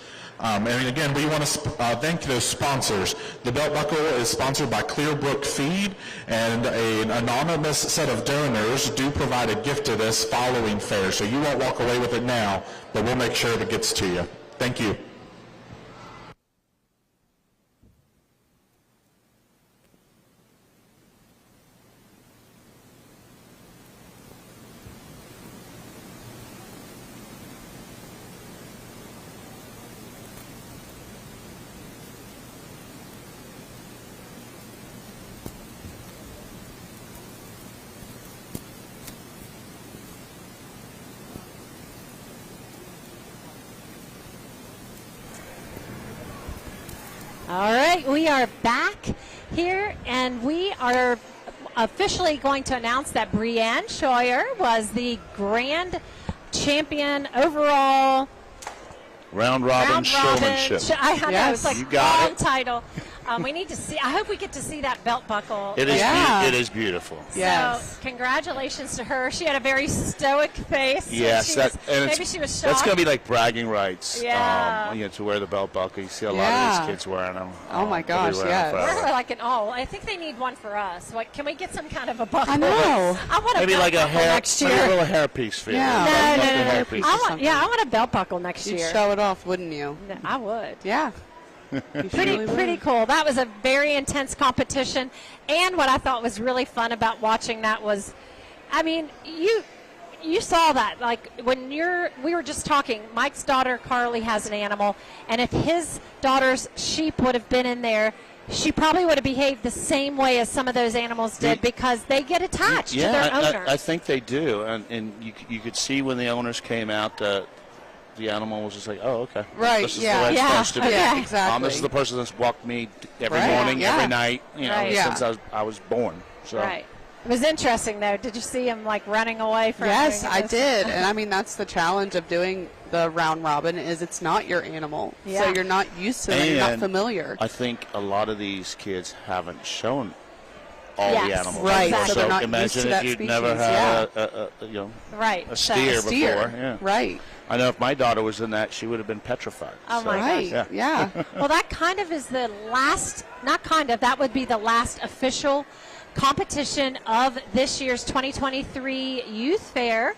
And again, we want to thank those sponsors. The belt buckle is sponsored by Clearbrook Feed, and an anonymous set of donors do provide a gift to this following fair. So you won't walk away with it now, but we'll make sure it gets to you. Thank you. All right, we are back here, and we are officially going to announce that Brianne Scheuer was the grand champion overall. Round robin showmanship. I know, Yes. it's like You got long it. title. We need to see. I hope we get to see that belt buckle. It is. It is beautiful. So, congratulations to her. She had a very stoic face. Yes, Maybe she was shocked. that's going to be like bragging rights. Yeah. To wear the belt buckle. You see a lot of these kids wearing them. Oh my gosh, yes. We're like an all. I think they need one for us. Like, can we get some kind of a buckle? I know. I want a Maybe belt like a buckle hair, next maybe year. a little hairpiece for you. No. I want a belt buckle next You'd year. show it off, wouldn't you? No, I would. Yeah. Pretty cool. That was a very intense competition, and what I thought was really fun about watching that was, I mean, you saw that, like when we were just talking. Mike's daughter Carly has an animal, and if his daughter's sheep would have been in there, she probably would have behaved the same way as some of those animals did, because they get attached to their owner. I think they do, and you could see when the owners came out that the animal was just like, oh, okay. Right, This is the way it's supposed to be. Yeah, exactly. This is the person that's walked me every Right, morning, yeah. every night, Right. since I was born. So. Right. It was interesting, though. Did you see him, like, running away from Yes, doing I this? did. And I mean, that's the challenge of doing the round robin, is it's not your animal. Yeah. So you're not used to it, you're not familiar. I think a lot of these kids haven't shown all the Yes, animals. right, before. so they're not imagine used to if that you'd species, never had a steer before. Yeah. Right. I know if my daughter was in that, she would have been petrified. Oh, So, my gosh. Yeah. Well, that kind of is the last, not kind of, that would be the last official competition of this year's 2023 Youth Fair,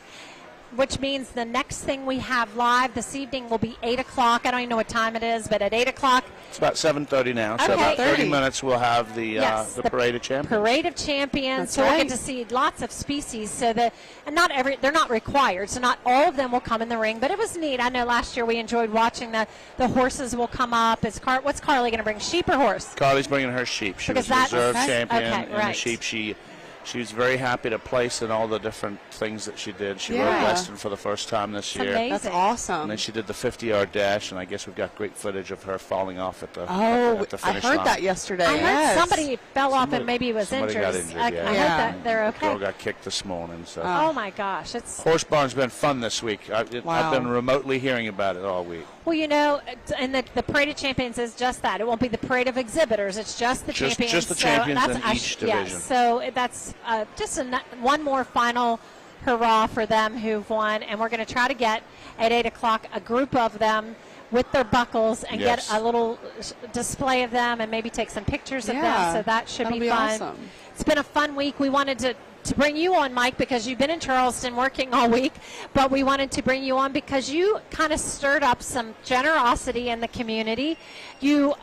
which means the next thing we have live this evening will be 8 o'clock. I don't even know what time it is, but at 8 o'clock, It's about 7:30 now. So Okay. about 30 7:30. minutes we'll have the Yes, the Parade of Champions. Parade of Champions. That's So we'll right. get to see lots of species. So that, and they're not required. So not all of them will come in the ring, but it was neat. I know last year we enjoyed watching the horses will come up. What's Carly going to bring? Sheep or horse? Carly's bringing her sheep. She Because was that's- reserve okay. champion Okay, in the right. sheep. She was very happy to place in all the different things that she did. She rode Yeah. Weston for the first time this year. Amazing. That's awesome. And then she did the 50-yard dash, and I guess we've got great footage of her falling off at the, Oh, at the I finish heard line. that yesterday. I heard yes. somebody fell off and maybe was Somebody injured. got injured, I yeah. heard that they're The girl okay. got kicked this morning. So. Oh my gosh, it's Horse barn's been fun this week. I've Wow. been remotely hearing about it all week. well, you know, and the Parade of Champions is just that. It won't be the Parade of Exhibitors. It's just the champions. Just the So champions that's in each division. Yes, so that's just one more final hurrah for them who've won, and we're going to try to get at 8 o'clock a group of them with their buckles and Yes. get a little display of them and maybe take some pictures of Yeah, them. So that should that'll be be fun. awesome. It's been a fun week. We wanted to bring you on, Mike, because you've been in Charleston working all week, but we wanted to bring you on because you kind of stirred up some generosity in the community. You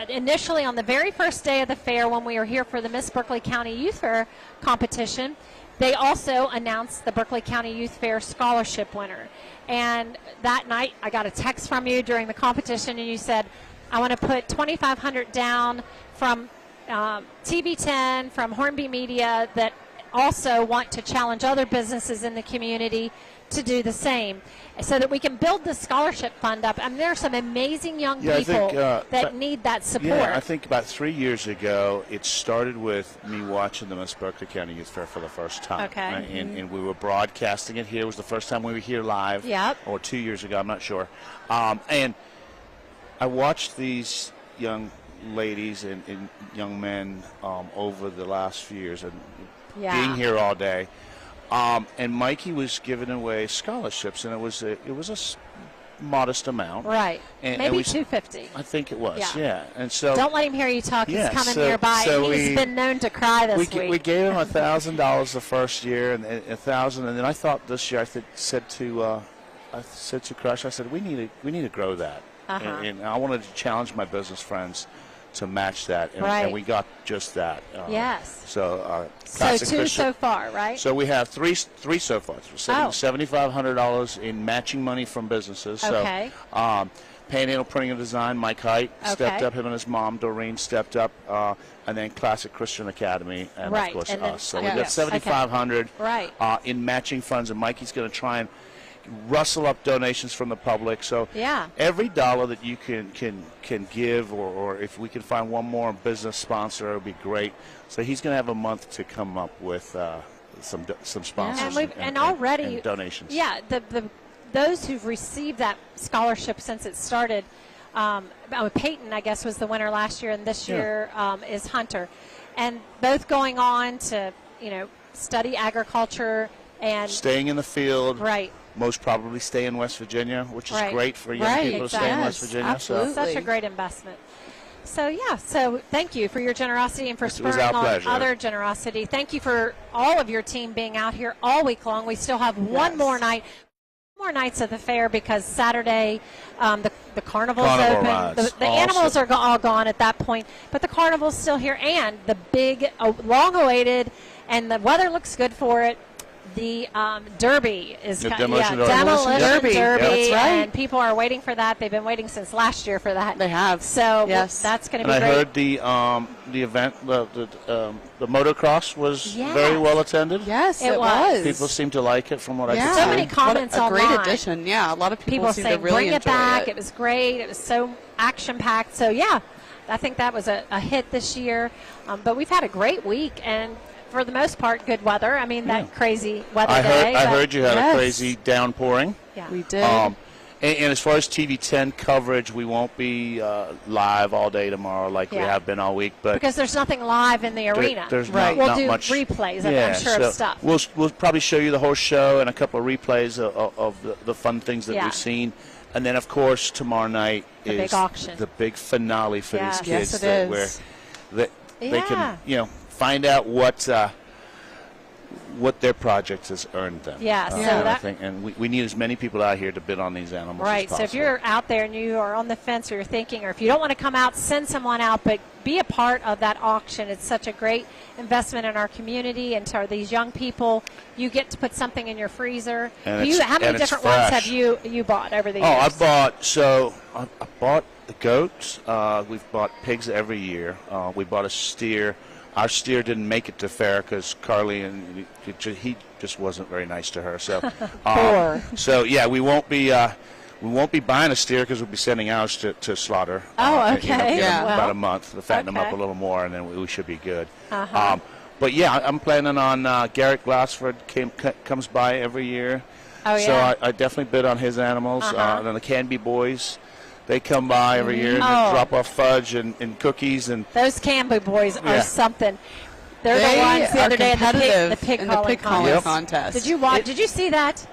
initially, on the very first day of the fair, when we were here for the Miss Berkeley County Youth Fair competition, they also announced the Berkeley County Youth Fair scholarship winner. And that night, I got a text from you during the competition, and you said, I want to put $2,500 down from TV10, from Hornby Media, that also want to challenge other businesses in the community to do the same, so that we can build the scholarship fund up. And there are some amazing young Yeah, I people think, that need that support. Yeah, I think about 3 years ago, it started with me watching the Miss Berkeley County Youth Fair for the first time. Okay. Right? And we were broadcasting it here. It was the first time we were here live. Yep. Or 2 years ago, I'm not sure. And I watched these young ladies and young men over the last few years, and Yeah. being here all day. And Mikey was giving away scholarships, and it was a modest amount. Right. And Maybe we, $250. I think it was. Yeah. Yeah. And so don't let him hear you talk. Yeah, He's coming so- nearby. so He's we- been known to cry this week. we gave him $1,000 the first year, and $1,000, and then I thought this year said to Crush, I said we need to grow that, and I wanted to challenge my business friends to match that, and we got just that. Yes. So So 2 Christian- so far, right? So we have three so far. We're setting $7,500 in matching money from businesses. Okay. So, Panhandle Printing and Design, Mike Height stepped Okay. up. Him and his mom, Doreen, stepped up. And then Classic Christian Academy, and Right, of course and then- us. So okay. we got $7,500 Right. in matching funds, and Mikey's going to try and rustle up donations from the public. So Yeah. every dollar that you can give, or if we can find one more business sponsor, it would be great. So he's going to have a month to come up with some sponsors And already and donations. Yeah, those who've received that scholarship since it started. Peyton, I guess, was the winner last year, and this year is Hunter, and both going on to study agriculture and staying in the field. Right. Most probably stay in West Virginia, which is Right. great for young people to stay in West Virginia. Absolutely. Such a great investment. So thank you for your generosity and for It was spurring our on pleasure. other generosity. Thank you for all of your team being out here all week long. We still have one more night. More nights at the fair because Saturday the carnival's Carnival open. rides. The animals are all gone at that point, but the carnival's still here, and the big, long-awaited, and the weather looks good for it. The Derby is Demolition Derby. Yeah, that's right. And people are waiting for that. They've been waiting since last year for that. They have. So Yes. that's going to And be I great. heard the event, the motocross was Yes. very well attended. Yes, it was. People seem to like it, from what I Yeah. could So see. many comments what a great online. addition. Yeah, a lot of people seem saying to really bring it enjoy back. it. It was great. It was so action-packed. So yeah, I think that was a hit this year. But we've had a great week, and for the most part, good weather. I mean, that crazy weather day. I but- heard you had Yes. a crazy downpouring. Yeah. We did. And as far as TV10 coverage, we won't be live all day tomorrow like we Yeah. have been all week. But because there's nothing live in the arena. there's We'll not do much replays, Yeah, I'm sure, so of stuff. We'll probably show you the whole show and a couple of replays of the fun things that Yeah. we've seen. And then, of course, tomorrow night The is big auction. the big finale for Yes. these Yes, kids. it that is. Where they Yeah. can, find out what their project has earned them. Yeah, so and I that- think, and we need as many people out here to bid on these animals Right. as So possible. if you're out there and you are on the fence, or you're thinking, or if you don't want to come out, send someone out, but be a part of that auction. It's such a great investment in our community, and to these young people, you get to put something in your freezer. And How many and it's different ones have fresh. you bought over the Oh, years? I bought the goats. We've bought pigs every year. We bought a steer. Our steer didn't make it to fair because Carly and he just wasn't very nice to her. So, so yeah, we won't be buying a steer because we'll be sending ours to slaughter. Oh, okay. In Yeah. about a month to fatten them up Okay. a little more, and then we should be good. Uh-huh. But yeah, I'm planning on Garrett Glassford comes by every year. Oh, So yeah. I definitely bid on his animals. Uh-huh. And then the Canby Boys, they come by every year and Oh. drop off fudge and cookies. And Those Canby boys are Yeah. something. They're They the ones the are other day in competitive the pig in the calling pig calling contest. contest. Did you watch? Did you see that?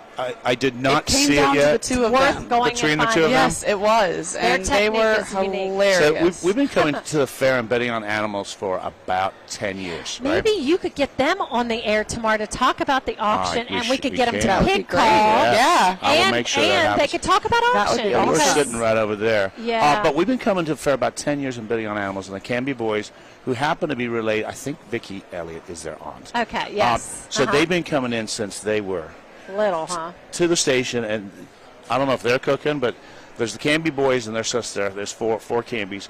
I did not It came see down it to yet. the two of Worth them. going Between and the two of finding. them? Yes, it was, Their and they technique were is unique. hilarious. So we've been coming to the fair and betting on animals for about 10 years, right? Maybe you could get them on the air tomorrow to talk about the auction, we and we should- could we get them can. to That would be pig great. call. Yeah. I will And, make sure that and they happens. could talk about That would auction. be We're awesome. sitting right over there. Yeah. But we've been coming to the fair about 10 years and bidding on animals, and the Canby Boys, who happen to be related, I think Vicki Elliott is their aunt. Okay, yes. So Uh-huh. they've been coming in since they were Little, huh? to the station, and I don't know if they're cooking, but there's the Canby Boys and their sister. There's four Canbys.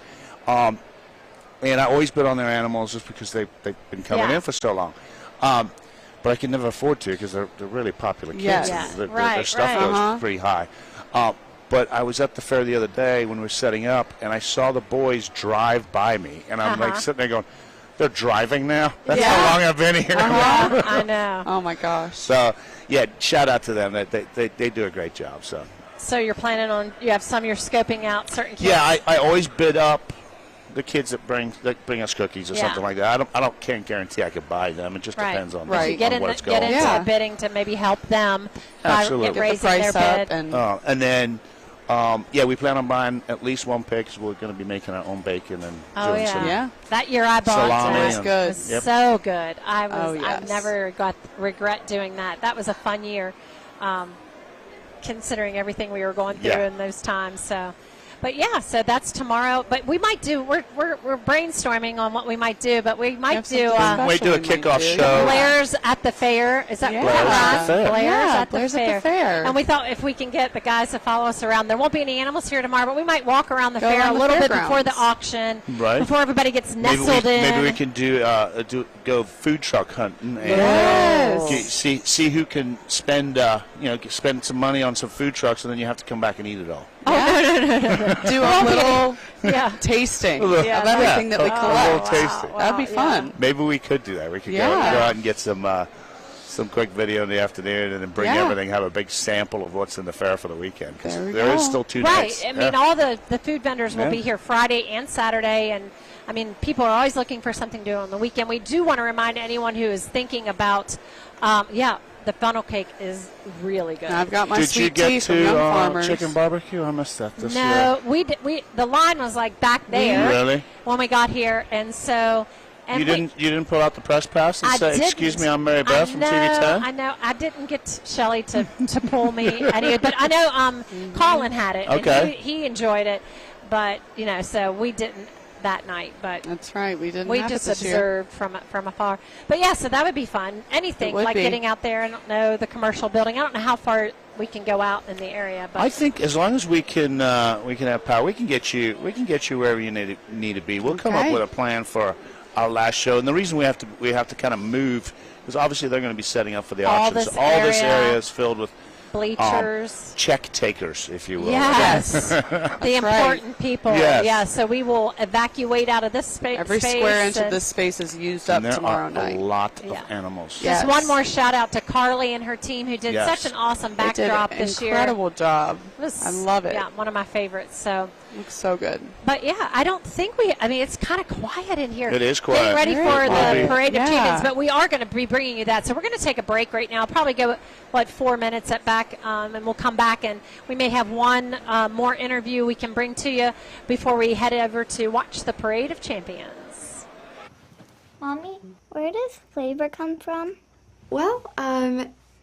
And I always bid on their animals just because they've been coming Yeah. in for so long. But I can never afford to because they're really popular kids. Yes. Yeah. Their Right, stuff right. goes Uh-huh. pretty high. But I was at the fair the other day when we were setting up, and I saw the boys drive by me, and I'm like Uh-huh. sitting there going, "They're driving now? That's Yeah. how long I've been here." Uh-huh. I know. Oh my gosh. So yeah, shout out to them. They do a great job. So you're planning on, you have some you're scoping out certain kids? Yeah, I always bid up the kids that bring us cookies or Yeah. something like that. can't guarantee I could buy them. It just Right. depends on, Right. You get, on in what the, it's get going. into Yeah. bidding to maybe help them by Absolutely. Get the raising price their up bid. and And then Yeah, we plan on buying at least one pig because we're going to be making our own bacon and doing some That year I bought salami. it Was good. It was so good. I've yes. never regret doing that. That was a fun year, considering everything we were going through in those times. So. But yeah, so that's tomorrow. But we might do. We're brainstorming on what we might do. But we might do. We do a kickoff show. Blair's at the fair. Is that Blair's at the fair. Blair's at the fair. And we thought if we can get the guys to follow us around, there won't be any animals here tomorrow. But we might walk around the fair a little bit before the auction, before everybody gets nestled in. Maybe we can go food truck hunting and see who can spend spend some money on some food trucks, and then you have to come back and eat it all. Oh, no. Do a little tasting of everything that we collect. Tasting. That'd be fun. Maybe we could do that. We could go out and get some quick video in the afternoon and then bring everything, have a big sample of what's in the fair for the weekend. Because there is still 2 nights. Right. I mean, all the food vendors will be here Friday and Saturday. And, I mean, people are always looking for something to do on the weekend. We do want to remind anyone who is thinking about, the funnel cake is really good. I've got my Did sweet you tea get from Young to Farmers. chicken barbecue? I missed that this year. No, the line was like back there Really? when we got here, and so. And You didn't pull out the press pass and say, "Excuse me, I'm Mary Beth from TV10." I know. I didn't get Shelley to pull me any, but I know Colin had it. Okay. And he enjoyed it, but so we didn't that night. But that's right. We didn't. We have just it this year. observed from afar. But yeah, so that would be fun. Anything would like be. getting out there. I don't know the commercial building. I don't know how far we can go out in the area. But I think as long as we can have power, we can get you wherever you need to be. We'll come up with a plan for our last show. And the reason we have to kind of move because obviously they're going to be setting up for the auctions. All this area is filled with bleachers, check takers, if you will. Yes, the important people. Yes. Yeah, so we will evacuate out of this space. Every square inch of this space is used up tomorrow night. A lot of animals. Just one more shout out to Carly and her team who did such an awesome backdrop this year. Incredible job. I love it. Yeah, one of my favorites. So looks so good. But yeah, I don't think it's kind of quiet in here. It is quiet. Getting ready for the Parade of Yeah. Champions, but we are going to be bringing you that. So we're going to take a break right now. Probably go 4 minutes back, and we'll come back and we may have one more interview we can bring to you before we head over to watch the Parade of Champions. Mommy, where does flavor come from? Well,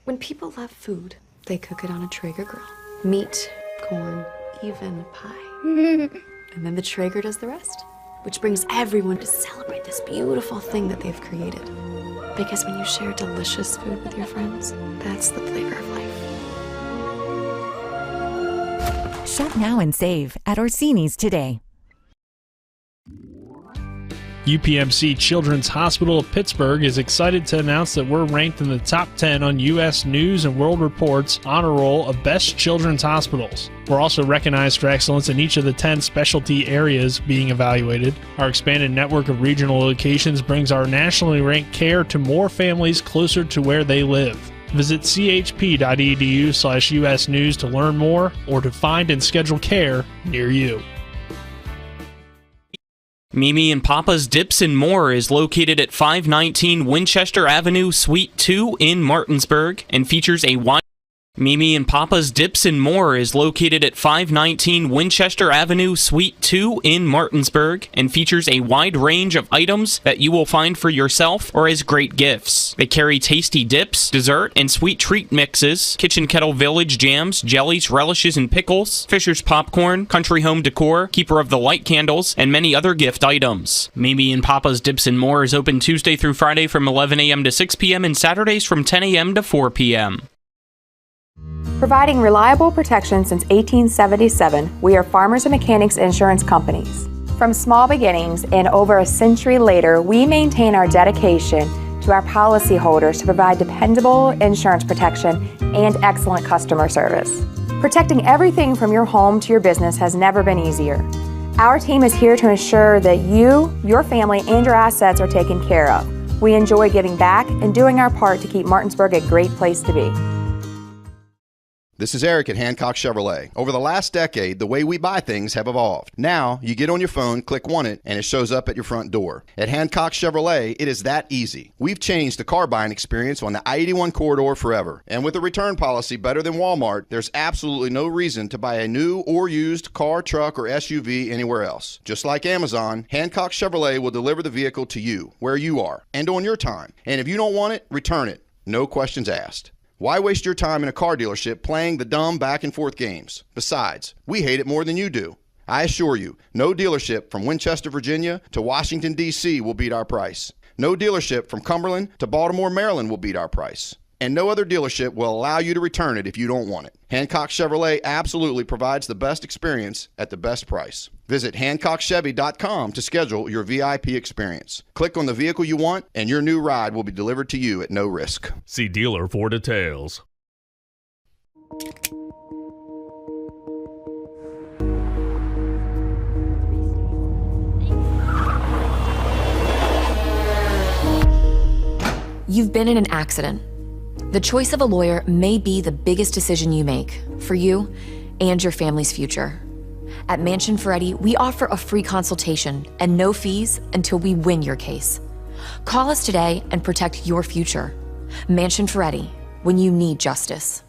when people love food, they cook it on a Traeger grill. Meat, corn, even pie. And then the Traeger does the rest, which brings everyone to celebrate this beautiful thing that they've created. Because when you share delicious food with your friends, that's the flavor of life. Shop now and save at Orsini's today. UPMC Children's Hospital of Pittsburgh is excited to announce that we're ranked in the top 10 on U.S. News and World Report's honor roll of best children's hospitals. We're also recognized for excellence in each of the 10 specialty areas being evaluated. Our expanded network of regional locations brings our nationally ranked care to more families closer to where they live. Visit chp.edu/US News to learn more or to find and schedule care near you. Mimi and Papa's Dips and More is located at 519 Winchester Avenue, Suite 2 in Martinsburg and features a wide Mimi and Papa's Dips and More is located at 519 Winchester Avenue, Suite 2 in Martinsburg and features a wide range of items that you will find for yourself or as great gifts. They carry tasty dips, dessert, and sweet treat mixes, Kitchen Kettle Village jams, jellies, relishes, and pickles, Fisher's popcorn, country home decor, Keeper of the Light candles, and many other gift items. Mimi and Papa's Dips and More is open Tuesday through Friday from 11 a.m. to 6 p.m. and Saturdays from 10 a.m. to 4 p.m. Providing reliable protection since 1877, we are Farmers and Mechanics Insurance Companies. From small beginnings and over a century later, we maintain our dedication to our policyholders to provide dependable insurance protection and excellent customer service. Protecting everything from your home to your business has never been easier. Our team is here to ensure that you, your family, and your assets are taken care of. We enjoy giving back and doing our part to keep Martinsburg a great place to be. This is Eric at Hancock Chevrolet. Over the last decade, the way we buy things have evolved. Now, you get on your phone, click Want It, and it shows up at your front door. At Hancock Chevrolet, it is that easy. We've changed the car buying experience on the I-81 corridor forever. And with a return policy better than Walmart, there's absolutely no reason to buy a new or used car, truck, or SUV anywhere else. Just like Amazon, Hancock Chevrolet will deliver the vehicle to you, where you are, and on your time. And if you don't want it, return it. No questions asked. Why waste your time in a car dealership playing the dumb back and forth games? Besides, we hate it more than you do. I assure you, no dealership from Winchester, Virginia to Washington, D.C. will beat our price. No dealership from Cumberland to Baltimore, Maryland will beat our price. And no other dealership will allow you to return it if you don't want it. Hancock Chevrolet absolutely provides the best experience at the best price. Visit HancockChevy.com to schedule your VIP experience. Click on the vehicle you want, and your new ride will be delivered to you at no risk. See dealer for details. You've been in an accident. The choice of a lawyer may be the biggest decision you make for you and your family's future. At Mansion Ferretti, we offer a free consultation and no fees until we win your case. Call us today and protect your future. Mansion Ferretti, when you need justice.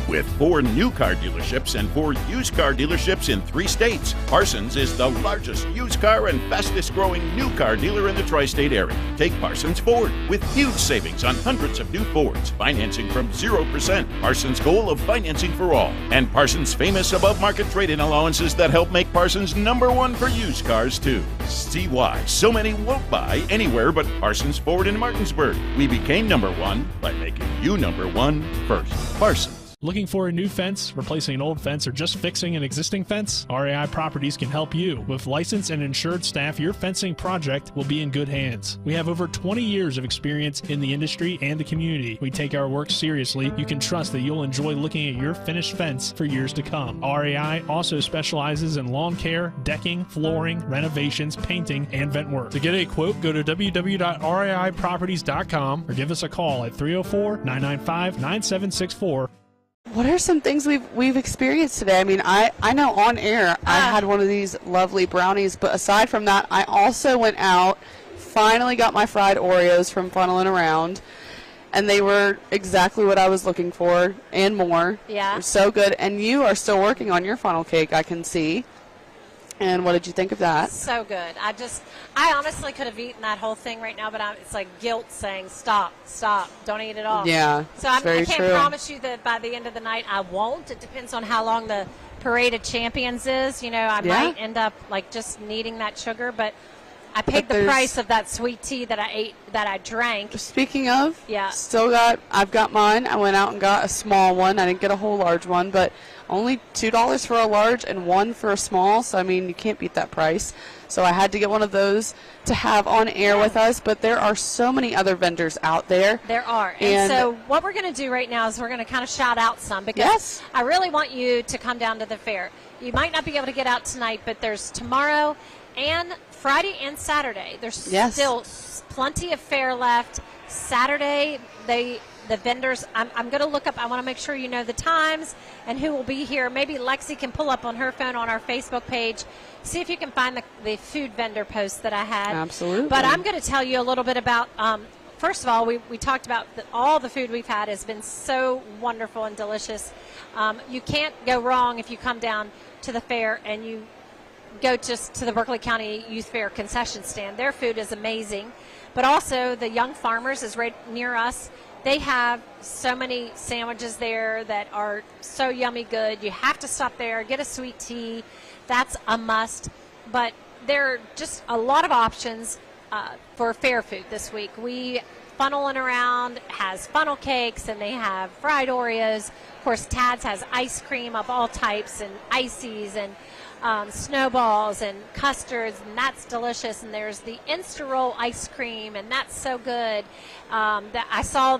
With 4 new car dealerships and 4 used car dealerships in 3 states, Parsons is the largest used car and fastest growing new car dealer in the tri-state area. Take Parsons Ford with huge savings on hundreds of new Fords, financing from 0%, Parsons' goal of financing for all, and Parsons' famous above-market trade-in allowances that help make Parsons #1 for used cars too. See why so many won't buy anywhere but Parsons Ford in Martinsburg. We became #1 by making you #1 first. Parsons. Looking for a new fence, replacing an old fence, or just fixing an existing fence? RAI Properties can help you. With licensed and insured staff, your fencing project will be in good hands. We have over 20 years of experience in the industry and the community. We take our work seriously. You can trust that you'll enjoy looking at your finished fence for years to come. RAI also specializes in lawn care, decking, flooring, renovations, painting, and vent work. To get a quote, go to www.raiproperties.com or give us a call at 304-995-9764. What are some things we've experienced today? I mean, I know on air I had one of these lovely brownies, but aside from that, I also went out, finally got my fried Oreos from Funneling Around, and they were exactly what I was looking for and more. Yeah. They're so good. And you are still working on your funnel cake, I can see. And what did you think of that? So good. I honestly could have eaten that whole thing right now, but it's like guilt saying, stop, don't eat it all. Yeah, so it's I very can't true. promise you that by the end of the night I won't. It depends on how long the Parade of Champions is. You know, I might end up like just needing that sugar, but I paid the price of that sweet tea that I ate, that I drank. Speaking of, yeah, I've got mine. I went out and got a small one. I didn't get a whole large one, but only $2 for a large and $1 for a small. So, I mean, you can't beat that price. So I had to get one of those to have on air with us. But there are so many other vendors out there. There are. And so what we're going to do right now is we're going to kind of shout out some, because I really want you to come down to the fair. You might not be able to get out tonight, but there's tomorrow and Friday and Saturday. There's still plenty of fair left. Saturday, the vendors, I'm going to look up, I want to make sure you know the times and who will be here. Maybe Lexi can pull up on her phone on our Facebook page, see if you can find the food vendor post that I had. Absolutely. But I'm going to tell you a little bit about, first of all, we talked about all the food we've had has been so wonderful and delicious. You can't go wrong if you come down to the fair and you go just to the Berkeley County Youth Fair concession stand. Their food is amazing. But also the Young Farmers is right near us. They have so many sandwiches there that are so yummy good. You have to stop there, get a sweet tea. That's a must. But there are just a lot of options for fair food this week. Funneling Around has funnel cakes, and they have fried Oreos. Of course, Tad's has ice cream of all types, and ices, and snowballs and custards, and that's delicious. And there's the Insta-Roll ice cream, and that's so good. That I saw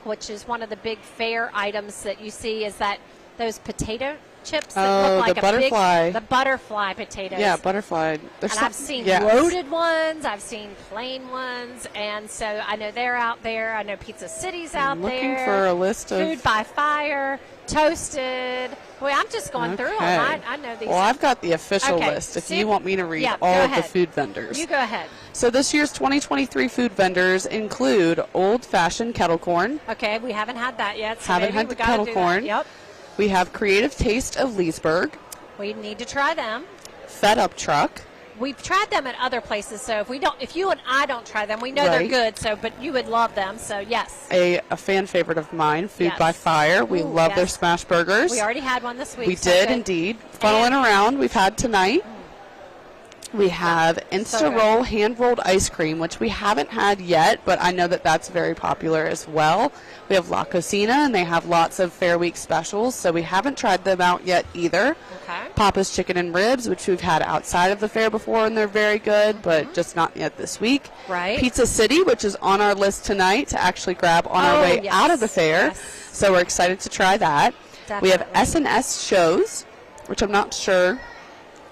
which is one of the big fair items that you see is that those potato chips that look like the butterfly. the butterfly potatoes. Yeah, butterfly. And I've seen yes. loaded ones. I've seen plain ones. And so I know they're out there. I know Pizza City's out there. Looking for a list of Food by Fire, Toasted. Boy, I'm just going through them. I know these. Well, I've got the official Okay, list if see- you want me to read yeah, all go of the ahead. food vendors. You go ahead. So this year's 2023 food vendors include Old Fashioned Kettle Corn. Okay, we haven't had that yet. So Haven't maybe had we the gotta kettle do corn. That. Yep. We have Creative Taste of Leesburg. We need to try them. Fed Up Truck. We've tried them at other places, so if you and I don't try them, we know Right. they're good. So, but you would love them. So yes. A fan favorite of mine, Food Yes. by Fire. We Ooh, love their yes. smash burgers. We already had one this week. We so did good. indeed. Funneling around, we've had tonight. We have Insta-Roll hand-rolled ice cream, which we haven't had yet, but I know that that's very popular as well. We have La Cocina, and they have lots of Fair Week specials, so we haven't tried them out yet either. Okay. Papa's Chicken and Ribs, which we've had outside of the fair before, and they're very good, but just not yet this week. Right. Pizza City, which is on our list tonight to actually grab on our way yes. out of the fair, so we're excited to try that. We have Definitely. S&S Shows, which I'm not sure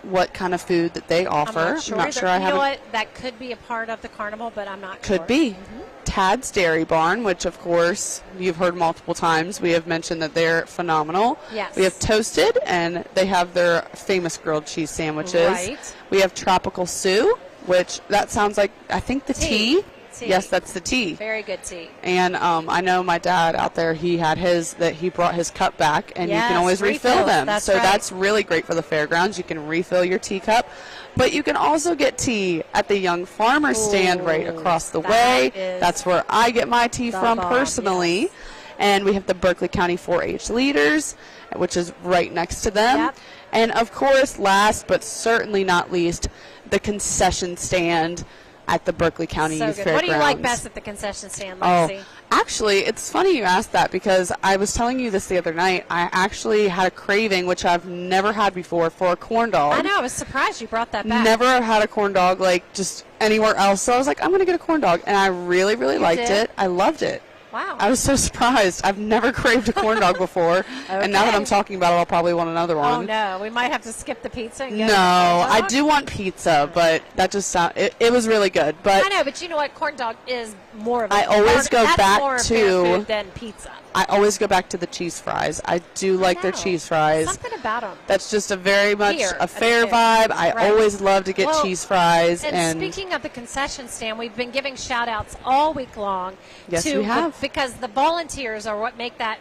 what kind of food that they offer. I'm not sure. I You know haven't. what? That could be a part of the carnival, but I'm not Could sure. be. Tad's Dairy Barn, which of course you've heard multiple times. We have mentioned that they're phenomenal. Yes. We have Toasted, and they have their famous grilled cheese sandwiches. Right. We have Tropical Sue, which that sounds like, I think the tea. Tea. Yes, that's the tea. Very good tea. And I know my dad out there, he had he brought his cup back, and you can Yes, always refill refills, them. that's so right. that's really great for the fairgrounds. You can refill your teacup. But you can also get tea at the Young Farmers stand right across the way. is That's where I get my tea the from bomb, personally. yes. And we have the Berkeley County 4-H leaders, which is right next to them. Yep. And of course, last but certainly not least, the concession stand at the Berkeley County So Youth good. Fairgrounds. What do you like best at the concession stand, Oh, Lexi? actually, it's funny you asked that because I was telling you this the other night. I actually had a craving, which I've never had before, for a corn dog. I know. I was surprised you brought that back. Never had a corn dog like just anywhere else. So I was like, I'm going to get a corn dog. And I really, really liked did? it. I loved it. Wow. I was so surprised. I've never craved a corn dog before. And now that Okay. I'm talking about it, I'll probably want another one. Oh, no. We might have to skip the pizza and get No, a corn I dog. do want pizza, but that just it was really good. But I know, but you know what? Corn dog is more of a I always go that's back more to- fair food than pizza. I always go back to the cheese fries. I do like their know. cheese fries. Something about them. That's just a very much Here, a at the fair fair. vibe. I Right. always love to get Well, cheese fries. And speaking of the concession stand, we've been giving shout-outs all week long. Yes, to we have. because the volunteers are what make that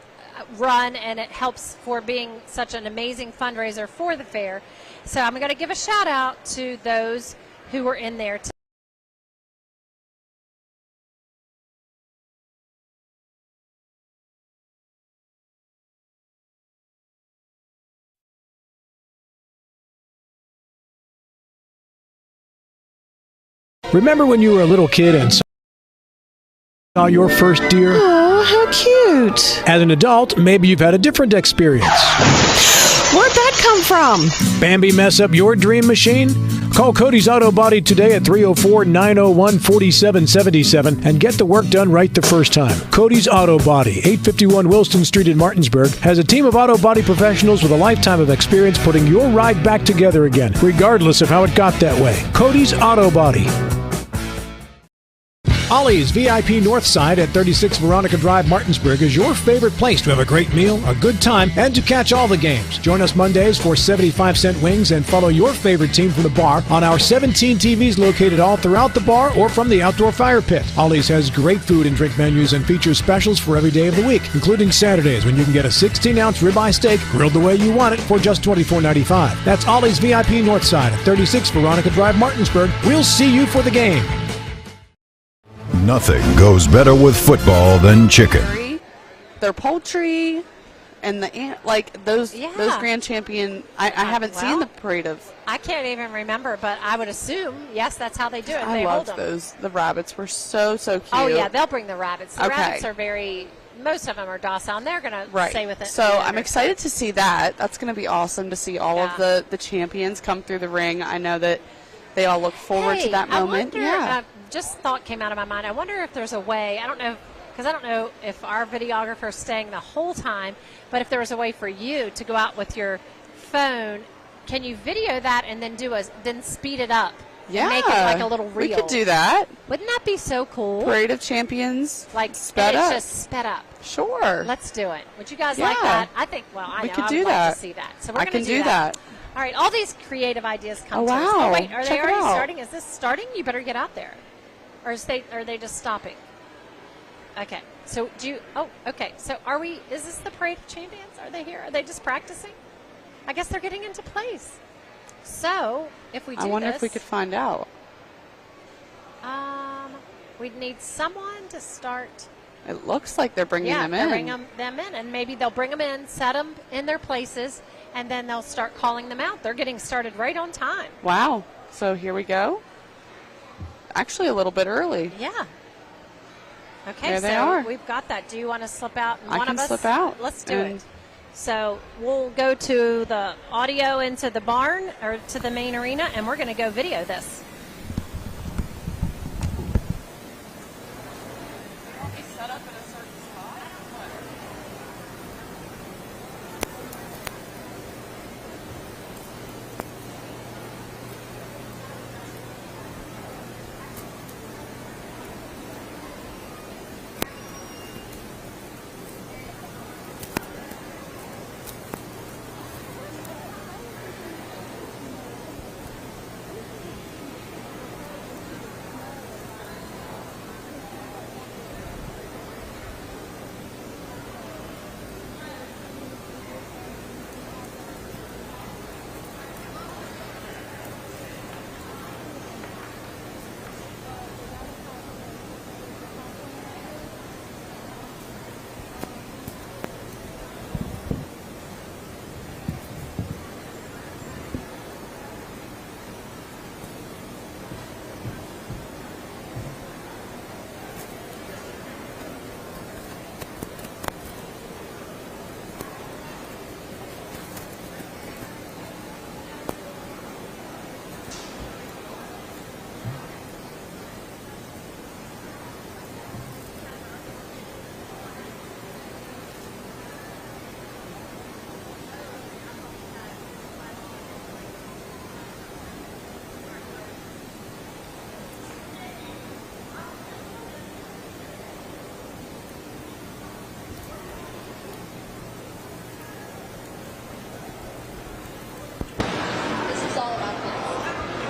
run, and it helps for being such an amazing fundraiser for the fair. So I'm going to give a shout-out to those who were in there. Remember when you were a little kid and saw your first deer? Oh, how cute. As an adult, maybe you've had a different experience. Where'd that come from? Bambi mess up your dream machine? Call Cody's Auto Body today at 304-901-4777 and get the work done right the first time. Cody's Auto Body, 851 Wilston Street in Martinsburg, has a team of auto body professionals with a lifetime of experience putting your ride back together again, regardless of how it got that way. Cody's Auto Body. Ollie's VIP Northside at 36 Veronica Drive, Martinsburg is your favorite place to have a great meal, a good time, and to catch all the games. Join us Mondays for 75-cent wings and follow your favorite team from the bar on our 17 TVs located all throughout the bar or from the outdoor fire pit. Ollie's has great food and drink menus and features specials for every day of the week, including Saturdays when you can get a 16-ounce ribeye steak grilled the way you want it for just $24.95. That's Ollie's VIP Northside at 36 Veronica Drive, Martinsburg. We'll see you for the game. Nothing goes better with football than chicken. Their poultry and those Grand Champion. I haven't seen the parade of. I can't even remember, but I would assume, yes, that's how they do it. I They hold loved them. those. The rabbits were so cute. Oh, yeah, they'll bring the rabbits. The Okay. rabbits are most of them are docile, and they're going to stay with it. So I'm excited to see that. That's going to be awesome to see all of the champions come through the ring. I know that they all look forward to that moment. I wonder, just thought came out of my mind. I wonder if there's a way, I don't know if our videographer is staying the whole time, but if there was a way for you to go out with your phone, can you video that and then then speed it up? Yeah. And make it like a little reel. We could do that. Wouldn't that be so cool? Parade of Champions. Like sped up. Just sped up. Sure. Let's do it. Would you guys like that? I think. Well, I we know could I do would that. like to see that. So we're I going to can do that. All right. All these creative ideas come Oh, to us. wow. Oh wait, are Check they it already out. starting? Is this starting? You better get out there, or are they just stopping? Okay. So do you? Oh, okay. So are we? Is this the Parade of Champions? Are they here? Are they just practicing? I guess they're getting into place. So if we do I wonder this, if we could find out. We'd need someone to start. It looks like they're bringing them in. they're bringing them in, and maybe they'll bring them in, set them in their places, and then they'll start calling them out. They're getting started right on time. Wow. So here we go. Actually, a little bit early. Yeah. Okay, there they so are. we've got that. Do you want to slip out? And I one can of us? slip out. Let's do it. So we'll go to the audio into the barn or to the main arena, and we're going to go video this.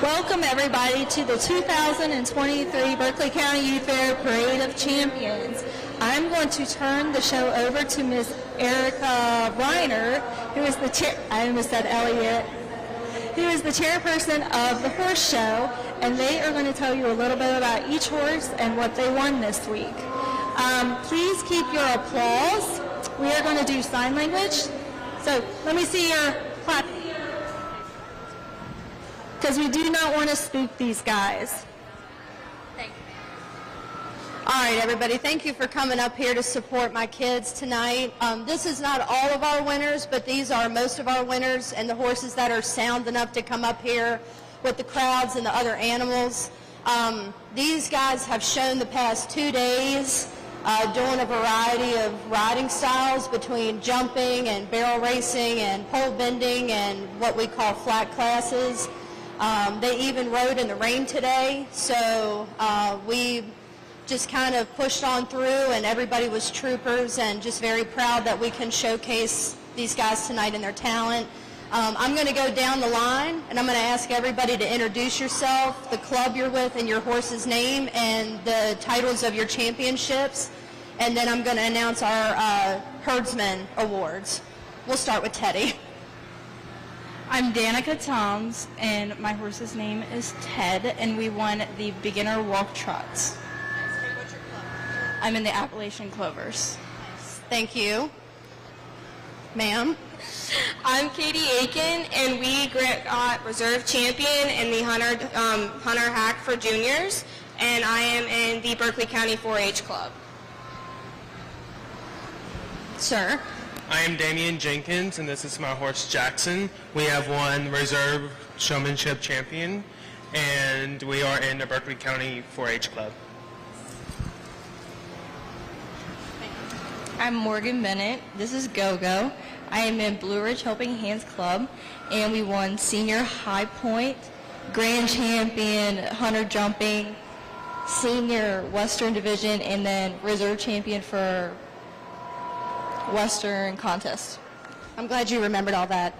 Welcome everybody to the 2023 Berkeley County Youth Fair Parade of Champions. I'm going to turn the show over to Ms. Erica Reiner, who is the chair. I almost said Elliot. Who is the chairperson of the horse show, and they are going to tell you a little bit about each horse and what they won this week. Please keep your applause. We are going to do sign language. So let me see your clap. Because we do not want to spook these guys. Thank you. All right, everybody, thank you for coming up here to support my kids tonight. This is not all of our winners, but these are most of our winners and the horses that are sound enough to come up here with the crowds and the other animals. These guys have shown the past 2 days doing a variety of riding styles between jumping and barrel racing and pole bending and what we call flat classes. They even rode in the rain today, so we just kind of pushed on through, and everybody was troopers, and just very proud that we can showcase these guys tonight and their talent. I'm going to go down the line, and I'm going to ask everybody to introduce yourself, the club you're with, and your horse's name, and the titles of your championships, and then I'm going to announce our Herdsman Awards. We'll start with Teddy. I'm Danica Toms, and my horse's name is Ted, and we won the beginner walk trots. What's your club? I'm in the Appalachian Clovers. Thank you. Ma'am? I'm Katie Aiken, and we got reserve champion in the Hunter Hack for juniors, and I am in the Berkeley County 4-H Club. Sir? I am Damian Jenkins, and this is my horse Jackson. We have won reserve showmanship champion, and we are in the Berkeley County 4-H Club. I'm Morgan Bennett. This is Go-Go. I am in Blue Ridge Helping Hands Club, and we won Senior High Point, Grand Champion, Hunter Jumping, Senior Western Division, and then Reserve Champion for Western Contest. I'm glad you remembered all that.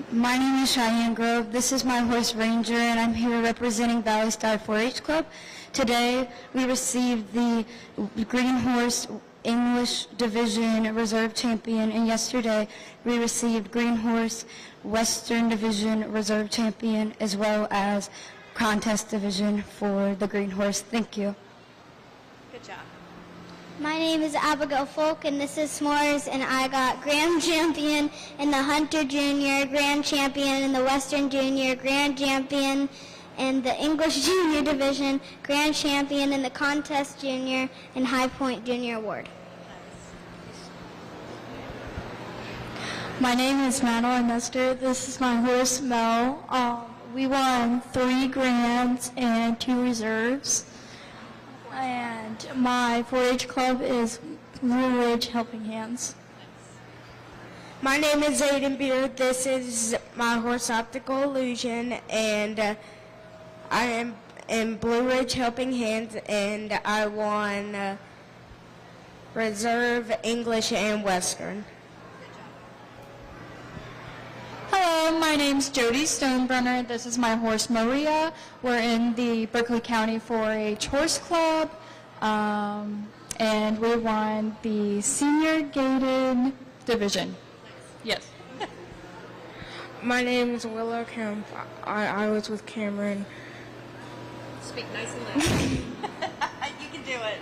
My name is Cheyenne Grove. This is my horse Ranger, and I'm here representing Valley Star 4-H Club. Today, we received the Green Horse English Division Reserve Champion, and yesterday, we received Green Horse Western Division Reserve Champion, as well as Contest Division for the Green Horse. Thank you. Good job. My name is Abigail Folk, and this is S'mores, and I got Grand Champion in the Hunter Junior, Grand Champion in the Western Junior, Grand Champion in the English Junior Division, Grand Champion in the Contest Junior, and High Point Junior Award. My name is Madeline Nestor. This is my horse Mel. We won 3 grands and 2 reserves. And my 4-H club is Blue Ridge Helping Hands. My name is Aiden Beard. This is my horse Optical Illusion, and I am in Blue Ridge Helping Hands, and I won Reserve, English, and Western. Hello, my name's Jody Stonebrunner. This is my horse Maria. We're in the Berkeley County 4-H Horse Club, and we won the Senior Gated Division. Yes. My name is Willow Kemp. I was with Cameron. Speak nice and loud. You can do it.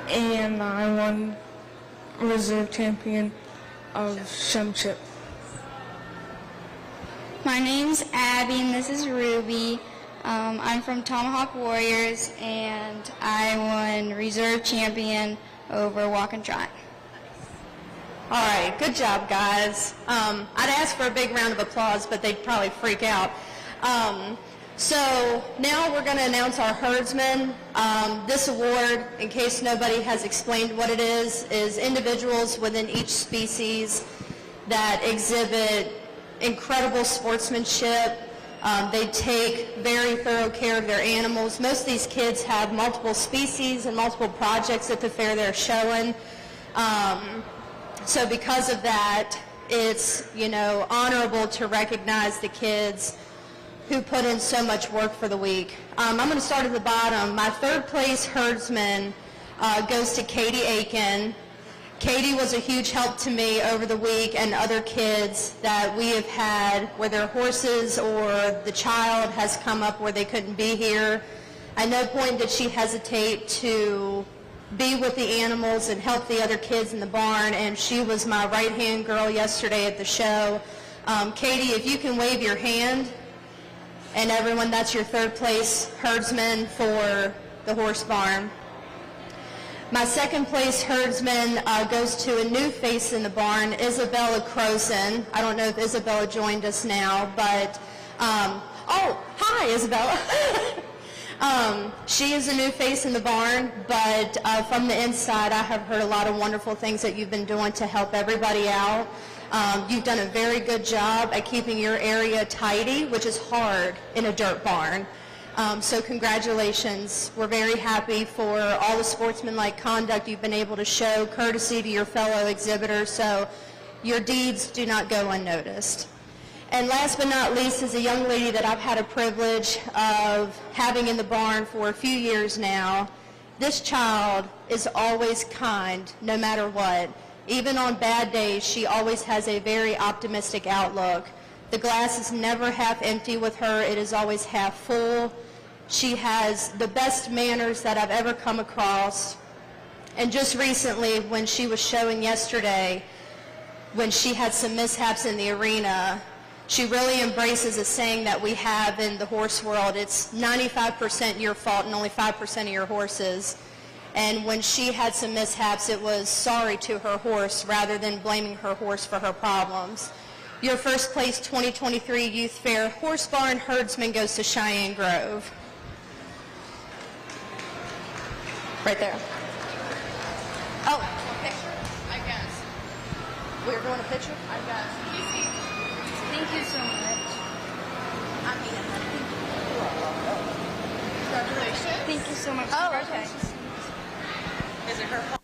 And I won Reserve Champion of Shumship. My name's Abby, and this is Ruby. I'm from Tomahawk Warriors, and I won Reserve Champion over Walk and Trot. All right, good job, guys. I'd ask for a big round of applause, but they'd probably freak out. So now we're going to announce our herdsmen. This award, in case nobody has explained what it is individuals within each species that exhibit incredible sportsmanship. They take very thorough care of their animals. Most of these kids have multiple species and multiple projects at the fair they're showing. So because of that, it's, honorable to recognize the kids who put in so much work for the week. I'm going to start at the bottom. My 3rd place herdsman goes to Katie Aiken. Katie was a huge help to me over the week and other kids that we have had where their horses or the child has come up where they couldn't be here. At no point did she hesitate to be with the animals and help the other kids in the barn, and she was my right-hand girl yesterday at the show. Katie, if you can wave your hand, and everyone, that's your 3rd place herdsman for the horse barn. My 2nd place herdsman goes to a new face in the barn, Isabella Croson. I don't know if Isabella joined us now, but, oh, hi, Isabella. She is a new face in the barn, but from the inside, I have heard a lot of wonderful things that you've been doing to help everybody out. You've done a very good job at keeping your area tidy, which is hard in a dirt barn. So congratulations. We're very happy for all the sportsmanlike conduct you've been able to show, courtesy to your fellow exhibitors, so your deeds do not go unnoticed. And last but not least is a young lady that I've had a privilege of having in the barn for a few years now. This child is always kind, no matter what. Even on bad days, she always has a very optimistic outlook. The glass is never half empty with her. It is always half full. She has the best manners that I've ever come across. And just recently, when she was showing yesterday, when she had some mishaps in the arena, she really embraces a saying that we have in the horse world. It's 95% your fault and only 5% of your horse's. And when she had some mishaps, it was sorry to her horse rather than blaming her horse for her problems. Your 1st place 2023 Youth Fair Horse Barn Herdsman goes to Cheyenne Grove. Right there. Oh, picture, I guess. We're doing a picture? I got it. Thank you so much. Congratulations. Thank you so much. Oh, okay. Congratulations. Is it her fault?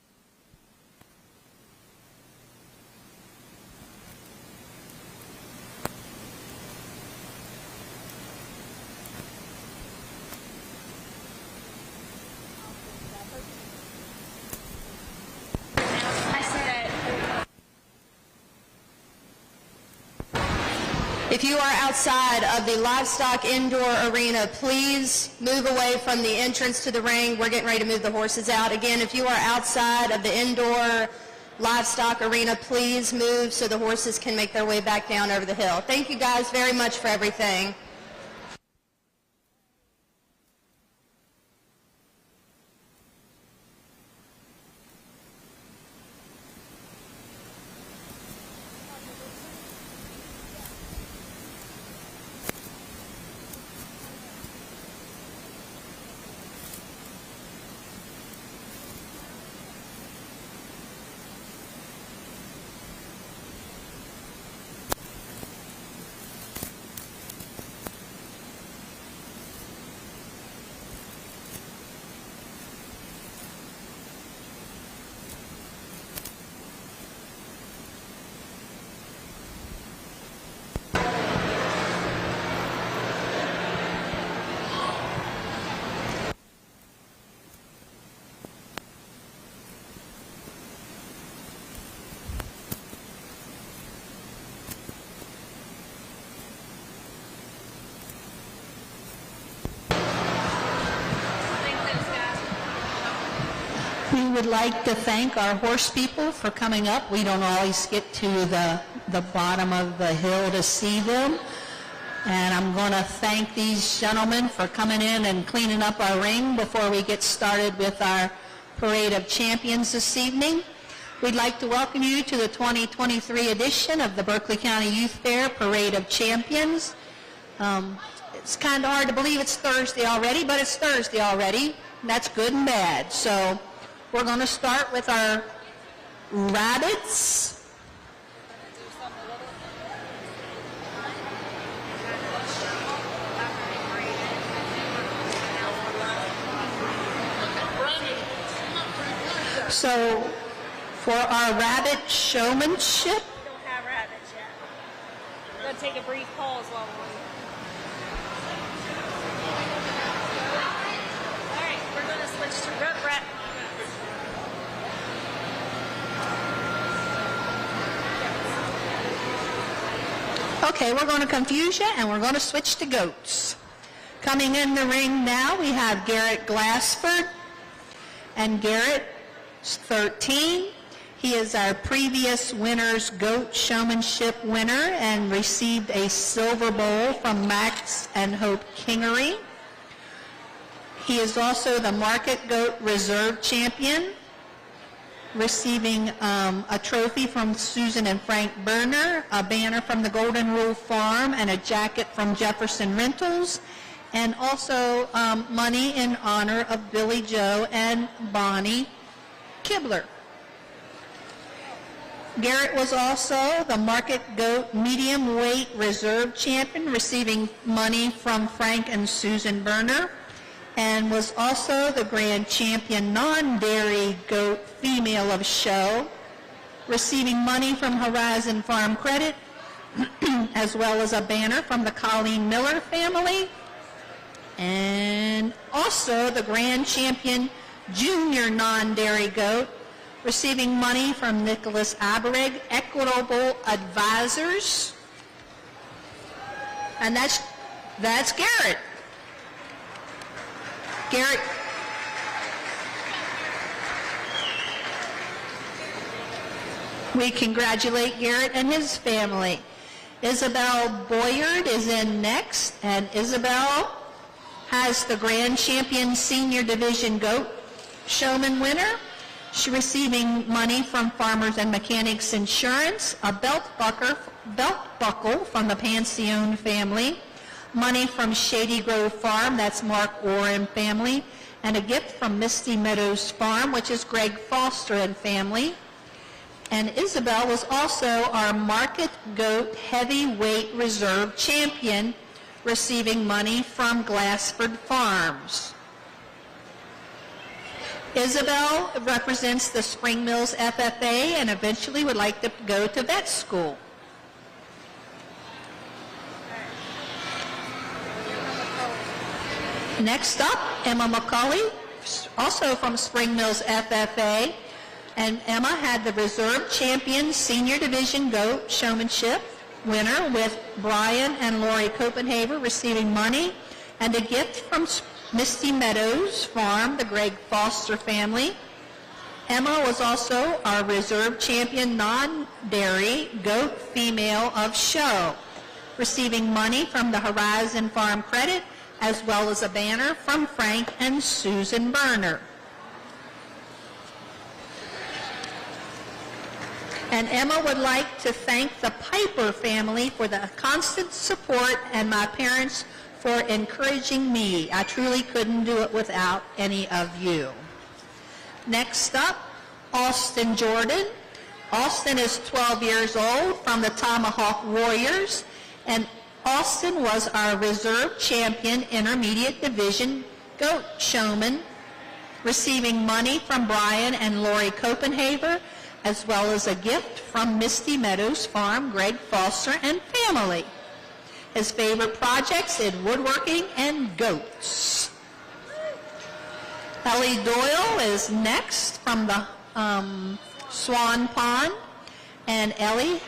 If you are outside of the livestock indoor arena, please move away from the entrance to the ring. We're getting ready to move the horses out. Again, if you are outside of the indoor livestock arena, please move so the horses can make their way back down over the hill. Thank you guys very much for everything. We would like to thank our horse people for coming up. We don't always get to the bottom of the hill to see them. And I'm going to thank these gentlemen for coming in and cleaning up our ring before we get started with our Parade of Champions this evening. We'd like to welcome you to the 2023 edition of the Berkeley County Youth Fair Parade of Champions. It's kind of hard to believe it's Thursday already, but it's Thursday already. That's good and bad. So we're going to start with our rabbits. So for our rabbit showmanship, We don't have rabbits yet. We're going to take a brief pause while we're All right, we're going to switch to rat. okay, we're going to confuse you and we're going to switch to goats. Coming in the ring now, we have Garrett Glassford, and Garrett's 13. He is our previous winner's goat showmanship winner and received a silver bowl from Max and Hope Kingery. He is also the Market Goat Reserve Champion, receiving a trophy from Susan and Frank Berner, a banner from the Golden Rule Farm, and a jacket from Jefferson Rentals, and also money in honor of Billy Joe and Bonnie Kibler. Garrett was also the Market Goat Medium Weight Reserve Champion, receiving money from Frank and Susan Berner, and was also the Grand Champion Non-Dairy Goat Female of Show, receiving money from Horizon Farm Credit, as well as a banner from the Colleen Miller family, and also the Grand Champion Junior Non-Dairy Goat, receiving money from Nicholas Abereg, Equitable Advisors. And that's Garrett. Garrett. We congratulate Garrett and his family. Isabel Boyard is in next, and Isabel has the Grand Champion Senior Division Goat Showman winner. She's receiving money from Farmers and Mechanics Insurance, a belt buckle from the Pancione family, money from Shady Grove Farm, that's Mark Warren family, and a gift from Misty Meadows Farm, which is Greg Foster and family. And Isabel was also our Market Goat Heavyweight Reserve Champion, receiving money from Glassford Farms. Isabel represents the Spring Mills FFA and eventually would like to go to vet school. Next up, Emma McCauley, also from Spring Mills FFA, and Emma had the Reserve Champion Senior Division Goat Showmanship winner with Brian and Lori Copenhaver, receiving money and a gift from Misty Meadows Farm, the Greg Foster family. Emma was also our Reserve Champion Non-Dairy Goat Female of Show, receiving money from the Horizon Farm Credit, as well as a banner from Frank and Susan Berner. And Emma would like to thank the Piper family for the constant support and my parents for encouraging me. I truly couldn't do it without any of you. Next up, Austin Jordan. Austin is 12 years old from the Tomahawk Warriors, and Austin was our Reserve Champion Intermediate Division Goat Showman, receiving money from Brian and Lori Copenhaver, as well as a gift from Misty Meadows Farm, Greg Foster and family. His favorite projects in woodworking and goats. Ellie Doyle is next from the Swan Pond. And Ellie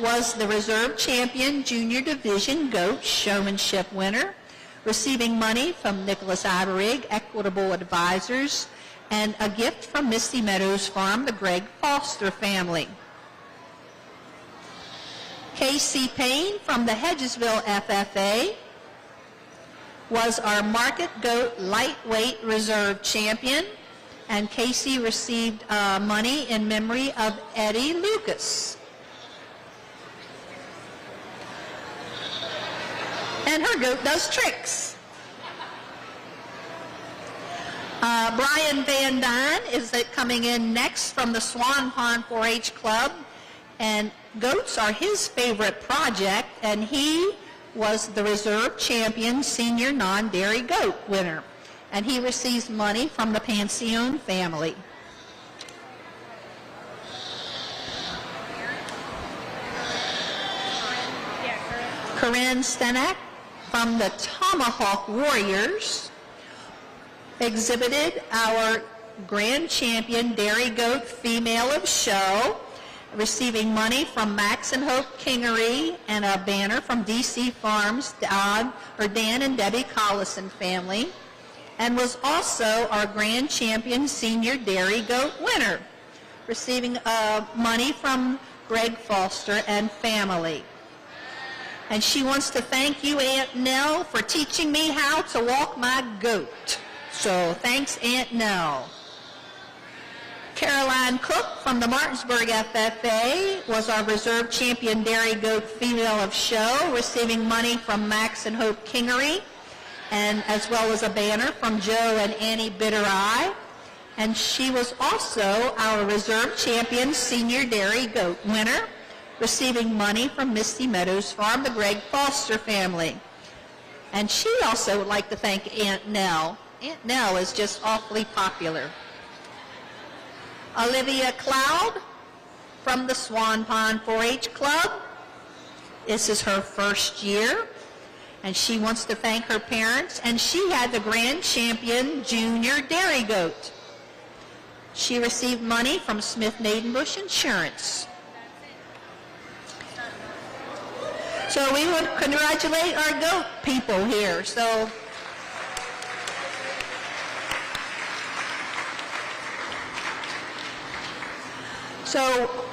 was the Reserve Champion Junior Division Goat Showmanship winner, receiving money from Nicholas Iverig, Equitable Advisors, and a gift from Misty Meadows Farm, the Greg Foster family. Casey Payne from the Hedgesville FFA was our Market Goat Lightweight Reserve Champion, and Casey received money in memory of Eddie Lucas. And her goat does tricks. Brian Van Dyne is coming in next from the Swan Pond 4-H Club, and goats are his favorite project, and he was the Reserve Champion Senior Non-Dairy Goat winner, and he receives money from the Pancione family. Corinne Stenak from the Tomahawk Warriors exhibited our Grand Champion Dairy Goat Female of Show, receiving money from Max and Hope Kingery and a banner from DC Farms, Dan and Debbie Collison family, and was also our Grand Champion Senior Dairy Goat winner, receiving money from Greg Foster and family. And she wants to thank you, Aunt Nell, for teaching me how to walk my goat. So thanks, Aunt Nell. Caroline Cook from the Martinsburg FFA was our Reserve Champion Dairy Goat Female of Show, receiving money from Max and Hope Kingery, and as well as a banner from Joe and Annie Bittereye. And she was also our Reserve Champion Senior Dairy Goat winner, receiving money from Misty Meadows Farm, the Greg Foster family. And she also would like to thank Aunt Nell. Aunt Nell is just awfully popular. Olivia Cloud from the Swan Pond 4-H Club. This is her first year, and she wants to thank her parents, and she had the Grand Champion Junior Dairy Goat. She received money from Smith Maidenbush Insurance. So we would congratulate our goat people here. So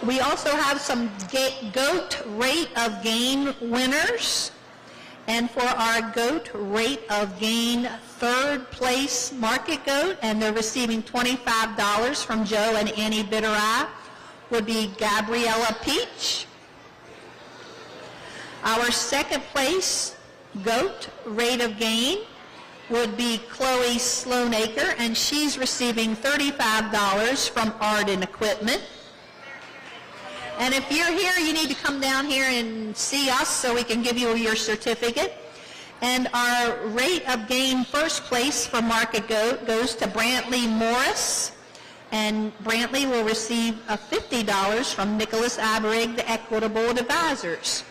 we also have some goat rate of gain winners. And for our goat rate of gain third place market goat, and they're receiving $25 from Joe and Annie Bittereye, would be Gabriella Peach. Our second place goat rate of gain would be Chloe Sloanacre, and she's receiving $35 from Arden Equipment. And if you're here, you need to come down here and see us so we can give you your certificate. And our rate of gain first place for Market Goat goes to Brantley Morris. And Brantley will receive $50 from Nicholas Aberig, the Equitable Advisors.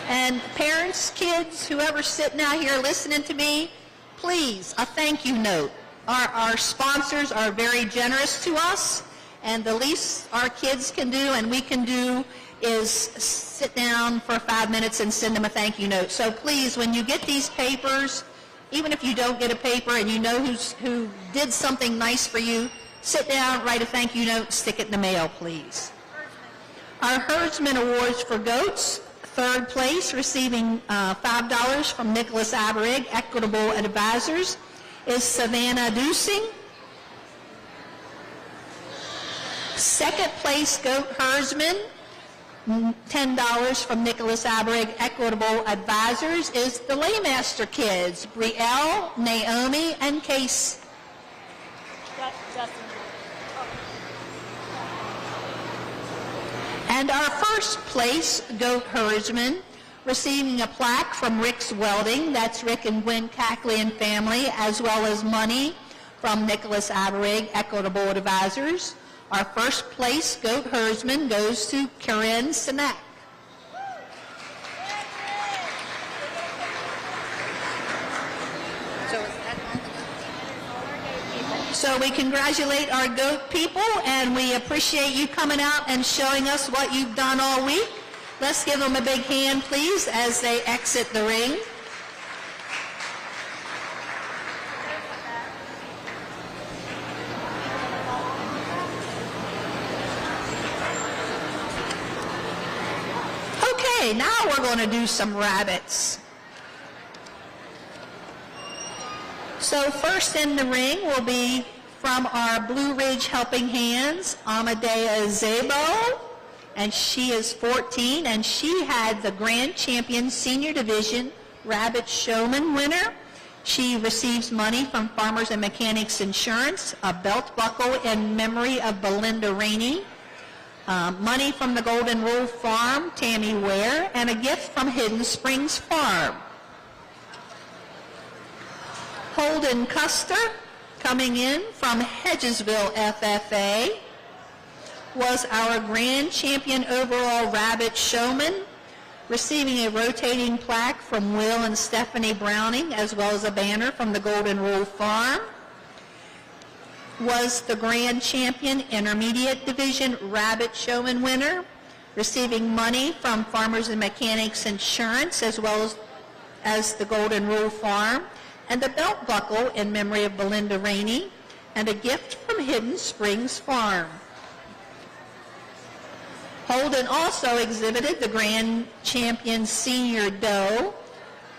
And parents, kids, whoever's sitting out here listening to me, please, a thank you note. Our sponsors are very generous to us, and the least our kids can do and we can do is sit down for 5 minutes and send them a thank you note. So please, when you get these papers, even if you don't get a paper and you know who did something nice for you, sit down, write a thank you note, stick it in the mail, please. Our Herdsman Awards for Goats, third place, receiving $5 from Nicholas Aberig, Equitable Advisors, is Savannah Dusing. Second place Goat Herdsman, $10 from Nicholas Aberig, Equitable Advisors, is the Laymaster kids, Brielle, Naomi, and Case. And our first place Goat Herdsman, receiving a plaque from Rick's Welding, that's Rick and Gwen Cackley and family, as well as money from Nicholas Aberig, Equitable Advisors. Our first place Goat Herdsman goes to Karen Sinek. So we congratulate our goat people, and we appreciate you coming out and showing us what you've done all week. Let's give them a big hand, please, as they exit the ring. Okay, now we're going to do some rabbits. So first in the ring will be from our Blue Ridge Helping Hands, Amadea Zabo, and she is 14, and she had the Grand Champion Senior Division Rabbit Showman winner. She receives money from Farmers and Mechanics Insurance, a belt buckle in memory of Belinda Rainey, money from the Golden Rule Farm, Tammy Ware, and a gift from Hidden Springs Farm. Holden Custer, coming in from Hedgesville FFA, was our Grand Champion Overall Rabbit Showman, receiving a rotating plaque from Will and Stephanie Browning, as well as a banner from the Golden Rule Farm. Was the Grand Champion Intermediate Division Rabbit Showman winner, receiving money from Farmers and Mechanics Insurance, as well as the Golden Rule Farm, and a belt buckle in memory of Belinda Rainey, and a gift from Hidden Springs Farm. Holden also exhibited the Grand Champion Senior Doe,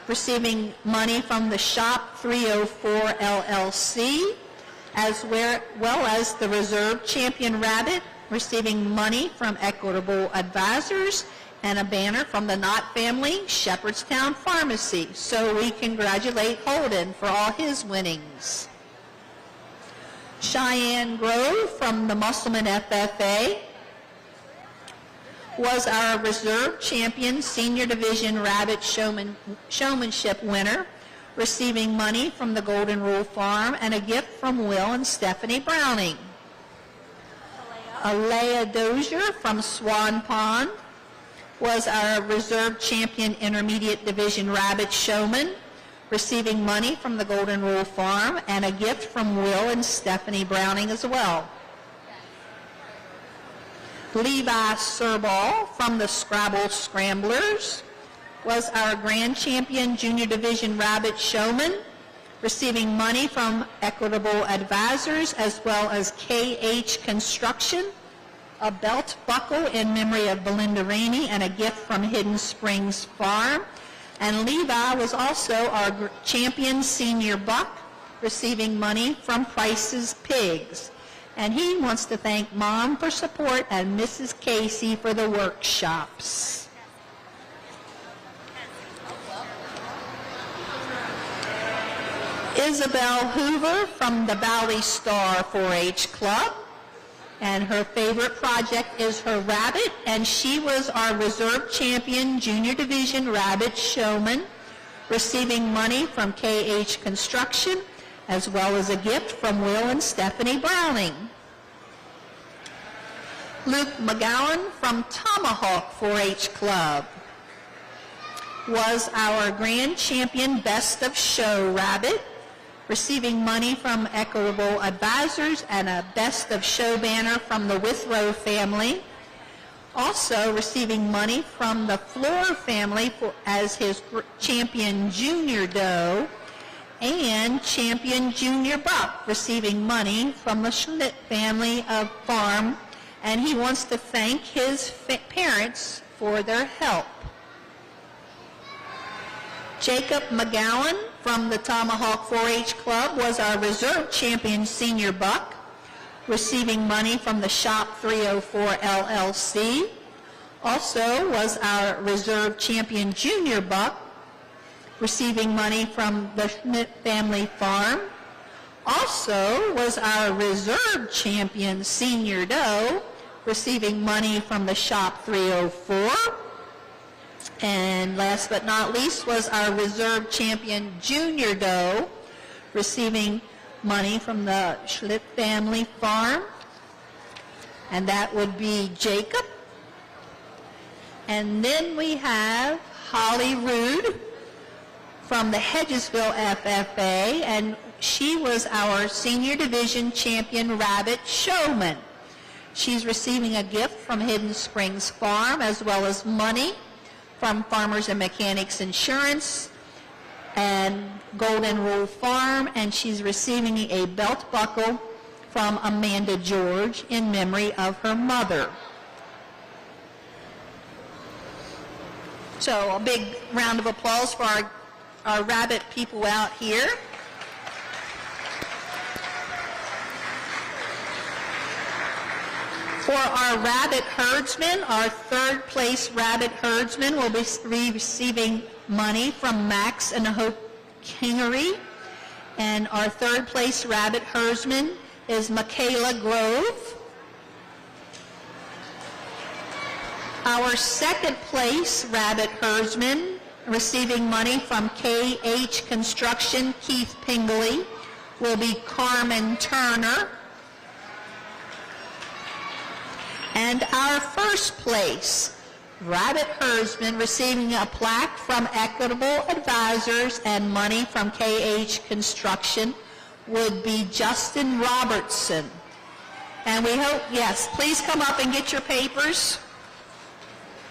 receiving money from the Shop 304 LLC, as well as the Reserve Champion Rabbit, receiving money from Equitable Advisors, and a banner from the Knott family, Shepherdstown Pharmacy. So we congratulate Holden for all his winnings. Cheyenne Grove from the Musselman FFA was our Reserve Champion Senior Division Rabbit Showmanship winner, receiving money from the Golden Rule Farm and a gift from Will and Stephanie Browning. Alea Dozier from Swan Pond was our Reserve Champion Intermediate Division Rabbit Showman, receiving money from the Golden Rule Farm and a gift from Will and Stephanie Browning as well. Levi Serball from the Scrabble Scramblers was our Grand Champion Junior Division Rabbit Showman, receiving money from Equitable Advisors as well as KH Construction, a belt buckle in memory of Belinda Rainey, and a gift from Hidden Springs Farm. And Levi was also our Champion Senior Buck, receiving money from Price's Pigs. And he wants to thank Mom for support and Mrs. Casey for the workshops. Isabel Hoover from the Valley Star 4-H Club, and her favorite project is her rabbit, and she was our reserve champion junior division rabbit showman, receiving money from KH Construction, as well as a gift from Will and Stephanie Browning. Luke McGowan from Tomahawk 4-H Club was our grand champion best of show rabbit, receiving money from Equitable Advisors and a best of show banner from the Withrow family. Also receiving money from the Floor family as his champion junior doe, and champion junior buck, receiving money from the Schlitt family of farm, and he wants to thank his parents for their help. Jacob McGowan from the Tomahawk 4-H Club was our reserve champion senior buck, receiving money from the Shop 304 LLC. Also was our reserve champion junior buck, receiving money from the Schmidt family farm. Also was our reserve champion senior doe, receiving money from the Shop 304. And last but not least was our reserve champion junior doe, receiving money from the Schlitt family farm. And that would be Jacob. And then we have Holly Rude from the Hedgesville FFA, and she was our senior division champion rabbit showman. She's receiving a gift from Hidden Springs Farm, as well as money from Farmers and Mechanics Insurance and Golden Rule Farm, and she's receiving a belt buckle from Amanda George in memory of her mother. So a big round of applause for our rabbit people out here. For our rabbit herdsmen, our third place rabbit herdsman will be receiving money from Max and Hope Kingery. And our third place rabbit herdsman is Michaela Grove. Our second place rabbit herdsman receiving money from KH Construction, Keith Pingley, will be Carmen Turner. And our first place rabbit herdsman receiving a plaque from Equitable Advisors and money from KH Construction would be Justin Robertson. And we hope, yes, please come up and get your papers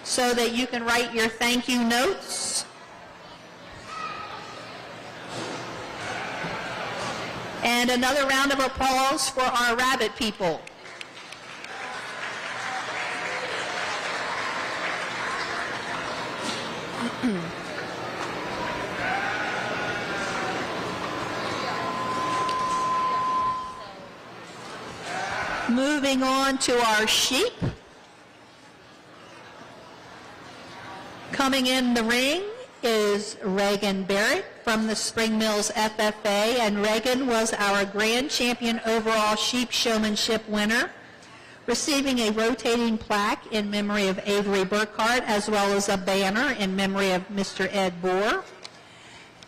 so that you can write your thank you notes. And another round of applause for our rabbit people. Moving on to our sheep. Coming in the ring is Reagan Barrett from the Spring Mills FFA, and Reagan was our grand champion overall sheep showmanship winner, receiving a rotating plaque in memory of Avery Burkhart, as well as a banner in memory of Mr. Ed Bohr.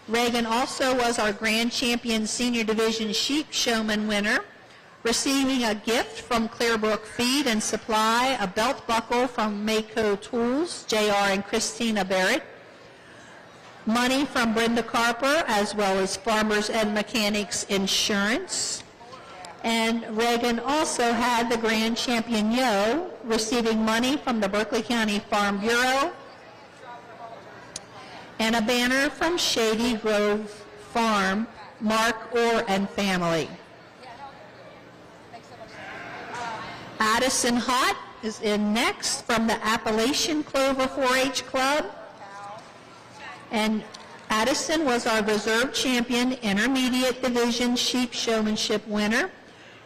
Reagan also was our grand champion senior division sheep showman winner, receiving a gift from Clearbrook Feed and Supply, a belt buckle from Mako Tools, JR and Christina Barrett, money from Brenda Carper, as well as Farmers and Mechanics Insurance. And Reagan also had the grand champion yo, receiving money from the Berkeley County Farm Bureau and a banner from Shady Grove Farm, Mark Orr and family. Addison Hott is in next from the Appalachian Clover 4-H Club. And Addison was our reserve champion intermediate division sheep showmanship winner,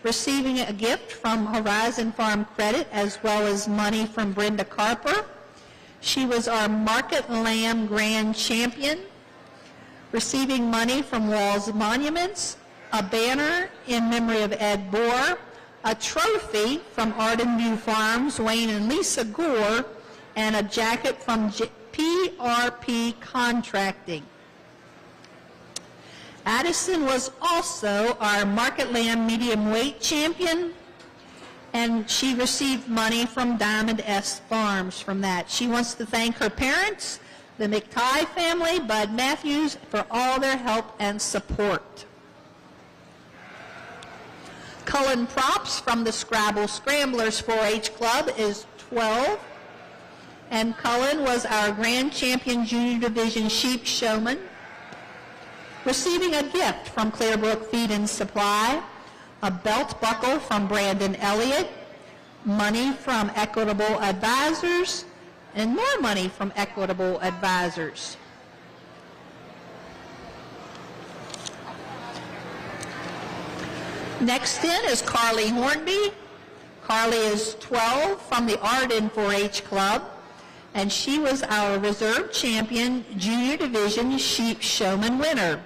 receiving a gift from Horizon Farm Credit as well as money from Brenda Carper. She was our Market Lamb Grand Champion, Receiving money from Walls Monuments, a banner in memory of Ed Bohr, a trophy from Arden View Farms, Wayne and Lisa Gore, and a jacket from PRP Contracting. Addison was also our Market Lamb medium weight champion, and she received money from Diamond S Farms from that. She wants to thank her parents, the McTighe family, Bud Matthews, for all their help and support. Cullen Props from the Scrabble Scramblers 4-H Club is 12. And Cullen was our Grand Champion Junior Division Sheep Showman. Receiving a gift from Clearbrook Feed and Supply, a belt buckle from Brandon Elliott, money from Equitable Advisors, and more money from Equitable Advisors. Next in is Carly Hornby. Carly is 12 from the Arden 4-H Club, and she was our Reserve Champion Junior Division Sheep Showman winner.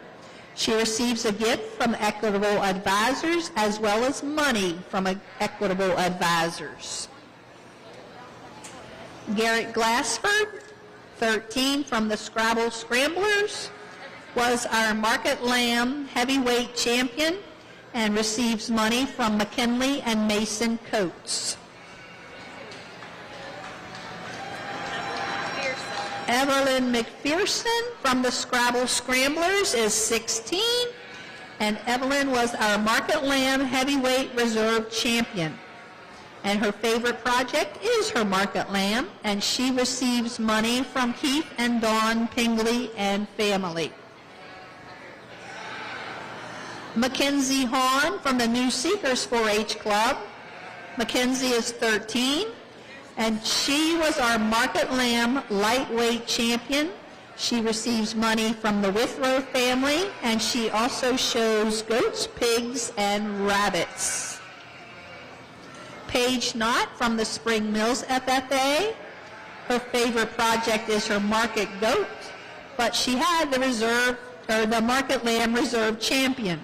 She receives a gift from Equitable Advisors as well as money from Equitable Advisors. Garrett Glassford, 13 from the Scrabble Scramblers, was our Market Lamb heavyweight champion and receives money from McKinley and Mason Coates. Evelyn McPherson from the Scrabble Scramblers is 16, and Evelyn was our Market Lamb heavyweight reserve champion. And her favorite project is her Market Lamb, and she receives money from Keith and Dawn Pingley and family. Mackenzie Hahn from the New Seekers 4-H Club. Mackenzie is 13, and she was our Market Lamb lightweight champion. She receives money from the Withrow family, and she also shows goats, pigs, and rabbits. Paige Knott from the Spring Mills FFA. Her favorite project is her Market Goat, but she had the Market Lamb Reserve Champion.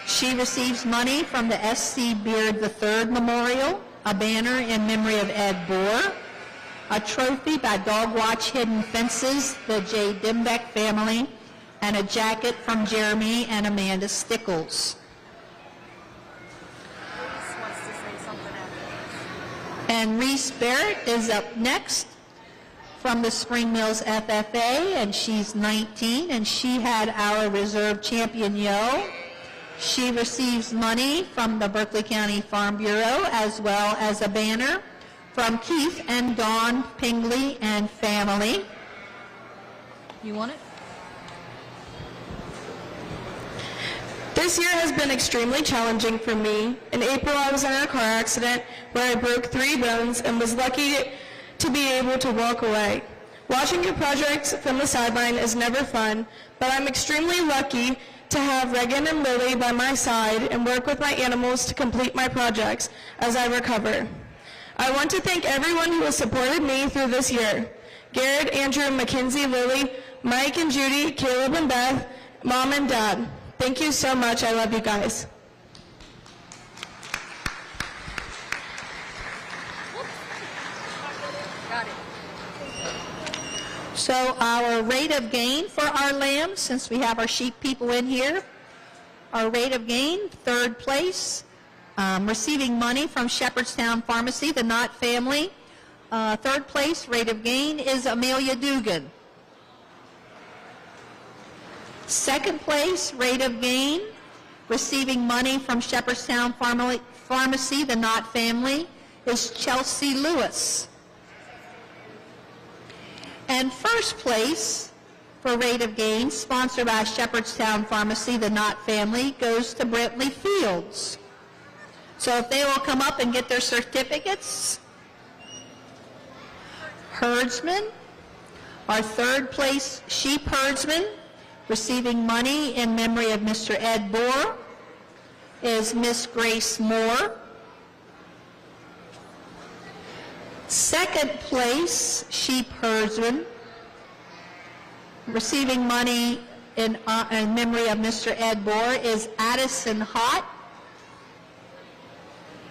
She receives money from the S.C. Beard III Memorial, a banner in memory of Ed Bohr, a trophy by Dog Watch Hidden Fences, the J. Dimbeck family, and a jacket from Jeremy and Amanda Stickles. And Reese Barrett is up next from the Spring Mills FFA, and she's 19, and she had our reserve champion yo. She receives money from the Berkeley County Farm Bureau as well as a banner from Keith and Dawn Pingley and family. You want it? This year has been extremely challenging for me. In April, I was in a car accident where I broke 3 bones and was lucky to be able to walk away. Watching your projects from the sideline is never fun, but I'm extremely lucky to have Regan and Lily by my side and work with my animals to complete my projects as I recover. I want to thank everyone who has supported me through this year. Garrett, Andrew, Mackenzie, Lily, Mike and Judy, Caleb and Beth, Mom and Dad. Thank you so much. I love you guys. So our rate of gain for our lambs, since we have our sheep people in here, our rate of gain, 3rd place, receiving money from Shepherdstown Pharmacy, the Knott family. 3rd place, rate of gain, is Amelia Dugan. 2nd place, rate of gain, receiving money from Shepherdstown Pharmacy, the Knott family, is Chelsea Lewis. And 1st place for rate of gain, sponsored by Shepherdstown Pharmacy, the Knott family, goes to Brentley Fields. So if they will come up and get their certificates. Herdsman, our 3rd place sheep herdsman, receiving money in memory of Mr. Ed Bohr, is Miss Grace Moore. 2nd place sheep herdsman, receiving money in memory of Mr. Ed Bohr is Addison Hott.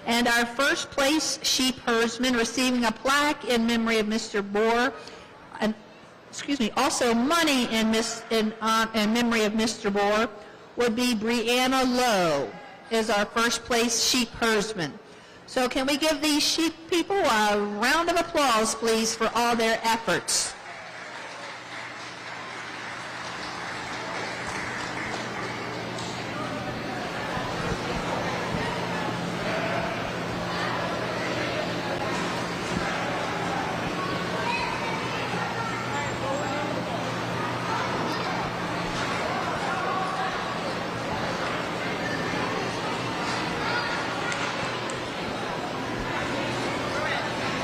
And our first place sheep herdsman receiving a plaque in memory of Mr. Bohr, also money in memory of Mr. Bohr, would be Brianna Lowe, is our first place sheep herdsman. So can we give these sheep people a round of applause, please, for all their efforts?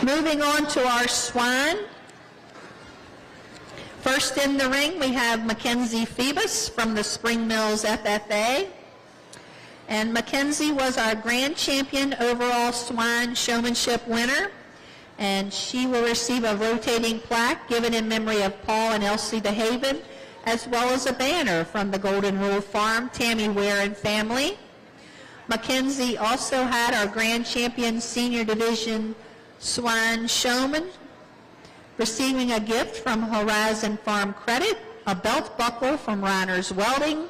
Moving on to our swine. First in the ring, we have Mackenzie Phoebus from the Spring Mills FFA. And Mackenzie was our grand champion overall swine showmanship winner. And she will receive a rotating plaque given in memory of Paul and Elsie DeHaven, as well as a banner from the Golden Rule Farm, Tammy Ware and family. Mackenzie also had our grand champion senior division swine showman, receiving a gift from Horizon Farm Credit, a belt buckle from Reiner's Welding,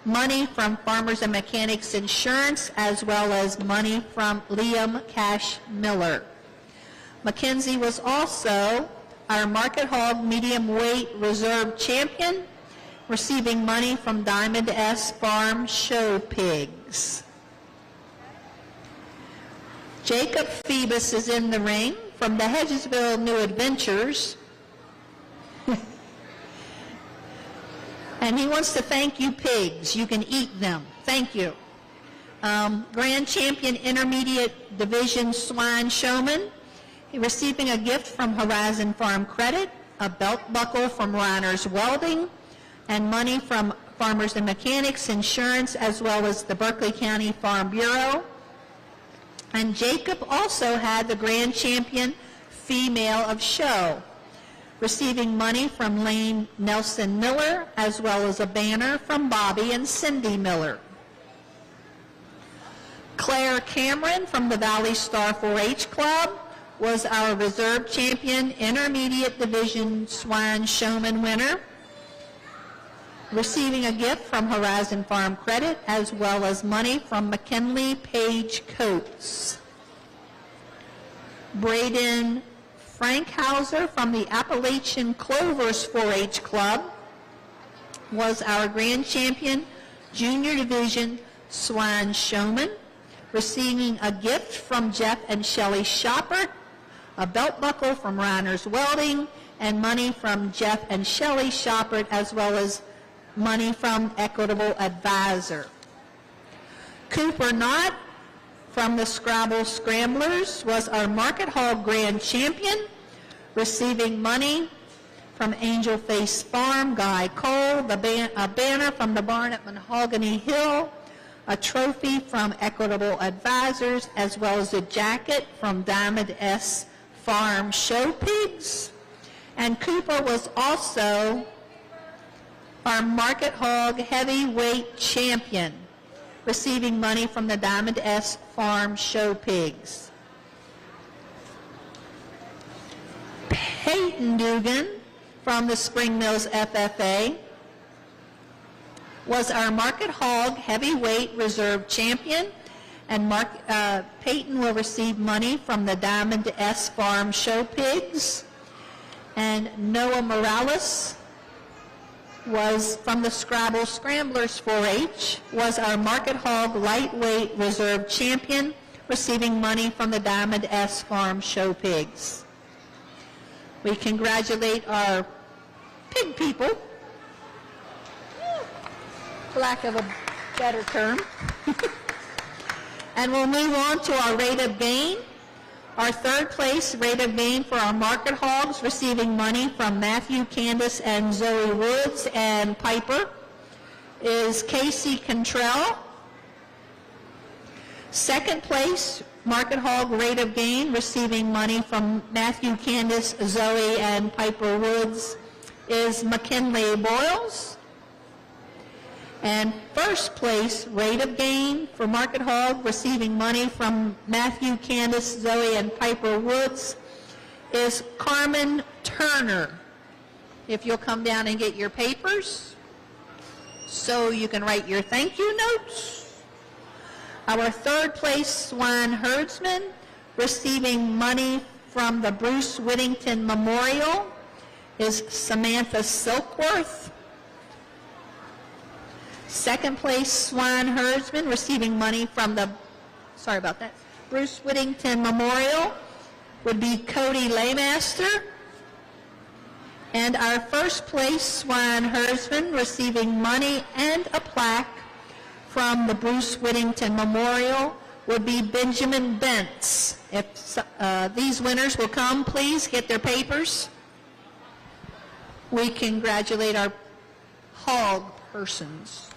money from Farmers and Mechanics Insurance, as well as money from Liam Cash Miller. Mackenzie was also our Market Hog medium weight reserve champion, receiving money from Diamond S Farm Show Pigs. Jacob Phoebus is in the ring from the Hedgesville New Adventures. And he wants to thank you pigs. You can eat them. Thank you. Grand Champion Intermediate Division Swine Showman. He receiving a gift from Horizon Farm Credit, a belt buckle from Reiner's Welding, and money from Farmers and Mechanics Insurance, as well as the Berkeley County Farm Bureau. And Jacob also had the Grand Champion Female of Show, receiving money from Lane Nelson Miller, as well as a banner from Bobby and Cindy Miller. Claire Cameron from the Valley Star 4-H Club was our Reserve Champion Intermediate Division Swine Showman winner, receiving a gift from Horizon Farm Credit, as well as money from McKinley Page Coates. Braden Frankhauser from the Appalachian Clovers 4-H Club was our Grand Champion Junior Division Swine Showman, receiving a gift from Jeff and Shelley Shoppert, a belt buckle from Reiner's Welding, and money from Jeff and Shelley Shoppert, as well as money from Equitable Advisor. Cooper Knott from the Scrabble Scramblers was our Market Hog Grand Champion, receiving money from Angel Face Farm, Guy Cole, a banner from the barn at Mahogany Hill, a trophy from Equitable Advisors, as well as a jacket from Diamond S Farm Show Pigs. And Cooper was also our Market Hog Heavyweight Champion, receiving money from the Diamond S Farm Show Pigs. Peyton Dugan from the Spring Mills FFA was our Market Hog Heavyweight Reserve Champion, and Peyton will receive money from the Diamond S Farm Show Pigs. And Noah Morales was from the Scrabble Scramblers 4-H, was our Market Hog Lightweight Reserve Champion, receiving money from the Diamond S Farm Show Pigs. We congratulate our pig people, for lack of a better term. And we'll move on to our rate of gain. Our third place rate of gain for our Market Hogs, receiving money from Matthew, Candace, and Zoe Woods and Piper, is Casey Cantrell. Second place Market Hog rate of gain, receiving money from Matthew, Candace, Zoe, and Piper Woods, is McKinley Boyles. And first place rate of gain for Market Hog, receiving money from Matthew, Candace, Zoe, and Piper Woods, is Carmen Turner. If you'll come down and get your papers so you can write your thank you notes. Our third place swine herdsman, receiving money from the Bruce Whittington Memorial, is Samantha Silkworth. Second place swine herdsman, receiving money from the, Bruce Whittington Memorial, would be Cody Laymaster. And our first place swine herdsman, receiving money and a plaque from the Bruce Whittington Memorial, would be Benjamin Bentz. If these winners will come, please get their papers. We congratulate our hog persons.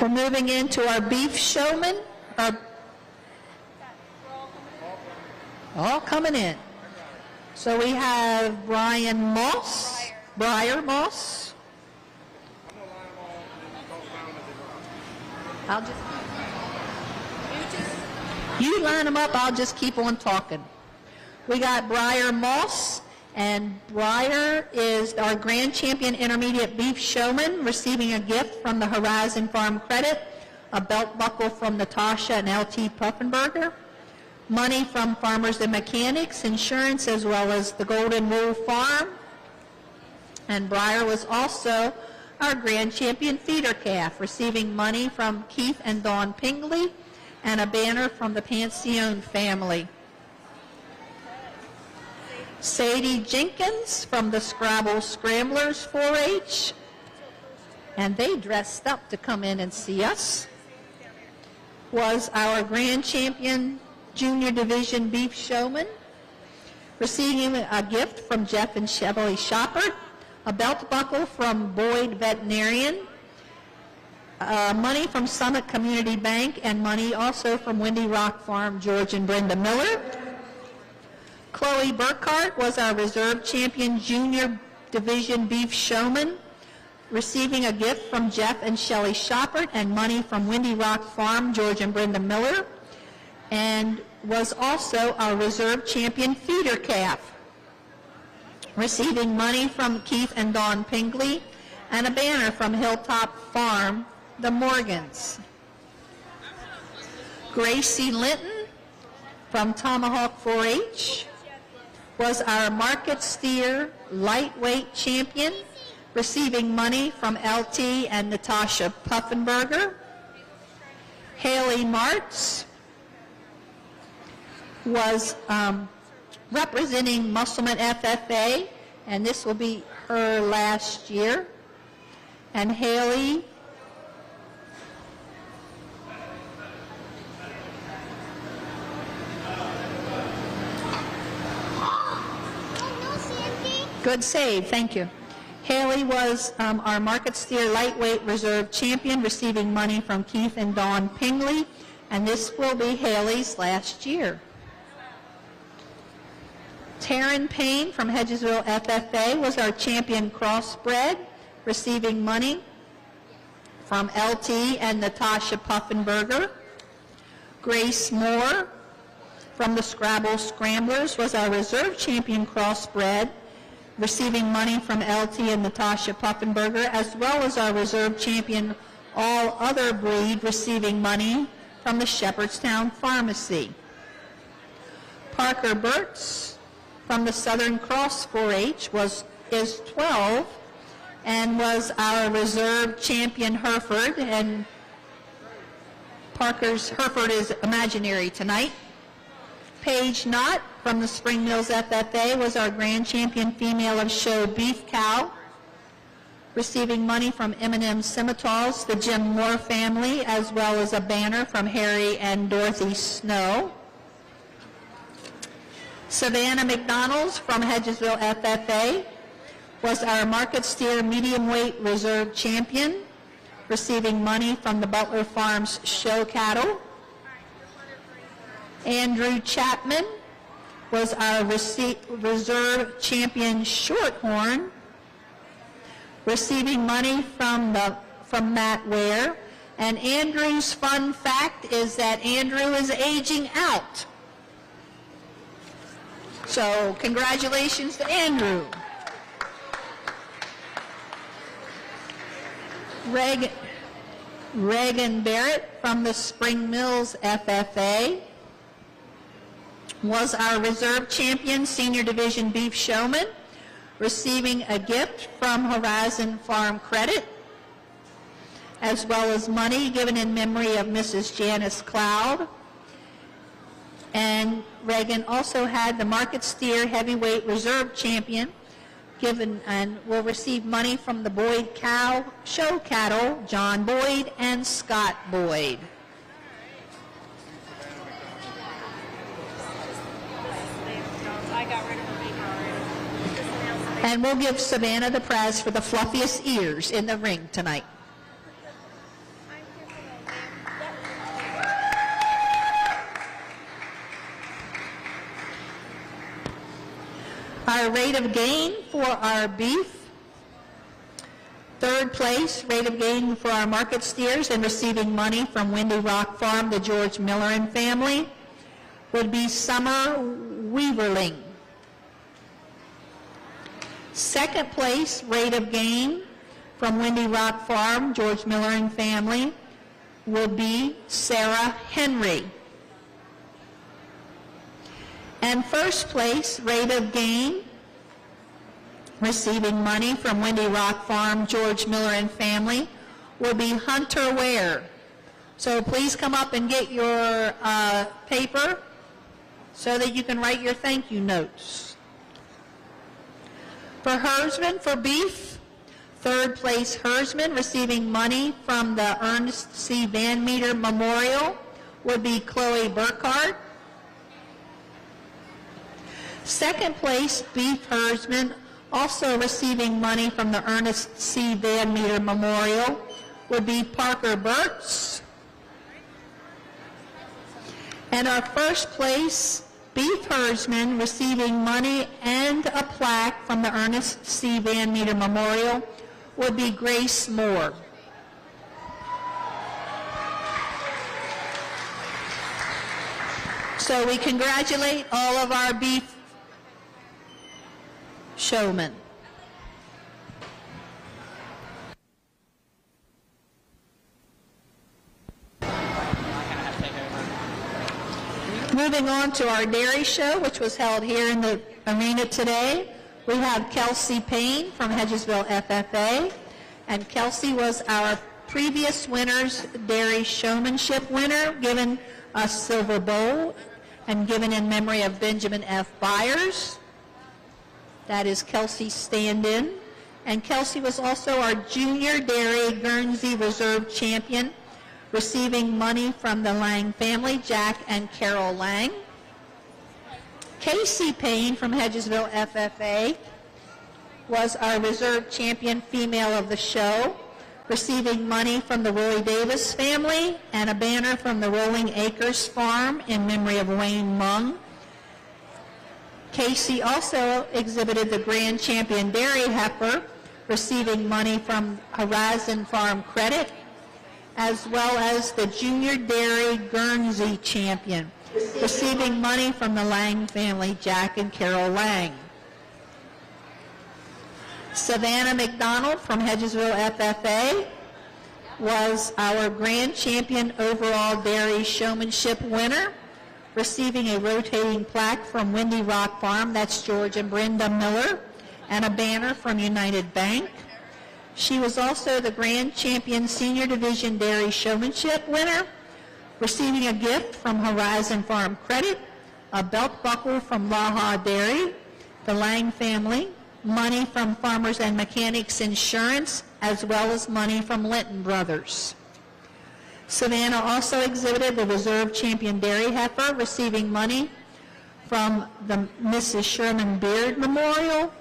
We're moving into our beef showman. All coming in. So we have Briar Moss. You line them up, I'll just keep on talking. We got Briar Moss, and Briar is our Grand Champion Intermediate Beef Showman, receiving a gift from the Horizon Farm Credit, a belt buckle from Natasha and LT Puffenberger, money from Farmers and Mechanics, insurance, as well as the Golden Rule Farm. And Briar was also our Grand Champion Feeder Calf, receiving money from Keith and Dawn Pingley and a banner from the Pancione family. Sadie Jenkins from the Scrabble Scramblers 4-H, and they dressed up to come in and see us, was our Grand Champion Junior Division Beef Showman, receiving a gift from Jeff and Chevrolet Shoppard, a belt buckle from Boyd Veterinarian, money from Summit Community Bank, and money also from Windy Rock Farm, George and Brenda Miller. Chloe Burkhart was our Reserve Champion Junior Division Beef Showman, receiving a gift from Jeff and Shelley Shoppard and money from Windy Rock Farm, George and Brenda Miller, and was also our Reserve Champion Feeder Calf, receiving money from Keith and Dawn Pingley and a banner from Hilltop Farm, the Morgans. Gracie Linton from Tomahawk 4-H was our Market Steer Lightweight Champion, receiving money from LT and Natasha Puffenberger. Haley Martz was representing Musselman FFA, and this will be her last year. And Haley good save, thank you. Haley was our Market Steer Lightweight Reserve Champion, receiving money from Keith and Dawn Pingley, and this will be Haley's last year. Taryn Payne from Hedgesville FFA was our Champion Crossbred, receiving money from LT and Natasha Puffenberger. Grace Moore from the Scrabble Scramblers was our Reserve Champion Crossbred, receiving money from LT and Natasha Puffenberger, as well as our Reserve Champion All Other Breed, receiving money from the Shepherdstown Pharmacy. Parker Burtz from the Southern Cross 4-H is 12 and was our Reserve Champion Hereford, and Parker's Hereford is imaginary tonight. Paige Knott from the Spring Mills FFA was our grand champion female of show beef cow, receiving money from M&M Scimitars, the Jim Moore family, as well as a banner from Harry and Dorothy Snow. Savannah McDonald's from Hedgesville FFA was our market steer medium weight reserve champion, receiving money from the Butler Farms show cattle. Andrew Chapman was our reserve champion shorthorn, receiving money from Matt Ware. And Andrew's fun fact is that Andrew is aging out. So congratulations to Andrew. Reagan Barrett from the Spring Mills FFA was our reserve champion senior division beef showman, receiving a gift from Horizon Farm Credit, as well as money given in memory of Mrs. Janice Cloud. And Reagan also had the market steer heavyweight reserve champion given and will receive money from the Boyd Cow show cattle, John Boyd and Scott Boyd. And we'll give Savannah the prize for the fluffiest ears in the ring tonight. Our rate of gain for our beef. Third place, rate of gain for our market steers and receiving money from Windy Rock Farm, the George Miller and family, would be Summer Weaverling. Second place, rate of gain from Windy Rock Farm, George Miller and family, will be Sarah Henry. And first place, rate of gain, receiving money from Windy Rock Farm, George Miller and family, will be Hunter Ware. So please come up and get your paper so that you can write your thank you notes. For herdsmen, for beef, third place herdsman, receiving money from the Ernest C. Van Meter Memorial, would be Chloe Burkhart. Second place beef herdsman, also receiving money from the Ernest C. Van Meter Memorial, would be Parker Burtz. And our first place beef herdsman, receiving money and a plaque from the Ernest C. Van Meter Memorial, would be Grace Moore. So we congratulate all of our beef showmen. Moving on to our dairy show, which was held here in the arena today, we have Kelsey Payne from Hedgesville FFA, and Kelsey was our previous winner's dairy showmanship winner, given a silver bowl and given in memory of Benjamin F. Byers. That is Kelsey's stand-in. And Kelsey was also our junior dairy Guernsey reserve champion, receiving money from the Lang family, Jack and Carol Lang. Casey Payne from Hedgesville FFA was our reserve champion female of the show, receiving money from the Roy Davis family and a banner from the Rolling Acres Farm in memory of Wayne Mung. Casey also exhibited the Grand Champion Dairy Heifer, receiving money from Horizon Farm Credit, as well as the Junior Dairy Guernsey Champion, receiving money from the Lang family, Jack and Carol Lang. Savannah McDonald from Hedgesville FFA was our Grand Champion overall dairy showmanship winner, receiving a rotating plaque from Windy Rock Farm, that's George and Brenda Miller, and a banner from United Bank. She was also the Grand Champion Senior Division Dairy Showmanship winner, receiving a gift from Horizon Farm Credit, a belt buckle from Laha Dairy, the Lang family, money from Farmers and Mechanics Insurance, as well as money from Linton Brothers. Savannah also exhibited the Reserve Champion Dairy Heifer, receiving money from the Mrs. Sherman Beard Memorial,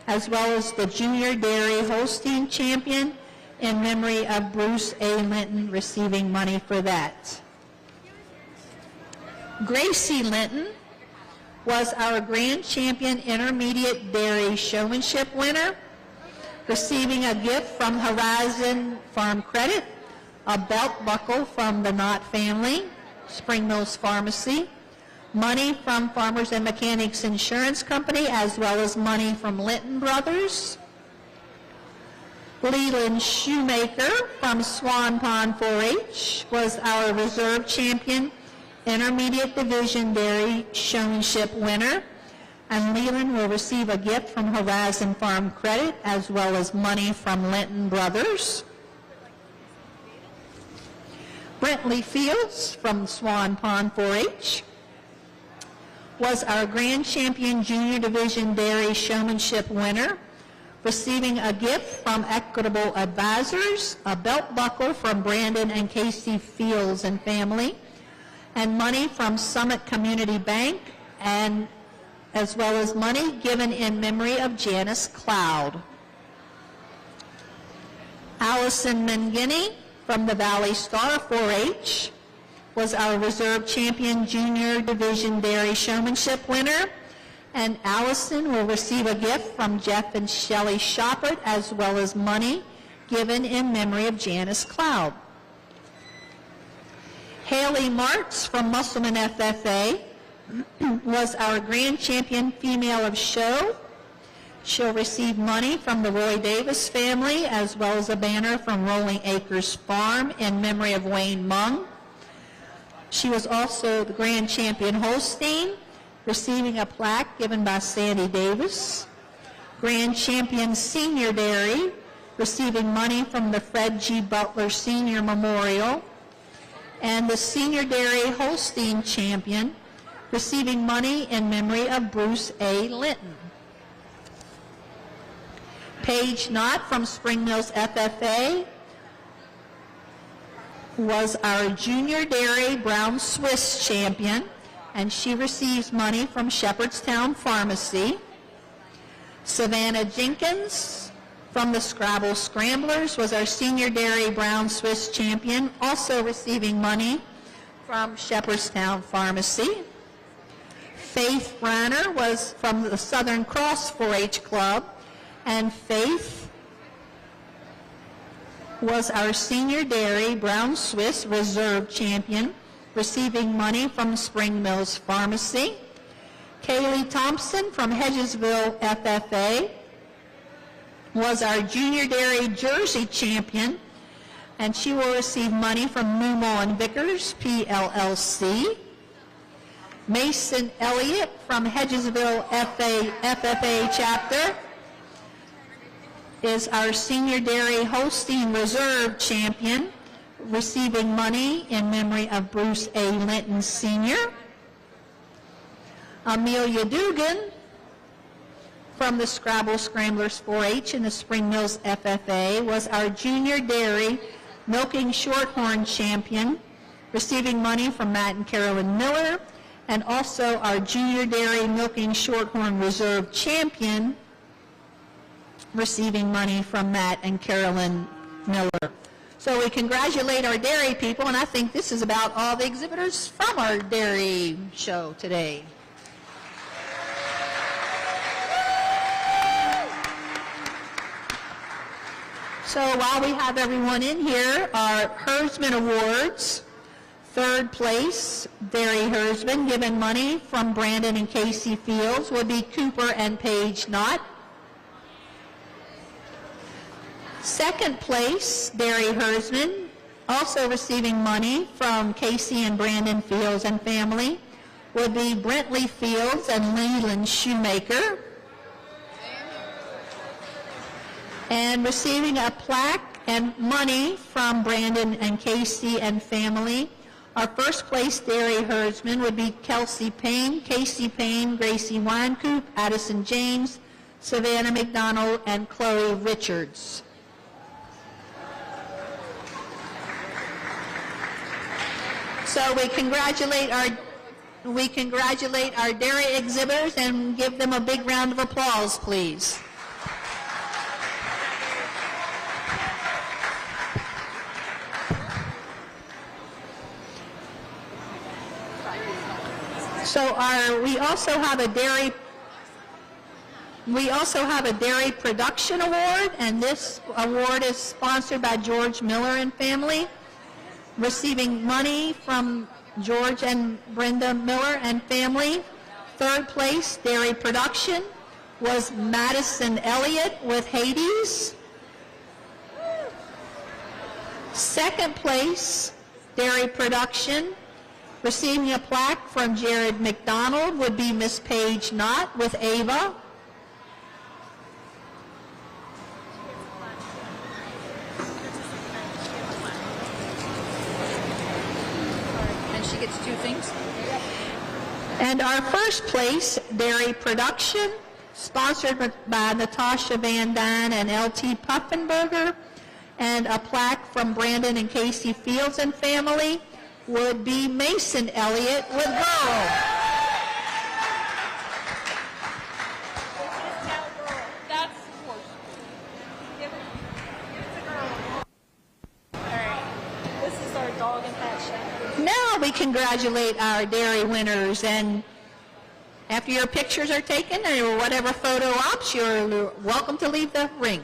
as well as the Junior Dairy Holstein Champion in memory of Bruce A. Linton, receiving money for that. Gracie Linton was our Grand Champion Intermediate Dairy Showmanship winner, receiving a gift from Horizon Farm Credit, a belt buckle from the Knott family, Spring Mills Pharmacy, money from Farmers and Mechanics Insurance Company, as well as money from Linton Brothers. Leland Shoemaker from Swan Pond 4-H was our Reserve Champion Intermediate Division Dairy Showmanship winner, and Leland will receive a gift from Horizon Farm Credit as well as money from Linton Brothers. Brentley Fields from Swan Pond 4-H was our Grand Champion Junior Division Dairy Showmanship winner, receiving a gift from Equitable Advisors, a belt buckle from Brandon and Casey Fields and family, and money from Summit Community Bank, and as well as money given in memory of Janice Cloud. Allison Mangini from the Valley Star 4-H was our Reserve Champion Junior Division Dairy Showmanship winner, and Allison will receive a gift from Jeff and Shelley Shoppert, as well as money given in memory of Janice Cloud. Haley Martz from Musselman FFA was our Grand Champion Female of Show. She'll receive money from the Roy Davis family, as well as a banner from Rolling Acres Farm in memory of Wayne Mung. She was also the Grand Champion Holstein, receiving a plaque given by Sandy Davis. Grand Champion Senior Dairy, receiving money from the Fred G. Butler Senior Memorial. And the Senior Dairy Holstein Champion, receiving money in memory of Bruce A. Linton. Paige Knott from Spring Mills FFA was our Junior Dairy Brown Swiss Champion, and she receives money from Shepherdstown Pharmacy. Savannah Jenkins from the Scrabble Scramblers was our Senior Dairy Brown Swiss Champion, also receiving money from Shepherdstown Pharmacy. Faith Branner was from the Southern Cross 4-H Club, and Faith was our Senior Dairy Brown Swiss Reserve Champion, receiving money from Spring Mills Pharmacy. Kaylee Thompson from Hedgesville FFA was our Junior Dairy Jersey Champion, and she will receive money from Newmall and Vickers, PLLC. Mason Elliott from Hedgesville FFA Chapter is our Senior Dairy Holstein Reserve Champion, receiving money in memory of Bruce A. Linton Sr. Amelia Dugan from the Scrabble Scramblers 4-H in the Spring Mills FFA was our Junior Dairy Milking Shorthorn Champion, receiving money from Matt and Carolyn Miller, and also our Junior Dairy Milking Shorthorn Reserve Champion, receiving money from Matt and Carolyn Miller. So we congratulate our dairy people, and I think this is about all the exhibitors from our dairy show today. So while we have everyone in here, our Herdsman Awards, third place, Dairy Herdsman, given money from Brandon and Casey Fields, would be Cooper and Paige Knott. Second place, Dairy Herdsman, also receiving money from Casey and Brandon Fields and family, would be Brentley Fields and Leland Shoemaker. And receiving a plaque and money from Brandon and Casey and family Our first place dairy herdsman would be Kelsey Payne, Casey Payne, Gracie Winecoop, Addison James, Savannah McDonald, and Chloe Richards. So we congratulate our dairy exhibitors and give them a big round of applause, please. So we also have a dairy production award, and this award is sponsored by George Miller and family, receiving money from George and Brenda Miller and family. Third place dairy production was Madison Elliott with Hades. Second place dairy production, receiving a plaque from Jared McDonald, would be Miss Paige Knott with Ava. And she gets 2 things? And our first place dairy production, sponsored by Natasha Van Dyne and L.T. Puffenberger, and a plaque from Brandon and Casey Fields and family, would be Mason Elliott with Girl. That's horse. Give it to girl. All right. This is our dog and cat show. Now we congratulate our dairy winners, and after your pictures are taken or whatever photo ops, you're welcome to leave the ring.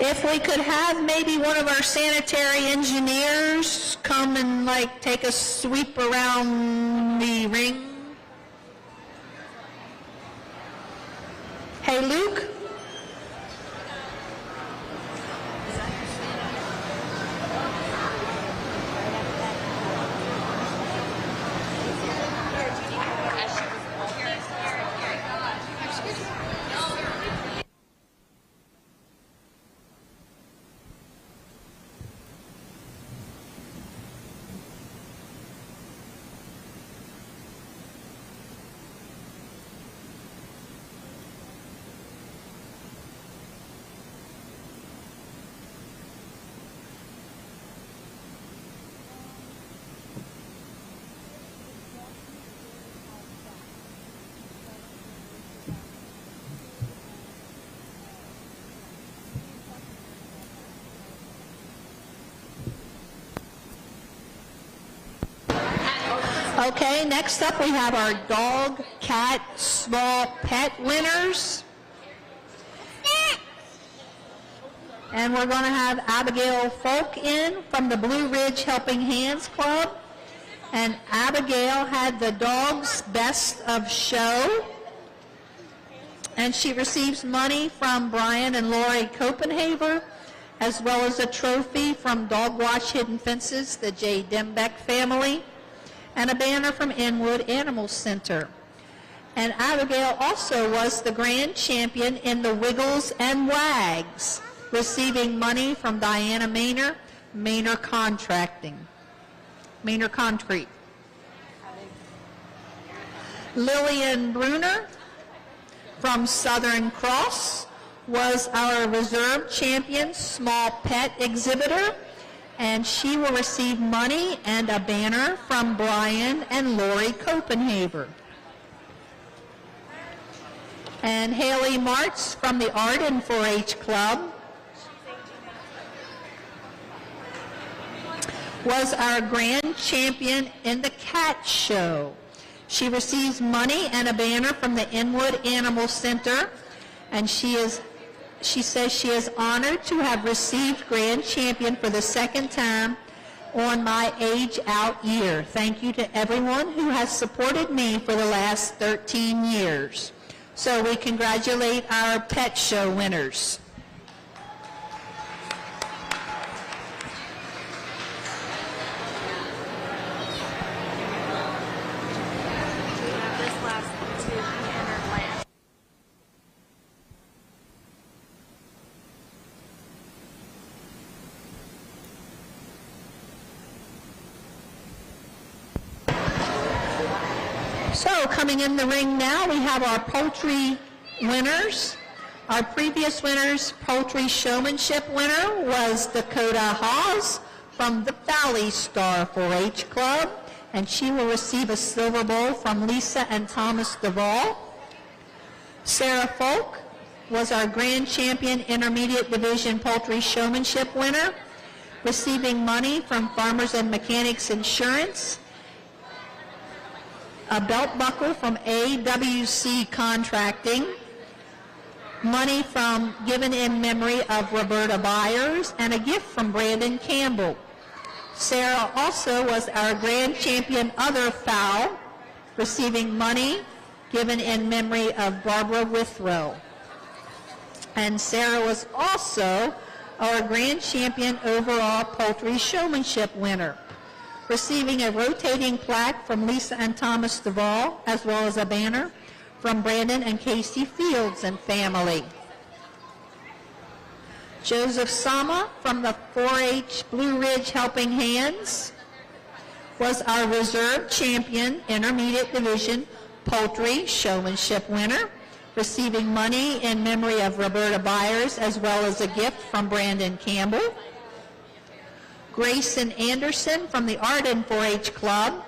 If we could have maybe one of our sanitary engineers come and take a sweep around the ring. Hey, Luke. Okay, next up we have our dog, cat, small pet winners. And we're going to have Abigail Folk in from the Blue Ridge Helping Hands Club. And Abigail had the dog's best of show. And she receives money from Brian and Lori Copenhaver, as well as a trophy from Dog Watch Hidden Fences, the J. Dembeck family, and a banner from Inwood Animal Center. And Abigail also was the grand champion in the Wiggles and Wags, receiving money from Diana Maynor, Maynor Concrete. Lillian Bruner from Southern Cross was our reserve champion small pet exhibitor, and she will receive money and a banner from Brian and Lori Copenhaver. And Haley Martz from the Arden 4-H Club was our grand champion in the cat show. She receives money and a banner from the Inwood Animal Center, and she says she is honored to have received grand champion for the second time on my age out year. Thank you to everyone who has supported me for the last 13 years. So we congratulate our pet show winners. So coming in the ring now, we have our poultry winners. Our previous winner's poultry showmanship winner was Dakota Hawes from the Valley Star 4-H Club, and she will receive a silver bowl from Lisa and Thomas Duvall. Sarah Folk was our Grand Champion Intermediate Division Poultry Showmanship winner, receiving money from Farmers and Mechanics Insurance, a belt buckle from AWC Contracting, money from given in memory of Roberta Byers, and a gift from Brandon Campbell. Sarah also was our Grand Champion Other Fowl, receiving money given in memory of Barbara Withrow. And Sarah was also our Grand Champion Overall Poultry Showmanship winner, receiving a rotating plaque from Lisa and Thomas Duvall, as well as a banner from Brandon and Casey Fields and family. Joseph Sama from the 4-H Blue Ridge Helping Hands was our Reserve Champion Intermediate Division Poultry Showmanship winner, receiving money in memory of Roberta Byers, as well as a gift from Brandon Campbell. Grayson Anderson from the Arden 4-H Club.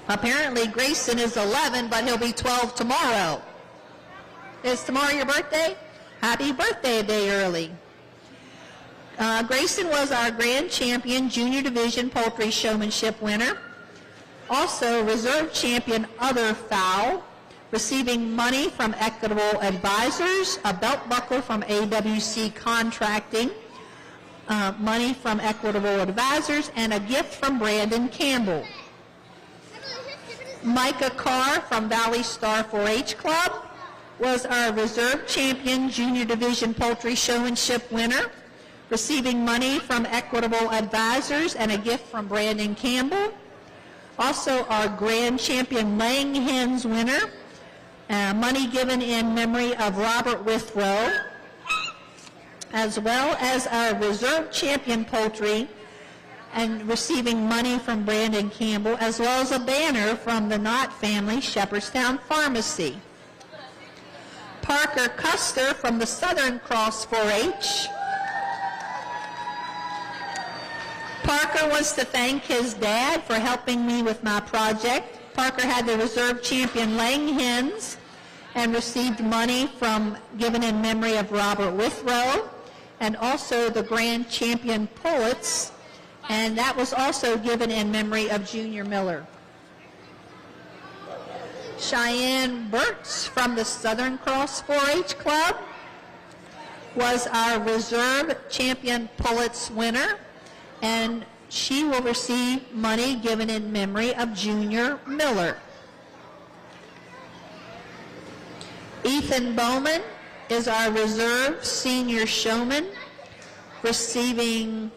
Apparently Grayson is 11, but he'll be 12 tomorrow. Is tomorrow your birthday? Happy birthday a day early. Grayson was our Grand Champion Junior Division Poultry Showmanship winner. Also Reserve Champion Other Fowl, receiving money from Equitable Advisors, a belt buckle from AWC Contracting, money from Equitable Advisors, and a gift from Brandon Campbell. Micah Carr from Valley Star 4-H Club was our Reserve Champion Junior Division Poultry Showmanship winner, receiving money from Equitable Advisors and a gift from Brandon Campbell. Also our Grand Champion Laying Hens winner, money given in memory of Robert Withrow, as well as our Reserve Champion Poultry, and receiving money from Brandon Campbell, as well as a banner from the Knott family, Shepherdstown Pharmacy. Parker Custer from the Southern Cross 4-H. Parker wants to thank his dad for helping me with my project. Parker had the Reserve Champion Laying Hens and received money from given in memory of Robert Withrow, and also the Grand Champion Pullets, and that was also given in memory of Junior Miller. Cheyenne Burtz from the Southern Cross 4-H Club was our Reserve Champion Pullets winner, and she will receive money given in memory of Junior Miller. Ethan Bowman is our Reserve Senior Showman, receiving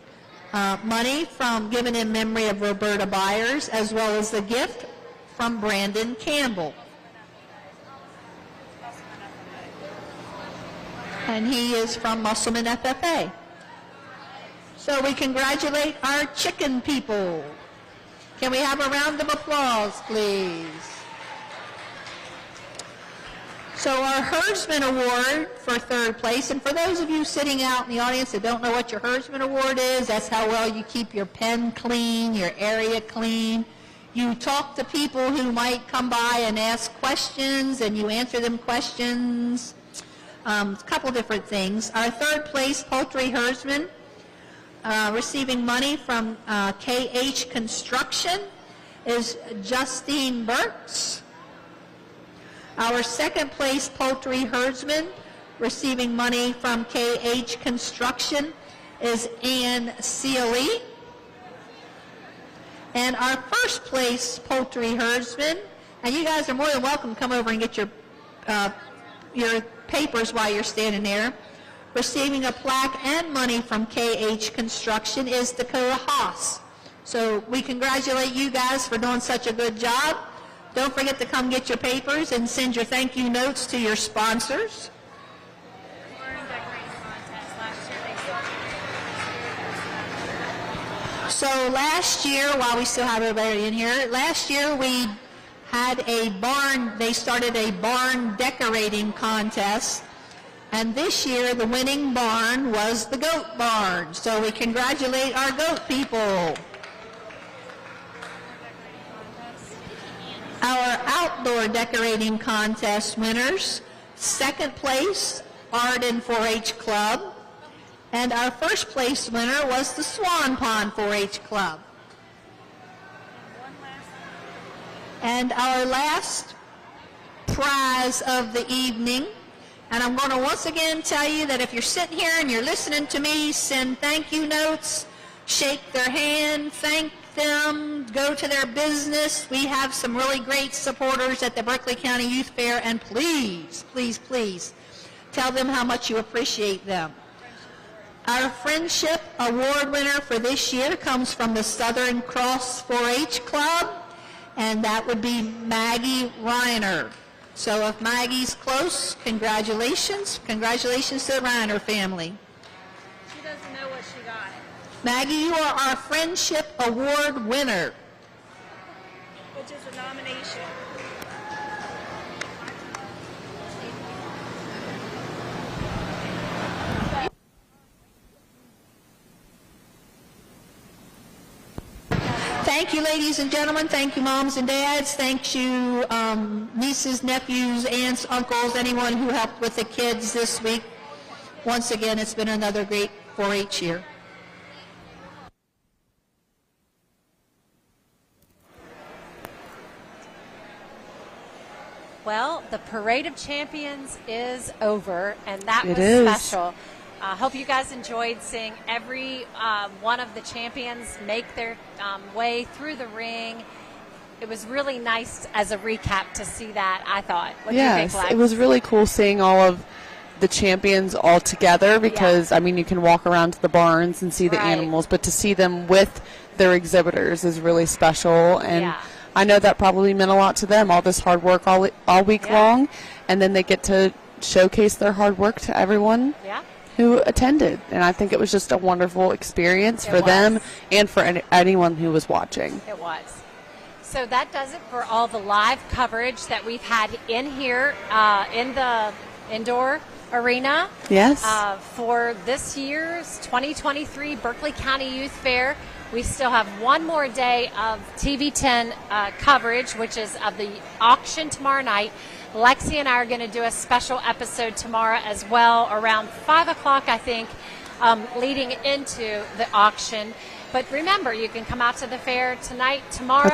money from given in memory of Roberta Byers, as well as the gift from Brandon Campbell. And he is from Musselman FFA. So we congratulate our chicken people. Can we have a round of applause, please? So our Herdsman Award for third place, and for those of you sitting out in the audience that don't know what your Herdsman Award is, that's how well you keep your pen clean, your area clean. You talk to people who might come by and ask questions, and you answer them questions. A couple different things. Our third place poultry herdsman, receiving money from KH Construction, is Justine Burks. Our second place poultry herdsman, receiving money from KH Construction, is Ann Sealy. And our first place poultry herdsman, and you guys are more than welcome to come over and get your papers while you're standing there. Receiving a plaque and money from KH Construction is Dakota Haas. So we congratulate you guys for doing such a good job. Don't forget to come get your papers and send your thank you notes to your sponsors. So last year, while we still have everybody in here, last year we had a barn, they started a barn decorating contest. And this year, the winning barn was the goat barn. So we congratulate our goat people. Our outdoor decorating contest winners, second place, Arden 4-H Club. And our first place winner was the Swan Pond 4-H Club. And our last prize of the evening, and I'm going to once again tell you that if you're sitting here and you're listening to me, send thank you notes, shake their hand, thank them, go to their business. We have some really great supporters at the Berkeley County Youth Fair, and please, please, please tell them how much you appreciate them. Our Friendship Award winner for this year comes from the Southern Cross 4-H Club, and that would be Maggie Reiner. So if Maggie's close, congratulations. Congratulations to the Reiner family. She doesn't know what she got. Maggie, you are our Friendship Award winner. Which is a nomination. Thank you, ladies and gentlemen. Thank you, moms and dads. Thank you, nieces, nephews, aunts, uncles, anyone who helped with the kids this week. Once again, it's been another great 4-H year. Well, the Parade of Champions is over, and that was is. special. I hope you guys enjoyed seeing every one of the champions make their way through the ring. It was really nice as a recap to see that, I thought. What do you think, Lex? It was really cool seeing all of the champions all together because, I mean, you can walk around to the barns and see the animals, but to see them with their exhibitors is really special. And I know that probably meant a lot to them, all this hard work all week long, and then they get to showcase their hard work to everyone who attended. And I think it was just a wonderful experience for them and for anyone who was watching. It was. So that does it for all the live coverage that we've had in here in the indoor arena. Yes. For this year's 2023 Berkeley County Youth Fair. We still have one more day of TV10 coverage, which is of the auction tomorrow night. Lexi and I are going to do a special episode tomorrow as well, around 5 o'clock, I think, leading into the auction. But remember, you can come out to the fair tonight, tomorrow,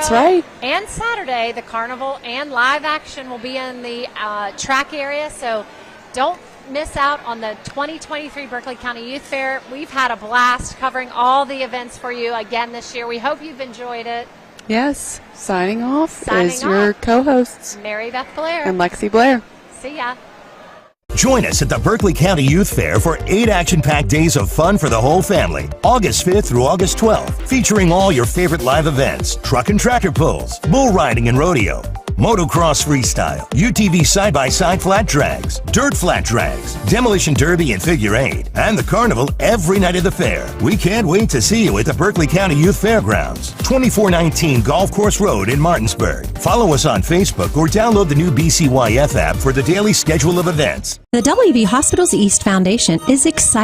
and Saturday. The carnival and live action will be in the track area, so don't miss out on the 2023 Berkeley County Youth Fair. We've had a blast covering all the events for you again this year. We hope you've enjoyed it. Yes. Signing off is your co-hosts, Mary Beth Blair and Lexi Blair. See ya. Join us at the Berkeley County Youth Fair for 8 action-packed days of fun for the whole family. August 5th through August 12th, featuring all your favorite live events, truck and tractor pulls, bull riding and rodeo, motocross freestyle, UTV side-by-side flat drags, dirt flat drags, demolition derby and figure eight, and the carnival every night of the fair. We can't wait to see you at the Berkeley County Youth Fairgrounds, 2419 Golf Course Road in Martinsburg. Follow us on Facebook or download the new BCYF app for the daily schedule of events. The WV Hospitals East Foundation is excited